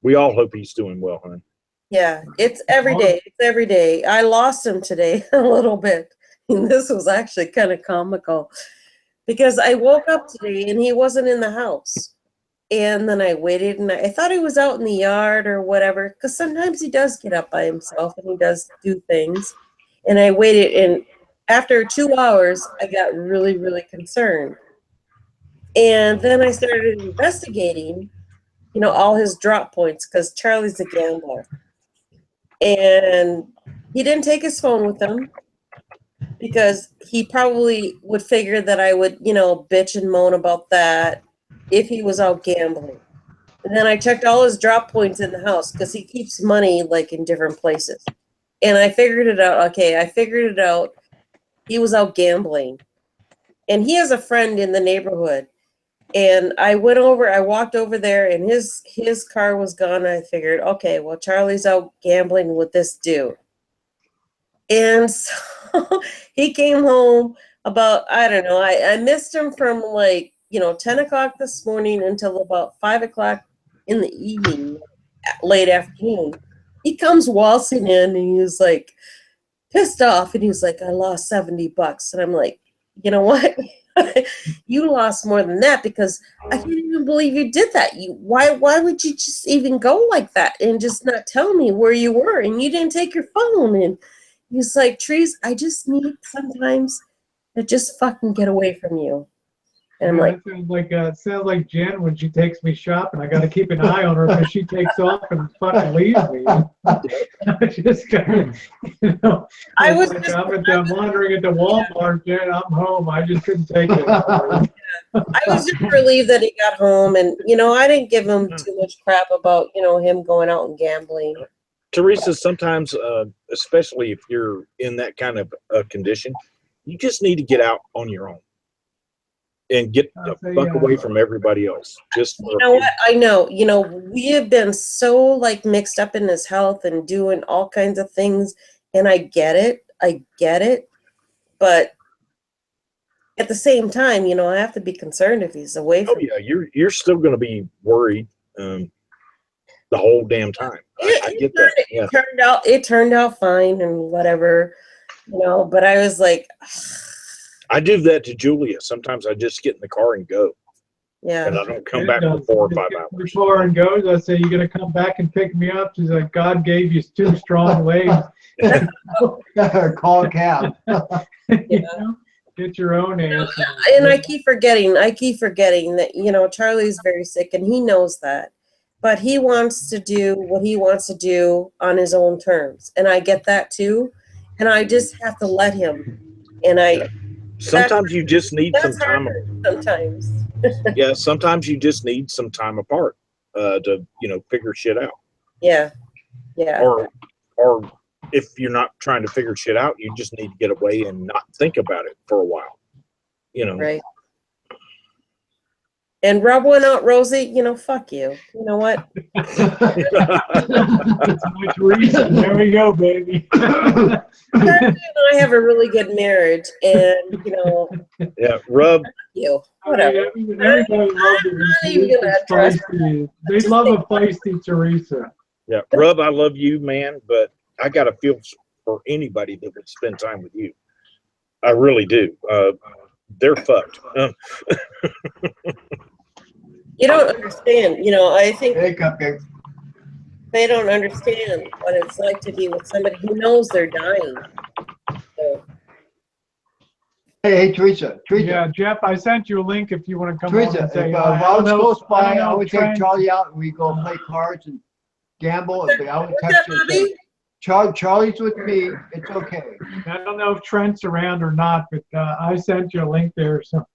we all hope he's doing well, hon. Yeah, it's every day. It's every day. I lost him today a little bit. And this was actually kind of comical because I woke up today and he wasn't in the house. And then I waited and I thought he was out in the yard or whatever, because sometimes he does get up by himself and he does do things. And I waited, and after 2 hours, I got really, really concerned. And then I started investigating, all his drop points, because Charlie's a gambler. And he didn't take his phone with him because he probably would figure that I would, bitch and moan about that if he was out gambling. And then I checked all his drop points in the house because he keeps money like in different places. And I figured it out. Okay, I figured it out. He was out gambling. And he has a friend in the neighborhood. And I walked over there and his car was gone. I figured, okay, well, Charlie's out gambling with this dude. And so he came home about, I don't know, I missed him from 10 o'clock this morning until about 5 o'clock in the evening, late afternoon. He comes waltzing in and he's like pissed off. And he's like, I lost $70. And I'm like, you know what? You lost more than that because I can't even believe you did that. Why would you just even go like that and just not tell me where you were and you didn't take your phone? And he's like, Trees, I just need sometimes to just fucking get away from you. And I'm like, it sounds like Jen when she takes me shopping. I got to keep an eye on her because she takes off and fucking leaves me. I just kind of, I'm wandering at the Walmart, Jen. I'm home. I just couldn't take it. I was just relieved that he got home, and I didn't give him too much crap about him going out and gambling. Teresa, sometimes, especially if you're in that kind of condition, you just need to get out on your own. And get the fuck away from everybody else. Just what? I know. We have been so mixed up in his health and doing all kinds of things, and I get it. But at the same time, I have to be concerned if he's away from. Oh yeah, you're still going to be worried the whole damn time. I get that. Yeah. It turned out fine and whatever, But I was like. I do that to Julia. Sometimes I just get in the car and go. Yeah. And I don't come back for 4 or 5 hours. The car and goes. I say, "You gonna come back and pick me up?" She's like, "God gave you 2 strong legs." Call a cab. Yeah. Get your own ass. And I keep forgetting that, you know, Charlie's very sick and he knows that. But he wants to do what he wants to do on his own terms. And I get that too. And I just have to let him. And sometimes you just need some time. Sometimes. Yeah, sometimes you just need some time apart to, you know, figure shit out. Yeah. Yeah. Or if you're not trying to figure shit out, you just need to get away and not think about it for a while. You know. Right. And rub one out, Rosie, you know, fuck you. You know what? That's much reason. There we go, baby. Charlie and I have a really good marriage, and, you know. Yeah, rub. You. Whatever. Everybody loves it. They love a feisty Teresa. Yeah, Rub, I love you, man, but I got to feel for anybody that would spend time with you. I really do. They're fucked. You don't understand. You know, I think they don't understand what it's like to be with somebody who knows they're dying. So. Hey, Teresa. Yeah, Jeff, I sent you a link if you want to come Teresa, on and say, if I was close by, I would take Charlie out and we go play cards and gamble. But I would text you and say, Charlie's with me. It's okay. I don't know if Trent's around or not, but I sent you a link there. So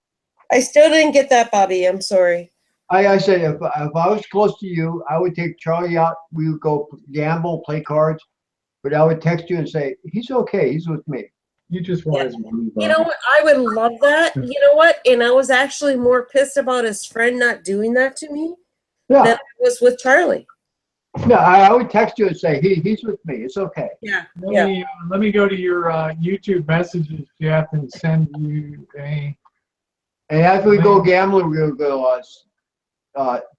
I still didn't get that, Bobby. I'm sorry. I said if I was close to you, I would take Charlie out. We would go gamble, play cards. But I would text you and say, he's okay. He's with me. You just want his money. You know what? I would love that. You know what? And I was actually more pissed about his friend not doing that to me than I was with Charlie. No, I would text you and say, he's with me. It's okay. Yeah. Let me go to your YouTube messages, Jeff, and send you a. And after we go gambling, we'll go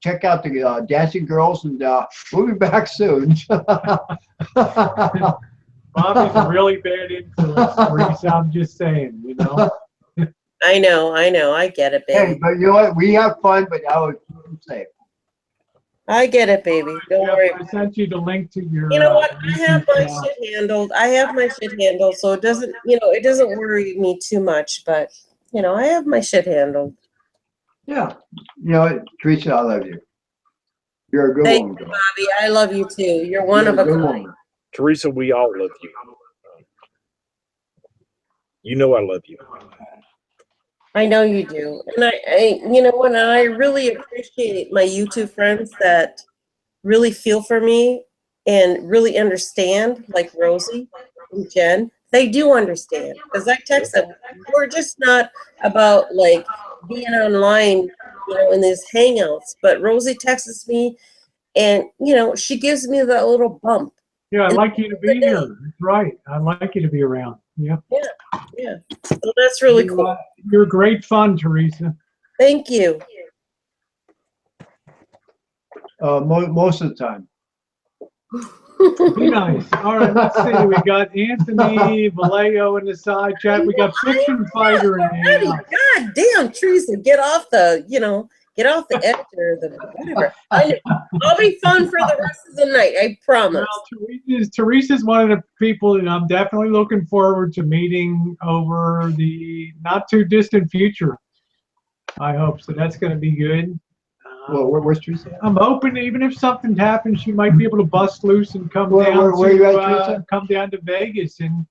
check out the Dancing Girls, and we'll be back soon. Bobby's a really bad influence, Teresa. I'm just saying, you know. I know. I get it, baby. Hey, but you know what? We have fun, but I would say. I get it, baby. Don't worry. I sent you the link to your. You know what? I have my shit handled. So it doesn't, you know, it doesn't worry me too much. But you know, I have my shit handled. Yeah. You know what, Teresa, I love you. You're a good woman. Thank you, Bobby. I love you too. You're one of a kind. Teresa, we all love you. You know I love you. I know you do. And I you know what, I really appreciate my YouTube friends that really feel for me and really understand, like Rosie and Jen. They do understand, because I text them. We're just not about like being online, you know, in these hangouts. But Rosie texts me, and you know, she gives me that little bump. Yeah, I'd like you to be here. That's right. I'd like you to be around. Yeah. Yeah. So that's really cool. You're great fun, Teresa. Thank you. Most of the time. Be nice. All right, let's see. We got Anthony Vallejo in the side chat. We got Fiction Fighter in there. God damn, Teresa, get off the edge or the whatever. I'll be fun for the rest of the night. I promise. Well, Teresa's one of the people that I'm definitely looking forward to meeting over the not too distant future. I hope so. That's going to be good. Well, where's Teresa? I'm hoping even if something happens, she might be able to bust loose and come come down to Vegas and.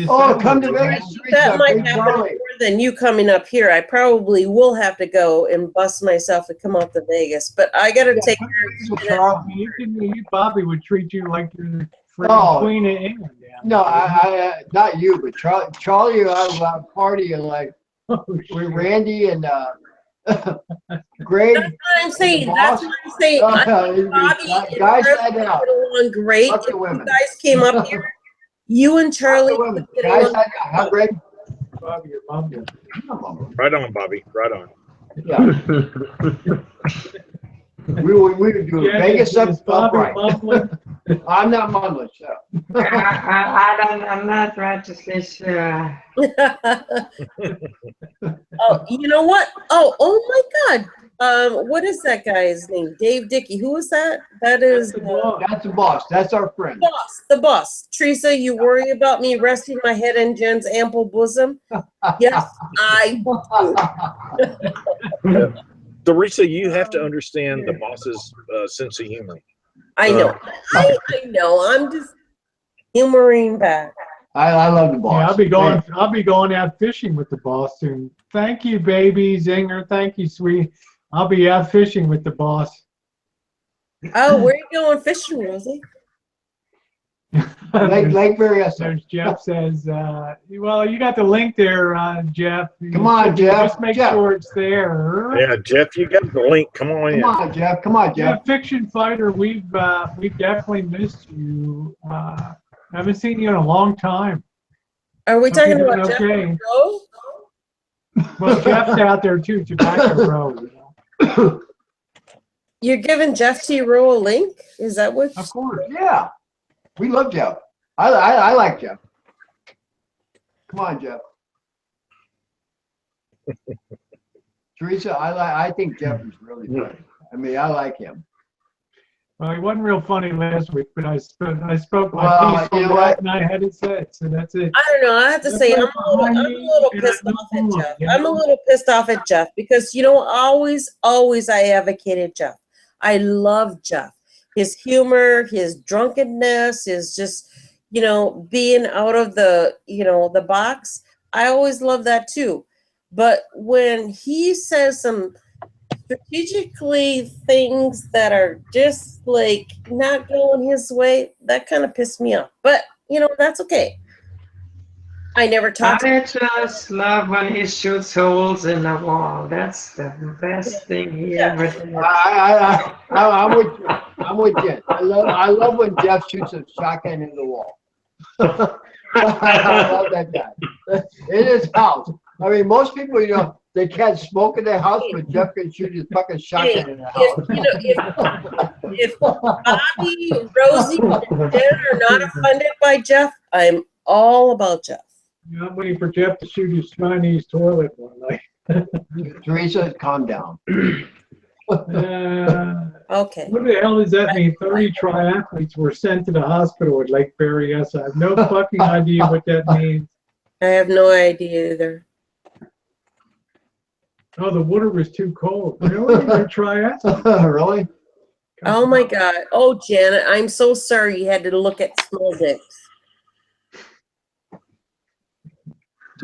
Come to Vegas. That might happen more than you coming up here. I probably will have to go and bust myself to come out to Vegas, but I got to take care of Bobby would treat you like you're the Queen of England. No, I not you, but Charlie and I were out partying like with Randy and Greg. That's what I'm saying. I think Bobby and guys Charlie get along great. If you guys came up here, you and Charlie. Guys, how Greg? Bobby, your mom did. Right on, Bobby. Right on. Yeah. we would do Vegas upright. I'm not mumbling, so. I'm not righteously sure. Oh, you know what? Oh my God. What is that guy's name? Dave Dickey. Who is that? That is That's the boss. That's our friend. the boss. Teresa, you worry about me resting my head in Jen's ample bosom? Yes, I do. Teresa, you have to understand the boss's sense of humor. I know. I know. I'm just humoring back. I love the boss. Yeah, I'll be going out fishing with the boss soon. Thank you, baby Zinger. Thank you, sweet. I'll be out fishing with the boss. Oh, where are you going fishing, Rosie? Lake Berryessa. There's Jeff says, well, you got the link there, Jeff. Come on, Jeff. Just make sure it's there. Yeah, Jeff, you got the link. Come on in. Come on, Jeff. Come on, Jeff. Yeah, Fiction Fighter, we've definitely missed you. Haven't seen you in a long time. Are we talking about Jeff? Okay. Well, Jeff's out there too, Tobacco Row. You know? You're giving Jeff T. Rowe a link? Is that what? Of course. Yeah. We love Jeff. I like Jeff. Come on, Jeff. Teresa, I think Jeff is really funny. I mean, I like him. Well, he wasn't real funny last week, but I spoke my piece you know on what? that, and I had it said, so that's it. I don't know. I have to say, I'm a little pissed off at Jeff. I'm a little pissed off at Jeff because, you know, always I advocated Jeff. I love Jeff. His humor, his drunkenness, his just, you know, being out of the, you know, the box. I always love that too. But when he says some strategically things that are just like not going his way, that kind of pissed me off. But, you know, that's okay. I never talked to I just love when he shoots holes in the wall. That's the best thing he ever did. I'm with Jen. I love when Jeff shoots a shotgun in the wall. I love that guy. In his house. I mean, most people, you know, they can't smoke in their house, but Jeff can shoot his fucking shotgun in the house. If Bobby, Rosie, and Jen are not offended by Jeff, I'm all about Jeff. I'm waiting for Jeff to shoot his Chinese toilet one night. Teresa, calm down. Okay. What the hell does that mean? 30 triathletes were sent to the hospital at Lake Berryessa. I have no fucking idea what that means. I have no idea either. Oh, the water was too cold. Really? They're triathletes? Really? Oh my God. Oh, Janet, I'm so sorry you had to look at small dicks.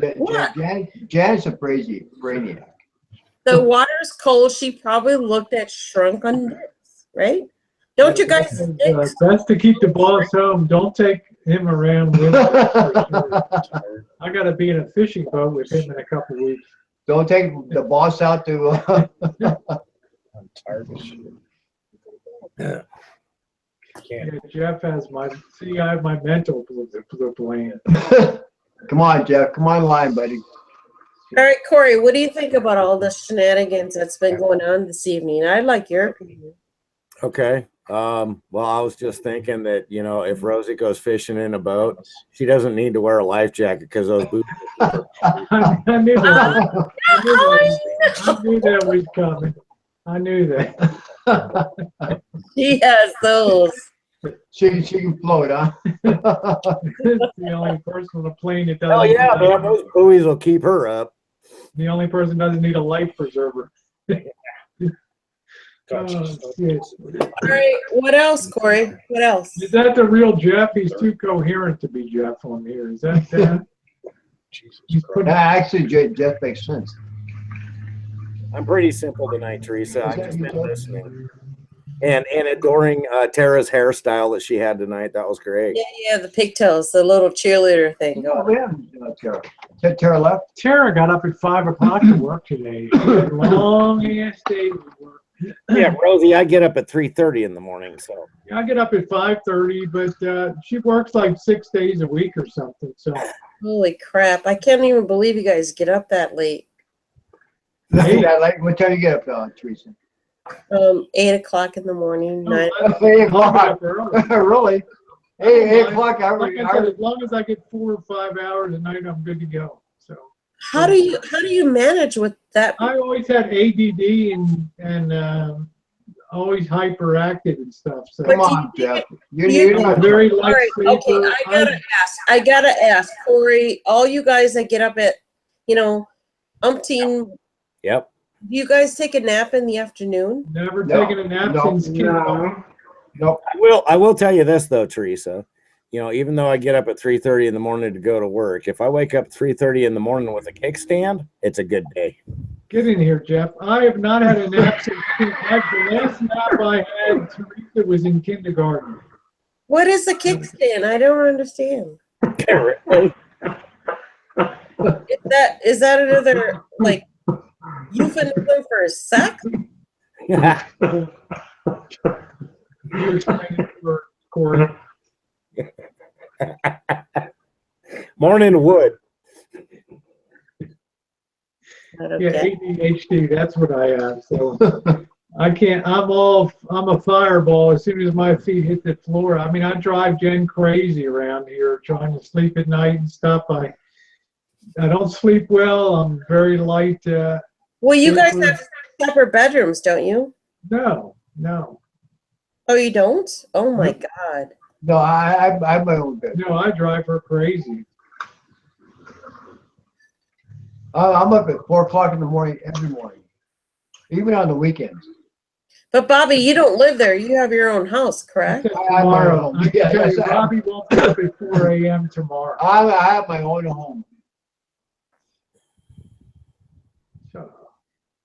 Janet's a brainiac. The water's cold. She probably looked at shrunken dicks, right? Don't you guys think? Best to keep the boss home. Don't take him around with you. I got to be in a fishing boat with him in a couple of weeks. Don't take the boss out to. I'm tired of shit. Yeah, Jeff has I have my mental plan. Come on, Jeff. Come on line, buddy. All right, Corey, what do you think about all the shenanigans that's been going on this evening? I'd like your opinion. Okay. Well, I was just thinking that, you know, if Rosie goes fishing in a boat, she doesn't need to wear a life jacket because those boots. I knew that. I knew that was coming. I knew that. She has those. She can float, huh? It's the only person on the plane that doesn't. Oh yeah, man, those buoys will keep her up. The only person doesn't need a life preserver. Oh, shit. All right, what else, Corey? What else? Is that the real Jeff? He's too coherent to be Jeff on here. Is that that? Actually, Jeff makes sense. I'm pretty simple tonight, Teresa. I've just been listening. And adoring Tara's hairstyle that she had tonight. That was great. Yeah, the pigtails, the little cheerleader thing. Oh, yeah, Tara. Tara left? Tara got up at 5 o'clock to work today. Long ass day to work. Yeah, Rosie, I get up at 3:30 in the morning, so. I get up at 5:30, but she works like 6 days a week or something. So. Holy crap! I can't even believe you guys get up that late. What time do you get up, Teresa? 8 o'clock in the morning. 9. 8 o'clock. Really? 8 o'clock. Like I said, as long as I get 4 or 5 hours a night, I'm good to go. So. How do you manage with that? I always had ADD and always hyperactive and stuff. So Come on, Jeff. I'm a very light sleeper. Okay, I gotta ask, Corey, all you guys that get up at, umpteen. Yep. Do you guys take a nap in the afternoon? Never taken a nap since kindergarten. Nope. I will tell you this though, Teresa. Even though I get up at 3:30 in the morning to go to work, if I wake up at 3:30 in the morning with a kickstand, it's a good day. Get in here, Jeff. I have not had a nap since the last nap I had, Teresa, was in kindergarten. What is a kickstand? I don't understand. Is that another like euphemism for sex? You explain it for Corey. Morning wood. Yeah, ADHD, that's what I have. So I can't, I'm a fireball as soon as my feet hit the floor. I mean, I drive Jen crazy around here trying to sleep at night and stuff. I don't sleep well. I'm very light. Well, you guys have separate bedrooms, don't you? No. Oh, you don't? Oh my God. No, I have my own bed. No, I drive her crazy. I'm up at 4 o'clock in the morning every morning, even on the weekends. But Bobby, you don't live there. You have your own house, correct? Tomorrow. Bobby won't be up at 4 a.m. tomorrow. I have my own home.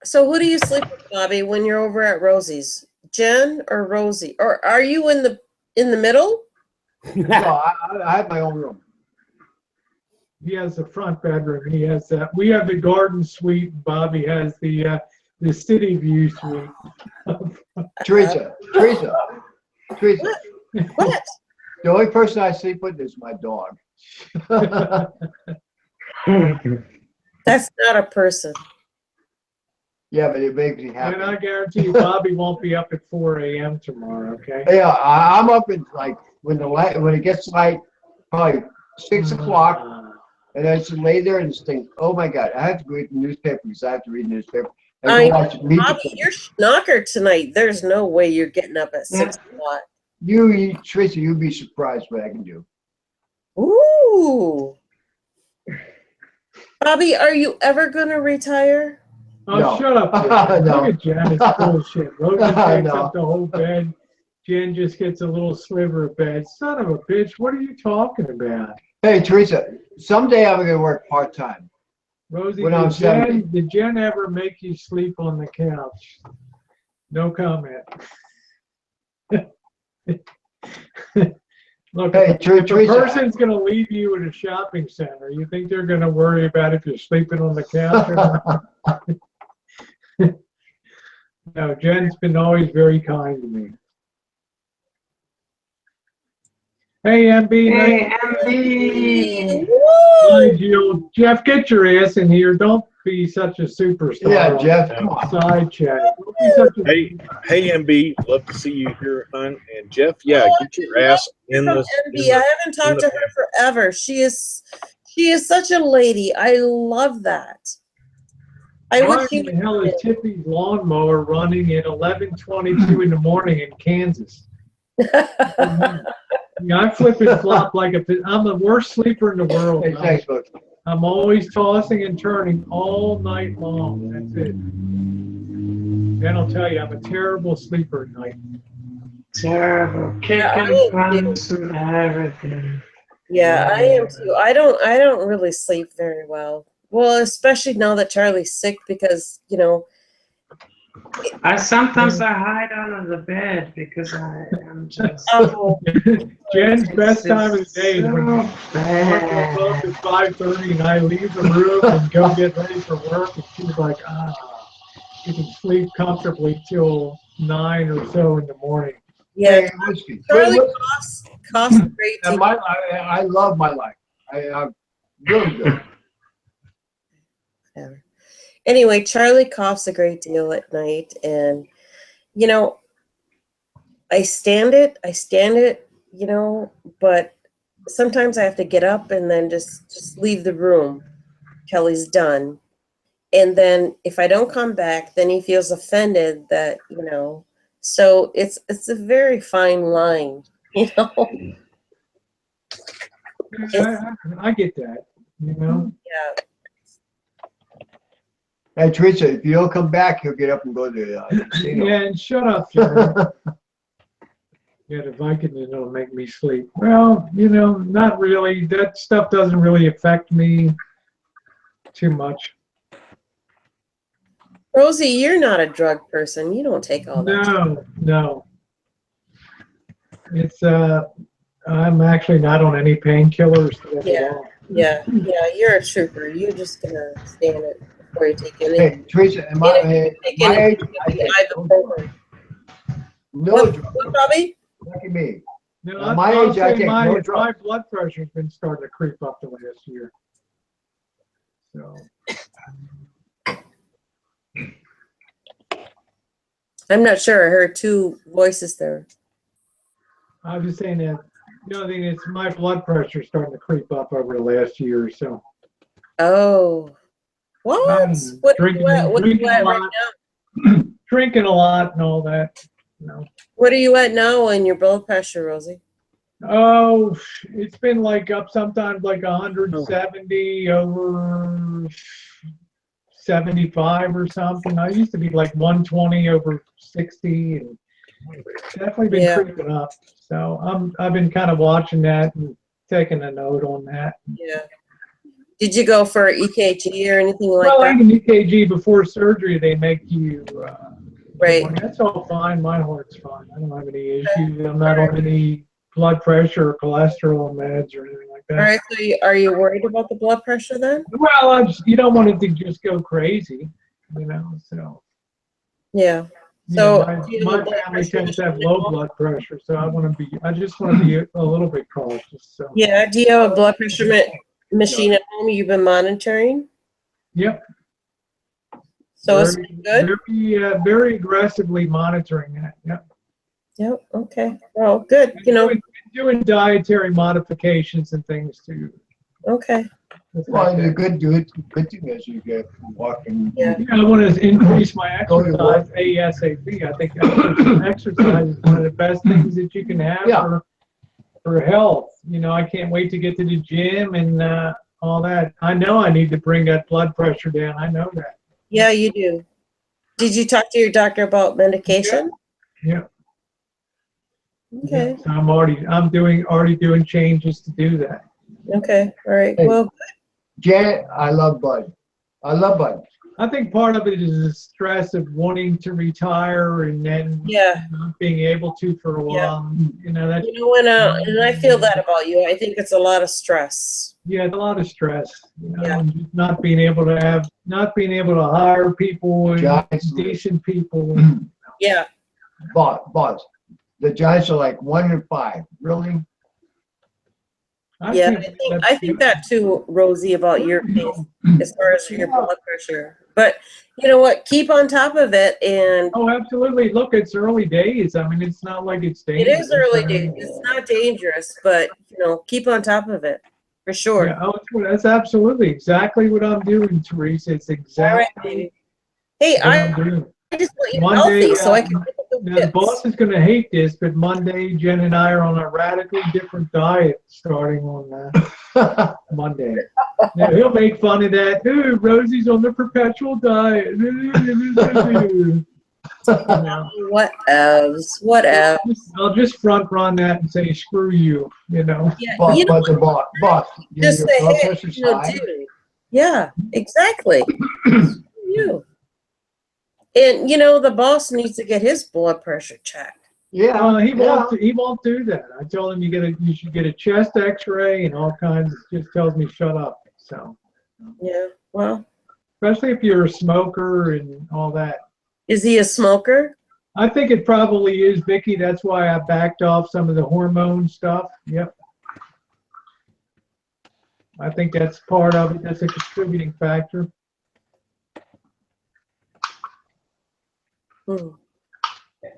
So who do you sleep with, Bobby, when you're over at Rosie's? Jen or Rosie? Or are you in the middle? No, I have my own room. He has the front bedroom. He has that. We have the garden suite. Bobby has the city view suite. Teresa. What? The only person I sleep with is my dog. That's not a person. Yeah, but it makes me happy. And I guarantee you, Bobby won't be up at 4 a.m. tomorrow. Okay. Yeah, I'm up at like when it gets light, probably 6 o'clock, and I just lay there and just think, oh my God, I have to read the newspaper because I have to read the newspaper. Bobby, you're schnocker tonight. There's no way you're getting up at 6 o'clock. Teresa, you'd be surprised what I can do. Ooh. Bobby, are you ever going to retire? Oh, No. shut up, Jen. No. Look at Jen. It's bullshit. Logan takes No. up the whole bed. Jen just gets a little sliver of bed. Son of a bitch, what are you talking about? Hey, Teresa, someday I'm going to work part-time. Rosie, When I'm 70. did Jen ever make you sleep on the couch? No comment. Look, Hey, if a Teresa. person's going to leave you at a shopping center, you think they're going to worry about if you're sleeping on the couch or not? No, Jen's been always very kind to me. Hey, MB. Hey, MB. Hi, Jill. Jeff, get your ass in here. Don't be such a superstar. Yeah, Jeff, come on. Side chat. Don't be such a Hey, MB, love to see you here, hon. And Jeff, yeah, get your ass in From the. MB. I haven't talked to her forever. She is such a lady. I love that. Why in the hell is Tiffy's lawnmower running at 11:22 in the morning in Kansas? Yeah, I flip and flop like I'm the worst sleeper in the world. Hey, thanks, folks. I'm always tossing and turning all night long. That's it. Then I'll tell you, I'm a terrible sleeper at night. Terrible. Kicking fronts and everything. Yeah, I am too. I don't really sleep very well. Well, especially now that Charlie's sick because, I sometimes hide under the bed because I am just. Oh, Jen's best time of the day is when so I bad. go up at 5:30 and I leave the room and go get ready for work, and she's like, you can sleep comfortably till 9 or so in the morning. yeah. Charlie coughs a great deal. I love my life. I'm really good. Anyway, Charlie coughs a great deal at night, and I stand it, but sometimes I have to get up and then just leave the room. Kelly's done. And then if I don't come back, then he feels offended that, you know, so it's a very fine line, you know. I get that, you know. Yeah. Hey, Teresa, if you don't come back, he'll get up and go to the casino. Yeah, and shut up, Jerry. Yeah, the Vicodin will make me sleep. Well, you know, not really. That stuff doesn't really affect me too much. Rosie, you're not a drug person. You don't take all that. No. It's I'm actually not on any painkillers. Yeah, you're a trooper. You're just gonna stand it before you take it. Hey, Teresa, am I my age? I take no drugs. What, Bobby? Look at me. No, At my age, I take no my drugs. blood pressure's been starting to creep up the last year. So. I'm not sure. I heard two voices there. I was just saying that, the other thing is my blood pressure is starting to creep up over the last year or so. Oh, what? What are you at right now? Drinking a lot and all that. You know. What are you at now in your blood pressure, Rosie? Oh, it's been like up sometimes like 170 over 75 or something. I used to be like 120 over 60, and it's definitely been creeping up. So I've been kind of watching that and taking a note on that. Yeah. Did you go for EKG or anything like that? Well, like an EKG before surgery, they make you. Right. That's all fine. My heart's fine. I don't have any issues. I'm not on any blood pressure or cholesterol meds or anything like that. All right. So are you worried about the blood pressure then? Well, you don't want it to just go crazy, you know. So. Yeah. So my family tends to have low blood pressure, so I just want to be a little bit cautious. So. Yeah. Do you have a blood pressure machine at home you've been monitoring? Yep. So it's good? Very aggressively monitoring that. Yep. Yep. Okay. Well, good. You know, doing dietary modifications and things too. Okay. Well, the good thing is you get walking. Yeah. I want to increase my exercise ASAP. I think exercise is one of the best things that you can have for health. You know, I can't wait to get to the gym and all that. I know I need to bring that blood pressure down. I know that. Yeah, you do. Did you talk to your doctor about medication? Yeah. Okay. Yeah, so I'm already doing changes to do that. Okay. All right. Hey, well, Janet, I love Bud. Bud. I think part of it is the stress of wanting to retire and then not being able to for a while. You know that. You know, and I feel that about you. I think it's a lot of stress. Yeah, it's a lot of stress. You know, and just not being able to hire people and decent people. Yeah. Boss. The Giants are like 1-5. Really? I think that too, Rosie, about your case as far as your blood pressure. But you know what? Keep on top of it. And oh, absolutely. Look, it's early days. I mean, it's not like it's dangerous. It is early days. It's not dangerous, but you know, keep on top of it for sure. Yeah, that's absolutely exactly what I'm doing, Teresa. It's exactly. All right, baby. Hey, I just want you healthy so I can. Now, the boss is going to hate this, but Monday, Jen and I are on a radically different diet starting on Monday. Now, he'll make fun of that. Ooh, Rosie's on the perpetual diet. What else? What else? I'll just front run that and say, screw you, you know. Yeah, boss. Just say, hey, you know, dude. Yeah, exactly. You. And you know, the boss needs to get his blood pressure checked. Yeah, he won't do that. I told him you should get a chest X-ray and all kinds. It just tells me shut up. So. Yeah. Well. Especially if you're a smoker and all that. Is he a smoker? I think it probably is, Vicky. That's why I backed off some of the hormone stuff. Yep. I think that's part of it. That's a contributing factor.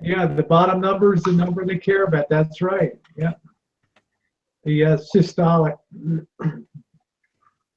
Yeah, the bottom number is the number they care about. That's right. Yeah. The systolic.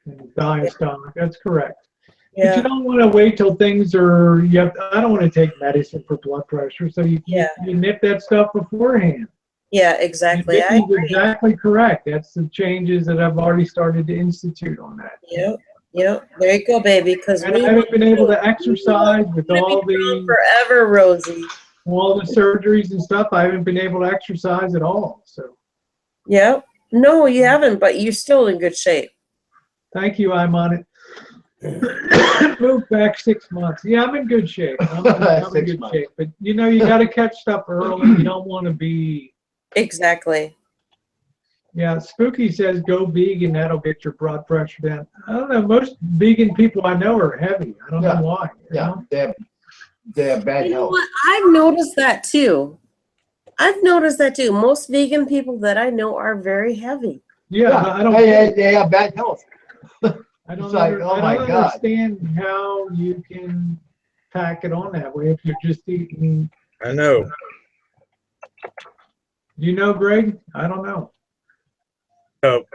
and diastolic. That's correct. But you Yeah. don't want to wait till things are. I don't want to take medicine for blood pressure, so you nip that stuff beforehand. Yeah, exactly. I Vicky's agree. exactly correct. That's the changes that I've already started to institute on that. Yep. Yep. There you go, baby. Because And I haven't been able to exercise with all the forever, Rosie. all the surgeries and stuff. I haven't been able to exercise at all. So Yep. No, you haven't, but you're still in good shape. thank you. I'm on it. Moved back 6 months. Yeah, I'm in good shape. I'm in good shape. But you know, you got to catch stuff early. You don't want to be. Exactly. Yeah, Spooky says go vegan. That'll get your blood pressure down. I don't know. Most vegan people I know are heavy. I don't know why. Yeah, they have bad You know health. what? I've noticed that too. Most vegan people that I know are very heavy. Yeah, I don't. They have bad health. I don't, It's like, oh my I don't God. understand how you can pack it on that way if you're just eating. I know. You know, Greg? I don't know. Oh,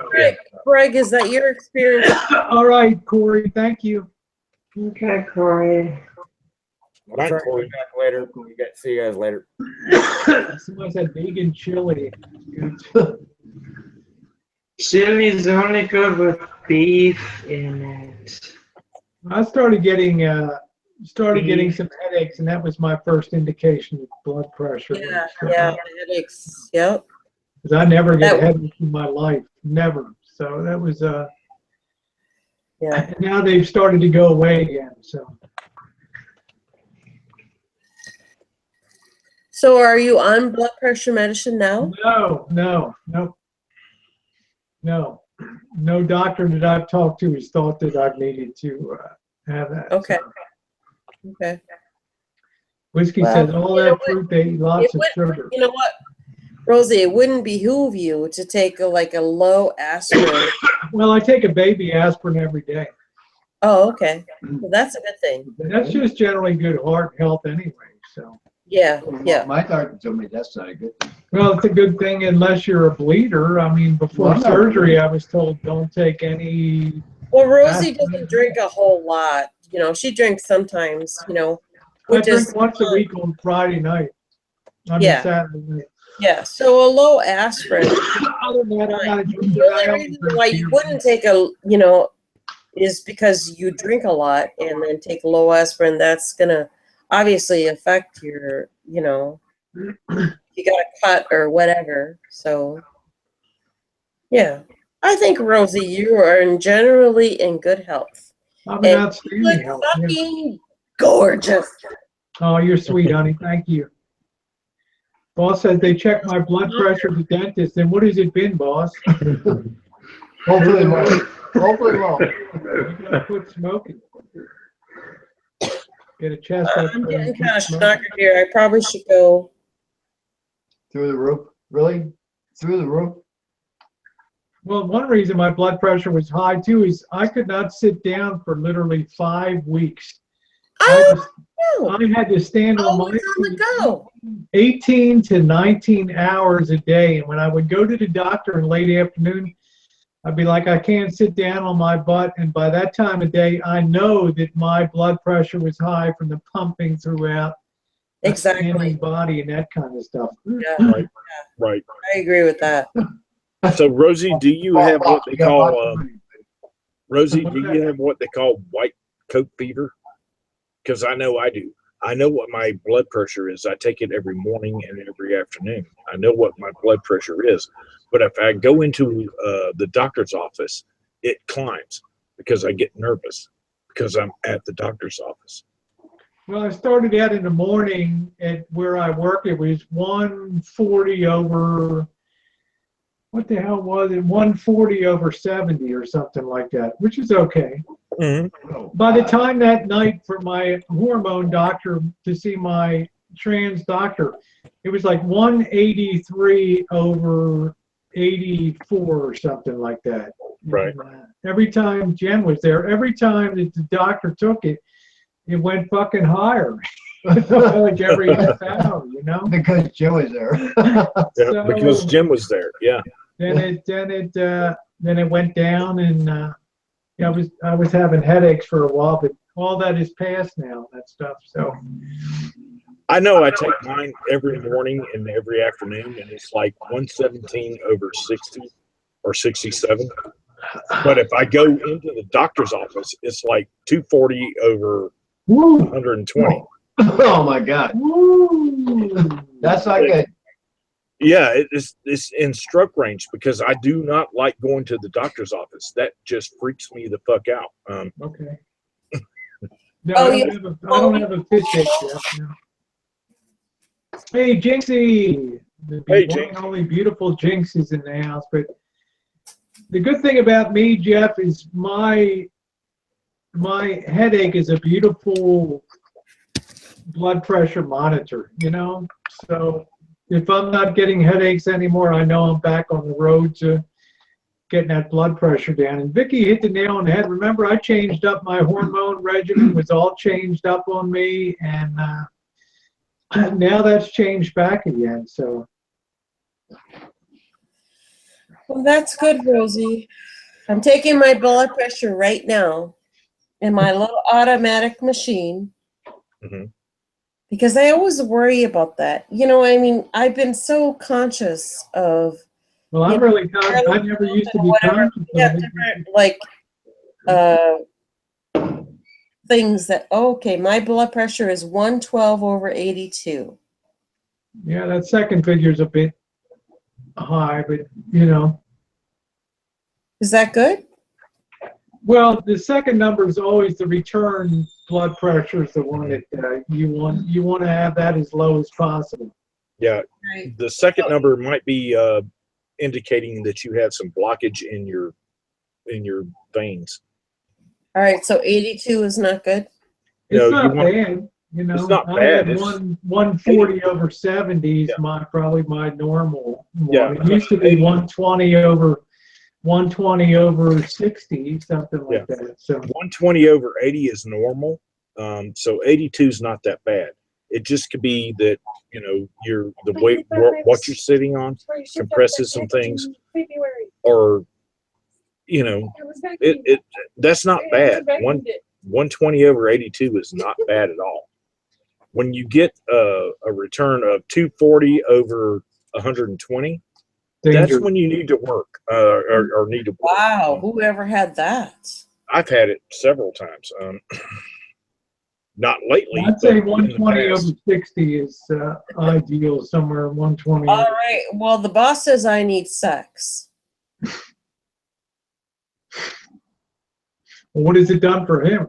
Greg, is that your experience? All right, Corey. Thank you. Okay, Corey. All right, Corey. Back later. See you guys later. Somebody said vegan chili. Chili is only good with beef in it. I started getting some headaches, and that was my first indication of blood pressure. Yeah, headaches. Yep. Because I never get headaches in my life, never. So that was yeah. Now they've started to go away again. So are you on blood pressure medicine now? No doctor that I've talked to has thought that I've needed to have that. Okay. So. Okay. Whiskey says all that fruit, they eat lots of sugar. You know what, Rosie? It wouldn't behoove you to take a low aspirin. Well, I take a baby aspirin every day. Oh, okay. Well, that's a good thing. That's just generally good heart health anyway. So. Yeah. My doctor told me that's not a good thing. Well, it's a good thing unless you're a bleeder. I mean, before surgery, I was told don't take any. Well, Rosie doesn't drink a whole lot. You know, she drinks sometimes. You know, I drink once a week on Friday night. Saturday night. Yeah. So a low aspirin. Other than that, I'm not a drinker. The only reason why you wouldn't take is because you drink a lot and then take a low aspirin. That's gonna obviously affect your, you got a cut or whatever. So, yeah, I think, Rosie, you are generally in good health. I'm in outstanding health. Fucking gorgeous. Oh, you're sweet, honey. Thank you. Boss says they checked my blood pressure at the dentist. And what has it been, boss? Hopefully low. Hopefully low. You gotta quit smoking. Get a chest up. I'm getting kind of snockered here. I probably should go. Through the roof? Really? Through the roof? Well, one reason my blood pressure was high too is I could not sit down for literally 5 weeks. I had to stand on my feet 18 to 19 hours a day. And when I would go to the doctor in late afternoon, I'd be like, I can't sit down on my butt. And by that time of day, I know that my blood pressure was high from the pumping throughout the standing body and that kind of stuff. Yeah. Right. I agree with that. So, Rosie, do you have what they call Rosie? Do you have what they call white coat fever? Because I know I do. I know what my blood pressure is. I take it every morning and every afternoon. I know what my blood pressure is. But if I go into the doctor's office, it climbs because I get nervous because I'm at the doctor's office. Well, I started out in the morning at where I work. It was 140 over, what the hell was it? 140 over 70 or something like that, which is okay. Mm-hmm. By the time that night for my hormone doctor to see my trans doctor, it was like 183 over 84 or something like that. Right. And, every time Jen was there, every time that the doctor took it, it went fucking higher. Like every half hour, Because Jim was there. Yeah, because Jim was there. Yeah. Then it went down, and Yeah, I was having headaches for a while, but all that is past now, that stuff. So I know I take mine every morning and every afternoon, and it's like 117/60 or 67. But if I go into the doctor's office, it's like 240/120. Oh my God. That's not good. Yeah, it's in stroke range because I do not like going to the doctor's office. That just freaks me the fuck out. Okay. No, Oh, I don't have a Fitbit yet. No. Hey, Jinxie. The Hey, one Jinx. and only beautiful Jinx is in the house. But the good thing about me, Jeff, is my headache is a beautiful blood pressure monitor, you know? So if I'm not getting headaches anymore, I know I'm back on the road to getting that blood pressure down. And Vicky hit the nail on the head. Remember, I changed up my hormone regimen, was all changed up on me, and now that's changed back again. So Well, that's good, Rosie. I'm taking my blood pressure right now in my little automatic machine. Mhm. Because I always worry about that. You know, I mean, I've been so conscious of. well, I'm really conscious. I never used to be conscious Yeah, of it. different like things that. Oh, okay, my blood pressure is 112/82. Yeah, that second figure's a bit high, but you know. Is that good? Well, the second number is always the return blood pressure is the one that you want to have that as low as possible. Yeah, Right. the second number might be indicating that you have some blockage in your veins. All right, so 82 is not good. It's No, not you want- bad, you know. it's not I bad, had it's- 140/70 is Yeah. probably my normal one. Yeah. It used to be 120/60, something like that. So 120/80 is normal. So 82 is not that bad. It just could be that, you know, the weight, what you're sitting on compresses some things, or, you know, that's not bad. 120/82 is not bad at all. When you get a return of 240/120, that's danger. when you need to work or need to work. Wow, whoever had that? I've had it several times. Not lately. I'd say but in the past. 120/60 is ideal, somewhere 120. All right. Well, the boss says I need sex. What has it done for him?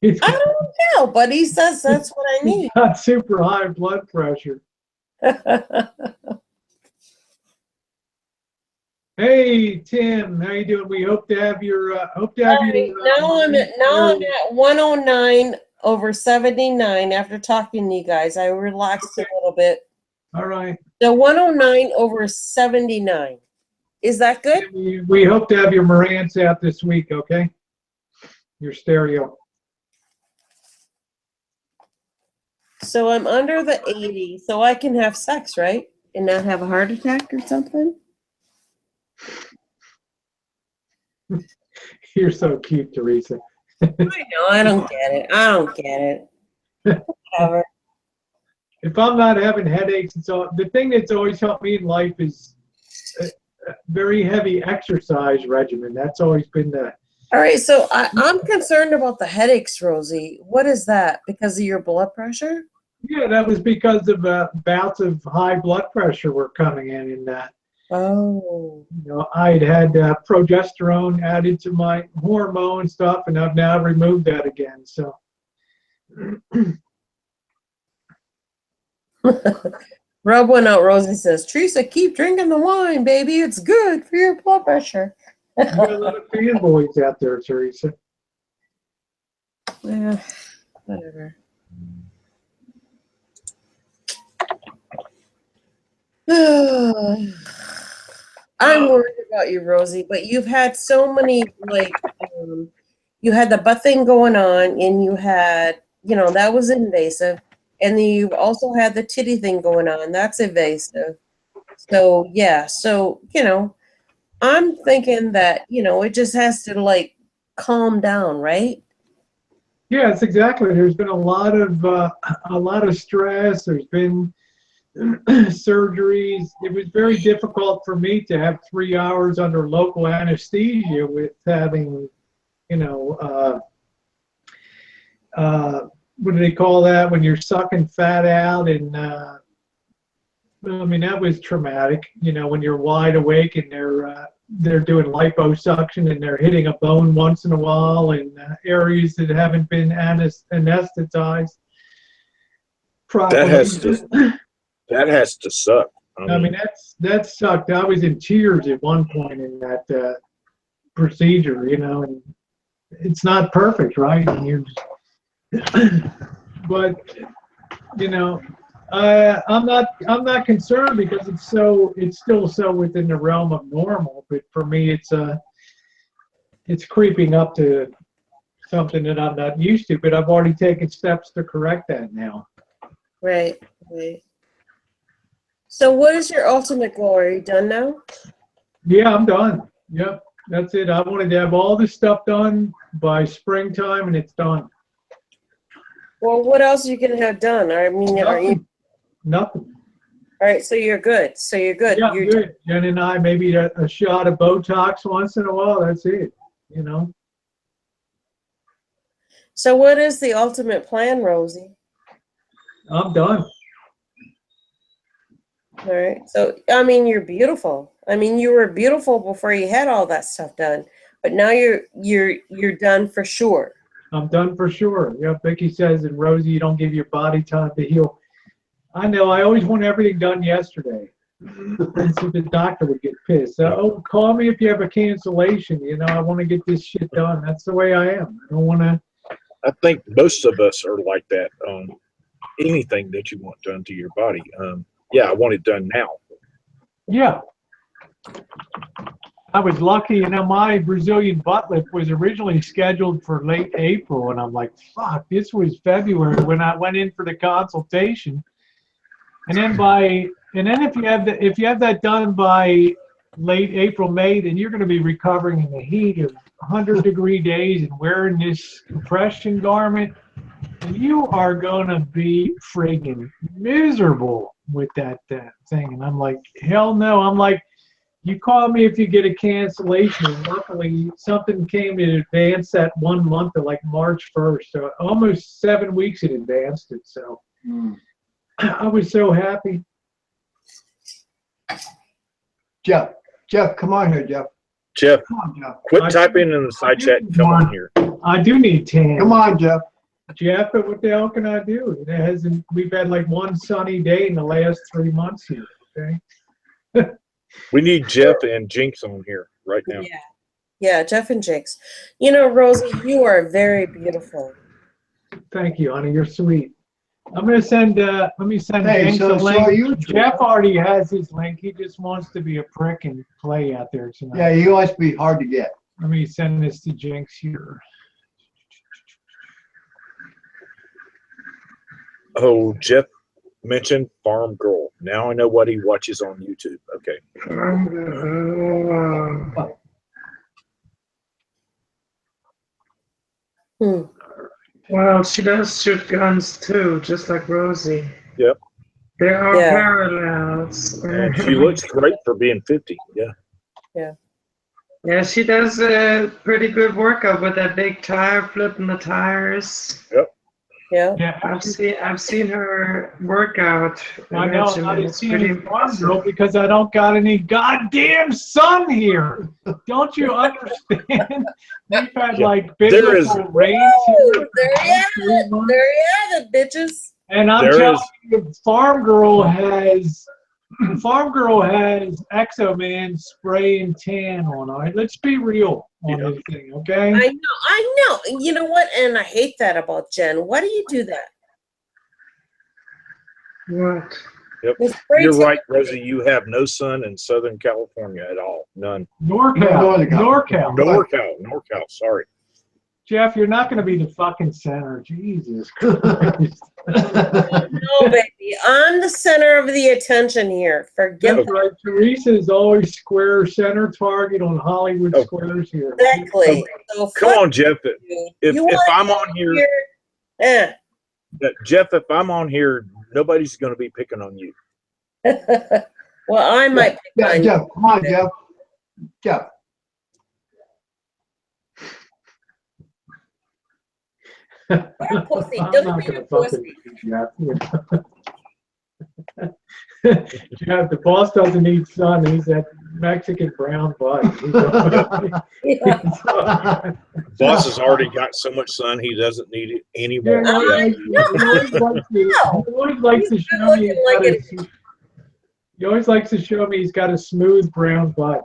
He's I don't know, but he says that's what I need. got super high blood pressure. Hey Tim, how you doing? We hope to have your All right, now I'm at 109/79 after talking to you guys. I relaxed a little bit. All right. So 109/79. Is that good? We hope to have your Marantz out this week, okay? Your stereo. So I'm under the 80, so I can have sex, right? And not have a heart attack or something? You're so cute, Teresa. I know, I don't get it. I don't get it. Whatever. If I'm not having headaches, the thing that's always helped me in life is a very heavy exercise regimen. That's always been the. All right, so I'm concerned about the headaches, Rosie. What is that? Because of your blood pressure? Yeah, that was because of bouts of high blood pressure were coming in, and Oh. you know, I'd had progesterone added to my hormone stuff, and I've now removed that again. So. Rub one out, Rosie says. Teresa, keep drinking the wine, baby. It's good for your blood pressure. You got a lot of fanboys out there, Teresa. Yeah, whatever. I'm worried about you, Rosie, but you've had so many, like, you had the butt thing going on, and you had, you know, that was invasive. And then you've also had the titty thing going on. That's invasive. So, yeah. So, you know, I'm thinking that, you know, it just has to, like, calmed down, right? Yeah, it's exactly. There's been a lot of stress. There's been surgeries. It was very difficult for me to have 3 hours under local anesthesia with having, you know, what do they call that when you're sucking fat out? And I mean, that was traumatic. You know, when you're wide awake and they're doing liposuction and they're hitting a bone once in a while in areas that haven't been anesthetized properly. That has to suck. I mean, that sucked. I was in tears at one point in that procedure, you know, and it's not perfect, right? And you're just, but you know, I'm not concerned because it's still so within the realm of normal. But for me, it's creeping up to something that I'm not used to. But I've already taken steps to correct that now. Right. So what is your ultimate goal? Are you done now? Yeah, I'm done. Yep, that's it. I wanted to have all this stuff done by springtime, and it's done. Well, what else are you gonna have done? I mean, are you? Nothing. All right, so you're good. Yeah, you're good. Jen and I, maybe a shot of Botox once in a while. That's it. You know. So what is the ultimate plan, Rosie? I'm done. All right. So, I mean, you're beautiful. I mean, you were beautiful before you had all that stuff done, but now you're done for sure. I'm done for sure. Yeah, Vicky says, and Rosie, you don't give your body time to heal. I know. I always want everything done yesterday. And so the doctor would get pissed. Oh, call me if you have a cancellation. You know, I want to get this shit done. That's the way I am. I don't want to. I think most of us are like that. Anything that you want done to your body. Yeah, I want it done now. Yeah. I was lucky, you know, my Brazilian butt lift was originally scheduled for late April, and I'm like, fuck, this was February when I went in for the consultation. And then if you have that done by late April, May, then you're going to be recovering in the heat of 100-degree days and wearing this compression garment, and you are going to be friggin' miserable with that thing. And I'm like, hell no. I'm like, you call me if you get a cancellation. And luckily, something came in advance that 1 month of like March 1st. So almost 7 weeks in advance. So I was so happy. Jeff, come on here, Jeff. Jeff, Come on, Jeff. quit typing in the side chat and come on here. I do need tan. Come on, Jeff. Jeff, but what the hell can I do? We've had like one sunny day in the last 3 months here. Okay. We need Jeff and Jinx on here right now. Yeah, Jeff and Jinx. You know, Rosie, you are very beautiful. Thank you, honey. You're sweet. I'm gonna send. Let me send Jinx a link. So Jeff already has his link. He just wants to be a prick and play out there tonight. Yeah, he wants to be hard to get. Let me send this to Jinx here. Oh, Jeff mentioned Farm Girl. Now I know what he watches on YouTube. Okay. Well, she does shoot guns too, just like Rosie. Yep. There are parallels. And she looks great for being 50. Yeah. Yeah, she does a pretty good workout with that big tire, flipping the tires. Yep. Yeah. I've seen her workout. I know. I didn't see any Farm Girl because I don't got any goddamn sun here. Don't you understand? We've had like biblical rains here. There you have it, bitches. And I'm telling you, Farm Girl has Exo-Man spray and tan on. All right, let's be real on this thing, okay? I know. You know what? And I hate that about Jen. Why do you do that? What? Yep. You're right, Rosie. You have no sun in Southern California at all. None. NorCal. Sorry. Jeff, you're not going to be the fucking center. Jesus Christ. No, baby, I'm the center of the attention here. Forget That's right. Teresa is always square center target on Hollywood Squares here. exactly. So Come fuck on, Jeff. you. If You wanna I'm come on here, Jeff, if I'm on here, nobody's going to be picking on you. Well, I might pick on Jeff, you. come on, Jeff. Jeff. You're a pussy. I'm Don't not be a gonna fucking pussy. Jeff. Jeff, the boss doesn't need sun. He's that Mexican brown butt. Boss has already got so much sun, he doesn't need it anymore. Yeah, he always likes to show me he's got a smooth brown butt.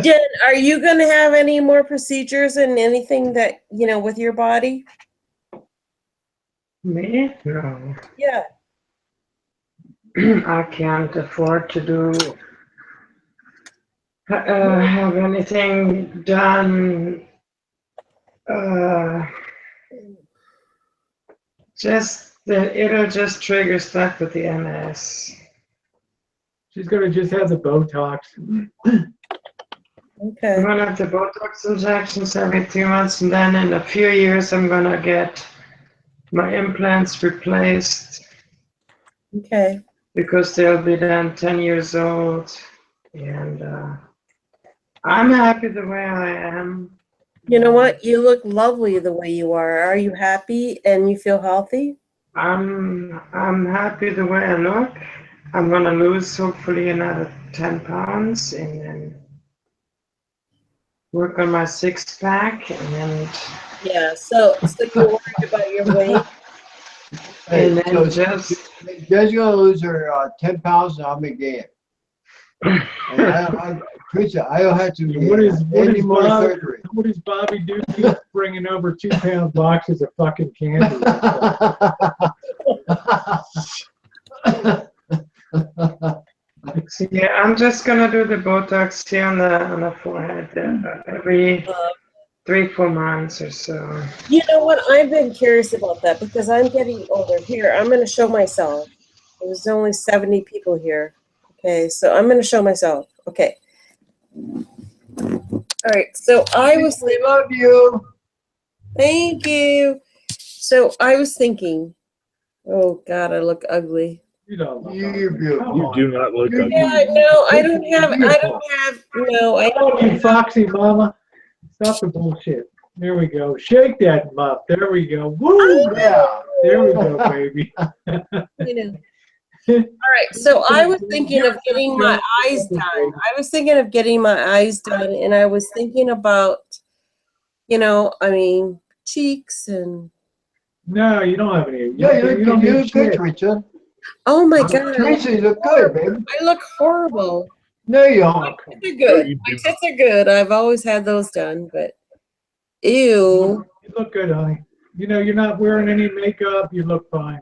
Jen, are you going to have any more procedures and anything that, you know, with your body? Me? No. Yeah. I can't afford to do have anything done. It'll just trigger stuff with the MS. She's gonna just have the Botox. Okay. I'm gonna have the Botox injections every 2 months, and then in a few years I'm gonna get my implants replaced. Okay. Because they'll be then 10 years old, and I'm happy the way I am. You know what? You look lovely the way you are. Are you happy and you feel healthy? I'm happy the way I look. I'm gonna lose hopefully another 10 pounds and then work on my 6-pack and yeah. So you're worried about your weight. And then so just Jen's gonna lose her 10 pounds and I'm gonna gain it. Teresa, I don't have to any more surgery. What does Bobby do? He's bringing over 2-pound boxes of fucking candy. yeah, I'm just gonna do the Botox here on the forehead every 3-4 months or so. You know what? I've been curious about that because I'm getting older. Here, I'm going to show myself. There's only 70 people here. Okay, so I'm going to show myself. Okay. All right, so I was thinking. We love you. Thank you. So I was thinking, oh God, I look ugly. You don't look You're beautiful. You do not look ugly. Yeah, no, I don't have, no, I don't You have. foxy mama. Stop the bullshit. There we go. Shake that muff. There we go. Woo! Yeah. There we go, baby. You know. All right, so I was thinking of getting my eyes done. I was thinking of getting my eyes done, and I was thinking about, you know, I mean, cheeks and. No, you don't have any. Yeah, you look need good, shit. Teresa. Oh my God. Teresa, you look good, baby. I look horrible. No, you don't. My tits are good. My tits are good. I've always had those done, but ew. You look good, honey. You know, you're not wearing any makeup. You look fine.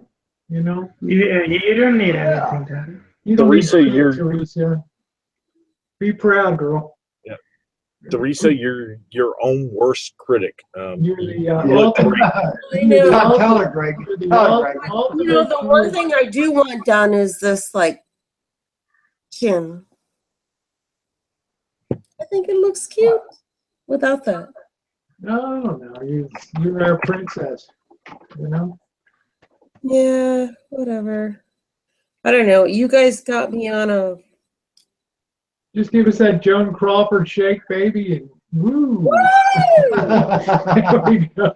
You know? Yeah, you don't need anything done. You don't Teresa, need you're. Teresa. Be proud, girl. Yeah. Teresa, you're your own worst critic. You're the you look ultimate. great. I know. Tell her, Greg. Tell her, Greg. You know, the one thing I do want done is this, like, chin. I think it looks cute without that. No, you're our princess. You know? Yeah, whatever. I don't know. You guys got me on a. Just give us that Joan Crawford shake, baby, and woo! Woo! There we go.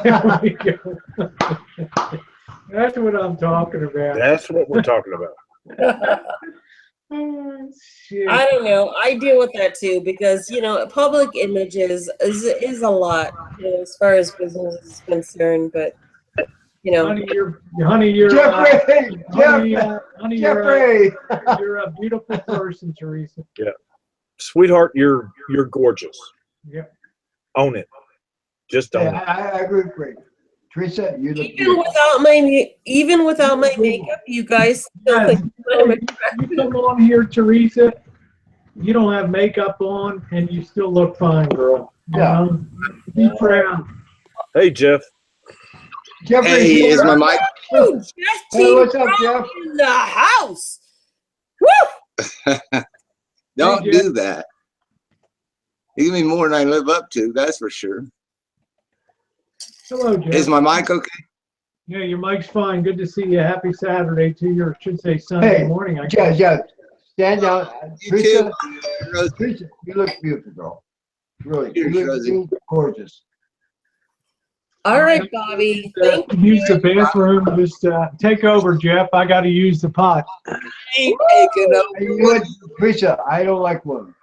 There we go. That's what I'm talking about. That's what we're talking about. Oh, shit. I don't know. I deal with that too because, you know, public images is a lot, you know, as far as business is concerned. But, you know, Honey, you're Jeffrey! honey, Jeffrey! you're a beautiful person, Teresa. Yeah, sweetheart, you're gorgeous. Yeah. Own it. Just own Yeah, it. I agree with Greg. Teresa, you look even without my makeup, you guys still Yes. think I'm You come on here, Teresa. You don't have makeup on, and you still look fine, girl. You Yeah. know? Be proud. Hey, Jeff. Jeffrey's Hey, here. is my mic? Ooh, Jeff Hey, T. what's up, Brown Jeff? in the house. Woo! Don't Hey, Jeff. do that. You give me more than I live up to, that's for sure. Hello, Jeff. Is my mic okay? Yeah, your mic's fine. Good to see you. Happy Saturday to you, or should say Sunday Hey, morning. I Jeff, guess. Jeff, stand down. You Teresa, too, Rosie. Teresa, you look beautiful, girl. Really, Cheers, you Rosie. look gorgeous. All right, Bobby. Thank Use the you. bathroom. Just take over, Jeff. I got to use the pot. Ain't taking Hey, over. you know what, Teresa, I don't like women.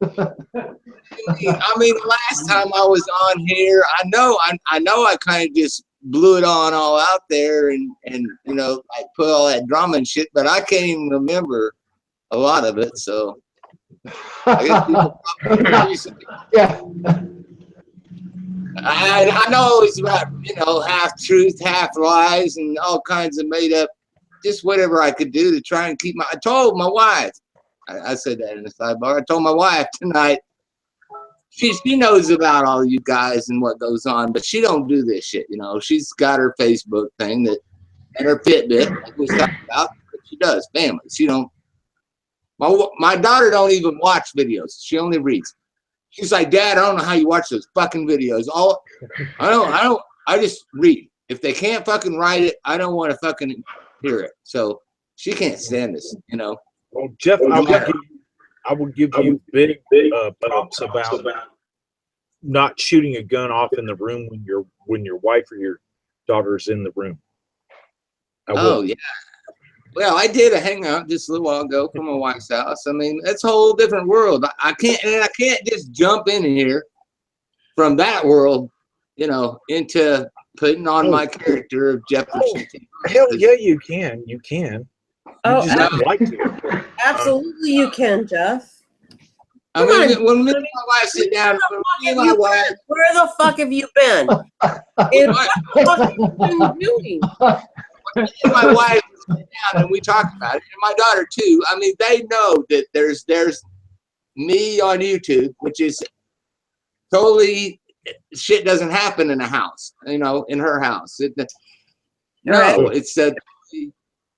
I mean, last time I was on here, I know I kind of just blew it on all out there and you know, like put all that drama and shit, but I can't even remember a lot of it. So I guess people Yeah. I know it's about, you know, half truth, half lies, and all kinds of made up, just whatever I could do to try and keep I told my wife, I said that in the sidebar. I told my wife tonight, she knows about all you guys and what goes on, but she don't do this shit, you know. She's got her Facebook thing that, and her Fitbit, like we talked about, but she does family. She don't, my daughter don't even watch videos. She only reads. She's like, Dad, I don't know how you watch those fucking videos. I just read. If they can't fucking write it, I don't want to fucking hear it. So she can't stand this, you know. Well, Jeff, I will give you big props about not shooting a gun off in the room when your wife or your daughter's in the room. Oh yeah. Well, I did a hangout just a little while ago from my wife's house. I mean, it's a whole different world. I can't just jump in here from that world, you know, into putting on my character of Jefferson. Hell yeah, you can. You can. You just don't like to. Absolutely, you can, Jeff. I mean, when me and my wife sit down, Where the fuck have you been? And what the fuck have you been doing? Me and my wife sit down and we talk about it, and my daughter too. I mean, they know that there's me on YouTube, which is totally shit doesn't happen in a house, you know, in her house.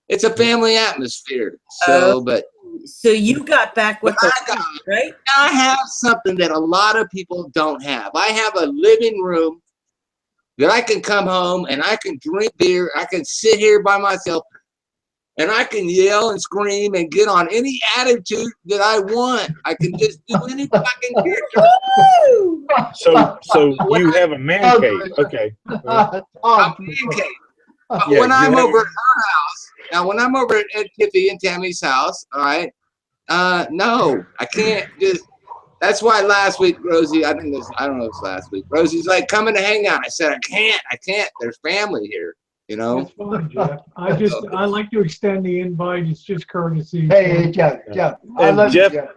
It's a family atmosphere. So, so you got back with right? I have something that a lot of people don't have. I have a living room that I can come home and I can drink beer. I can sit here by myself and I can yell and scream and get on any attitude that I want. I can just do any fucking character. So you have a man cave. Okay. A man cave. Yeah, when I'm over at her house, now when I'm over at Tiffy and Tammy's house, all right, no, I can't just. That's why last week, Rosie, I don't know if it's last week. Rosie's like, coming to hang out. I said, I can't. There's family here, you know. That's fine, Jeff. I like to extend the invite. It's just courtesy. Hey, Jeff. I And love Jeff, you, Jeff.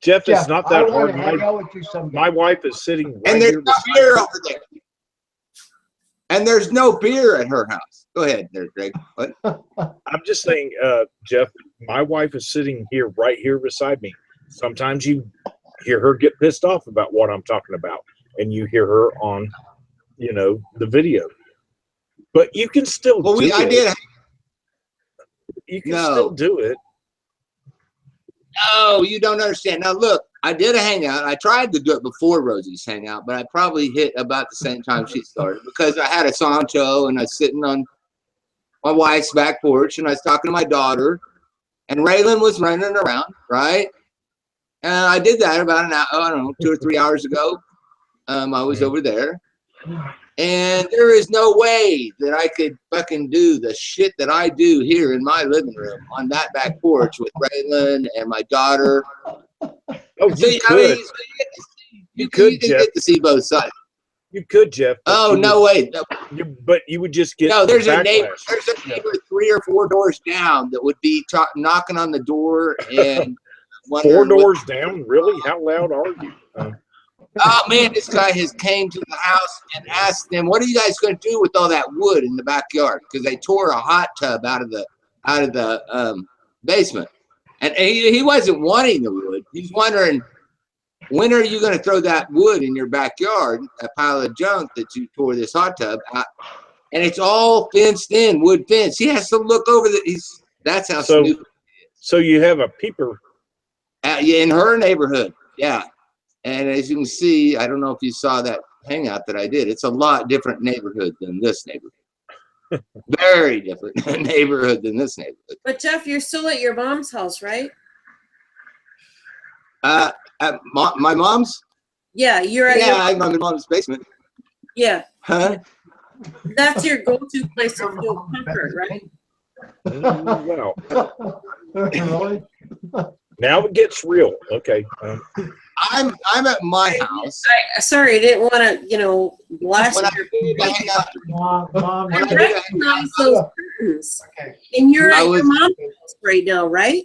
Jeff, it's not I that want hard. to hang out with you someday. My wife is sitting right And there's here no beside beer me. over there. And there's no beer at her house. Go ahead there, Greg. What? I'm just saying, Jeff, my wife is sitting here right here beside me. Sometimes you hear her get pissed off about what I'm talking about, and you hear her on, you know, the video. But you can still do it. I did. You can still do it. No, you don't understand. Now look, I did a hangout. I tried to do it before Rosie's hangout, but I probably hit about the same time she started because I had a Sancho and I was sitting on my wife's back porch and I was talking to my daughter, and Raylan was running around, right? And I did that about an hour, I don't know, 2 or 3 hours ago. I was over there. And there is no way that I could fucking do the shit that I do here in my living room on that back porch with Raylan and my daughter. Oh, you could. You could get to see both sides. You could, Jeff. Oh, no way. No. But you would just get no. There's a backlash. neighbor. There's a neighbor 3 or 4 doors down that would be knocking on the door and 4 doors down. Really? How loud are you? Oh man, this guy came to the house and asked them, "What are you guys going to do with all that wood in the backyard?" Because they tore a hot tub out of the basement, and he wasn't wanting the wood. He's wondering, when are you going to throw that wood in your backyard, a pile of junk that you tore this hot tub out? And it's all fenced in, wood fence. He has to look over that's how So, stupid. So you have a peeper. Yeah, in her neighborhood. Yeah. And as you can see, I don't know if you saw that hangout that I did. It's a lot different neighborhood than this neighborhood. Very different neighborhood than this neighborhood. But Jeff, you're still at your mom's house, right? At my mom's? Yeah, you're at I'm in mom's basement. Yeah. Huh? That's your go-to place to feel comfort, right? Well, Really? now it gets real. Okay. I'm at my house. Sorry, I didn't want to, blast When I your do the hangout, Mom, I recognize those curtains. And you're at your mom's house right now, right?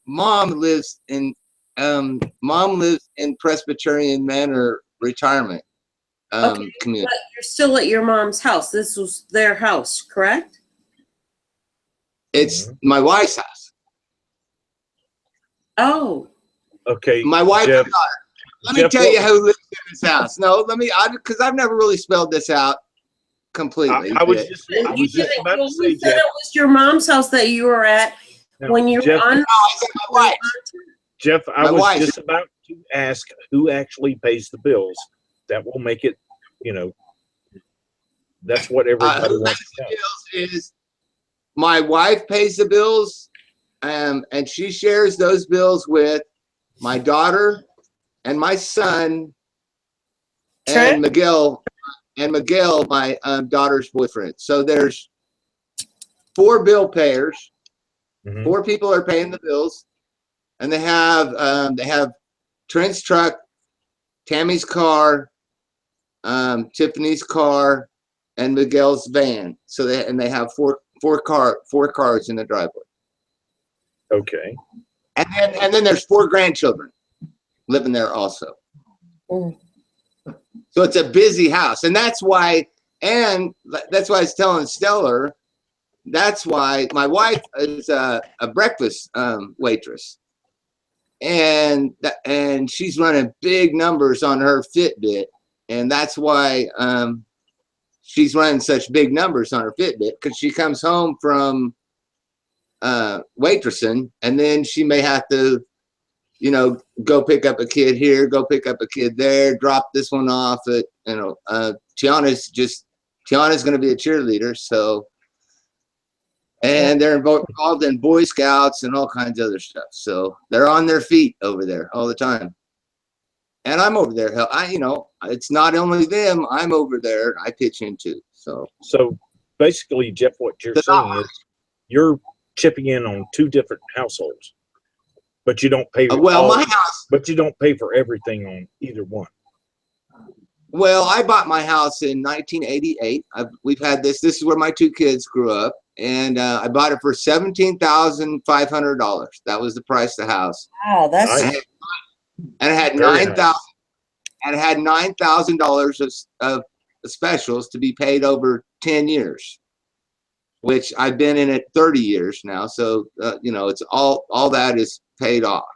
Mom lives in Presbyterian Manor retirement community. But you're still at your mom's house. This was their house, correct? It's my wife's house. Oh. Okay. My wife Jeff, and daughter. Let me tell you who lives in this house. No, because I've never really spelled this out completely. I was just about to say, Jeff. It was your mom's house that you were at when you were on. No, I said my wife. Jeff, I My was wife. just about to ask who actually pays the bills. That will make it, that's what everybody Who wants pays to know. the bills is my wife pays the bills, and she shares those bills with my daughter and my son and Miguel, my daughter's boyfriend. So there's 4 bill payers. 4 people are paying the bills, and they have Trent's truck, Tammy's car, Tiffany's car, and Miguel's van. So they have four cars in the driveway. Okay. And then there's 4 grandchildren living there also. So it's a busy house, and that's why I was telling Stellar. That's why my wife is a breakfast waitress, and she's running big numbers on her Fitbit, and that's why she's running such big numbers on her Fitbit, because she comes home from waitressing, and then she may have to, go pick up a kid here, go pick up a kid there, drop this one off at, Tiana's going to be a cheerleader, so. And they're involved in Boy Scouts and all kinds of other stuff. So they're on their feet over there all the time. And I'm over there. It's not only them. I'm over there. I pitch in too. So basically, Jeff, what you're saying is you're chipping in on 2 different households, but you don't pay. My house. But you don't pay for everything on either one. Well, I bought my house in 1988. We've had this. This is where my 2 kids grew up. And I bought it for $17,500. That was the price of the house. Wow, that's and it had $9,000. And it had $9,000 of specials to be paid over 10 years, which I've been in it 30 years now. So it's all that is paid off.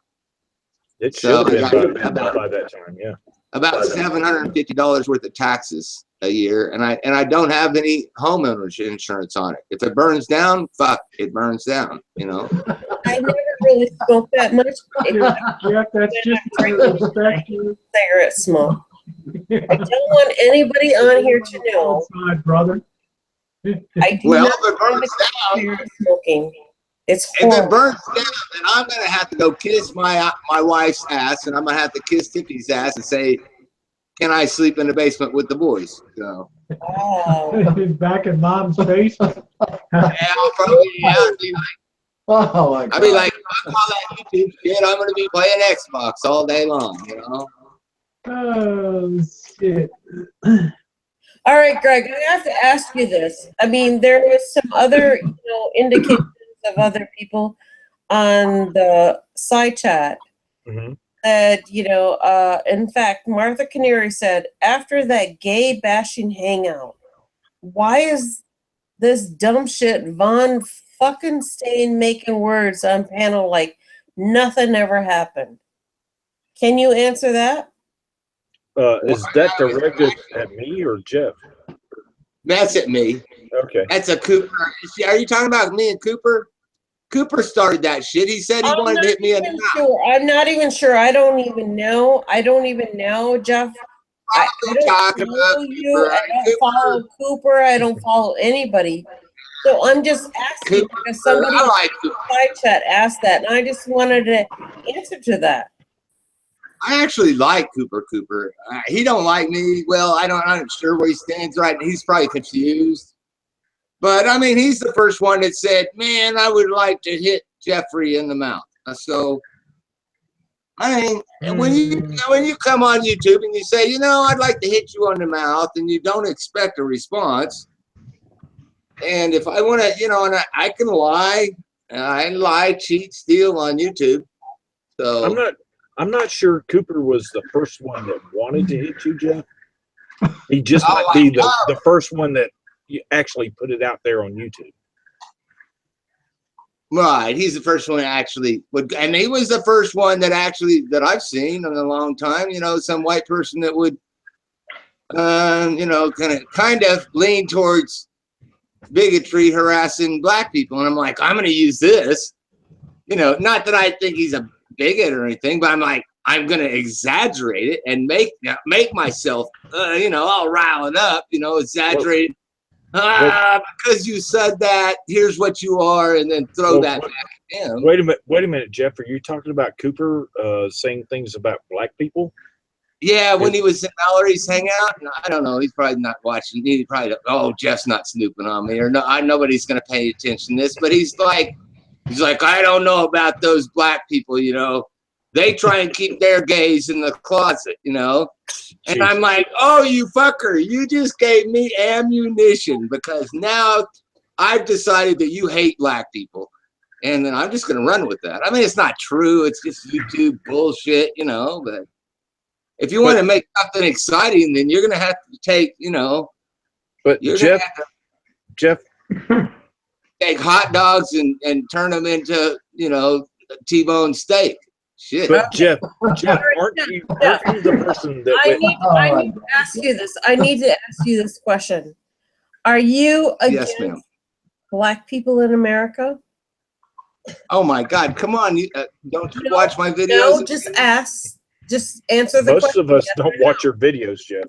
It should have been by that time, yeah. About $750 worth of taxes a year, and I don't have any homeowners insurance on it. If it burns down, fuck, it burns down. I never really smoked that much. Jeff, that's just cigarette smoke. I don't want anybody on here to know. Brother. I do not have cigarette smoking. It's horrible. If it burns down, then I'm gonna have to go kiss my wife's ass, and I'm gonna have to kiss Tiffany's ass and say, "Can I sleep in the basement with the boys?" So. Back in Mom's basement. I'll probably be like, oh my God. I'll be like, fuck all that YouTube shit. I'm gonna be playing Xbox all day long. Oh shit. All right, Greg, I have to ask you this. I mean, there was some other, indications of other people on the side chat that, in fact, Martha Canary said, after that gay bashing hangout, why is this dumb shit Von fucking Stain making words on panel like nothing ever happened? Can you answer that? Is that directed at me or Jeff? That's at me. Okay. That's a Cooper. Are you talking about me and Cooper? Cooper started that shit. He said he wanted to hit me in the mouth. Sure. I'm not even sure. I don't even know. I don't even know, Jeff. I don't follow you. I don't follow Cooper. I don't follow anybody. So I'm just asking Cooper, because somebody in like the side chat asked that, and I just wanted to answer to that. I actually like Cooper. He don't like me. Well, I'm not sure where he stands right now. He's probably confused. But I mean, he's the first one that said, "Man, I would like to hit Jeffrey in the mouth." So, I mean, when you come on YouTube and you say, "You know, I'd like to hit you on the mouth," and you don't expect a response, and if I want to, you know, and I can lie, I lie, cheat, steal on YouTube. So I'm not sure Cooper was the first one that wanted to hit you, Jeff. He just might be the first one that you actually put it out there on YouTube. Right, he's the first one that actually would, and he was the first one that I've seen in a long time. You know, some white person that would, you know, kind of lean towards bigotry, harassing black people, and I'm like, I'm going to use this. You know, not that I think he's a bigot or anything, but I'm like, I'm going to exaggerate it and make myself, you know, all riled up. You know, exaggerate. Because you said that, here's what you are, and then throw that back at him. Wait a minute, Jeff. Are you talking about Cooper saying things about black people? Yeah, when he was in Mallory's Hangout, I don't know. He's probably not watching. He probably, oh, Jeff's not snooping on me, or no, nobody's gonna pay attention to this. But he's like, I don't know about those black people. You know, they try and keep their gays in the closet. You know. And I'm like, oh, you fucker, you just gave me ammunition because now I've decided that you hate black people. And then I'm just going to run with that. I mean, it's not true. It's just YouTube bullshit, you know. But if you want to make something exciting, then you're going to have to take, you know. But Jeff, take hot dogs and turn them into, you know, T-bone steak. Shit. But Jeff, aren't you the person that I need to ask you this. I need to ask you this question. Are you against black people in America? Oh my God! Come on, don't you watch my videos? No, just ask. Just answer the question. Most of us don't watch your videos, Jeff.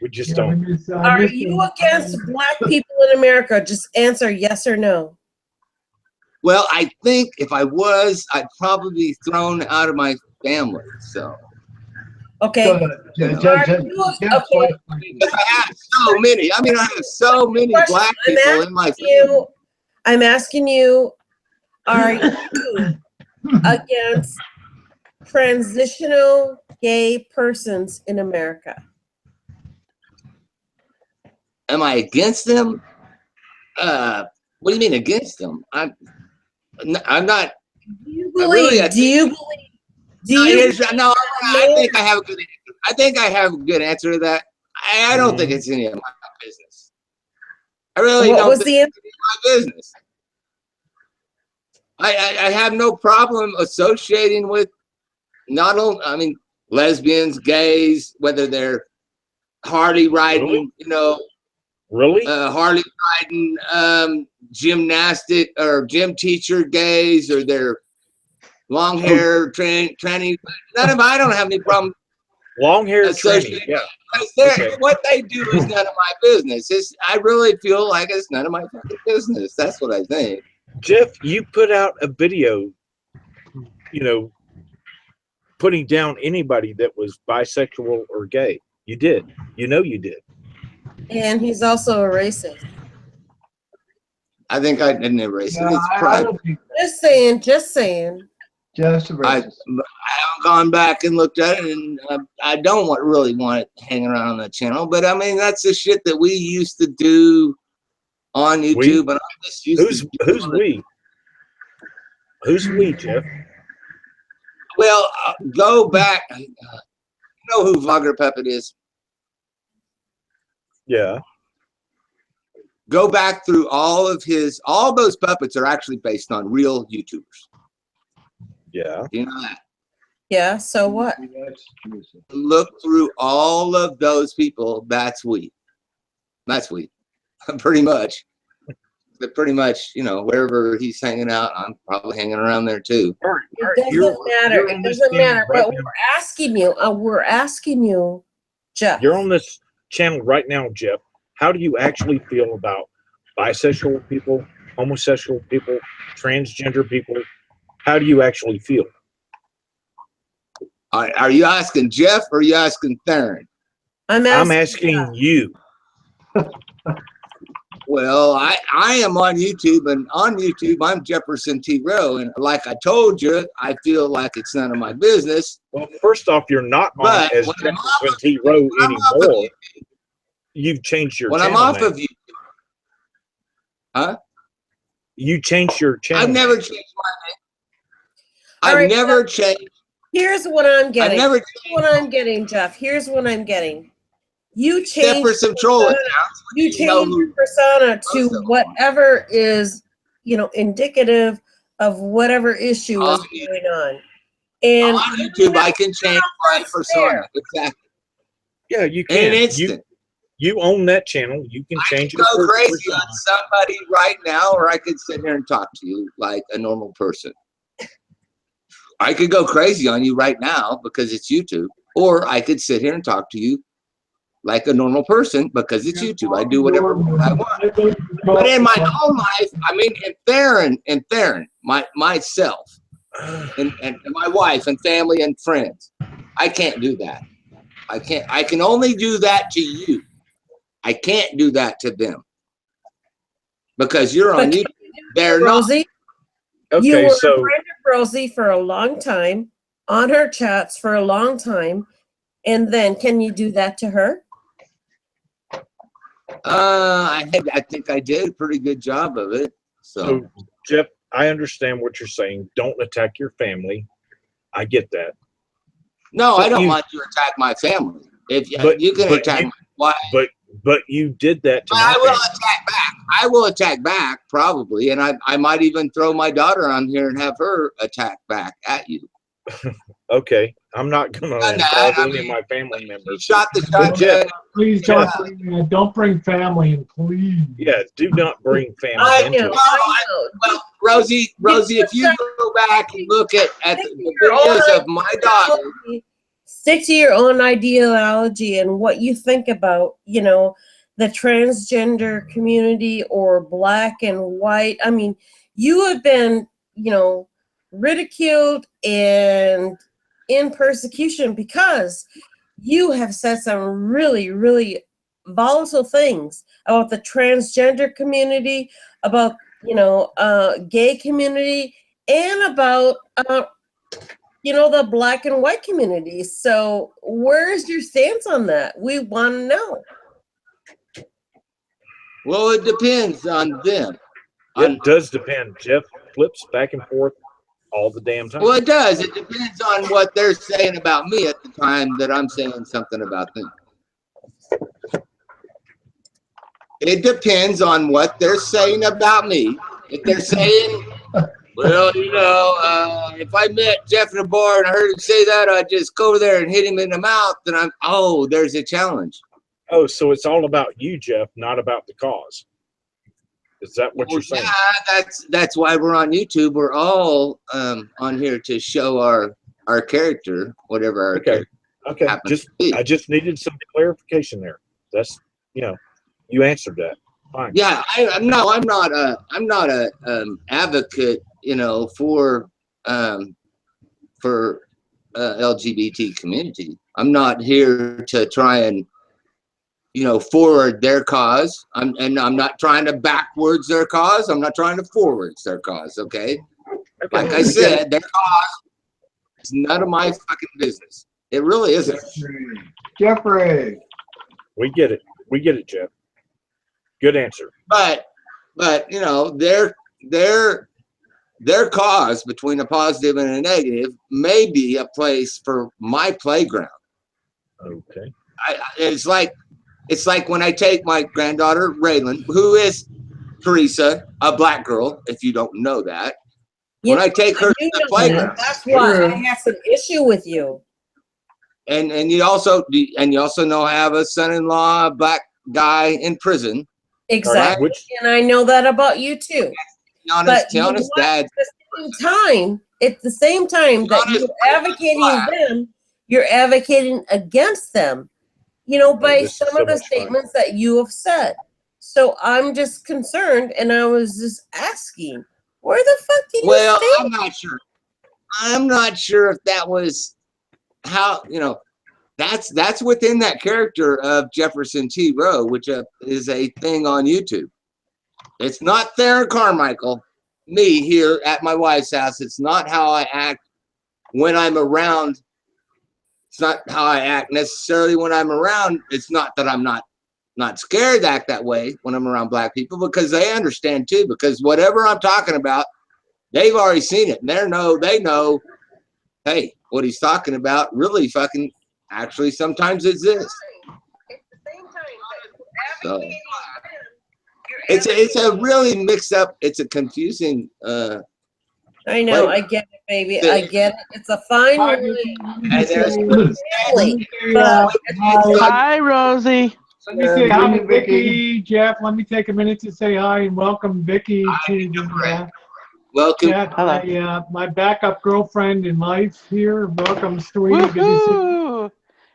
We just don't. Are you against black people in America? Just answer yes or no. Well, I think if I was, I'd probably be thrown out of my family. So. Okay. Because I have so many. I mean, I have so many black people in my family. I'm asking you, are you against transitional gay persons in America? Am I against them? What do you mean against them? I'm not. Do you believe? No, I think I have a good answer. I think I have a good answer to that. I don't think it's any of my business. I really don't think it's any of my business. I have no problem associating with not only, I mean, lesbians, gays, whether they're Harley riding, you know, Harley riding, gymnastic or gym teacher gays, or they're long hair tranny. I don't have any problem. Long hair tranny, yeah. Because what they do is none of my business. I really feel like it's none of my fucking business. That's what I think. Jeff, you put out a video, you know, putting down anybody that was bisexual or gay. You did. You know you did. And he's also a racist. I think I didn't erase it. It's private. Just saying. Just a racist. I haven't gone back and looked at it, and I don't really want it hanging around on that channel. But I mean, that's the shit that we used to do on YouTube. And I'm just used to who's we? Who's we, Jeff? Well, go back. You know who Vlogger Puppet is? Yeah. Go back through all those puppets are actually based on real YouTubers. Yeah. You know that? Yeah, so what? Look through all of those people. That's we. That's we. Pretty much. But pretty much, you know, wherever he's hanging out, I'm probably hanging around there too. It doesn't matter. It doesn't matter. But we're asking you, Jeff. You're on this channel right now, Jeff. How do you actually feel about bisexual people, homosexual people, transgender people? How do you actually feel? Are you asking Jeff or are you asking Theron? I'm asking you. Well, I am on YouTube, and on YouTube, I'm Jefferson T. Rowe. And like I told you, I feel like it's none of my business. Well, first off, you're not on as Jefferson T. Rowe anymore. You've changed your channel. When I'm off of YouTube. Huh? You changed your channel. I've never changed my name. I've never changed. Here's what I'm getting. I've never Here's what I'm getting, Jeff. Here's what I'm getting. You Except for change some trolling. you change your persona to whatever is, you know, indicative of whatever issue is going on. And on YouTube, I can change my persona. Exactly. Yeah, you In can. an instant. You own that channel. You can change it. Go crazy on somebody right now, or I could sit here and talk to you like a normal person. I could go crazy on you right now because it's YouTube, or I could sit here and talk to you like a normal person because it's YouTube. I do whatever I want. But in my own life, I mean, and Theron, myself, and my wife and family and friends, I can't do that. I can't. I can only do that to you. I can't do that to them because you're on YouTube. They're Rosie, not. You were so a friend of Rosie for a long time, on her chats for a long time, and then can you do that to her? I think I did a pretty good job of it. So, Jeff, I understand what you're saying. Don't attack your family. I get that. No, But I don't you- want you to attack my family. If But- you can but attack you- my wife. But you did that to But my I will family. attack back. I will attack back probably, and I might even throw my daughter on here and have her attack back at you. Okay, I'm not gonna No, involve I any of mean, my family members. Shot the But Jeff, shotgun. Please Jeff. don't bring family in, please. Yeah, do not bring family I into know, it. I know. Well, Rosie, if you go back and look at the videos of my daughter, Stick to your own ideology and what you think about, you know, the transgender community or black and white. I mean, you have been, you know, ridiculed and in persecution because you have said some really, really volatile things about the transgender community, about, you know, gay community, and about, you know, the black and white community. So where's your stance on that? We want to know. well, it depends on them. It does depend. Jeff flips back and forth all the damn time. Well, it does. It depends on what they're saying about me at the time that I'm saying something about them. It depends on what they're saying about me. If they're saying, well, you know, if I met Jeff in a bar and I heard him say that, I'd just go over there and hit him in the mouth, then there's a challenge. Oh, so it's all about you, Jeff, not about the cause. Is that what you're saying? Yeah, that's why we're on YouTube. We're all on here to show our character, whatever our character. Okay. I just needed some clarification there. That's, you know, you answered that. Fine. Yeah, I'm not a advocate, you know, for LGBT community. I'm not here to try and, you know, forward their cause. I'm not trying to backwards their cause. I'm not trying to forwards their cause. Okay. Like I said, their cause is none of my fucking business. It really isn't. Jeffrey. We get it. We get it, Jeff. Good answer. But you know, their cause between a positive and a negative may be a place for my playground. Okay. It's like when I take my granddaughter Raylan, who is Teresa, a black girl, if you don't know that, When I take her to the playground. That's why I have some issue with you. And you also know I have a son-in-law, a black guy in prison. Exactly. Right? And I know that about you too. Honest, Dad. At the same time that you're advocating them, you're advocating against them, you know, by some of the statements that you have said. So I'm just concerned, and I was just asking, where the fuck did you stay? I'm not sure. I'm not sure if that was how, you know, that's within that character of Jefferson T. Rowe, which is a thing on YouTube. It's not Theron Carmichael, me here at my wife's house. It's not how I act when I'm around. It's not how I act necessarily when I'm around. It's not that I'm not scared to act that way when I'm around black people, because they understand too, because whatever I'm talking about, they've already seen it. And they know, hey, what he's talking about really fucking actually sometimes exists. So it's a really mixed up, it's a confusing I know, I get it, baby. I get it. It's a fine line. Hi, Rosie. Let me say hi to Vicky, Jeff. Let me take a minute to say hi and welcome Vicky to the welcome. Jeff, my backup girlfriend in life here. Welcome, sweetie. Good to see you.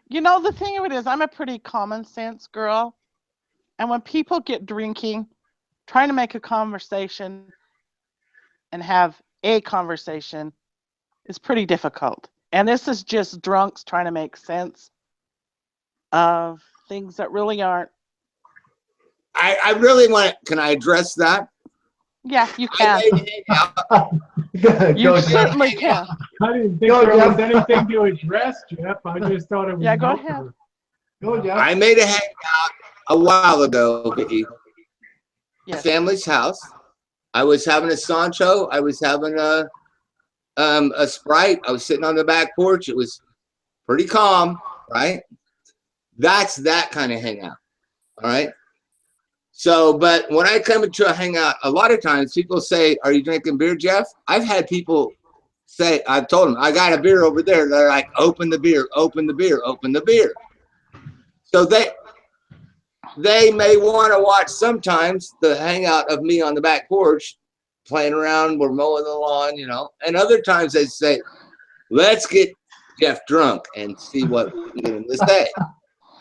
You know, the thing of it is, I'm a pretty common sense girl. And when people get drinking, trying to make a conversation and have a conversation is pretty difficult. And this is just drunks trying to make sense of things that really aren't. I really want to, can I address that? Yeah, you can. You certainly can. I didn't think there was anything to address, Jeff. I just thought it was. Yeah, go ahead. Go, Jeff. I made a hangout a while ago, Vicky. Yes. Family's house. I was having a Sancho. I was having a Sprite. I was sitting on the back porch. It was pretty calm, right? That's that kind of hangout, all right? So, but when I come into a hangout, a lot of times people say, are you drinking beer, Jeff? I've had people say, I've told them, I got a beer over there. They're like, open the beer, open the beer, open the beer. So they may want to watch sometimes the hangout of me on the back porch playing around, we're mowing the lawn, you know, and other times they say, let's get Jeff drunk and see what we can get him to say,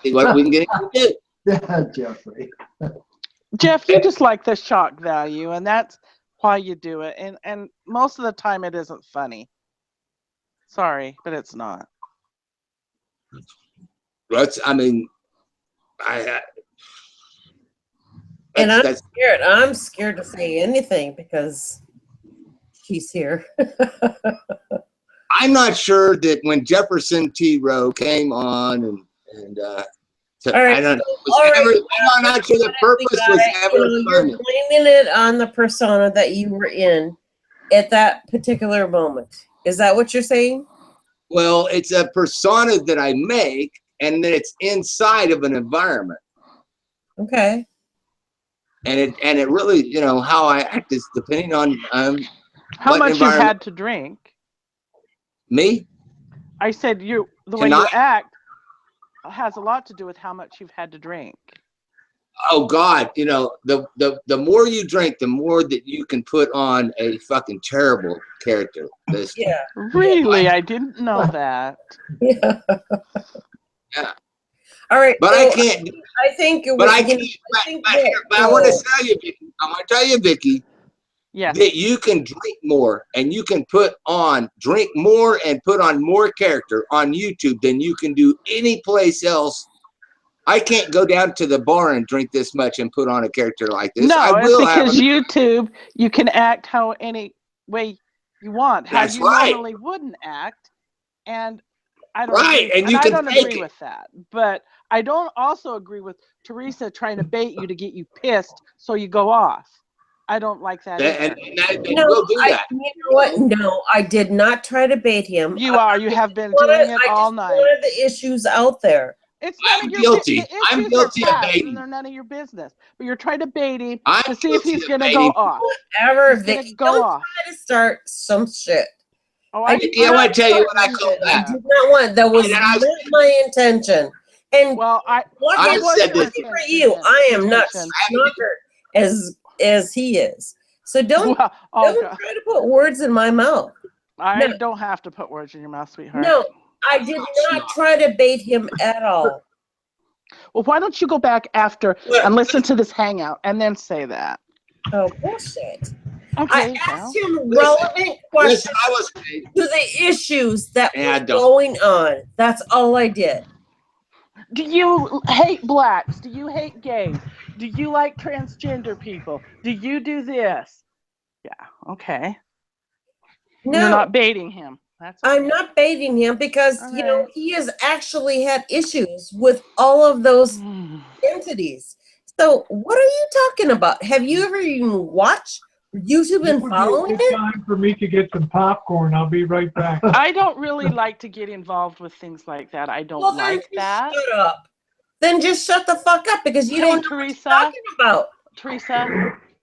see what we can get him to do. Yeah, Jeffrey. Jeff, you just like the shock value, and that's why you do it. And most of the time it isn't funny. Sorry, but it's not. I mean, and I'm scared. I'm scared to say anything because he's here. I'm not sure that when Jefferson T. Rowe came on and so all right, I don't know. I'm not sure the purpose was ever you're blaming it on the persona that you were in at that particular moment. Is that what you're saying? Well, it's a persona that I make, and then it's inside of an environment. Okay. And it really, you know, how I act is depending on how much you've had to drink. Me? I said the way you act has a lot to do with how much you've had to drink. Oh God, you know, the more you drink, the more that you can put on a fucking terrible character. Yeah. Really? I didn't know that. Yeah. Yeah. All right. But so I can't. I think. But I can't. But I want to tell you, Vicky. I want to tell you, Vicky. Yes. That you can drink more and you can drink more and put on more character on YouTube than you can do any place else. I can't go down to the bar and drink this much and put on a character like this. No, it's because YouTube, you can act how any way you want, how you normally wouldn't act, and I don't agree, and you can agree with that. But I don't also agree with Teresa trying to bait you to get you pissed so you go off. I don't like that either. No, you know what? No, I did not try to bait him. You are. You have been doing it all night. One of the issues out there. It's none I'm of your guilty. The I'm issues guilty are of past, baiting. and they're none of your business. But you're trying to bait him I'm to see if guilty he's of going to baiting go people. off. Ever, He's gonna Vicky, go don't off. try to start some shit. Oh, I Vicky, I want to tell you what I call I that. did not want. That was And I not my intention. And Well, what I was said your this. for you? I am not intention. smarter as he is. So don't Well, don't try to put words in my mouth. I No. don't have to put words in your mouth, sweetheart. No, I did not try to bait him at all. Well, why don't you go back after and listen to this hangout and then say that? Oh, bullshit. Okay, I asked him relevant questions to the issues that were going on. That's all I did. Do you hate blacks? Do you hate gays? Do you like transgender people? Do you do this? Yeah, okay. No. You're not baiting him. That's okay. I'm not baiting him because, All you know, right. he has actually had issues with all of those entities. So what are you talking about? Have you ever even watched YouTube and following It's it? time for me to get some popcorn. I'll be right back. I don't really like to get involved with things like that. I don't like that. Shut up. Then just shut the fuck up because you Hey, don't know Teresa. what you're talking about. Teresa,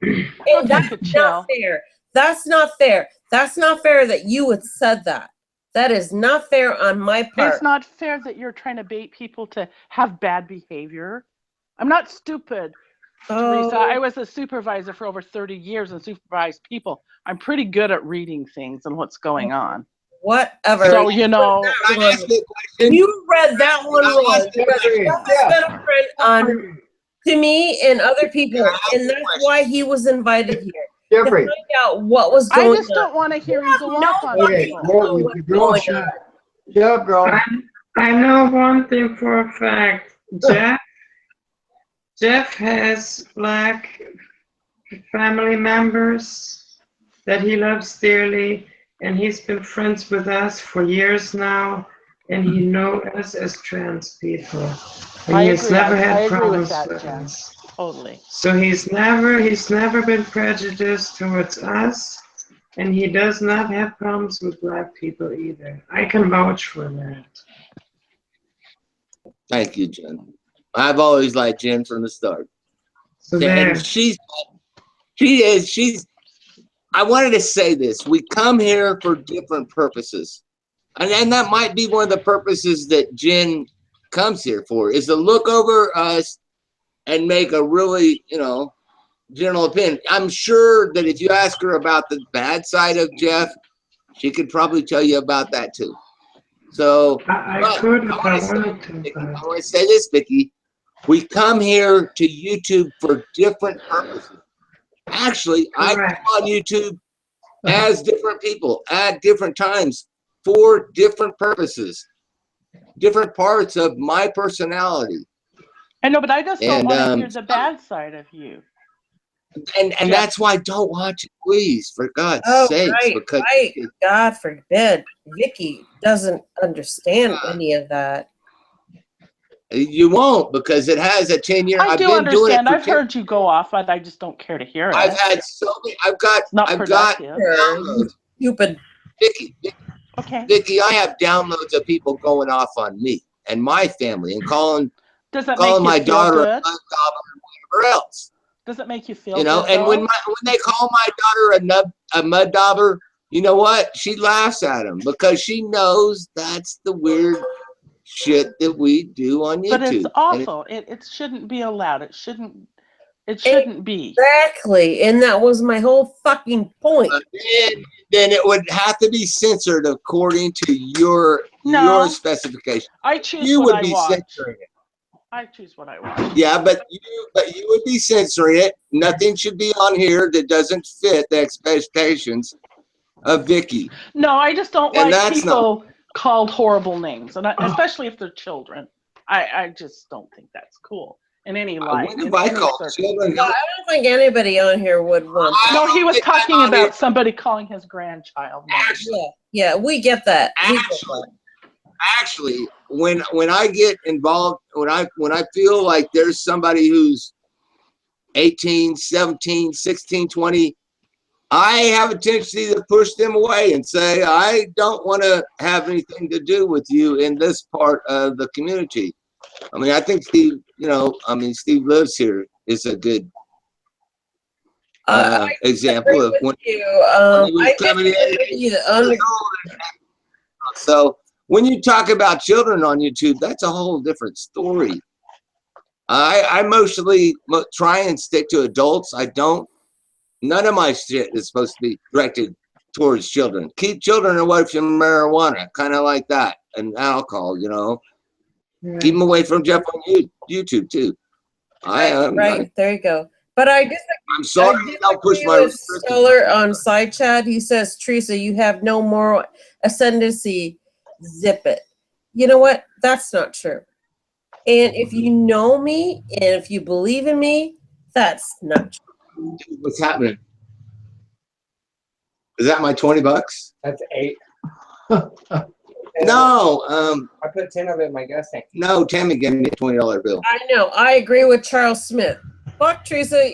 And that's not fair. That's not fair. That's not fair that you had said that. That is not fair on my part. it's not fair that you're trying to bait people to have bad behavior. I'm not stupid, Teresa. I was a supervisor for over 30 years and supervised people. I'm pretty good at reading things and what's going on. Whatever. So, you know. You read that one wrong. On to me and other people, and that's why he was invited here. Jeffrey. To find out what was going on. I just don't want to hear you go off on people. Shut up, girl. I know one thing for a fact. Jeff has black family members that he loves dearly, and he's been friends with us for years now, and he knows us as trans people. And he has never had problems with us. Totally. So he's never been prejudiced towards us, and he does not have problems with black people either. I can vouch for that. Thank you, Jen. I've always liked Jen from the start. So there. And she's I wanted to say this. We come here for different purposes. And that might be one of the purposes that Jen comes here for, is to look over us and make a really, you know, general opinion. I'm sure that if you ask her about the bad side of Jeff, she could probably tell you about that too. So I want to say this, Vicky. We come here to YouTube for different purposes. Actually, I come on YouTube as different people at different times for different purposes, different parts of my personality. I know, but I just don't want to hear the bad side of you. And that's why I don't watch it, please, for God's sakes. Because God forbid, Vicky doesn't understand any of that. You won't, because it has a 10-year. I do understand. I've heard you go off, but I just don't care to hear it. I've had so many. I've got downloads. Stupid. Vicky. Okay. Vicky, I have downloads of people going off on me and my family and calling my daughter a mud dauber and whatever else. Does it make you feel good? You know, good, and when they call my daughter a mud dauber, you know what? She laughs at them because she knows that's the weird shit that we do on YouTube. But it's awful. It shouldn't be allowed. It shouldn't be. Exactly. And that was my whole fucking point. Then it would have to be censored according to your specification. I choose you what would I be watch. censoring it. I choose what I watch. Yeah, but you would be censoring it. Nothing should be on here that doesn't fit the expectations of Vicky. No, I just don't like people called horrible names, and especially if they're children. I just don't think that's cool in any light. When have I called children? No, I don't think anybody on here would want that. No, he was talking about somebody calling his grandchild. Yeah, we get that. Actually, when I get involved, when I feel like there's somebody who's 18, 17, 16, 20, I have a tendency to push them away and say, I don't want to have anything to do with you in this part of the community. I mean, I think Steve, Steve lives here is a good example of when you. he was coming in. So when you talk about children on YouTube, that's a whole different story. I mostly try and stick to adults. I don't. None of my shit is supposed to be directed towards children. Keep children away from marijuana, kind of like that, and alcohol. Right. Keep them away from Jeff on YouTube too. Right. There you go. But I'm sorry, I'll push my Solar on side chat. He says, Teresa, you have no moral ascendancy. Zip it. You know what? That's not true. And if you know me and if you believe in me, that's not true. What's happening? Is that my $20? That's 8. No, I put 10 of it in my gas tank. No, Tammy gave me a $20 bill. I know. I agree with Charles Smith. Fuck, Teresa.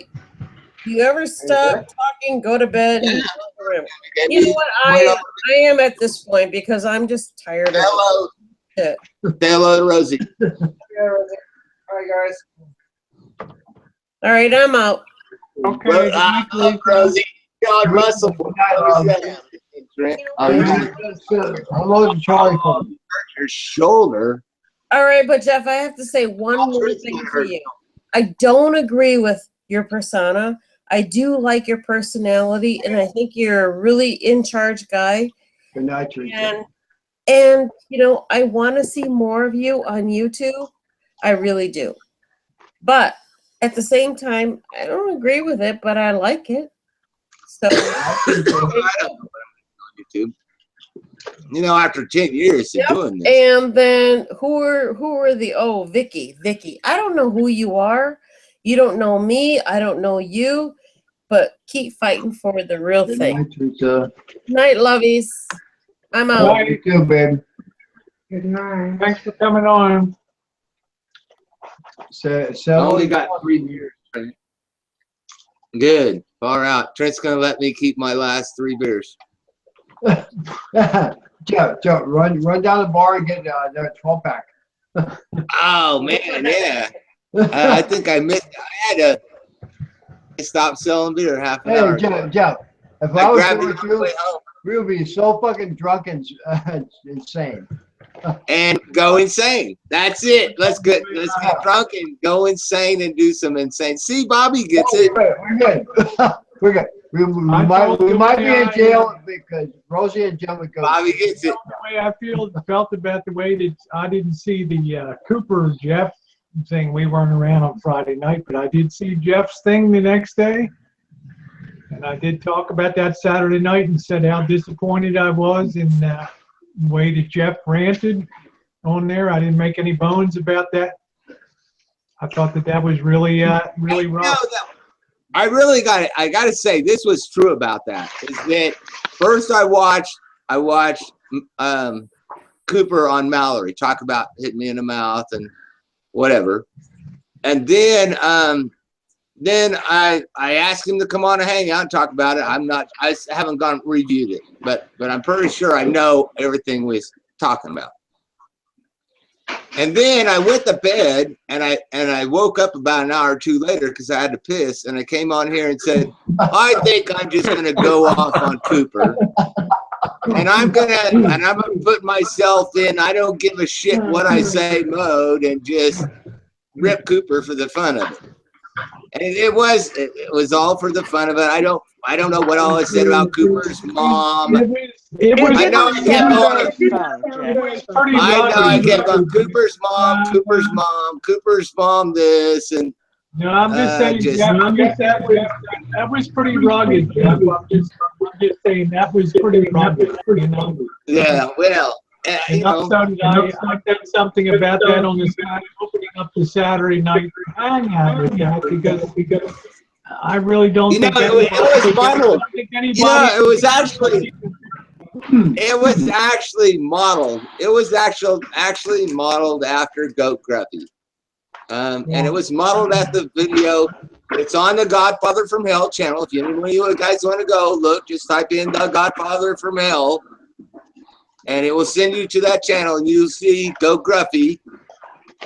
You ever stop talking, go to bed, and close the room. You know what? I am at this point because I'm just tired of it. Say hello to Rosie. Yeah, Rosie. All right, guys. All right, I'm out. Okay. Rosie. God, Russell. Hello to Charlie. Your shoulder. All right, but Jeff, I have to say one more thing for you. I don't agree with your persona. I do like your personality, and I think you're a really in charge guy. Good night, Teresa. And I want to see more of you on YouTube. I really do. But at the same time, I don't agree with it, but I like it. So YouTube. After 10 years of doing this. And then who are the Vicky. I don't know who you are. You don't know me. I don't know you. But keep fighting for the real thing. Good night, lovies. I'm out. You too, babe. Good night. Thanks for coming on. I only got 3 years. Good. Far out. Trent's gonna let me keep my last 3 beers. Joe, run down the bar and get their 12-pack. Oh man, yeah. I think I missed. I had to stop selling beer half an hour. Hey, Joe, if I was there with you, we would be so fucking drunk and insane. And go insane. That's it. Let's get drunk and go insane and do some insane. See, Bobby gets it. We're good. We're good. We might be in jail because Rosie and Jim would go. Bobby gets it. The way I felt about the way that I didn't see the Cooper Jeff thing. We weren't around on Friday night, but I did see Jeff's thing the next day. And I did talk about that Saturday night and said how disappointed I was in the way that Jeff ranted on there. I didn't make any bones about that. I thought that was really rough. I got to say this was true about that. Is that first I watched Cooper on Mallory talk about hitting me in the mouth and whatever, and then I asked him to come on and hang out and talk about it. I haven't reviewed it, but I'm pretty sure I know everything we're talking about. And then I went to bed and I woke up about an hour or two later because I had to piss, and I came on here and said, I think I'm just gonna go off on Cooper. And I'm gonna put myself in I don't give a shit what I say mode and just rip Cooper for the fun of it. And it was all for the fun of it. I don't know what all I said about Cooper's mom. I know I kept on Cooper's mom this, and no, I'm just saying, Jeff, that was pretty rugged, Jeff. I'm just saying that was pretty rugged, Yeah, well, I said something about that on the side, opening up the Saturday night hangout with that because I really don't think it was modeled. It was actually modeled. It was actually modeled after Goat Gruffy. And it was modeled at the video. It's on the Godfather from Hell channel. If any of you guys want to go look, just type in the Godfather from Hell, and it will send you to that channel, and you'll see Goat Gruffy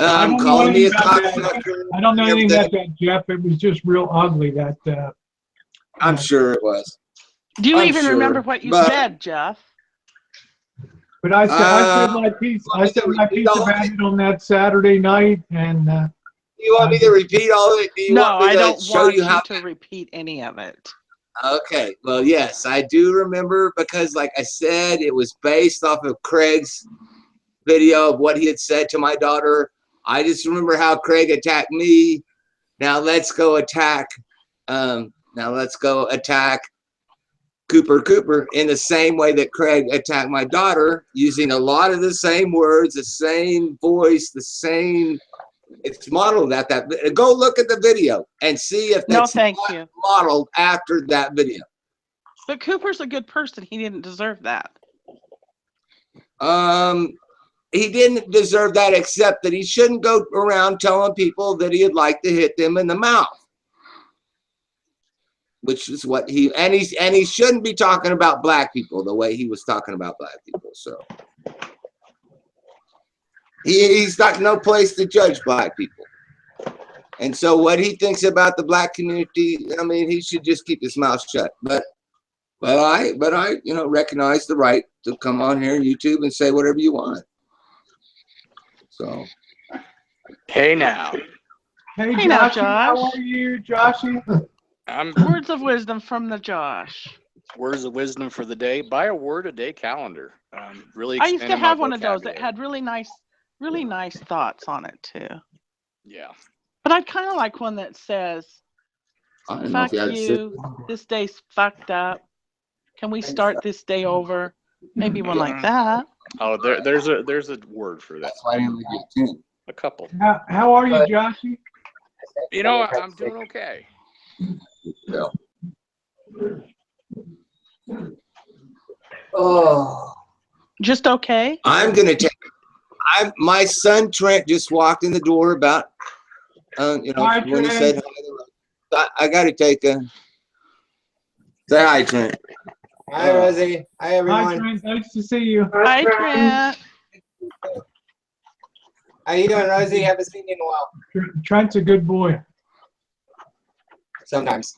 I don't know calling me a anything about that. cocksucker. I don't know and anything about everything. that, Jeff. It was just real ugly. That. I'm sure it was. Do you I'm even sure, remember what you but- said, Jeff? But I said my piece. want I me to said my repeat piece all of about it? it on that Saturday night, and You want me to repeat all of it? Do you No, want me I to don't show want you you how? to repeat any of it. Okay, well, yes, I do remember because, like I said, it was based off of Craig's video of what he had said to my daughter. I just remember how Craig attacked me. Now let's go attack. Cooper in the same way that Craig attacked my daughter, using a lot of the same words, the same voice, the same. It's modeled at that. Go look at the video and see if No, that's thank you. modeled after that video. But Cooper's a good person. He didn't deserve that. He didn't deserve that, except that he shouldn't go around telling people that he'd like to hit them in the mouth. Which is what he shouldn't be talking about black people the way he was talking about black people. So he's got no place to judge black people. And so what he thinks about the black community, I mean, he should just keep his mouth shut. But I recognize the right to come on here on YouTube and say whatever you want. So Hey now. hey, Hey now, Joshy, how Josh. are you, Joshy? I'm Words of wisdom from the Josh. words of wisdom for the day. Buy a word a day calendar. Really I used to expanded my have one of those that vocabulary. had really nice thoughts on it too. Yeah. But I'd kind of like one that says, I don't know if "Fuck you had to sit. you. This day's fucked up. Can we start this day over?" Maybe one like that. Oh, there's a word for that. That's why I didn't leave you a tune. A couple. How are you, Joshy? You know, I'm doing okay. Yeah. Oh, Just okay. I'm gonna take. My son Trent just walked in the door about, Hi, when he Trent. said hi. I got to take a. Say hi, Trent. Hi, Rosie. Hi, Hi, everyone. Trent. Nice to see you. Hi, Trent. How you doing, Rosie? Haven't seen you in a while. Trent's a good boy. Sometimes.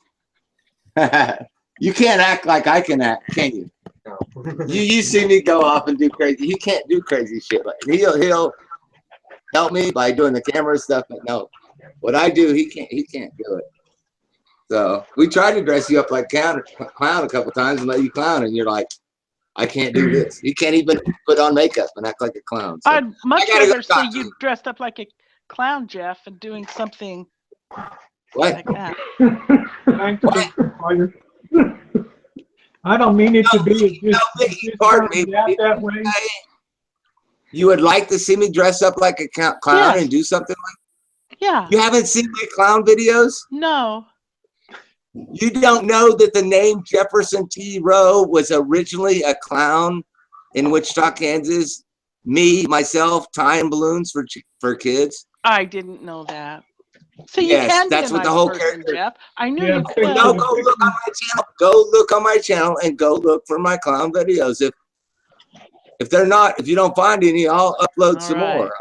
You can't act like I can act, can you? No. You see me go off and do crazy. He can't do crazy shit. Like he'll help me by doing the camera stuff, but no, what I do, he can't do it. So we tried to dress you up like clown a couple times and let you clown, and you're like, I can't do this. You can't even put on makeup and act like a clown. So I'd much gotta go rather see talk to you him. dressed up like a clown, Jeff, and doing something What? like that. Thanks, Mr. Fire. I don't mean it to be. It just Pardon me. turned out that way. You would like to see me dress up like a clown Yes. and do something like? Yeah. You haven't seen my clown videos? No. You don't know that the name Jefferson T. Rowe was originally a clown in Wichita, Kansas? Me, myself, tying balloons for kids. I didn't know that. See, you Yes, can that's be a what nice the whole person, character. Jeff. I knew Yeah, you but could. No, go look on my channel. Go look on my channel and go look for my clown videos. If they're not, if you don't find any, I'll upload All some right. more.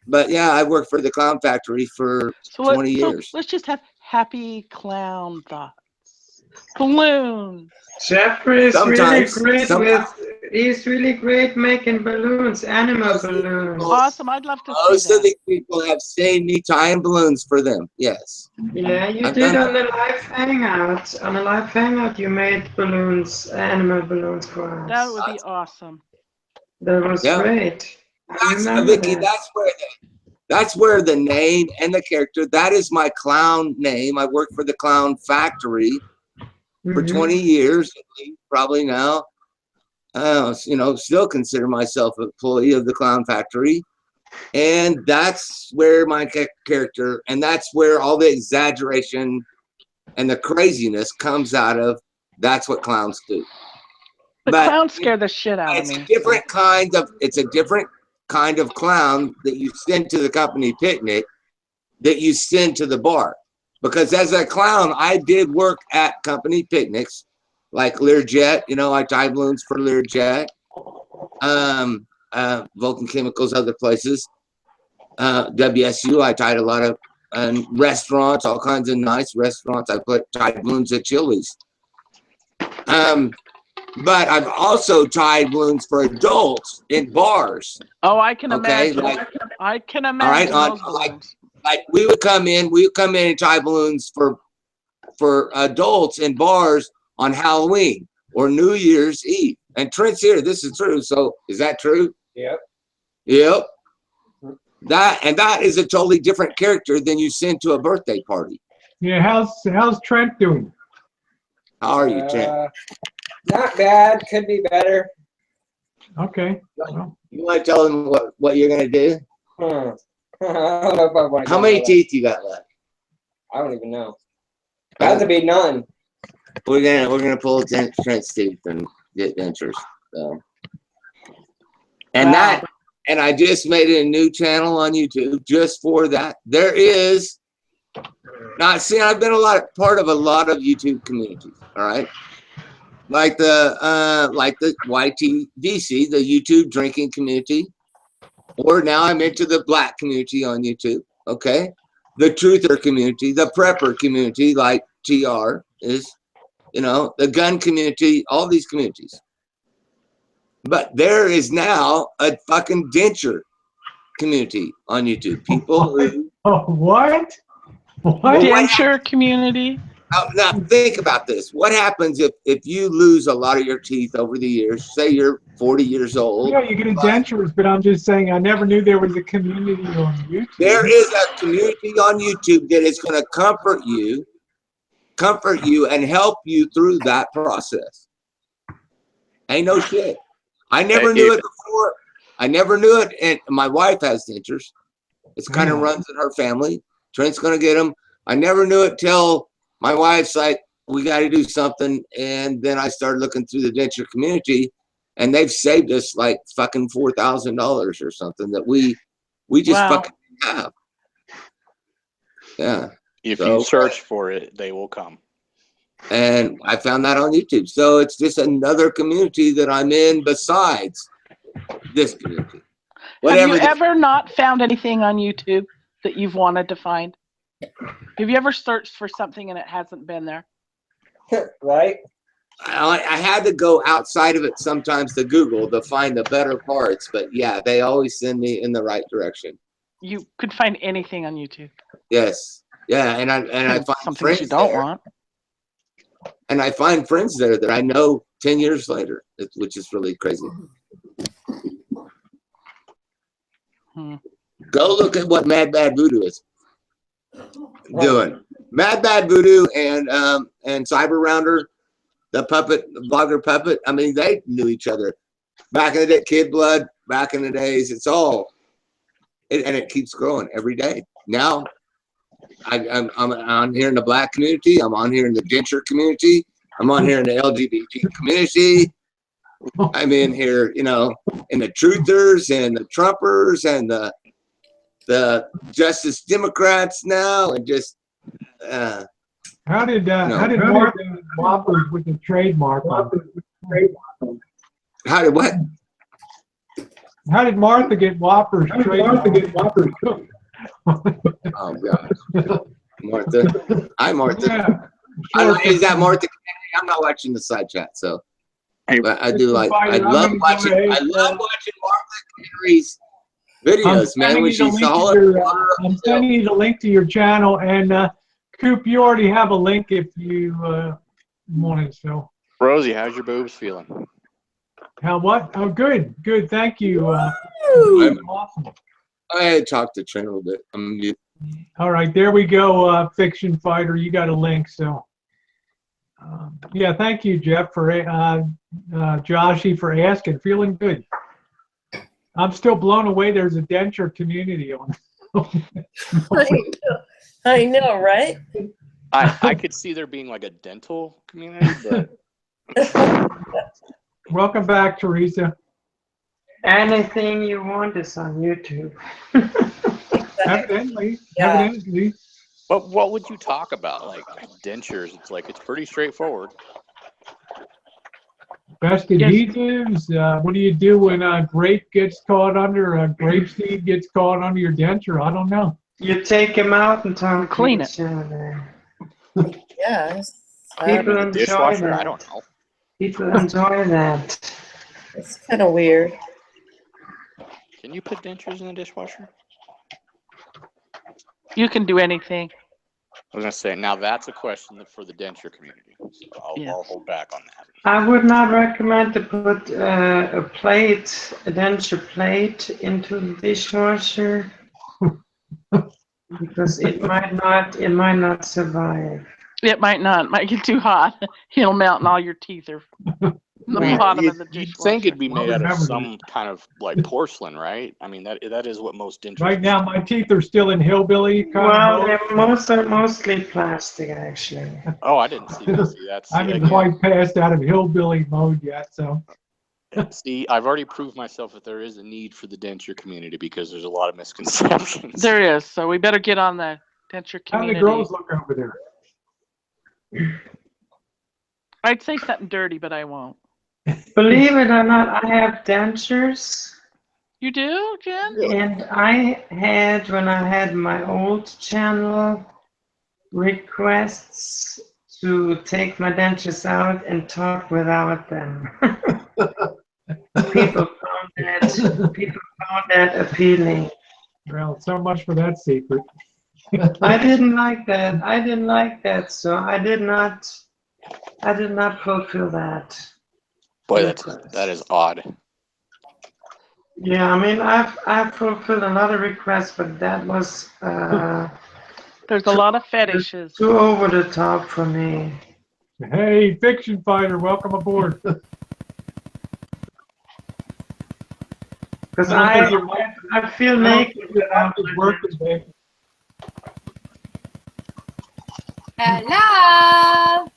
But yeah, I worked for the Clown Factory for 20 years. Let's just have happy clown thoughts. Balloon. Jeffrey is Sometimes- really great sometimes- he's really great making balloons, animal balloons. Awesome. I'd love to Most see of that. these people have seen me tying balloons for them. Yes. Yeah, you I've did done on the live hangout. On a live hangout, you made balloons, animal balloons for us. That would be awesome. That was Yeah. great. I That's remember Vicky. that. That's where the name and the character. That is my clown name. I worked for the Clown Factory for Mhm. 20 years, probably now. Still consider myself an employee of the Clown Factory, and that's where my character, and that's where all the exaggeration and the craziness comes out of. That's what clowns do. The But clowns scare the shit out of it's me. a different kind of clown that you send to the company picnic that you send to the bar. Because as a clown, I did work at company picnics like Learjet. I tie balloons for Learjet, Vulcan Chemicals, other places. WSU. I tied a lot of restaurants, all kinds of nice restaurants. I tied balloons at Chili's. But I've also tied balloons for adults in bars. Oh, I can imagine. I can imagine those balloons. Like we would come in and tie balloons for adults in bars on Halloween or New Year's Eve. And Trent's here. This is true. So is that true? Yep. Yep. That is a totally different character than you send to a birthday party. Yeah, how's Trent doing? How are you, Trent? Not bad. Could be better. Okay. You want to tell them what you're gonna do? I don't know if I want to. How many teeth you got left? I don't even know. Got to be none. We're gonna pull Trent's teeth and get dentures. So. And I just made a new channel on YouTube just for that. There is now. See, I've been part of a lot of YouTube communities. All right, like the YTVC, the YouTube drinking community, or now I'm into the Black community on YouTube. Okay, the Truther community, the Prepper community, like TR is, the gun community, all these communities. But there is now a fucking denture community on YouTube. People who what? Denture community? Now think about this. What happens if you lose a lot of your teeth over the years? Say you're 40 years old. Yeah, you get dentures, but I'm just saying I never knew there was a community on YouTube. There is a community on YouTube that is going to comfort you and help you through that process. Ain't no shit. I never knew it before. I never knew it. And my wife has dentures. It's kind of runs in her family. Trent's going to get them. I never knew it till my wife's like, we got to do something. And then I started looking through the denture community, and they've saved us like fucking $4,000 or something that we just fucking have. Yeah. If you search for it, they will come. And I found that on YouTube. So it's just another community that I'm in besides this community. Have you ever not found anything on YouTube that you've wanted to find? Have you ever searched for something and it hasn't been there? Right. I had to go outside of it sometimes to Google to find the better parts. But yeah, they always send me in the right direction. You could find anything on YouTube. Yes. Yeah. And I find something friends you don't there. want. And I find friends there that I know 10 years later, which is really crazy. Go look at what Mad Bad Voodoo is doing. Mad Bad Voodoo and Cyber Rounder, the blogger puppet. I mean, they knew each other back in the day. Kid Blood, back in the days. It's all, and it keeps growing every day. Now, I'm on here in the Black community. I'm on here in the denture community. I'm on here in the LGBT community. I'm in here, in the Truthers and the Trumpers and the Justice Democrats now, and just. How did Martha get Whoppers with the trademark on? How did what? How did Martha get Whoppers trademark? Oh God, Martha. Hi, Martha. Yeah, is that Martha? I'm not watching the side chat, so but I do like. I love watching Martha Henry's videos, man. When she's I'm sending you the link to your channel, and Coop, you already have a link if you wanted. So, Rosie, how's your boobs feeling? How what? Oh, good. Thank you. Awesome. I had talked to Trent a little bit. All right, there we go, Fiction Fighter. You got a link, so yeah. Thank you, Jeff, for Joshy for asking. Feeling good. I'm still blown away. There's a denture community on. I know, right? I could see there being like a dental community, but Welcome back, Teresa. Anything you want is on YouTube. Evidently. But what would you talk about? Like dentures? It's pretty straightforward. Best adhesives. What do you do when a grape gets caught under, a grape seed gets caught under your denture? I don't know. You take them out and clean it. Yes. People The enjoy dishwasher? that. I don't know. People enjoy that. It's kind of weird. Can you put dentures in the dishwasher? You can do anything. I was gonna say, now that's a question for the denture community. So I'll hold back on that. I would not recommend to put a denture plate into the dishwasher because it might not survive. It might not. Might get too hot. It'll melt and all your teeth are in the bottom of the You'd dishwasher. think it'd be made out of some kind of like porcelain, right? I mean, that is what most dentures. Right now, my teeth are still in hillbilly kind Well, of they're mostly plastic, actually. Oh, I didn't see that. See, that's I haven't quite passed out of hillbilly mode yet, so. See, I've already proved myself that there is a need for the denture community because there's a lot of misconceptions. There is. So we better get on the denture How do community. the girls look over there? I'd say something dirty, but I won't. Believe it or not, I have dentures. You do, Jen? And I had, when I had my old channel, requests to take my dentures out and talk without them. People found that appealing. Well, so much for that secret. I didn't like that. So I did not fulfill that. Boy, that is odd. Yeah, I mean, I've fulfilled another request, but that was there's a lot of fetishes. Too over the top for me. Hey, Fiction Fighter, welcome aboard. Because I feel naked without working. Hello.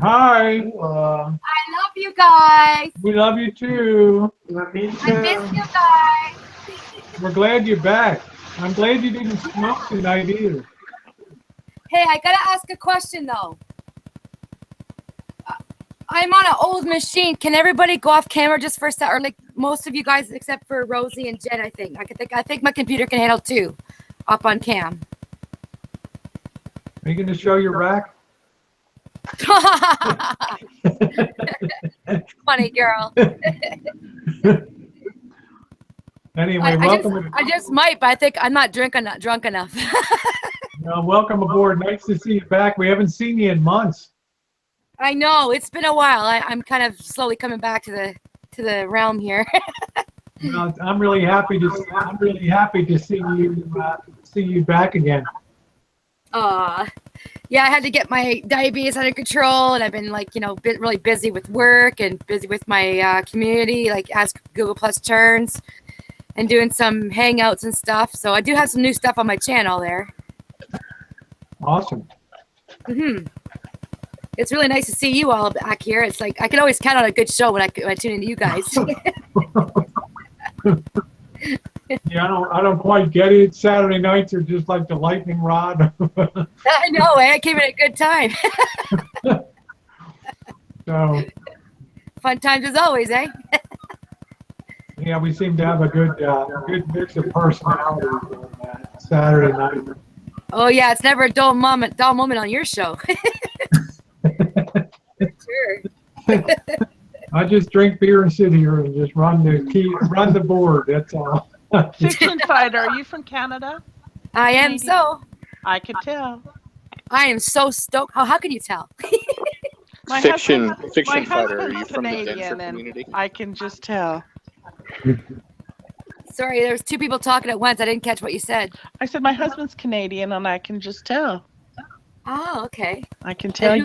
Hi. I love you guys. We love you too. Love you I miss you guys. We're glad you're back. I'm glad you didn't smoke tonight either. Hey, I gotta ask a question though. I'm on an old machine. Can everybody go off camera just for a sec, or like most of you guys except for Rosie and Jen? I think my computer can handle 2 up on cam. Are you going to show your rack? Funny girl. Anyway, welcome. I just might, but I think I'm not drunk enough. Welcome aboard. Nice to see you back. We haven't seen you in months. I know it's been a while. I'm kind of slowly coming back to the realm here. I'm really happy to see you back again. Yeah, I had to get my diabetes under control, and I've been been really busy with work and busy with my community, like as Google Plus turns, and doing some hangouts and stuff. So I do have some new stuff on my channel there. Awesome. It's really nice to see you all back here. It's like I can always count on a good show when I tune into you guys. Yeah, I don't quite get it. Saturday nights are just like the lightning rod. I know, I came in at a good time. So fun times as always, eh? Yeah, we seem to have a good mix of personalities on that Saturday night. Oh yeah, it's never a dull moment on your show. Sure. I just drink beer and sit here and just run the board. That's all. Fiction Fighter, are you from Canada? I am so. I could tell. I am so stoked. How can you tell? Fiction my Fighter, are you husband's from the Canadian, denture and community? I can just tell. Sorry, there was 2 people talking at once. I didn't catch what you said. I said my husband's Canadian, and I can just tell. Oh, okay. I can tell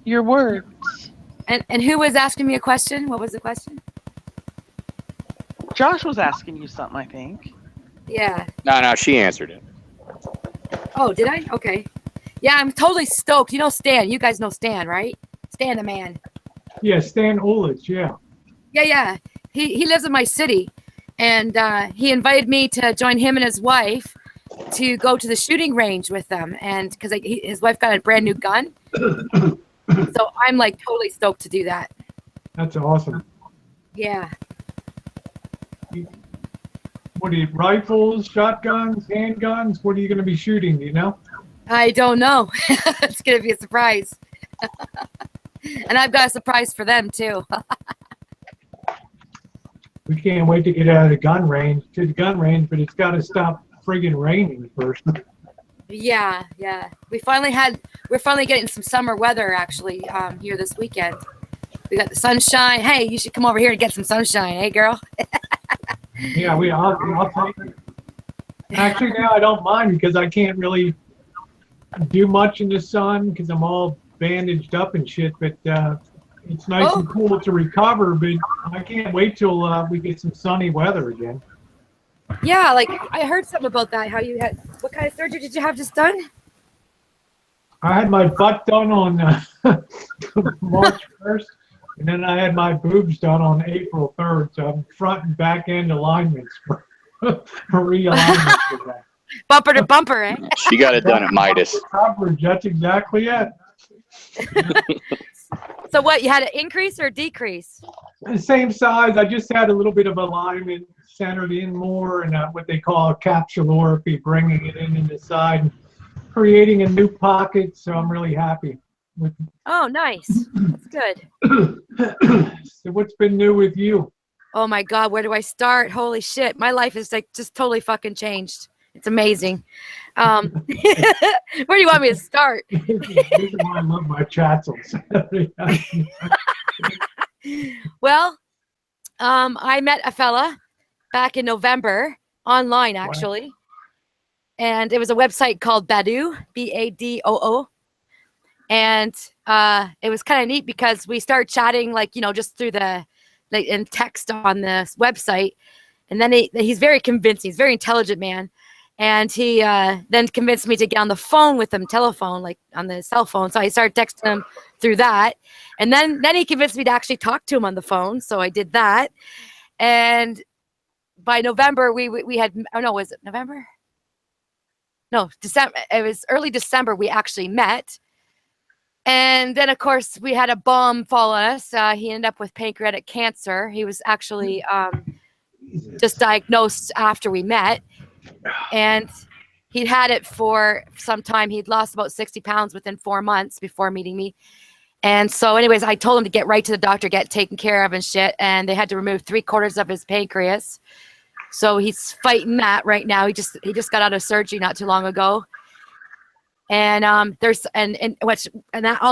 your words. And who was asking me a question? What was the question? Josh was asking you something, I think. Yeah. No, she answered it. Oh, did I? Okay. Yeah, I'm totally stoked. You know Stan. You guys know Stan, right? Stan the man. Yeah, Stan Ulich, yeah. Yeah. He lives in my city. And he invited me to join him and his wife to go to the shooting range with them. And because his wife got a brand new gun. So I'm like totally stoked to do that. That's awesome. Yeah. What are you, rifles, shotguns, handguns? What are you going to be shooting? Do you know? I don't know. It's going to be a surprise. And I've got a surprise for them, too. We can't wait to get out of the gun range, but it's got to stop friggin' raining first. Yeah, yeah. We're finally getting some summer weather, actually, here this weekend. We got the sunshine. Hey, you should come over here and get some sunshine. Hey, girl. Yeah, I'll take it. Actually, now I don't mind because I can't really do much in the sun because I'm all bandaged up and shit. But it's nice and cool to recover. But I can't wait till we get some sunny weather again. Yeah, like I heard something about that. How you had, what kind of surgery did you have just done? I had my butt done on March 1st, and then I had my boobs done on April 3rd. So I'm front and back end alignments for realignment for that. Bumper to bumper, eh? She got it done at Midas. Coverage, that's exactly it. So what, you had an increase or decrease? The same size. I just had a little bit of alignment centered in more, and what they call a capsulorrhaphy, bringing it in the side, and creating a new pocket. So I'm really happy with. Oh, nice. That's good. So what's been new with you? Oh my God, where do I start? Holy shit, my life is like just totally fucking changed. It's amazing. Where do you want me to start? This is why I love my chatsels. Well, I met a fella back in November online, actually. And it was a website called bADOO, BADOO. And it was kind of neat because we started chatting, like, you know, just through in text on this website. And then he's very convincing. He's a very intelligent man. And he then convinced me to get on the phone with him, telephone, like on the cell phone. So I started texting him through that. And then he convinced me to actually talk to him on the phone. So I did that. And by November, we had, oh no, was it November? No, December. It was early December we actually met. And then, of course, we had a bomb fall on us. He ended up with pancreatic cancer. He was actually just diagnosed after we met. And he'd had it for some time. He'd lost about 60 pounds within 4 months before meeting me. And so anyways, I told him to get right to the doctor, get taken care of and shit. And they had to remove 3/4 of his pancreas. So he's fighting that right now. He just got out of surgery not too long ago. And all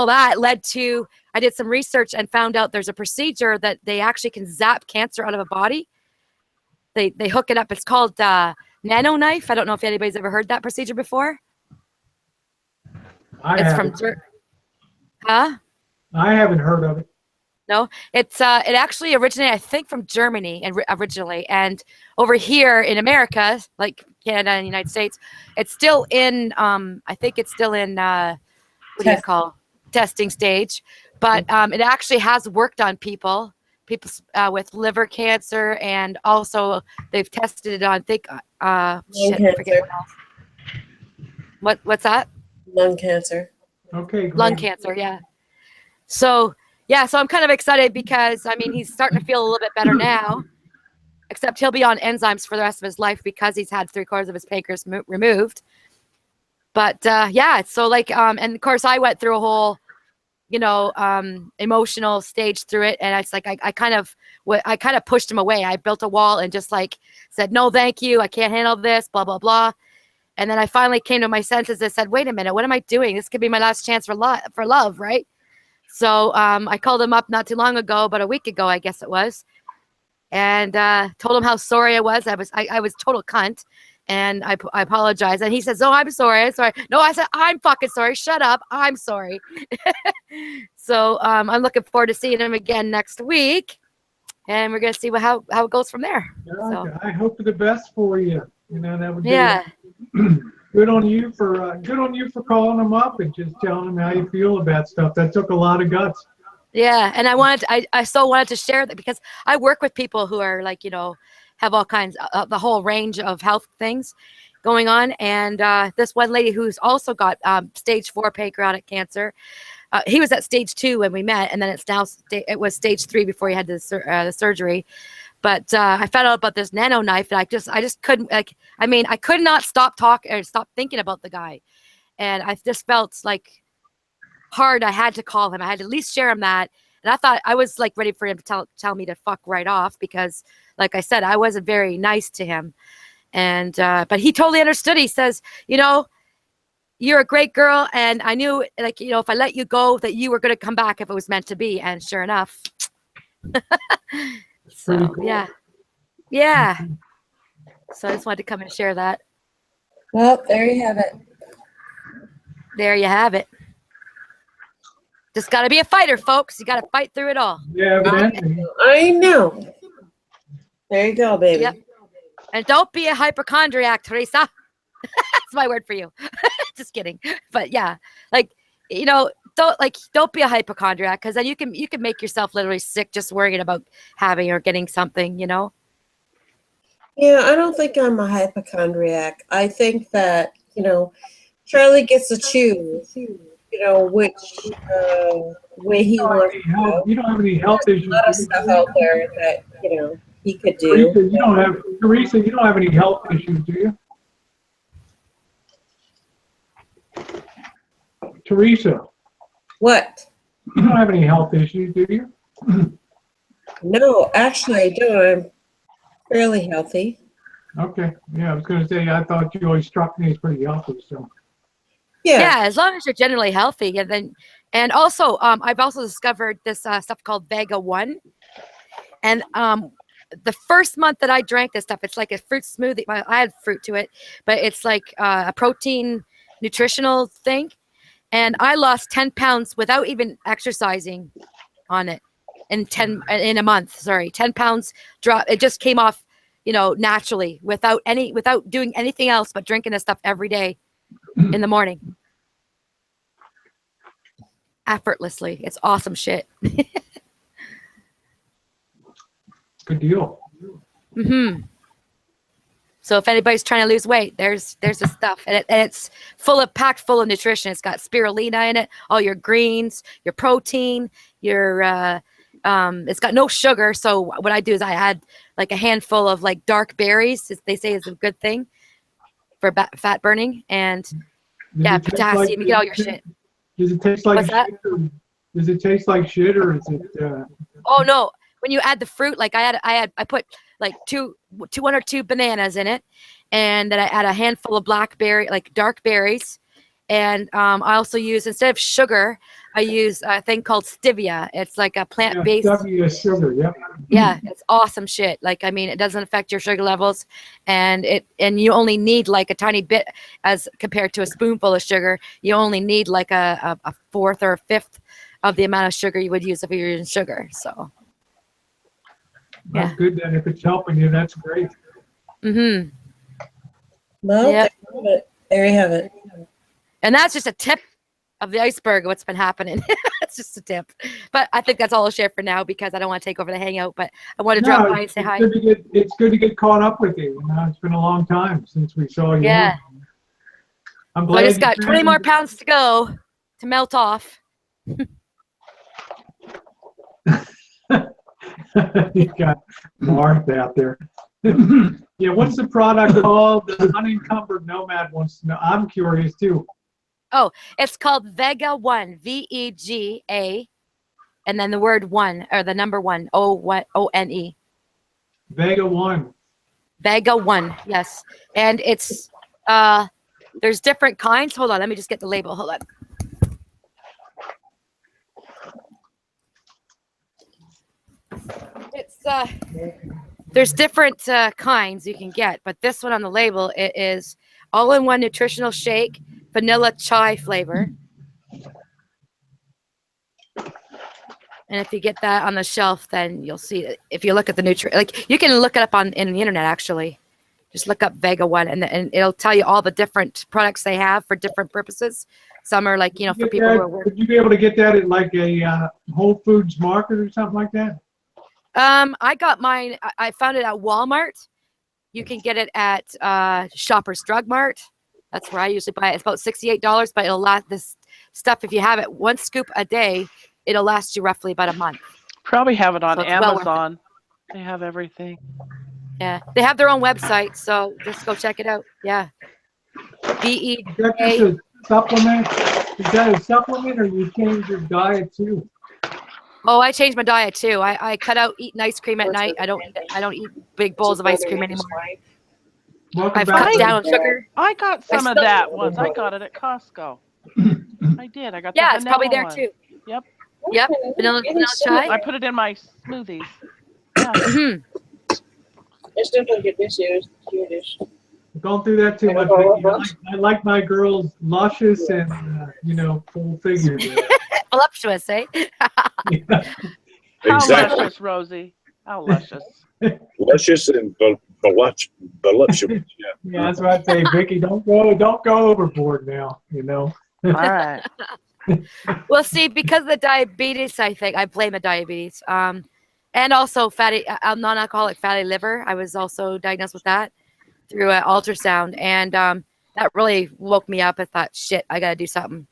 that led to, I did some research and found out there's a procedure that they actually can zap cancer out of a body. They hook it up. It's called nano knife. I don't know if anybody's ever heard that procedure before. I haven't heard of it. No, it actually originated, I think, from Germany originally, and over here in America, like Canada and the United States, it's still in I think it's still in testing stage, but it actually has worked on people with liver cancer, and also they've tested it on I forget what else. What's that? Lung cancer. Okay. Great. Lung cancer, yeah. So I'm kind of excited because, I mean, he's starting to feel a little bit better now, except he'll be on enzymes for the rest of his life because he's had 3/4 of his pancreas removed. But it's so like, and of course I went through a whole, emotional stage through it. And it's like, I kind of pushed him away. I built a wall and just like said, no, thank you. I can't handle this, blah, blah, blah. And then I finally came to my senses and said, wait a minute, what am I doing? This could be my last chance for love, right? So I called him up not too long ago, about a week ago, I guess it was, and told him how sorry I was. I was total cunt, and I apologized. And he says, "Oh, I'm sorry. No, I said, I'm fucking sorry. Shut up. I'm sorry." So I'm looking forward to seeing him again next week, and we're gonna see how it goes from there. Yeah, so. I hope for the best for you. That would be good on you for calling him up and just telling him how you feel about stuff. That took a lot of guts. Yeah, and I so wanted to share that because I work with people who are like, have all kinds of the whole range of health things going on. And this one lady who's also got stage 4 pancreatic cancer, he was at stage 2 when we met, and then it was stage 3 before he had the surgery. But I found out about this nano knife, and I just couldn't, like, I mean, I could not stop talking or stop thinking about the guy. And I just felt like hard. I had to call him. I had to at least share him that. And I thought I was like ready for him to tell me to fuck right off, because like I said, I wasn't very nice to him. And, but he totally understood. He says, you know, you're a great girl. And I knew, like, you know, if I let you go, that you were going to come back if it was meant to be. And sure enough. So, cool. Yeah. So I just wanted to come and share that. Well, there you have it. There you have it. Just got to be a fighter, folks. You got to fight through it all. Yeah, I know. There you go, baby. Yep. And don't be a hypochondriac, Teresa. That's my word for you. Just kidding. But yeah, like, you know, don't be a hypochondriac, because then you can make yourself literally sick just worrying about having or getting something, you know. Yeah, I don't think I'm a hypochondriac. I think that, you know, Charlie gets to choose, you know, which way he wants to go. You don't have any health issues. There's a lot of stuff out there that, you know, he could do. Teresa, you don't have any health issues, do you? Teresa. What? You don't have any health issues, do you? No, actually I do. I'm fairly healthy. Okay. Yeah, I was going to say, I thought you always struck me as pretty healthy, so. Yeah, as long as you're generally healthy. And also, I've also discovered this stuff called Vega 1. And the first month that I drank this stuff, it's like a fruit smoothie. Well, I had fruit to it, but it's like a protein nutritional thing. And I lost 10 pounds without even exercising on it in a month. Sorry, 10 pounds drop. It just came off, you know, naturally without doing anything else but drinking this stuff every day in the morning. Effortlessly. It's awesome shit. Good deal. So if anybody's trying to lose weight, there's the stuff, and it's packed full of nutrition. It's got spirulina in it, all your greens, your protein, your it's got no sugar. So what I do is I add like a handful of like dark berries. They say is a good thing for fat burning, and yeah, potassium. You get all your shit. Does it taste like shit? Does it taste like shit, or is it? Oh no! When you add the fruit, like I put like one or two bananas in it, and then I add a handful of dark berries, and I also use, instead of sugar, I use a thing called stevia. It's like a plant-based. Stevia sugar, yeah. Yeah, it's awesome shit. Like, I mean, it doesn't affect your sugar levels, and you only need like a tiny bit as compared to a spoonful of sugar. You only need like a fourth or a fifth of the amount of sugar you would use if you're using sugar. So. That's good then. If it's helping you, that's great. Well, there you have it. And that's just a tip of the iceberg of what's been happening. It's just a tip. But I think that's all I'll share for now, because I don't want to take over the hangout, but I want to drop by and say hi. It's good to get caught up with you. It's been a long time since we saw you. Yeah. I'm glad I just got 20 more pounds to go to melt off. You got Martha out there. Yeah, what's the product called? The unencumbered nomad wants to know. I'm curious too. Oh, it's called Vega 1, VEGA, and then the word 1, or the number 1, ONE. Vega 1. Vega 1, yes. And it's there's different kinds. Hold on, let me just get the label. Hold on. It's there's different kinds you can get, but this one on the label, it is all-in-one nutritional shake, vanilla chai flavor. And if you get that on the shelf, then you'll see it. If you look at the like, you can look it up in the internet, actually. Just look up Vega 1, and it'll tell you all the different products they have for different purposes. Some are like, you know, for people who are working. Would you be able to get that at like a Whole Foods market or something like that? I got mine. I found it at Walmart. You can get it at Shoppers Drug Mart. That's where I usually buy it. It's about $68, but it'll last. stuff, if you have it 1 scoop a day, it'll last you roughly about a month. Probably have it on So it's well worth it. Amazon. They have everything. Yeah, they have their own website, so just go check it out. Yeah. Is that just a supplement? Is that a supplement, or you change your diet too? Oh, I changed my diet too. I cut out eating ice cream at night. I don't eat big bowls of ice cream anymore. I've cut down on sugar. I got some of that once. I got it at Costco. I did. I got Yeah, the it's probably there one. too. Yep. Yep. Vanilla chai. I put it in my smoothies. Yeah. It's definitely good this year. It's cutish. Don't do that too much. I like my girls luscious and full figures. Voluptuous, eh? How Exactly. luscious, Rosie? How luscious? Luscious and voluptuous. Yeah. Yeah, that's what I'd say, Vicky. Don't go overboard now. All right. Well, see, because of the diabetes, I think I blame the diabetes. And also non-alcoholic fatty liver. I was also diagnosed with that through an ultrasound, and that really woke me up. I thought, shit, I gotta do something.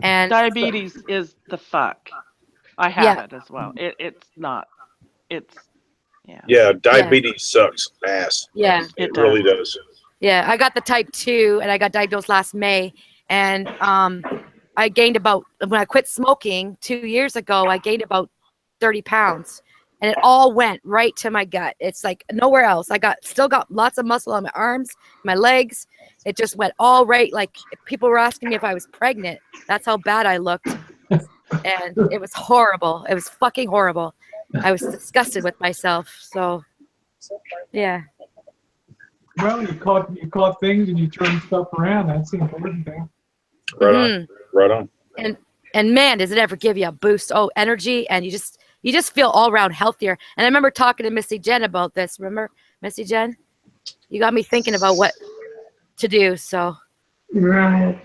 And Diabetes is the fuck. I have it as well. It's not. It's Yeah, diabetes sucks ass. Yeah, it really does. Yeah, I got the type 2, and I got diagnosed last May, and I gained about, when I quit smoking 2 years ago, I gained about 30 pounds. And it all went right to my gut. It's like nowhere else. I still got lots of muscle on my arms, my legs. It just went all right. Like people were asking me if I was pregnant. That's how bad I looked. And it was horrible. It was fucking horrible. I was disgusted with myself. So, yeah. Well, you caught things and you turned stuff around. That's the important thing. Right on. Right on. And man, does it ever give you a boost? Oh, energy, and you just feel all around healthier. And I remember talking to Missy Jen about this. Remember, Missy Jen? You got me thinking about what to do. So, right.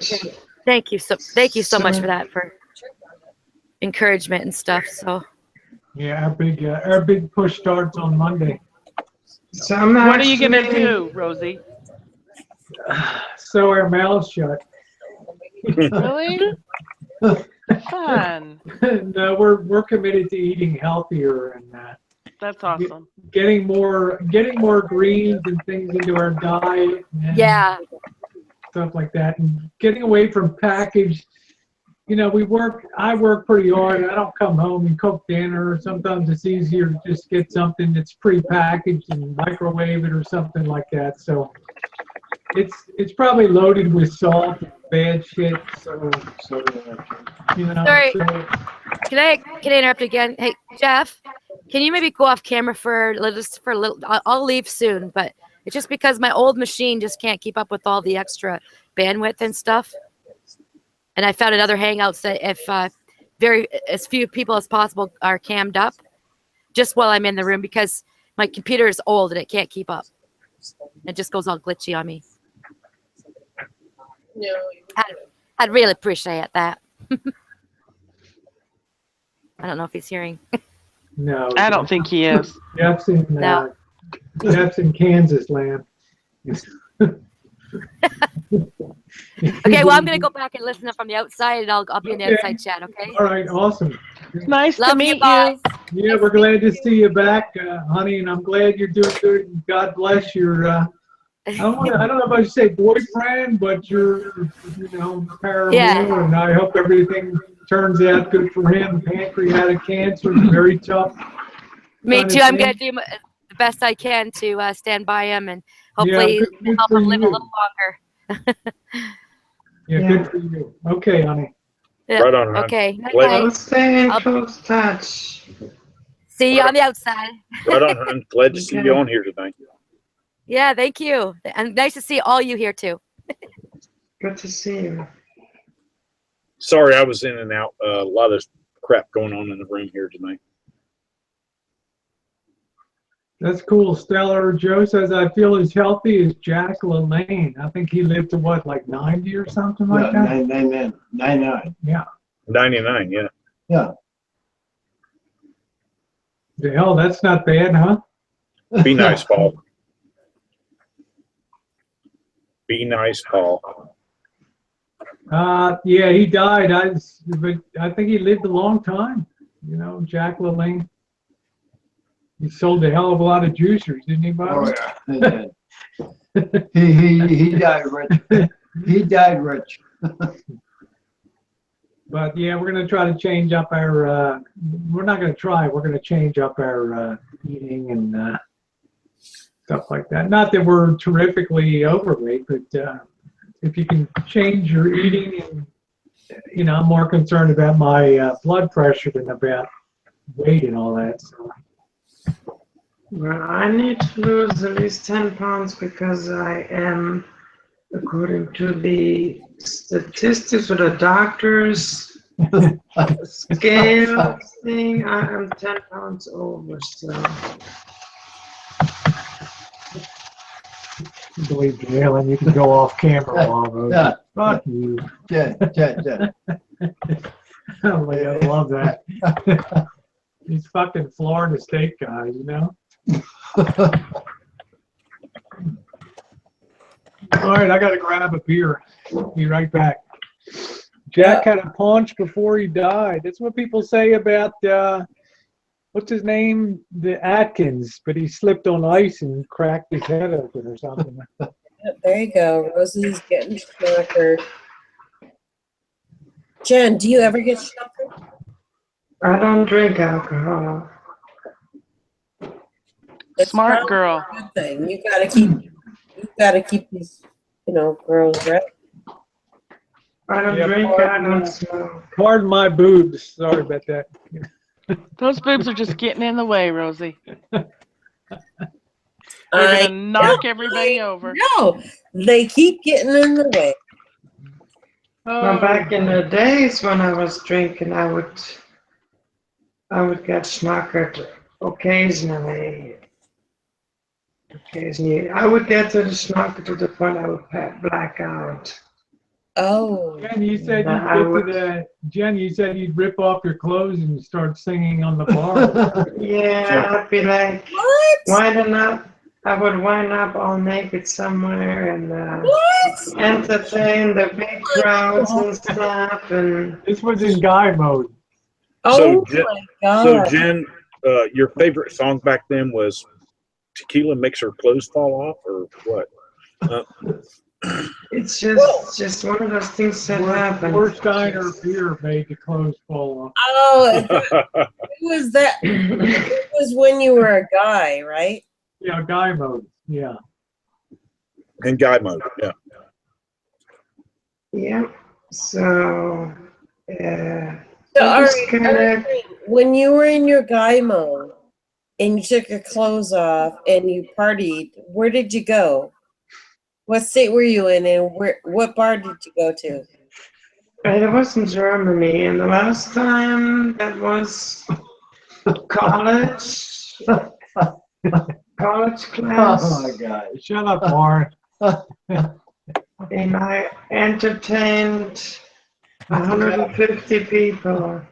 Thank you so much for that, for encouragement and stuff. So, yeah, our big push starts on Monday. So I'm what are you gonna do, Rosie? Sew our mouths shut. Really? Fun. No, we're committed to eating healthier and that's awesome. Getting more greens and things into our diet. And stuff like that, and getting away from packaged. I work pretty hard. I don't come home and cook dinner. Sometimes it's easier to just get something that's pre-packaged and microwave it or something like that. So it's probably loaded with salt, and bad shit. So sorry. Can I interrupt again? Hey, Jeff, can you maybe go off camera for a little? I'll leave soon, but it's just because my old machine just can't keep up with all the extra bandwidth and stuff. And I found another hangouts that if as few people as possible are cammed up, just while I'm in the room, because my computer is old and it can't keep up. It just goes all glitchy on me. No. I'd really appreciate that. I don't know if he's hearing. No. I don't think he is. Jeff's in Kansas land. Okay, well, I'm going to go back and listen from the outside, and I'll be in the outside chat, okay? All right, awesome. Nice Love to meet you. Guys. Yeah, we're glad to see you back, honey, and I'm glad you're doing good. God bless your, I don't know if I should say boyfriend, but your, paramour, and I hope everything turns out good for him. Pancreatic cancer is very tough. Me too. I'm going to do the best I can to stand by him, and hopefully help him live a little longer. Yeah, good for you. Okay, honey. Yeah. Right on, hon. Okay. I'll stay in close touch. See you on the outside. Right on, hon. Glad to see you on here tonight. Yeah, thank you. And nice to see all you here too. Good to see you. Sorry, I was in and out. A lot of crap going on in the room here tonight. That's cool. Stellar Joe says, I feel as healthy as Jack LaLanne. I think he lived to what, like 90 or something like that? 99. Yeah. 99, yeah. Yeah. The hell, that's not bad, huh? Be nice, Paul. Be nice, Paul. Yeah, he died. But I think he lived a long time. You know, Jack LaLanne. He sold a hell of a lot of juicers, didn't he, Bob? Oh, yeah. He died rich. He died rich. But yeah, we're going to try to change up our, we're not going to try, we're going to change up our eating and stuff like that. Not that we're terrifically overweight, but if you can change your eating, and, you know, I'm more concerned about my blood pressure than about weight and all that. So. Well, I need to lose at least 10 pounds because I am, according to the statistics of the doctors scale thing, I am 10 pounds over, so. I believe Jalen, you can go off camera, Bob. Yeah. Fuck you. Yeah. I love that. These fucking Florida State guys, you know? All right, I gotta grab a beer. Be right back. Jack had a punch before he died. That's what people say about what's his name, the Atkins, but he slipped on ice and cracked his head open or something. There you go. Rosie's getting schnockered. Jen, do you ever get schnockered? I don't drink alcohol. It's Smart girl. A good thing. You gotta keep these, you know, girls right. I don't drink, I don't smoke. Pardon my boobs. Sorry about that. Those boobs are just getting in the way, Rosie. They're gonna knock everybody over. No, they keep getting in the way. Well, back in the days when I was drinking, I would get schnockered occasionally. I would get to the schnocker to the point I would black out. Oh. Jen, you said you said you'd rip off your clothes and start singing on the bar. Yeah, I'd be like, winding up. I would wind up all naked somewhere and entertain the big crowds and stuff. And this was in guy mode. So, Jen, your favorite song back then was "Tequila Makes Her Clothes Fall Off," or what? It's just one of those things that happen. Worst diner beer made the clothes fall off. Oh, it was that. It was when you were a guy, right? Yeah, guy mode. Yeah. In guy mode. Yeah. Yeah. So. So, all right, when you were in your guy mode and you took your clothes off and you partied, where did you go? What state were you in, and what bar did you go to? It was in Germany, and the last time that was college. College class. Oh my God! Shut up, Warren. And I entertained 150 people.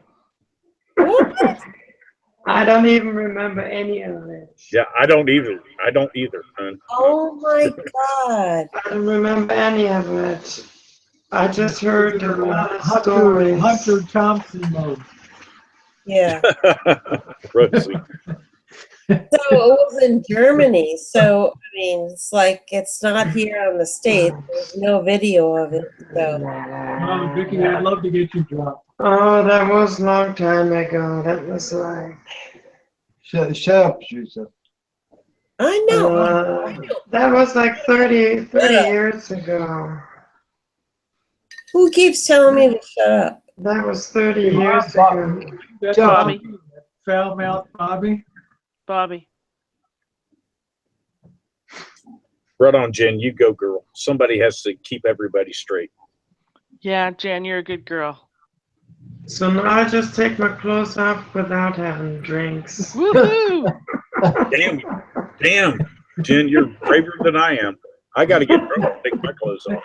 I don't even remember any of it. Yeah, I don't either. Son. Oh my God! I don't remember any of it. I just heard a lot of stories. Hunter Thompson mode. Yeah. Rosie. So it was in Germany. So I mean, it's like it's not here on the States. There's no video of it. So. Oh, Vicky, I'd love to get you drunk. Oh, that was a long time ago. That was like. Shut up, Teresa. I know. That was like 30 years ago. Who keeps telling me to shut up? That was 30 years ago. That's Bobby. Foul mouth Bobby. Bobby. Right on, Jen. You go, girl. Somebody has to keep everybody straight. Yeah, Jen, you're a good girl. So now I just take my clothes off without having drinks. Woohoo! Damn, Jen, you're braver than I am. I got to get drunk and take my clothes off.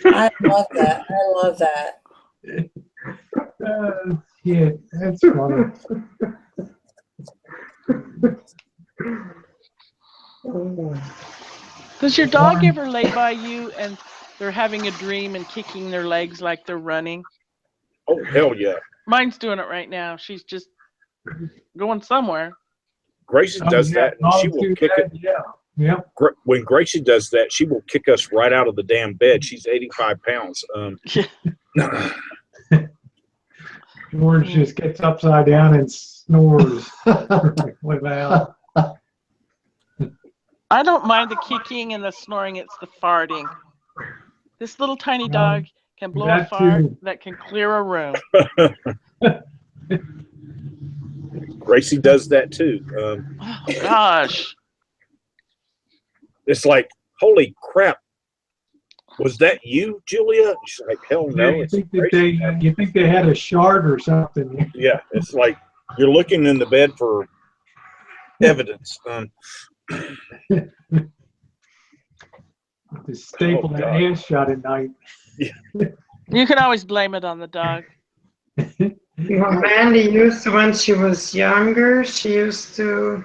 I love that. I love that. Yeah, that's funny. Does your dog ever lay by you and they're having a dream and kicking their legs like they're running. Oh, hell yeah. Mine's doing it right now. She's just going somewhere. Gracie does that, and she will kick it. Yeah. When Gracie does that, she will kick us right out of the damn bed. She's 85 pounds. George just gets upside down and snores. Without. I don't mind the kicking and the snoring. It's the farting. This little tiny dog can blow a fart that can clear a room. Gracie does that too. Oh, gosh. It's like, holy crap. Was that you, Julia? She's like, hell no. You think that you think they had a shard or something? Yeah, it's like you're looking in the bed for evidence. To staple that hand shot at night. Yeah. You can always blame it on the dog. Well, Mandy used to, when she was younger, she used to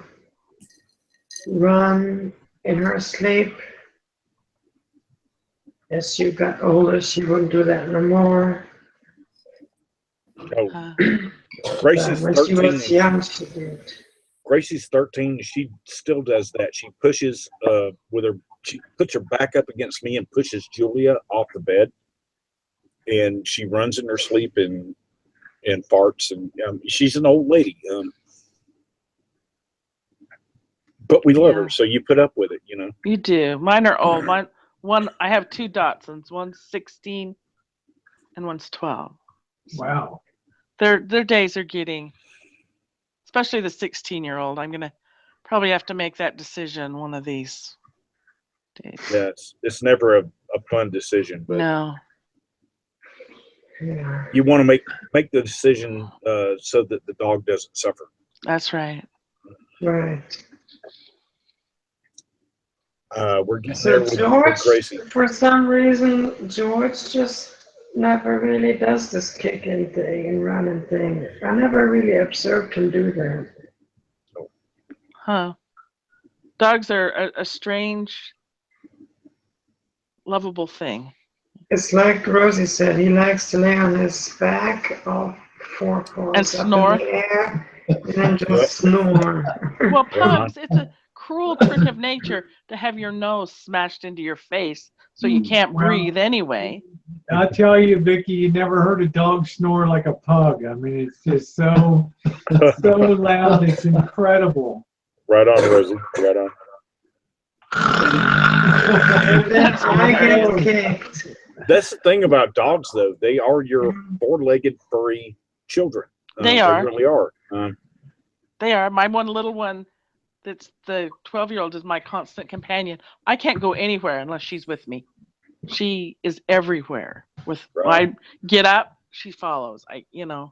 run in her sleep. As she got older, she wouldn't do that no more. Oh. Gracie's when 13. she was young, she did. Gracie's 13. She still does that. She pushes with her. She puts her back up against me and pushes Julia off the bed, and she runs in her sleep and farts. And she's an old lady. But we love her, so you put up with it, you know. You do. Mine are old. I have two Dachshunds. One's 16 and one's 12. Wow. Their days are getting, especially the 16-year-old. I'm gonna probably have to make that decision one of these days. Yeah, it's never a fun decision, but no. You want to make the decision so that the dog doesn't suffer. That's right. Right. We're getting So there with George, Gracie. for some reason, George just never really does this kicking thing and running thing. I never really observed him do that. Huh. Dogs are a strange, lovable thing. It's like Rosie said, he likes to lay on his back, all four paws And snore. up in the air, and then just snore. Well, pugs, it's a cruel trick of nature to have your nose smashed into your face so you can't breathe anyway. I tell you, Vicky, you never heard a dog snore like a pug. I mean, it's just so loud. It's incredible. Right on, Rosie. Right on. That's why I get kicked. That's the thing about dogs, though. They are your four-legged furry children. They are. They really are. They are. My one little one, that's the 12-year-old, is my constant companion. I can't go anywhere unless she's with me. She is everywhere. When I get up, she follows. Yeah.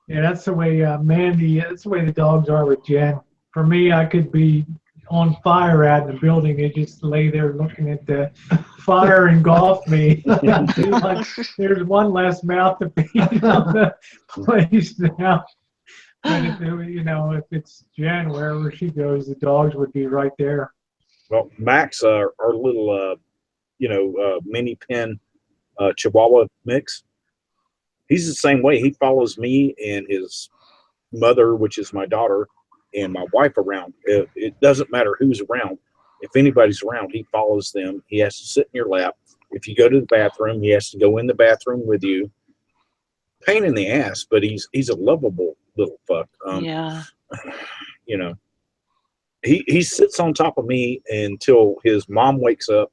Yeah, that's the way Mandy. That's the way the dogs are with Jen. For me, I could be on fire out in the building and just lay there looking at the fire engulf me. Like, there's one less mouth to feed on the place now. But if it's Jen, wherever she goes, the dogs would be right there. Well, Max, our little, mini pin Chihuahua mix, he's the same way. He follows me and his mother, which is my daughter, and my wife around. It doesn't matter who's around. If anybody's around, he follows them. He has to sit in your lap. If you go to the bathroom, he has to go in the bathroom with you. Pain in the ass, but he's a lovable little fuck. Yeah. He sits on top of me until his mom wakes up.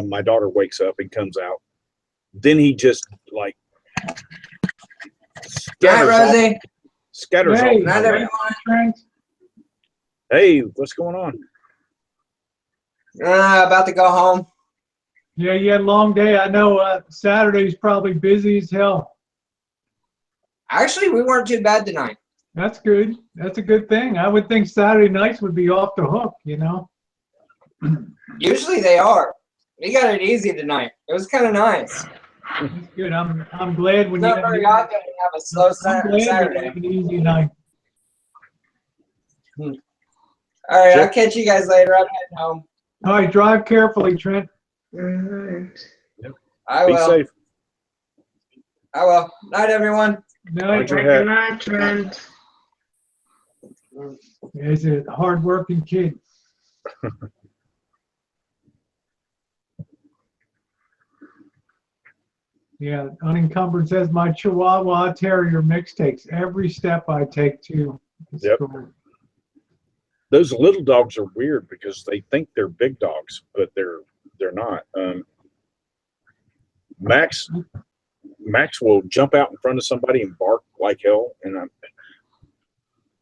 My daughter wakes up and comes out. Then he just like Hi, Rosie. Scatters Hey, off. Night, everyone. Hey, what's going on? About to go home. Yeah, you had a long day. I know Saturday's probably busy as hell. Actually, we weren't too bad tonight. That's good. That's a good thing. I would think Saturday nights would be off the hook, Usually they are. We got it easy tonight. It was kind of nice. That's good. I'm glad when It's not very often we have a slow Saturday. Have an easy night. All right, I'll catch you guys later. I'm heading home. All right, drive carefully, Trent. All right. Yep. I Be will. safe. I will. Night, everyone. Night. Good night, Trent. He's a hard-working kid. Yeah, Unencumbered says my Chihuahua Terrier mix takes every step I take to. Yep. Those little dogs are weird because they think they're big dogs, but they're not. Max will jump out in front of somebody and bark like hell, and I'm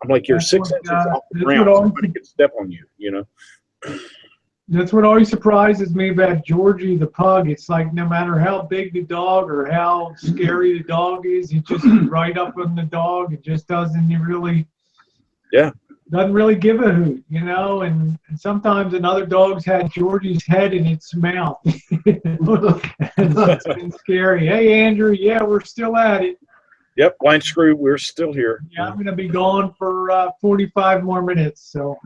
like, you're 6 inches off the ground. Somebody could step on you, you know. That's what always surprises me about Georgie the pug. It's like no matter how big the dog or how scary the dog is, he just right up on the dog. It just doesn't really give a hoot, you know. And sometimes another dog's had Georgie's head in its mouth. It's been scary. Hey, Andrew, yeah, we're still at it. Yep, line screw, we're still here. Yeah, I'm going to be gone for 45 more minutes, so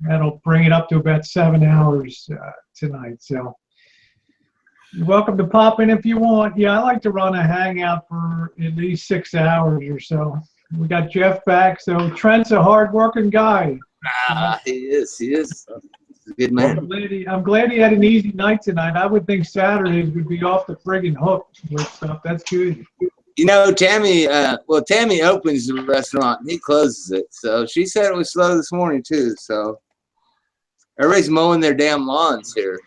that'll bring it up to about 7 hours tonight. So you're welcome to pop in if you want. Yeah, I like to run a hangout for at least 6 hours or so. We got Jeff back, so Trent's a hard-working guy. He is. He's a good man. I'm glad he had an easy night tonight. I would think Saturdays would be off the friggin' hook with stuff. That's good. You know, Tammy, Tammy opens the restaurant and he closes it. So she said it was slow this morning too. So everybody's mowing their damn lawns here.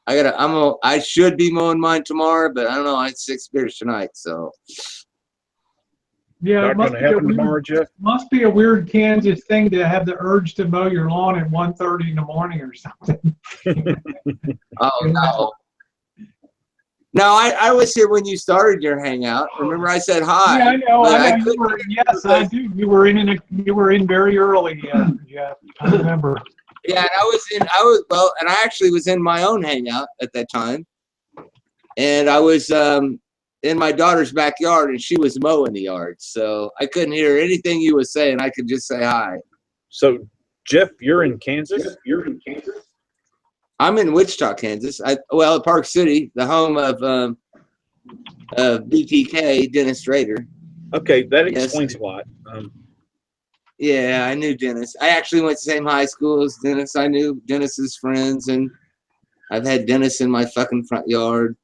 I should be mowing mine tomorrow, but I don't know. I had 6 beers tonight, so. Yeah, it must be a weird Kansas thing to have the urge to mow your lawn at 1:30 in the morning or something. Oh no. No, I was here when you started your hangout. Remember, I said hi. Yeah, I know. Yes, I do. You were in very early. Yeah, I remember. Yeah, and I actually was in my own hangout at that time, and I was in my daughter's backyard, and she was mowing the yard, so I couldn't hear anything you were saying. I could just say hi. So, Jeff, you're in Kansas. I'm in Wichita, Kansas. Park City, the home of BTK, Dennis Rader. Okay, that explains a lot. Yeah, I knew Dennis. I actually went to the same high school as Dennis. I knew Dennis's friends, and I've had Dennis in my fucking front yard,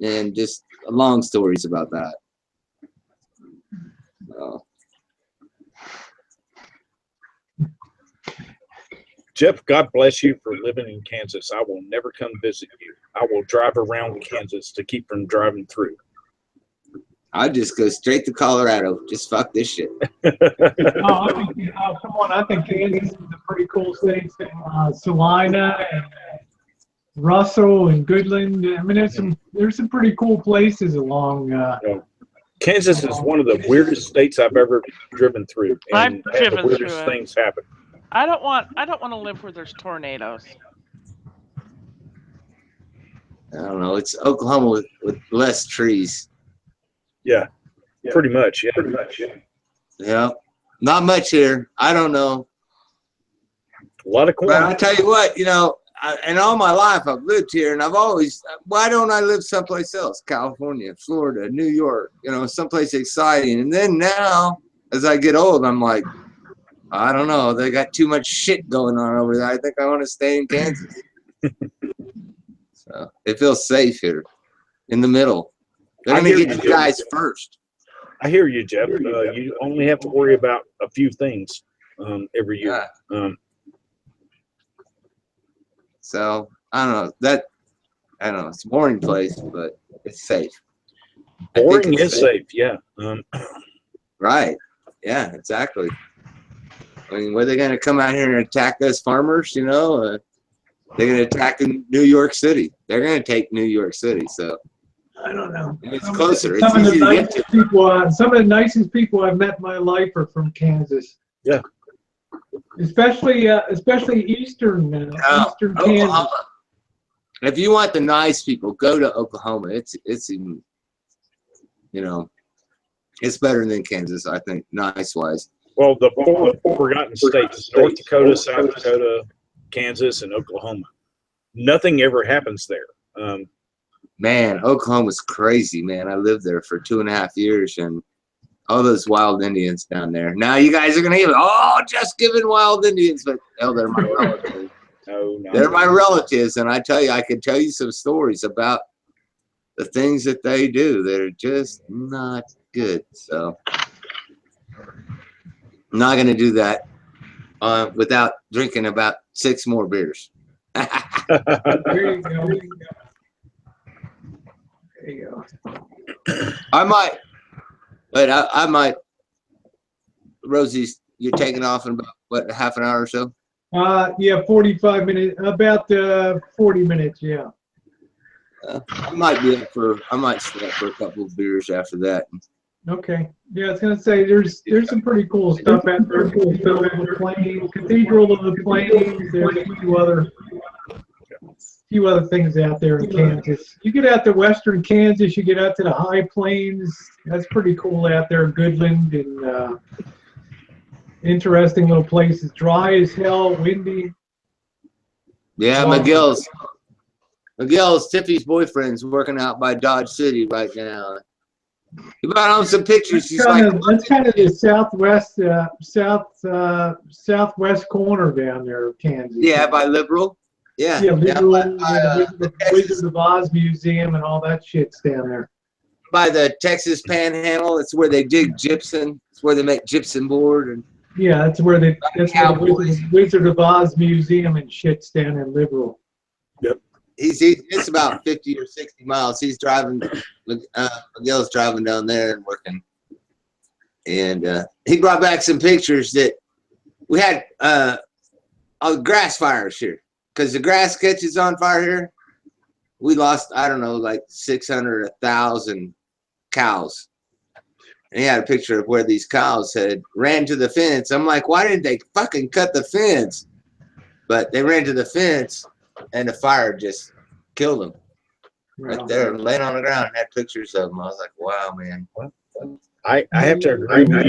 and just long stories about that. Jeff, God bless you for living in Kansas. I will never come visit you. I will drive around Kansas to keep from driving through. I'll just go straight to Colorado. Just fuck this shit. Come on. I think Kansas is a pretty cool state. Salina and Russell and Goodland. I mean, there's some pretty cool places along. Kansas is one of the weirdest states I've ever driven through. And I've driven the weirdest through it. things happen. I don't want to live where there's tornadoes. I don't know. It's Oklahoma with less trees. Yeah, pretty much. Yeah. Yeah, not much here. I don't know. A lot of corn. But I tell you what, you know, and all my life I've lived here, and I've always. Why don't I live someplace else? California, Florida, New York. You know, someplace exciting. And then now, as I get old, I'm like, I don't know. They got too much shit going on over there. I think I want to stay in Kansas. So it feels safe here, in the middle. They're going to get you guys first. I hear you, Jeff. You only have to worry about a few things every year. So I don't know. It's a boring place, but it's safe. Boring is safe. Yeah. Right. Yeah. Exactly. I mean, were they going to come out here and attack us farmers? You know, they're going to attack New York City. They're going to take New York City. So I don't know. It's closer. It's easy to get to. Some of the nicest people I've met in my life are from Kansas. Yeah. Especially Eastern Kansas. If you want the nice people, go to Oklahoma. It's even, you know, it's better than Kansas, I think, nice wise. Well, the four forgotten states: North Dakota, South Dakota, Kansas, and Oklahoma. nothing ever happens there. Man, Oklahoma's crazy, man. I lived there for 2.5 years, and all those wild Indians down there. Now you guys are gonna hear, oh, just giving wild Indians, but hell, they're my relatives. No, They're my relatives, and I tell you, I could tell you some stories about the things that they do. They're just not good. So I'm not gonna do that without drinking about 6 more beers. There you go. There you go. I might, but I might. Rosie's, you're taking off in about what, half an hour or so? Yeah, 45 minutes, about 40 minutes, yeah. I might be up for. I might stay up for a couple of beers after that. Okay. Yeah, I was gonna say there's some pretty cool stuff out there. Cool stuff at the Plains, Cathedral of the Plains. There's a few other things out there in Kansas. You get out to western Kansas, you get out to the high plains. That's pretty cool out there. Goodland and interesting little places. Dry as hell, windy. Yeah, Miguel's Tiffy's boyfriend's working out by Dodge City right now. He brought home some pictures. He's like, that's kind of the southwest corner down there of Kansas. Yeah, by Liberal. Yeah. Yeah, Liberal, the Wizard of Oz Museum and all that shit's down there. By the Texas Panhandle. It's where they dig gypsum. It's where they make gypsum board. And yeah, that's where the Wizard of Oz Museum and shit's down in Liberal. Yep. It's about 50 or 60 miles. He's driving. Miguel's driving down there and working. And he brought back some pictures that we had grass fires here. Because the grass catches on fire here. We lost, I don't know, like 600, 1,000 cows. And he had a picture of where these cows had ran to the fence. I'm like, why didn't they fucking cut the fence? But they ran to the fence, and the fire just killed them. Right there, laying on the ground, and had pictures of them. I was like, wow, man. I have to agree with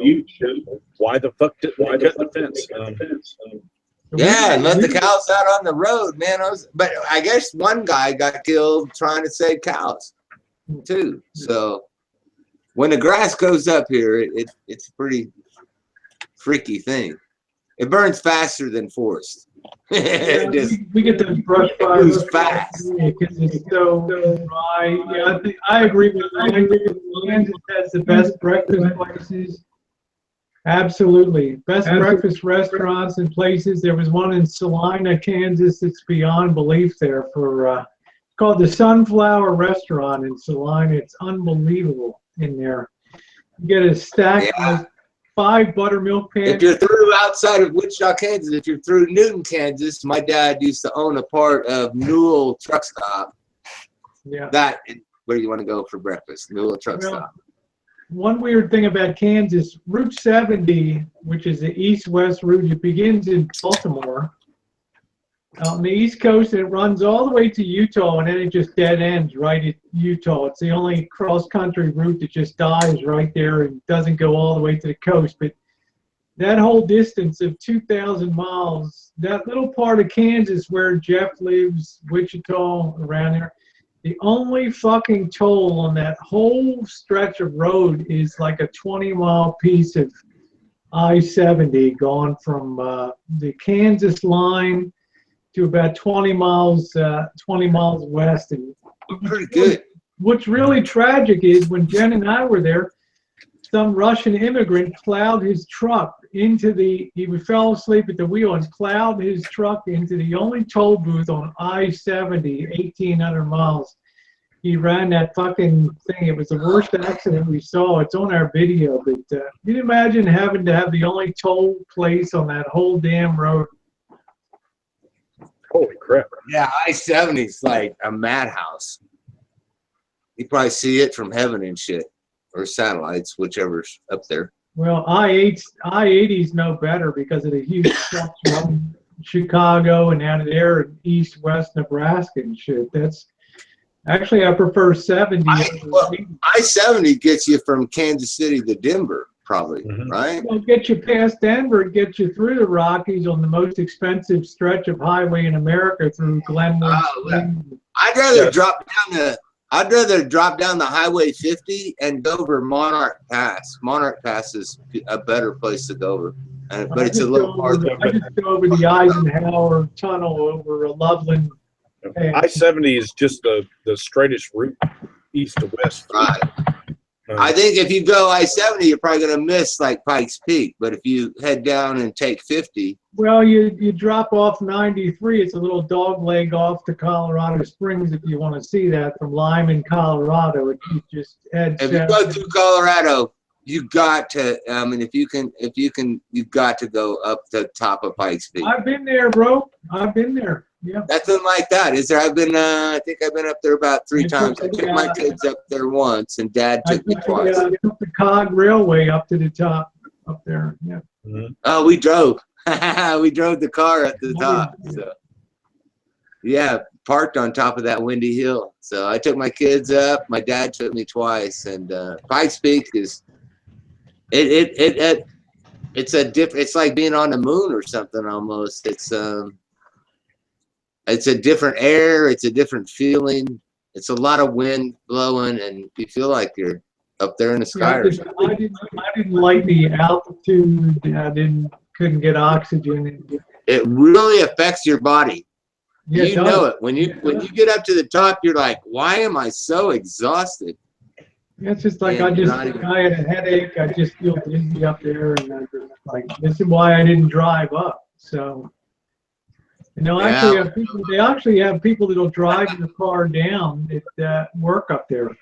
you. Why the fuck did they cut the fence? Yeah, and let the cows out on the road, man. But I guess one guy got killed trying to save cows, too. So when the grass goes up here, it's a pretty freaky thing. It burns faster than forest. We get the brush fires fast because it's so dry. Yeah, I agree with you. Kansas has the best breakfast places. Absolutely. Best breakfast restaurants and places. There was one in Salina, Kansas that's beyond belief there for it's called the Sunflower Restaurant in Salina. It's unbelievable in there. You get a stack of 5 buttermilk pancakes. If you're through outside of Wichita, Kansas, if you're through Newton, Kansas, my dad used to own a part of Newell Truck Stop. Yeah. That is where you want to go for breakfast, Newell Truck Stop. One weird thing about Kansas, Route 70, which is the east-west route, it begins in Baltimore. On the East Coast, it runs all the way to Utah, and then it just dead ends right at Utah. It's the only cross-country route that just dies right there and doesn't go all the way to the coast. But that whole distance of 2,000 miles, that little part of Kansas where Jeff lives, Wichita, around there, the only fucking toll on that whole stretch of road is like a 20-mile piece of I-70 going from the Kansas line to about 20 miles west. And pretty good. What's really tragic is when Jen and I were there, some Russian immigrant plowed his truck into he fell asleep at the wheel and plowed his truck into the only toll booth on I-70, 1,800 miles. He ran that fucking thing. It was the worst accident we saw. It's on our video. But can you imagine having to have the only toll place on that whole damn road? Holy crap. Yeah, I-70 is like a madhouse. You probably see it from heaven and shit. Or satellites, whichever's up there. Well, I-80's no better because of the huge trucks from Chicago and out of there and east, west Nebraska and shit. That's actually I prefer 70. I-70 gets you from Kansas City to Denver. probably, right? It'll get you past Denver, get you through the Rockies on the most expensive stretch of highway in America through Glenwood. I'd rather drop down the Highway 50 and go over Monarch Pass. Monarch Pass is a better place to go over, but it's a little farther. I just go over the Eisenhower Tunnel over Loveland. I-70 is just the straightest route east to west. Right. I think if you go I-70, you're probably going to miss like Pikes Peak. But if you head down and take 50, well, you drop off 93. It's a little dog leg off to Colorado Springs if you want to see that from Lyman, Colorado. You just head. If you go through Colorado, you got to. I mean, if you can, you've got to go up the top of Pikes Peak. I've been there, bro. I've been there. Yeah. Nothing like that, is there? I've been. I think I've been up there about 3 times. I took my kids up there once, and Dad took me twice. I took the Cog Railway up to the top, up there. Yeah. Oh, we drove. We drove the car at the top. So. Yeah, parked on top of that windy hill. So I took my kids up. My dad took me twice, and Pikes Peak is. It's a different. It's like being on the moon or something almost. It's a different air. It's a different feeling. It's a lot of wind blowing, and you feel like you're up there in the sky. I didn't like the altitude. Couldn't get oxygen. It really affects your body. Yeah, you know it when you get up to the top. You're like, why am I so exhausted? Yeah, it's just like I had a headache. I just feel dizzy up there, and I just like this is why I didn't drive up. So. They actually have people that'll drive your car down at work up there.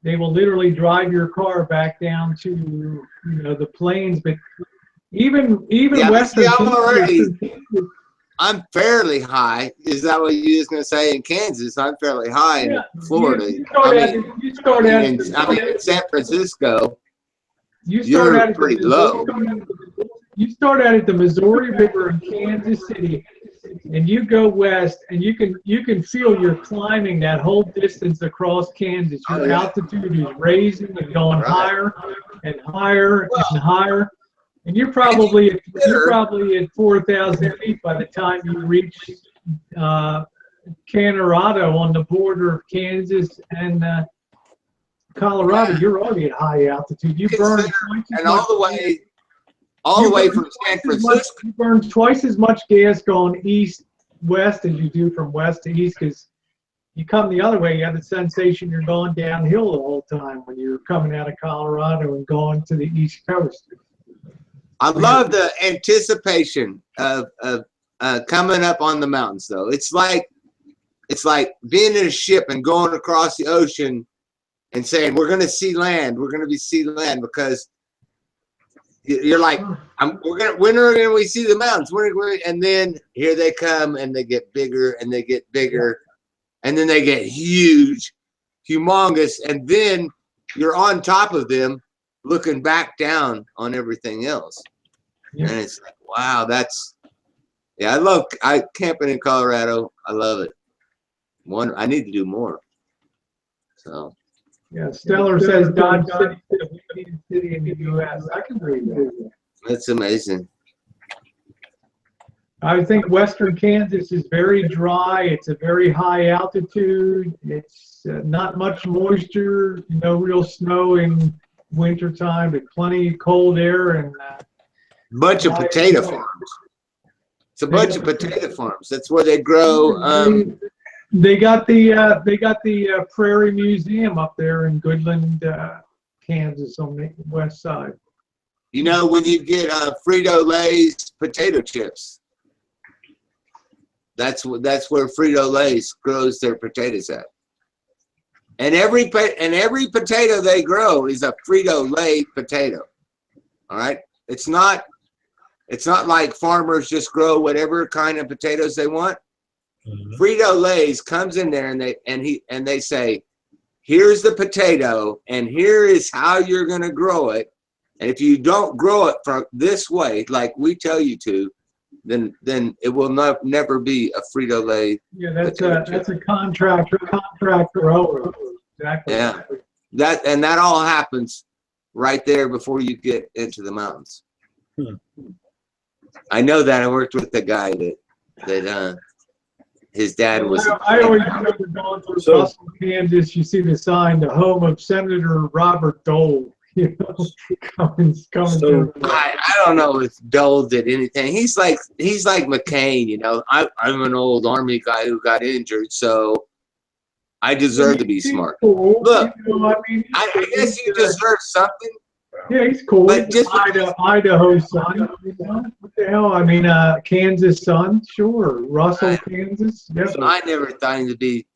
They will literally drive your car back down to the plains. But even Western. I'm fairly high. Is that what you was going to say in Kansas? I'm fairly high in Florida. In San Francisco. You're pretty low. You start out at the Missouri River in Kansas City, and you go west, and you can feel you're climbing that whole distance across Kansas. Your altitude is raising and going higher and higher and higher, and you're probably at 4,000 feet by the time you reach Colorado on the border of Kansas and Colorado. You're already at high altitude. You burn all the way from San Francisco. You burn twice as much gas going east-west as you do from west to east, because you come the other way, you have the sensation you're going downhill the whole time when you're coming out of Colorado and going to the East Coast. I love the anticipation of coming up on the mountains, though. It's like being in a ship and going across the ocean and saying, we're going to see land. We're going to see land, because you're like, when are we see the mountains? And then here they come, and they get bigger, and they get bigger, and then they get huge, humongous, and then you're on top of them, looking back down on everything else. And it's like, wow, I love camping in Colorado. I love it. I need to do more. So. Yeah, Stellar says Dodge City is the leading city in the U.S. I can believe that. That's amazing. I think western Kansas is very dry. It's a very high altitude. It's not much moisture, no real snow in wintertime, but plenty of cold air and bunch of potato farms. It's a bunch of potato farms. That's where they grow. They got the Prairie Museum up there in Goodland, Kansas, on the west side. You know, when you get Frito-Lay's potato chips, that's where Frito-Lay's grows their potatoes at. And every potato they grow is a Frito-Lay potato. All right, it's not like farmers just grow whatever kind of potatoes they want. Frito-Lay's comes in there and they say, here's the potato, and here is how you're going to grow it. And if you don't grow it from this way, like we tell you to, then it will never be a Frito-Lay. Yeah, that's a contract grower. Exactly. Yeah, that all happens right there before you get into the mountains. I know that. I worked with the guy that his dad was. I always remember going through Russell, Kansas. You see the sign, the home of Senator Robert Dole. You know, coming through. I don't know if Dole did anything. He's like McCain. You know, I'm an old Army guy who got injured, so I deserve to be smart. Cool. Look, You know, I mean, I guess you deserve something. Yeah, he's cool. But just Idaho son. You know? What the hell? I mean, Kansas son. Sure. Russell, Kansas. Yep. I never thought him to be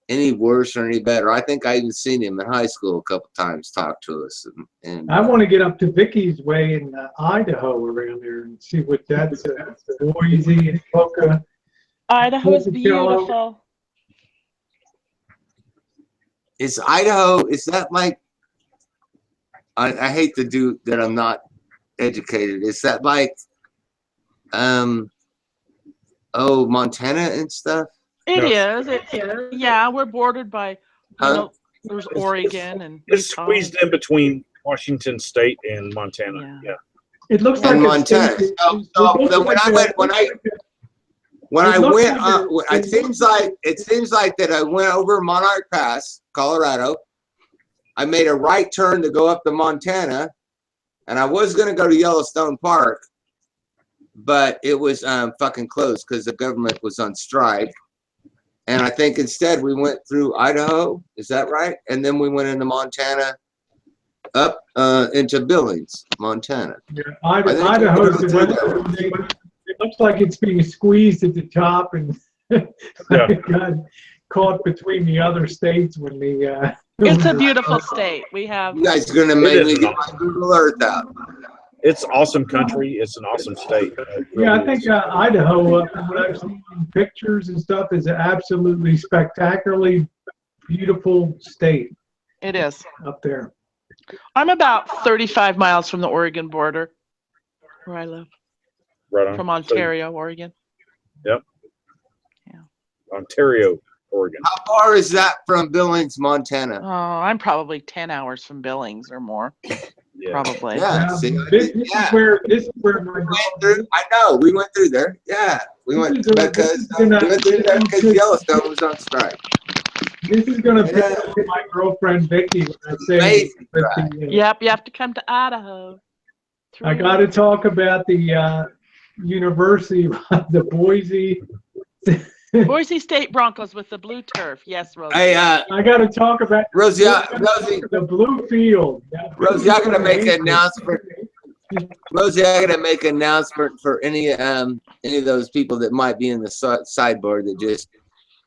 any worse or any better. I think I even seen him in high school a couple times talk to us. And I want to get up to Vicky's way in Idaho around there and see what that's Boise and Boca. Idaho is beautiful. Is Idaho, is that like, I hate to do that, I'm not educated. Is that like, Montana and stuff? It is. Yeah, we're bordered by, you know, there's Oregon and it's squeezed in between Washington State and Montana. Yeah. It looks like Montana. It seems like that I went over Monarch Pass, Colorado. I made a right turn to go up to Montana, and I was going to go to Yellowstone Park, but it was fucking closed because the government was on strike. And I think instead we went through Idaho. Is that right? And then we went into Montana, up into Billings, Montana. Yeah, Idaho. It looks like it's being squeezed at the top and got caught between the other states when the. It's a beautiful state. We have. You guys are gonna make me get my Google Earth out. It's awesome country. It's an awesome state. Yeah, I think Idaho, from what I've seen in pictures and stuff, is an absolutely spectacularly beautiful state. It is. Up there. I'm about 35 miles from the Oregon border, where I live. Right on. From Ontario, Oregon. Yep. Yeah. Ontario, Oregon. How far is that from Billings, Montana? Oh, I'm probably 10 hours from Billings or more. Yeah. Probably. Yeah. This is where my I know. We went through there. Yeah. We went because Yellowstone was on strike. This is going to be my girlfriend Vicky when I say. Yep, you have to come to Idaho. I got to talk about the University of the Boise. Boise State Broncos with the blue turf. Yes, Rosie. Hey, I got to talk about Rosie, the blue field. Rosie, I got to make an announcement. Rosie, I got to make an announcement for any of those people that might be in the sidebar that just,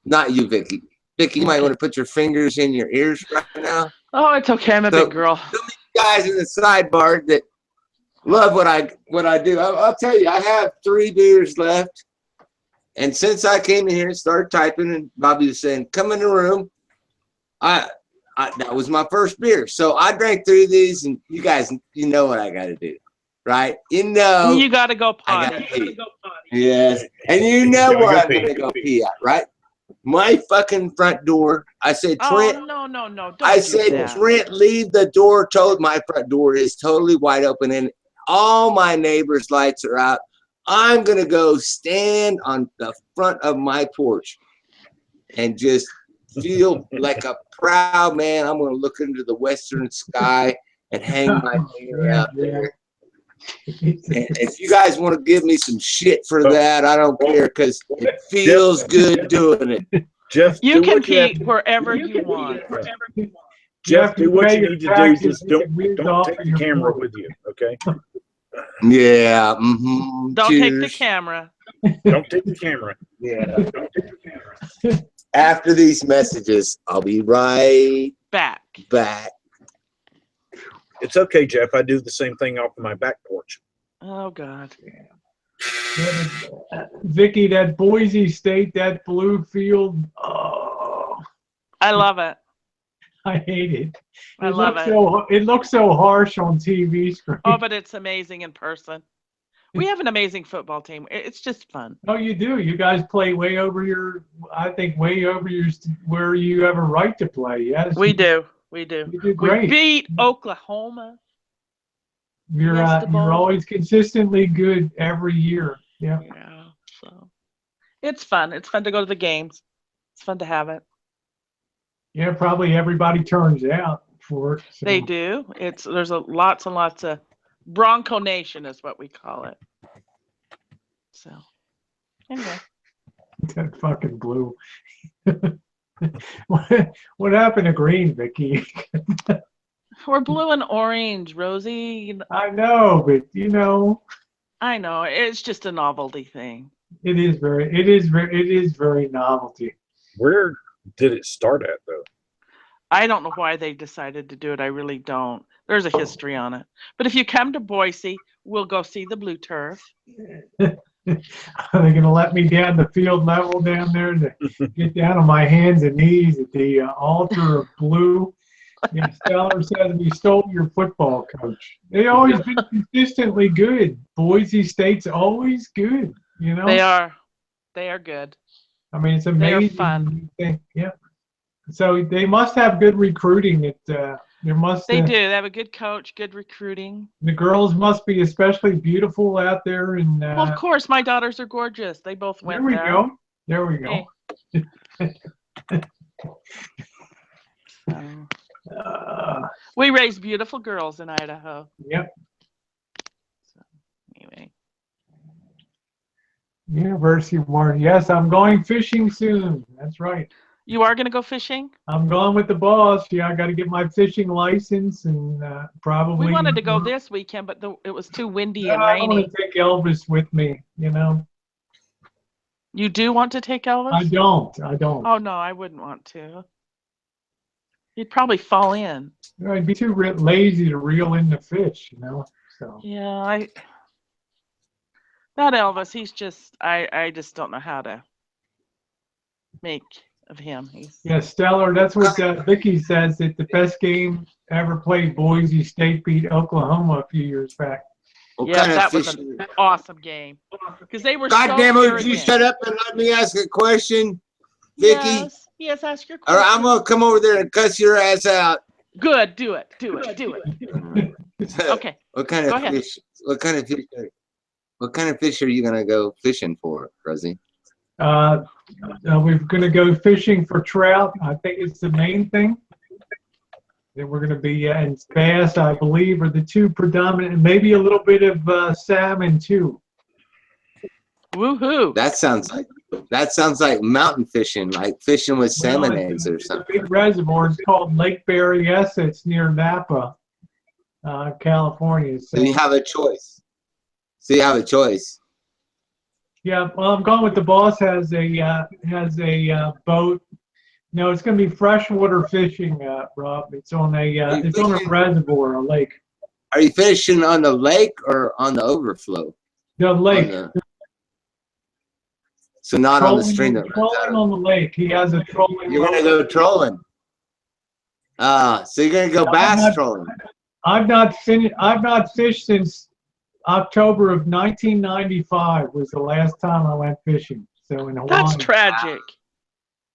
not you, Vicky. Vicky, you might want to put your fingers in your ears right now. Oh, it's okay. I'm a big girl. So many guys in the sidebar that love what I do. I'll tell you, I have 3 beers left. And since I came in here and started typing, and Bobby was saying, "Come in the room," that was my first beer. So I drank 3 of these, and you guys, you know what I got to do, right? You know, you got to go potty. Yes, and you know where I'm gonna go pee at, right? My fucking front door. I said, Trent. Oh, no. Don't I said, Trent, leave the door. My front door is totally wide open, and all my neighbors' lights are out. I'm going to go stand on the front of my porch and just feel like a proud man. I'm going to look into the western sky and hang my finger out there. And if you guys want to give me some shit for that, I don't care because it feels good doing it. Jeff, you can pee wherever you want. Jeff, do what you need to do. Just don't take the camera with you, okay? Yeah. Mm-hmm. Don't take the camera. Don't take the camera. Yeah. Don't take the camera. After these messages, I'll be right back. It's okay, Jeff. I do the same thing off my back porch. Oh, God. Vicky, that Boise State, that blue field. Oh, I love it. I hate it. I love it. It looks so harsh on TV screen. Oh, but it's amazing in person. We have an amazing football team. It's just fun. Oh, you do. You guys play way over where you have a right to play. Yes. We do. You do great. We beat Oklahoma. You're always consistently good every year. Yeah. Yeah. So it's fun. It's fun to go to the games. It's fun to have it. Yeah, probably everybody turns out for it. So. They do. There's lots and lots of Bronco Nation is what we call it. So anyway. That fucking blue. What happened to green, Vicky? We're blue and orange, Rosie. I know, but I know. It's just a novelty thing. It is very novelty. Where did it start at, though? I don't know why they decided to do it. I really don't. There's a history on it. But if you come to Boise, we'll go see the blue turf. Are they going to let me down the field level down there to get down on my hands and knees at the altar of blue? Yeah, Stellar says we stole your football coach. They always been consistently good. Boise State's always good. They are good. I mean, it's amazing. They are fun. Yeah. So they must have good recruiting. They do. They have a good coach, good recruiting. The girls must be especially beautiful out there. And well, of course, my daughters are gorgeous. They both went there. There we go. We raise beautiful girls in Idaho. Yep. So, anyway. University of Washington. Yes, I'm going fishing soon. That's right. You are going to go fishing? I'm going with the boss. Yeah, I got to get my fishing license and probably. We wanted to go this weekend, but it was too windy and rainy. I want to take Elvis with me. You do want to take Elvis? I don't. Oh no, I wouldn't want to. You'd probably fall in. I'd be too lazy to reel in the fish, So. Yeah, that Elvis, he's just, I just don't know how to make of him. Yeah, Stellar, that's what Vicky says, that the best game ever played, Boise State beat Oklahoma a few years back. Yeah, that was an awesome game. Because they were God damn it, would you shut up and let me ask a question, Vicky? Yes, ask your question. Or I'm going to come over there and cuss your ass out. Good, do it. Okay. What kind of fish? What kind of fish are you going to go fishing for, Rosie? We're going to go fishing for trout. I think it's the main thing. Then we're going to be, and bass, I believe, are the two predominant, and maybe a little bit of salmon too. Woohoo! That sounds like mountain fishing, like fishing with salmon eggs or something. It's a big reservoir. It's called Lake Berryessa. It's near Napa, California. So you have a choice. Yeah, well, I'm going with the boss. Has a boat. No, it's going to be freshwater fishing, Rob. It's on a reservoir, a lake. Are you fishing on the lake or on the overflow? The lake. So not on the stream. Trolling on the lake. He has a trolling. You're going to go trolling. So you're going to go bass trolling. I've not fished since October of 1995 was the last time I went fishing. So in Hawaii. That's tragic.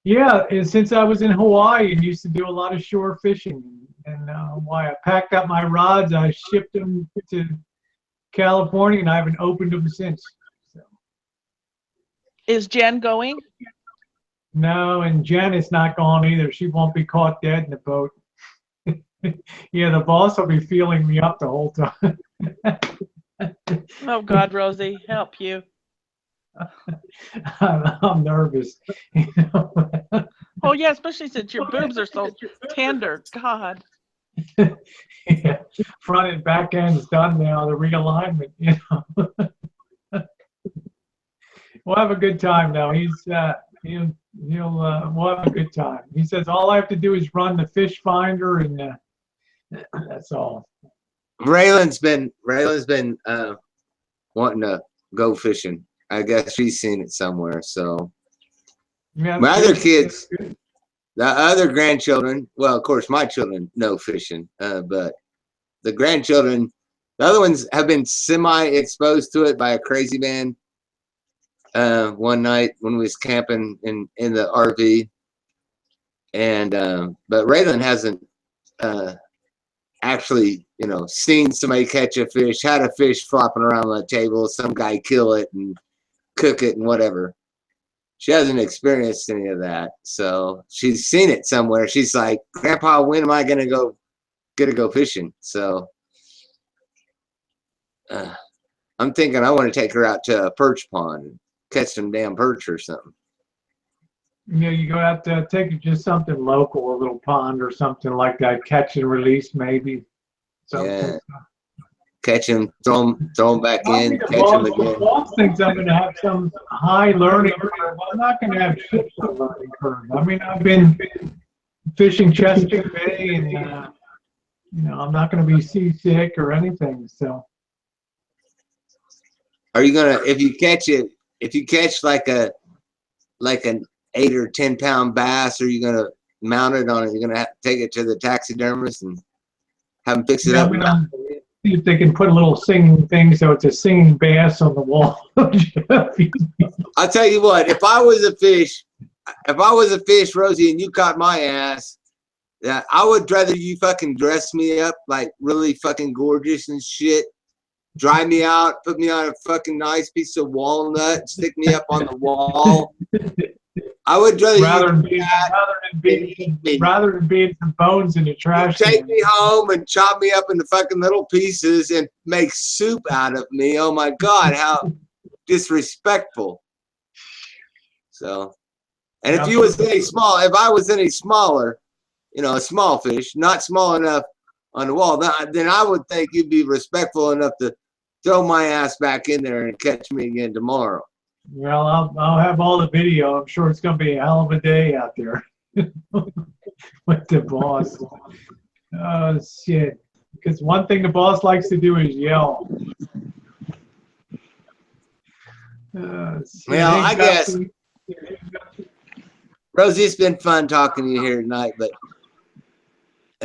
Yeah, and since I was in Hawaii and used to do a lot of shore fishing in Hawaii, I packed up my rods, I shipped them to California, and I haven't opened them since. So. Is Jen going? No, and Jen is not going either. She won't be caught dead in the boat. Yeah, the boss will be feeling me up the whole time. Oh God, Rosie, help you. I'm nervous. Oh yeah, especially since your boobs are so tender. God. Yeah, front and back end's done now. The realignment, We'll have a good time though. We'll have a good time. He says all I have to do is run the fish finder, and that's all. Raylan's been wanting to go fishing. I guess she's seen it somewhere. So yeah, my other kids, the other grandchildren, well, of course, my children know fishing, but the grandchildren, the other ones have been semi-exposed to it by a crazy man. One night when we was camping in the RV, and but Raylan hasn't actually, you know, seen somebody catch a fish, had a fish flopping around on the table, some guy kill it and cook it and whatever. She hasn't experienced any of that. So she's seen it somewhere. She's like, Grandpa, when am I gonna go fishing? So I'm thinking I want to take her out to a perch pond and catch some damn perch or something. You know, you go have to take it to something local, a little pond or something like that, catch and release maybe. Something. Yeah. Catch them, throw them back in, catch them again. The boss thinks I'm going to have some high learning curve. I'm not going to have shit for a learning curve. I mean, I've been fishing Chesapeake Bay, and you know, I'm not going to be seasick or anything. So, are you gonna, if you catch like an 8 or 10 pound bass, are you gonna mount it on it? You're gonna have to take it to the taxidermist and have them fix it up. See if they can put a little singing thing so it's a singing bass on the wall. I'll tell you what, if I was a fish, Rosie, and you caught my ass, I would rather you fucking dress me up like really fucking gorgeous and shit, dry me out, put me on a fucking nice piece of walnut, stick me up on the wall. I would rather than being some bones in the trash. Take me home and chop me up into fucking little pieces and make soup out of me. Oh my God, how disrespectful. So, and if I was any smaller, you know, a small fish, not small enough on the wall, then I would think you'd be respectful enough to throw my ass back in there and catch me again tomorrow. Well, I'll have all the video. I'm sure it's going to be a hell of a day out there with the boss. Oh, shit. Because one thing the boss likes to do is yell. Well, I guess, Rosie, it's been fun talking to you here tonight, but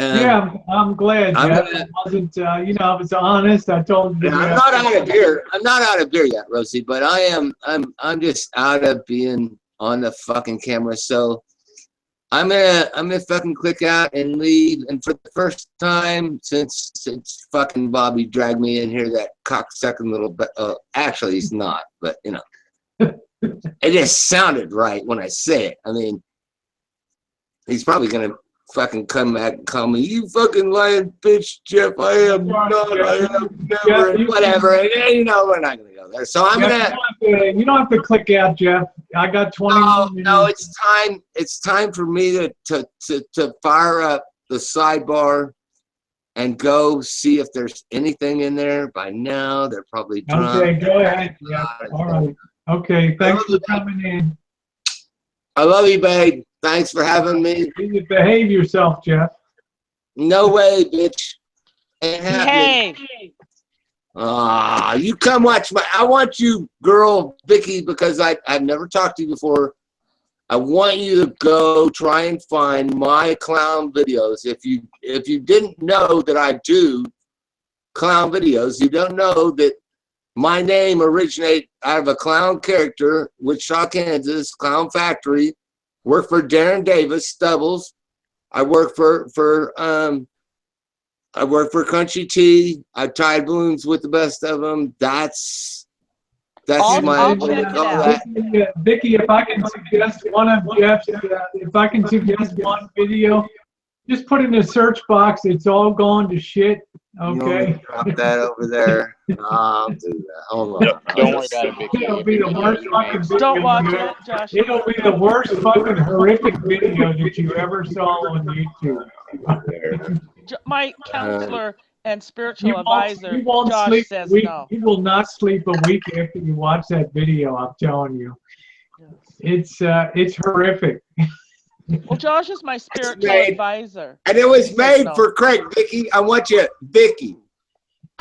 yeah, I'm glad. It wasn't, you know, I was honest. I told you. I'm not out of beer. I'm not out of beer yet, Rosie, but I am. I'm just out of being on the fucking camera. So I'm gonna fucking click out and leave. And for the first time since fucking Bobby dragged me in here, that cocksucking little. Actually, he's not, but you know, it just sounded right when I say it. I mean, he's probably gonna fucking come back and call me, you fucking lying bitch, Jeff. I am not. I am never. And whatever. And you know, we're not gonna go there. So I'm gonna. You don't have to click out, Jeff. I got 20 minutes. No, it's time. It's time for me to fire up the sidebar and go see if there's anything in there. By now, they're probably drunk. Okay, go ahead. Yeah. All right. Okay. Thanks for coming in. I love you, babe. Thanks for having me. You behave yourself, Jeff. No way, bitch. Ain't happening. You come watch I want you, girl, Vicky, because I've never talked to you before. I want you to go try and find my clown videos. If you didn't know that I do clown videos, you don't know that my name originated out of a clown character, Wichita, Kansas, Clown Factory. Work for Darren Davis, Stubbles. I work for Country Tea. I tied balloons with the best of them. That's my. Vicky, if I can suggest one of Jeff's, if I can suggest one video, just put in the search box. It's all gone to shit. Okay. Drop that over there. I'll do that. Hold on. Don't worry about it, Vicky. It'll be the worst fucking video. Don't watch it, Josh. It'll be the worst fucking horrific video that you ever saw on YouTube. My counselor and spiritual advisor, won't Josh, sleep says no. You will not sleep a week after you watch that video. I'm telling you, it's horrific. Well, Josh is my spiritual advisor. And it was made for Craig. Vicky, I want you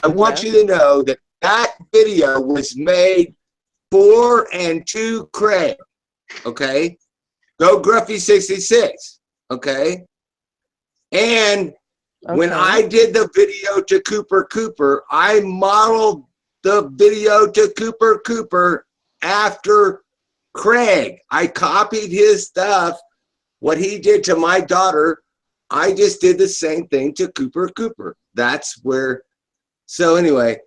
to know that that video was made for and to Craig. Okay? Go Gruffy 66. Okay? And when I did the video to Cooper, I modeled the video to Cooper after Craig. I copied his stuff. What he did to my daughter I just did the same thing to Cooper. That's where. So anyway,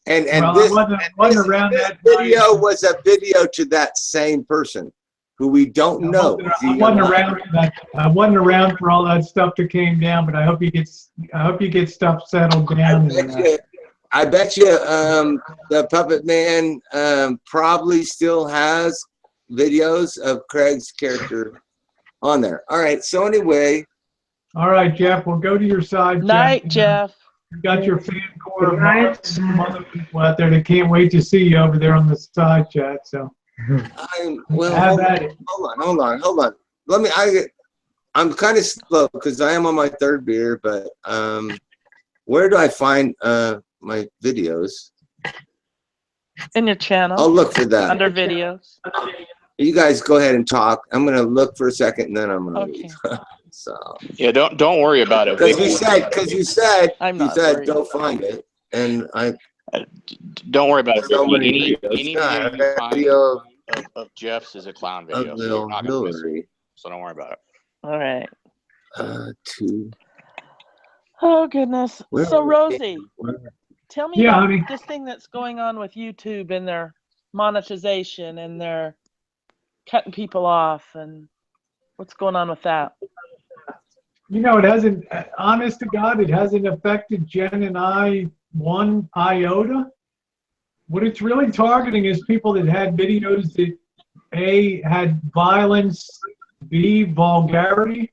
and Well, this, that video was a video to that same person who we don't know. I wasn't around for that. I wasn't around for all that stuff that came down, but I hope you get stuff settled down. I bet you the Puppet Man probably still has videos of Craig's character on there. All right. So anyway. All right, Jeff. We'll go to your side. Night, Jeff. You got your fan core of some other people out there that can't wait to see you over there on the side chat. So. Hold on. I'm kind of slow because I am on my third beer, but where do I find my videos? In your channel. I'll look for that. Under videos. You guys go ahead and talk. I'm gonna look for a second and then I'm gonna leave. So yeah, don't worry about it. Because you said go find it, and I don't worry about it. So Any videos. video you find of Jeff's is a clown video, so you're not gonna miss it. So don't worry about it. All right. Two. Oh goodness. So Rosie, tell me Yeah, about honey. this thing that's going on with YouTube and their monetization and their cutting people off, and what's going on with that? You know, it hasn't, honest to God, it hasn't affected Jen and I one iota. What it's really targeting is people that had videos that A, had violence, B, vulgarity,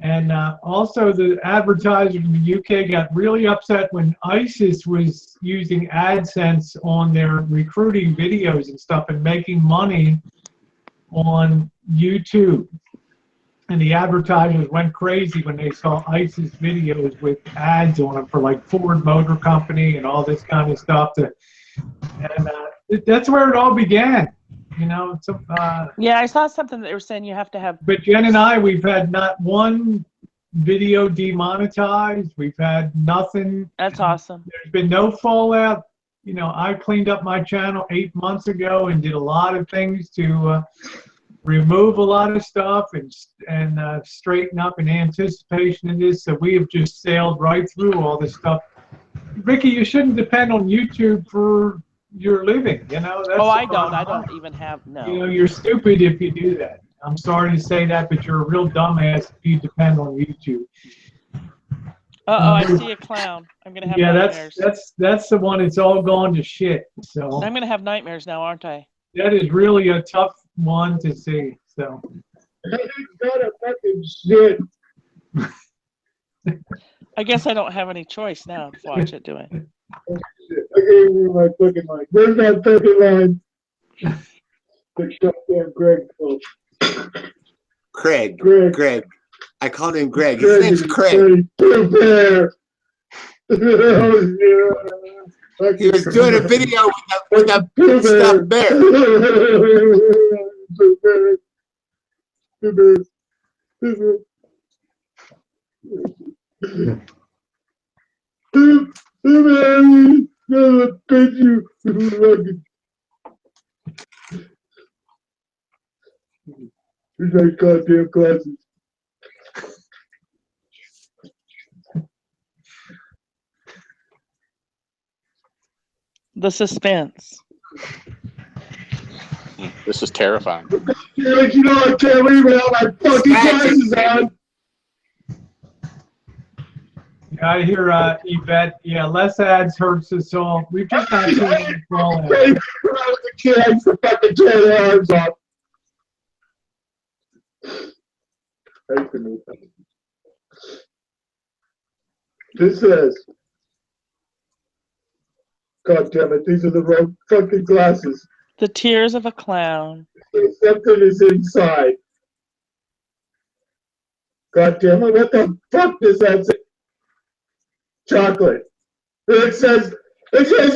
and also the advertisers in the UK got really upset when ISIS was using AdSense on their recruiting videos and stuff and making money on YouTube. And the advertisers went crazy when they saw ISIS videos with ads on them for like Ford Motor Company and all this kind of stuff. And that's where it all began, you know. So, yeah, I saw something that they were saying you have to have. But Jen and I, we've had not one video demonetized. We've had nothing. That's awesome. There's been no fallout. You know, I cleaned up my channel 8 months ago and did a lot of things to remove a lot of stuff and straighten up in anticipation of this. So we have just sailed right through all this stuff. Ricky, you shouldn't depend on YouTube for your living. You know. That's I don't even have no. You know, you're stupid if you do that. I'm sorry to say that, but you're a real dumbass if you depend on YouTube. I see a clown. I'm gonna have nightmares. that's the one. It's all gone to shit. So I'm gonna have nightmares now, aren't I? That is really a tough one to see. So. It's not a fucking shit. I guess I don't have any choice now to watch it, do I? I gave you my fucking line. Where's that fucking line? The goddamn Greg. Greg. I called him Greg. His name's Craig. He was doing a video with a stuffed bear. These are goddamn glasses. The suspense. This is terrifying. You know I can't leave without my fucking glasses on. I hear Yvette. Yeah, less ads hurts us all. We've just not seen any fallout. I was a kid. I used to fucking tear their arms off. This says, God damn it, these are the wrong fucking glasses. The tears of a clown. Something is inside. God damn it, what the fuck does that say? Chocolate. It says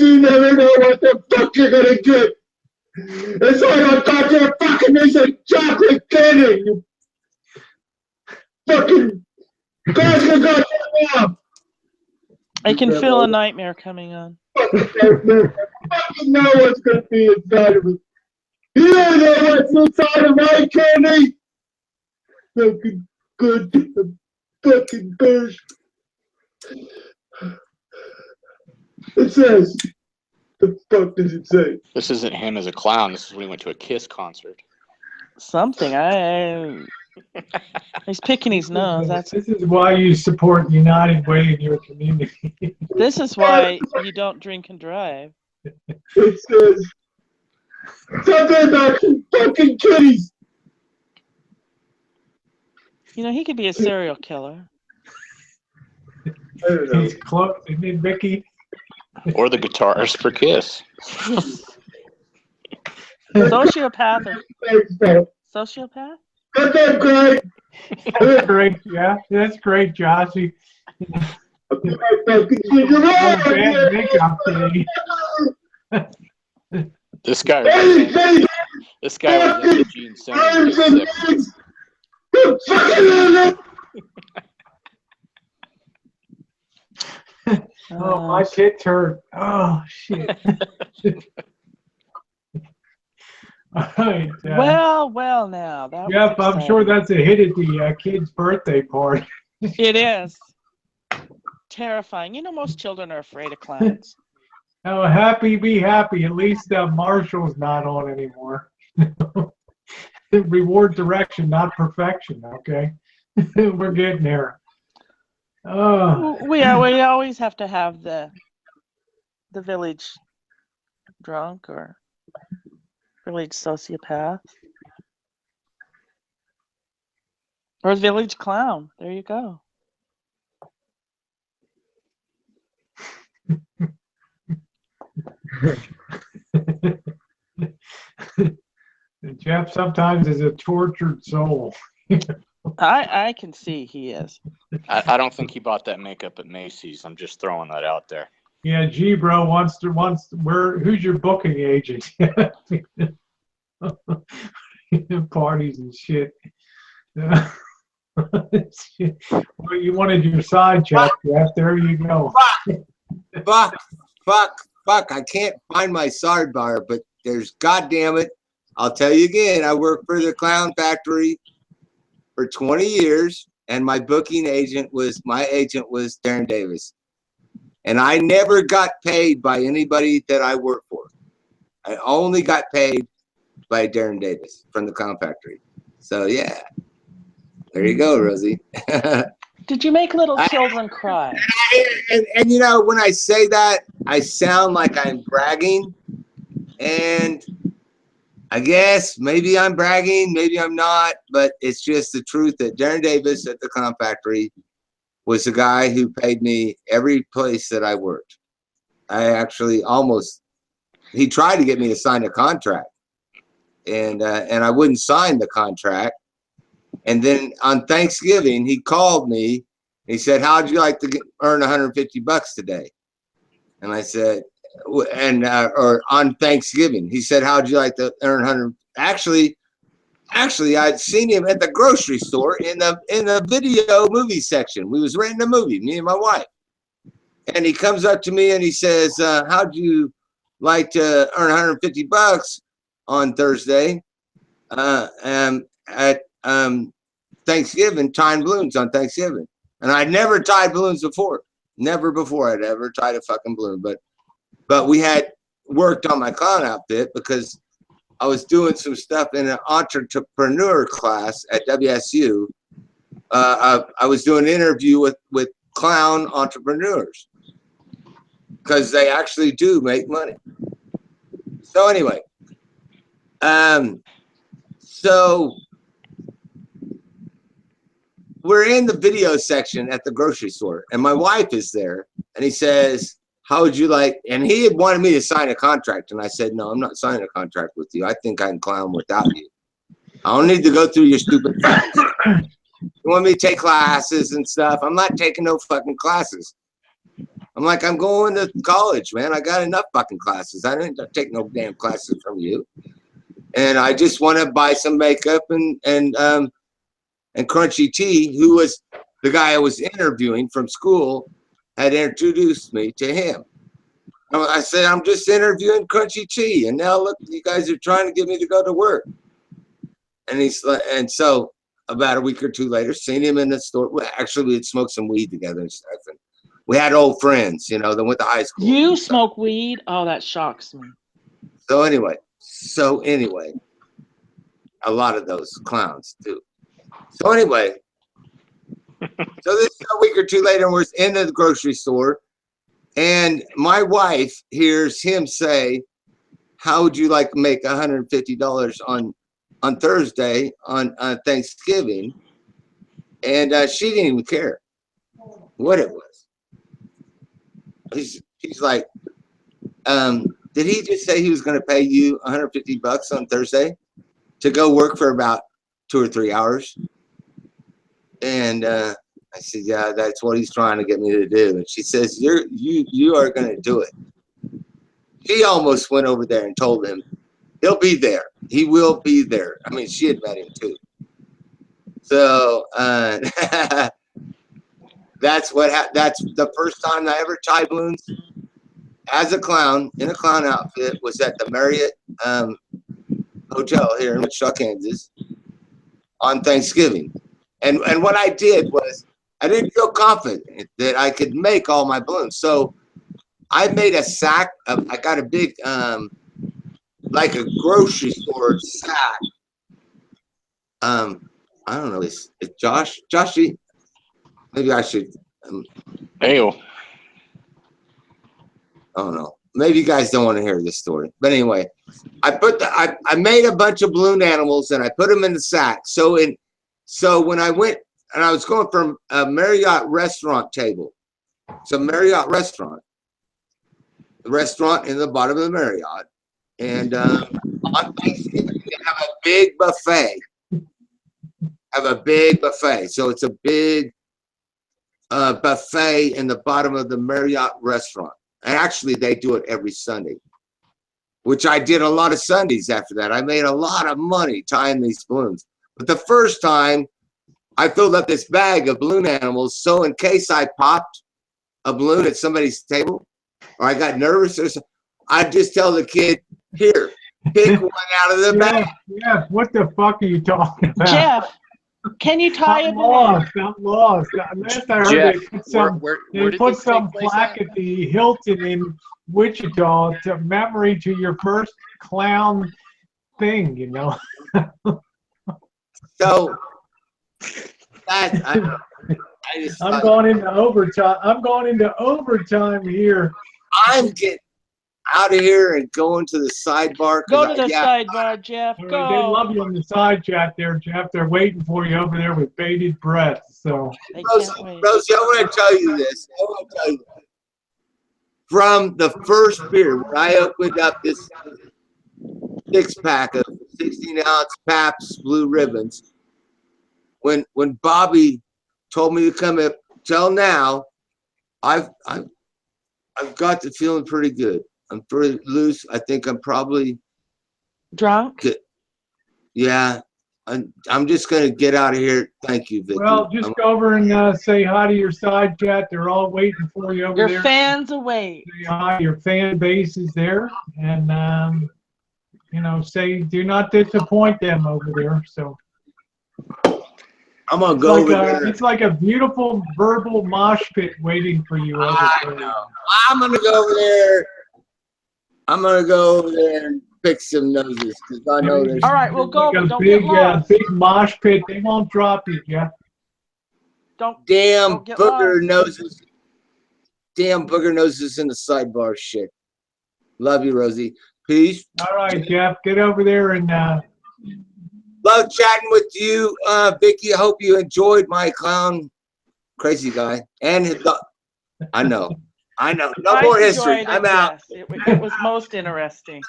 you never know what the fuck you're gonna get. It's like a goddamn fucking piece of chocolate candy, you fucking goddamn mom. I can feel a nightmare coming on. Fucking know what's gonna be inside of it. You don't know what's inside of my candy. Fucking good. fucking bird. It says, the fuck does it say? This isn't him as a clown. This is when he went to a Kiss concert. Something. He's picking his nose. This is why you support United Way in your community. This is why you don't drink and drive. It says something about fucking kitties. You know, he could be a serial killer. I don't know. He's close, isn't he, Vicky? Or the guitarist for Kiss. Sociopath or sociopath? That's great. That's great. Yeah, that's great, Joshy. This guy was Gene Simmons. Oh, my tits hurt. Oh, shit. All right. Well, now. That was yep, I'm sure that's a hit at the kid's birthday party. It is. Terrifying. You know, most children are afraid of clowns. Oh, happy, be happy. At least Marshall's not on anymore. Reward direction, not perfection, okay? We're getting there. Oh. We always have to have the village drunk or village sociopath or village clown. There you go. Jeff sometimes is a tortured soul. I can see he is. I don't think he bought that makeup at Macy's. I'm just throwing that out there. Yeah, G bro wants who's your booking agent? Parties and shit. Well, you wanted your side check, Jeff. There you go. Fuck. I can't find my sidebar, but there's goddamn it. I'll tell you again, I worked for the Clown Factory for 20 years, and my agent was Darren Davis. And I never got paid by anybody that I worked for. I only got paid by Darren Davis from the Clown Factory. So yeah, there you go, Rosie. Did you make little children cry? And you know, when I say that, I sound like I'm bragging, and I guess maybe I'm bragging, maybe I'm not, but it's just the truth that Darren Davis at the Clown Factory was the guy who paid me every place that I worked. I actually he tried to get me to sign a contract, and I wouldn't sign the contract. And then on Thanksgiving, he called me. He said, "How'd you like to earn $150 today?" And I said, or on Thanksgiving, he said, "How'd you like to earn 100?" Actually, I'd seen him at the grocery store in the video movie section. We was renting a movie, me and my wife. And he comes up to me and he says, "How'd you like to earn $150 on Thursday at Thanksgiving, tying balloons on Thanksgiving?" And I'd never tied balloons before. Never before I'd ever tied a fucking balloon. But we had worked on my clown outfit because I was doing some stuff in an entrepreneur class at WSU. I was doing an interview with clown entrepreneurs because they actually do make money. So anyway, so we're in the video section at the grocery store, and my wife is there, and he says, "How would you like?" And he had wanted me to sign a contract, and I said, "No, I'm not signing a contract with you. I think I can clown without you. I don't need to go through your stupid classes. You want me to take classes and stuff? I'm not taking no fucking classes." I'm like, "I'm going to college, man. I got enough fucking classes. I didn't take no damn classes from you. And I just want to buy some makeup and Crunchy T, who was the guy I was interviewing from school, had introduced me to him. I said, "I'm just interviewing Crunchy T, and now look, you guys are trying to get me to go to work." And he's like, and so about a week or two later, seen him in the store. Well, actually, we had smoked some weed together and stuff. And we had old friends, you know, that went to high school. You smoke weed? Oh, that shocks me. So anyway, a lot of those clowns too. So anyway, so this is a week or two later, we're in the grocery store, and my wife hears him say, "How would you like to make $150 on Thursday on Thanksgiving?" And she didn't even care what it was. She's like, did he just say he was going to pay you $150 on Thursday to go work for about 2 or 3 hours? And I said, yeah, that's what he's trying to get me to do. And she says, you are going to do it. She almost went over there and told him he'll be there. He will be there. I mean, she had met him too. So that's the first time I ever tied balloons as a clown in a clown outfit was at the Marriott Hotel here in Wichita, Kansas on Thanksgiving. And what I did was I didn't feel confident that I could make all my balloons. So I made a sack. I got a big, like a grocery store sack. I don't know. It's Joshy. Maybe I should. Ayo. Oh no. Maybe you guys don't want to hear this story. But anyway, I made a bunch of balloon animals and I put them in the sack. So when I went and I was going from a Marriott restaurant table, it's a Marriott restaurant, the restaurant in the bottom of the Marriott, and on Thanksgiving they have a big buffet. So it's a big buffet in the bottom of the Marriott restaurant. And actually, they do it every Sunday, which I did a lot of Sundays after that. I made a lot of money tying these balloons. But the first time, I filled up this bag of balloon animals. So in case I popped a balloon at somebody's table or I got nervous or something, I'd just tell the kid, here, pick one out of the bag. Yeah, what the fuck are you talking about? Jeff, can you tie a balloon? I'm lost. Last I heard Jeff, they put some plaque at the Hilton in Wichita to memory to your first clown thing, you know. So I'm going into overtime. I'm going into overtime here. I'm getting out of here and going to the sidebar. Go to the sidebar, Jeff. All Go. right, they love you on the side chat there, Jeff. They're waiting for you over there with bated breath. So, Rosie, I want to tell you this. From the first beer, when I opened up this 6-pack of 16-ounce Pabst Blue Ribbons, when Bobby told me to come up till now, I've got the feeling pretty good. I'm pretty loose. I think I'm probably drunk. Yeah, I'm just gonna get out of here. Thank you, Vicky. well, just go over and say hi to your side chat. They're all waiting for you over there. Your fans await. Say hi. Your fan base is there, and you know, say do not disappoint them over there. So I'm gonna go over there. It's like a beautiful verbal mosh pit waiting for you over there. I know. I'm gonna go over there. I'm gonna go over there and pick some noses because I know there's. All right, we'll go. Like a Don't big, get lost. big mosh pit. They won't drop you, Jeff. Don't. Damn don't get booger lost. noses. Damn booger noses in the sidebar shit. Love you, Rosie. Peace. All right, Jeff. Get over there and. Love chatting with you, Vicky. I hope you enjoyed my clown crazy guy. And I know. No more history. I'm out. Yes. It was most interesting.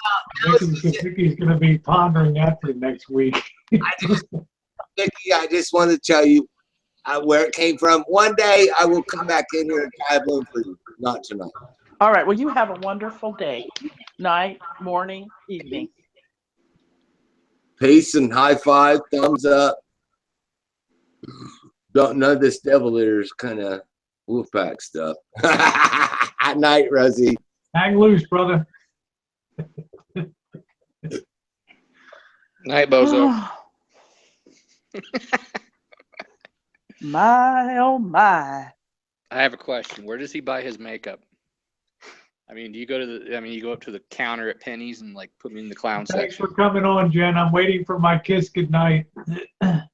Vicky's going to be pondering that for the next week. Vicky, I just want to tell you where it came from. One day I will come back in here and tie a balloon for you. Not tonight. All right. Well, you have a wonderful day, night, morning, evening. Peace and high five, thumbs up. None of this devil eaters kind of wolfpack stuff. Night, Rosie. Hang loose, brother. Night, bozo. My, oh my. I have a question. Where does he buy his makeup? I mean, do you go to the? I mean, you go up to the counter at Penny's and like put me in the clown Thanks section. for coming on, Jen. I'm waiting for my kiss goodnight. I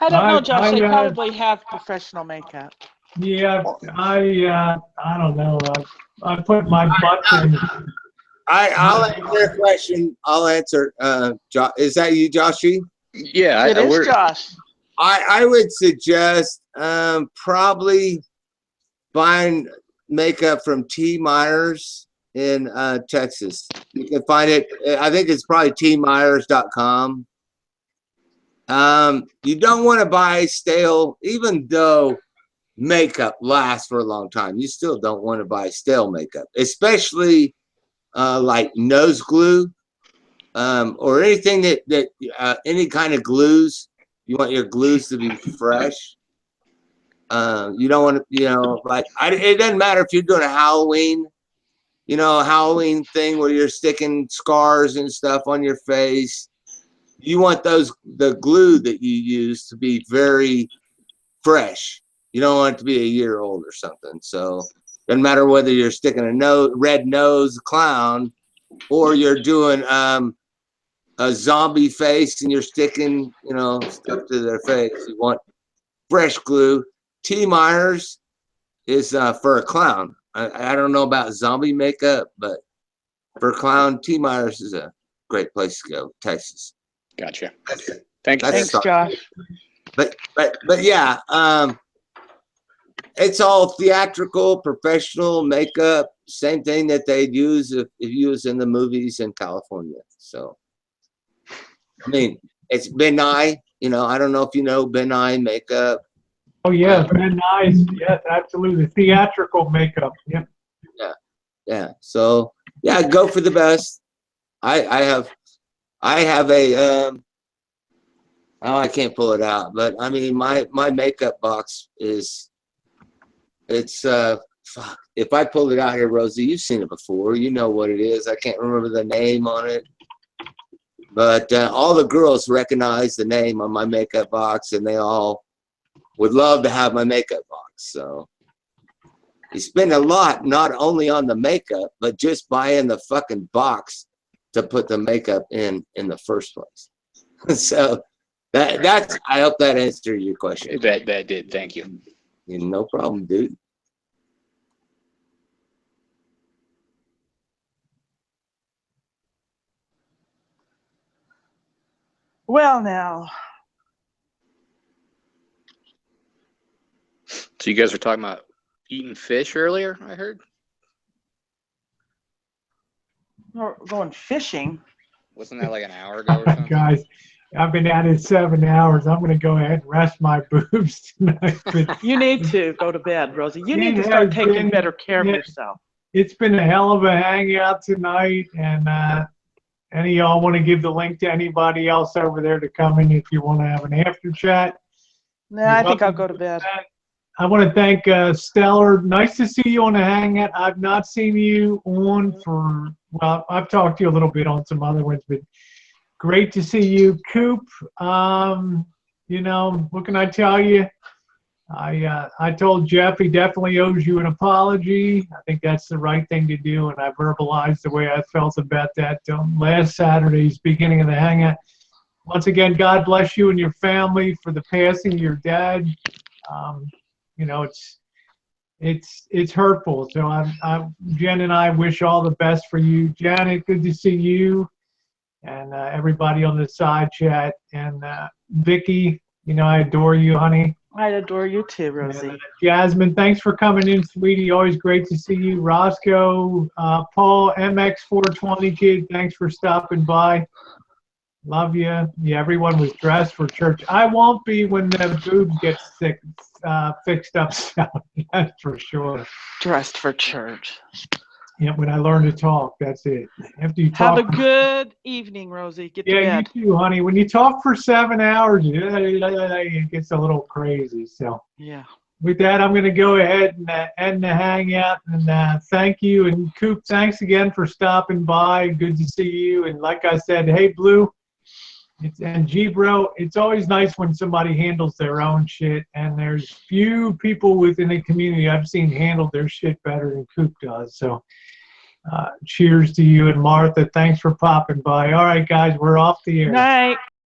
don't know, Josh. They I, probably have professional makeup. Yeah, I don't know. I put my butt in. I'll answer a question. I'll answer. Is that you, Joshy? Yeah, It is Josh. I would suggest probably buying makeup from T. Myers in Texas. You can find it. I think it's probably tmyers.com. You don't want to buy stale, even though makeup lasts for a long time. You still don't want to buy stale makeup, especially like nose glue or anything that any kind of glues. You want your glues to be fresh. You don't want to, it doesn't matter if you're doing a Halloween, Halloween thing where you're sticking scars and stuff on your face. You want the glue that you use to be very fresh. You don't want it to be a year old or something. So doesn't matter whether you're sticking a red nose clown or you're doing a zombie face and you're sticking, stuff to their face. You want fresh glue. T. Myers is for a clown. I don't know about zombie makeup, but for a clown, T. Myers is a great place to go. Texas. Gotcha. Thank you. Thanks, Josh. But yeah, it's all theatrical, professional makeup. Same thing that they'd use if you was in the movies in California. So, I mean, it's benign. I don't know if you know benign makeup. Oh yeah, very nice. Yes, absolutely. Theatrical makeup. Yeah. Yeah. So yeah, go for the best. I have a I can't pull it out, but I mean my makeup box is fuck. If I pull it out here, Rosie, you've seen it before. You know what it is. I can't remember the name on it. But all the girls recognize the name on my makeup box, and they all would love to have my makeup box. So you spend a lot not only on the makeup, but just buying the fucking box to put the makeup in the first place. So that's I hope that answered your question. That did. Thank you. No problem, dude. Well, now. So you guys were talking about eating fish earlier, I heard? We're going fishing. Wasn't that like an hour ago or something? Guys, I've been at it 7 hours. I'm going to go ahead and rest my boobs tonight. But you need to go to bed, Rosie. You need to start taking better care of yourself. It's been a hell of a hangout tonight, and any of y'all want to give the link to anybody else over there to come in if you want to have an after chat? Nah, I think I'll go to bed. I want to thank Stellar. Nice to see you on the Hangout. I've not seen you on for, well, I've talked to you a little bit on some other ones, but great to see you. Coop, what can I tell you? I told Jeff he definitely owes you an apology. I think that's the right thing to do, and I verbalized the way I felt about that last Saturday's beginning of the Hangout. Once again, God bless you and your family for the passing of your dad. It's hurtful. So Jen and I wish all the best for you. Janet, good to see you, and everybody on the side chat. And Vicky, I adore you, honey. I adore you too, Rosie. And, Jasmine, thanks for coming in, sweetie. Always great to see you. Roscoe, Paul, MX420 kid, thanks for stopping by. Love you. Yeah, everyone was dressed for church. I won't be when the boobs get fixed up. That's for sure. Dressed for church. Yeah, when I learn to talk, that's it. After you talk. Have a good evening, Rosie. Get to bed. Yeah, you too, honey. When you talk for 7 hours, it gets a little crazy. So yeah. With that, I'm going to go ahead and end the Hangout. And thank you. And Coop, thanks again for stopping by. Good to see you. And like I said, hey, Blue, And G-Bro, it's always nice when somebody handles their own shit, and there's few people within the community I've seen handle their shit better than Coop does. So cheers to you. And Martha, thanks for popping by. All right, guys, we're off the air. Night.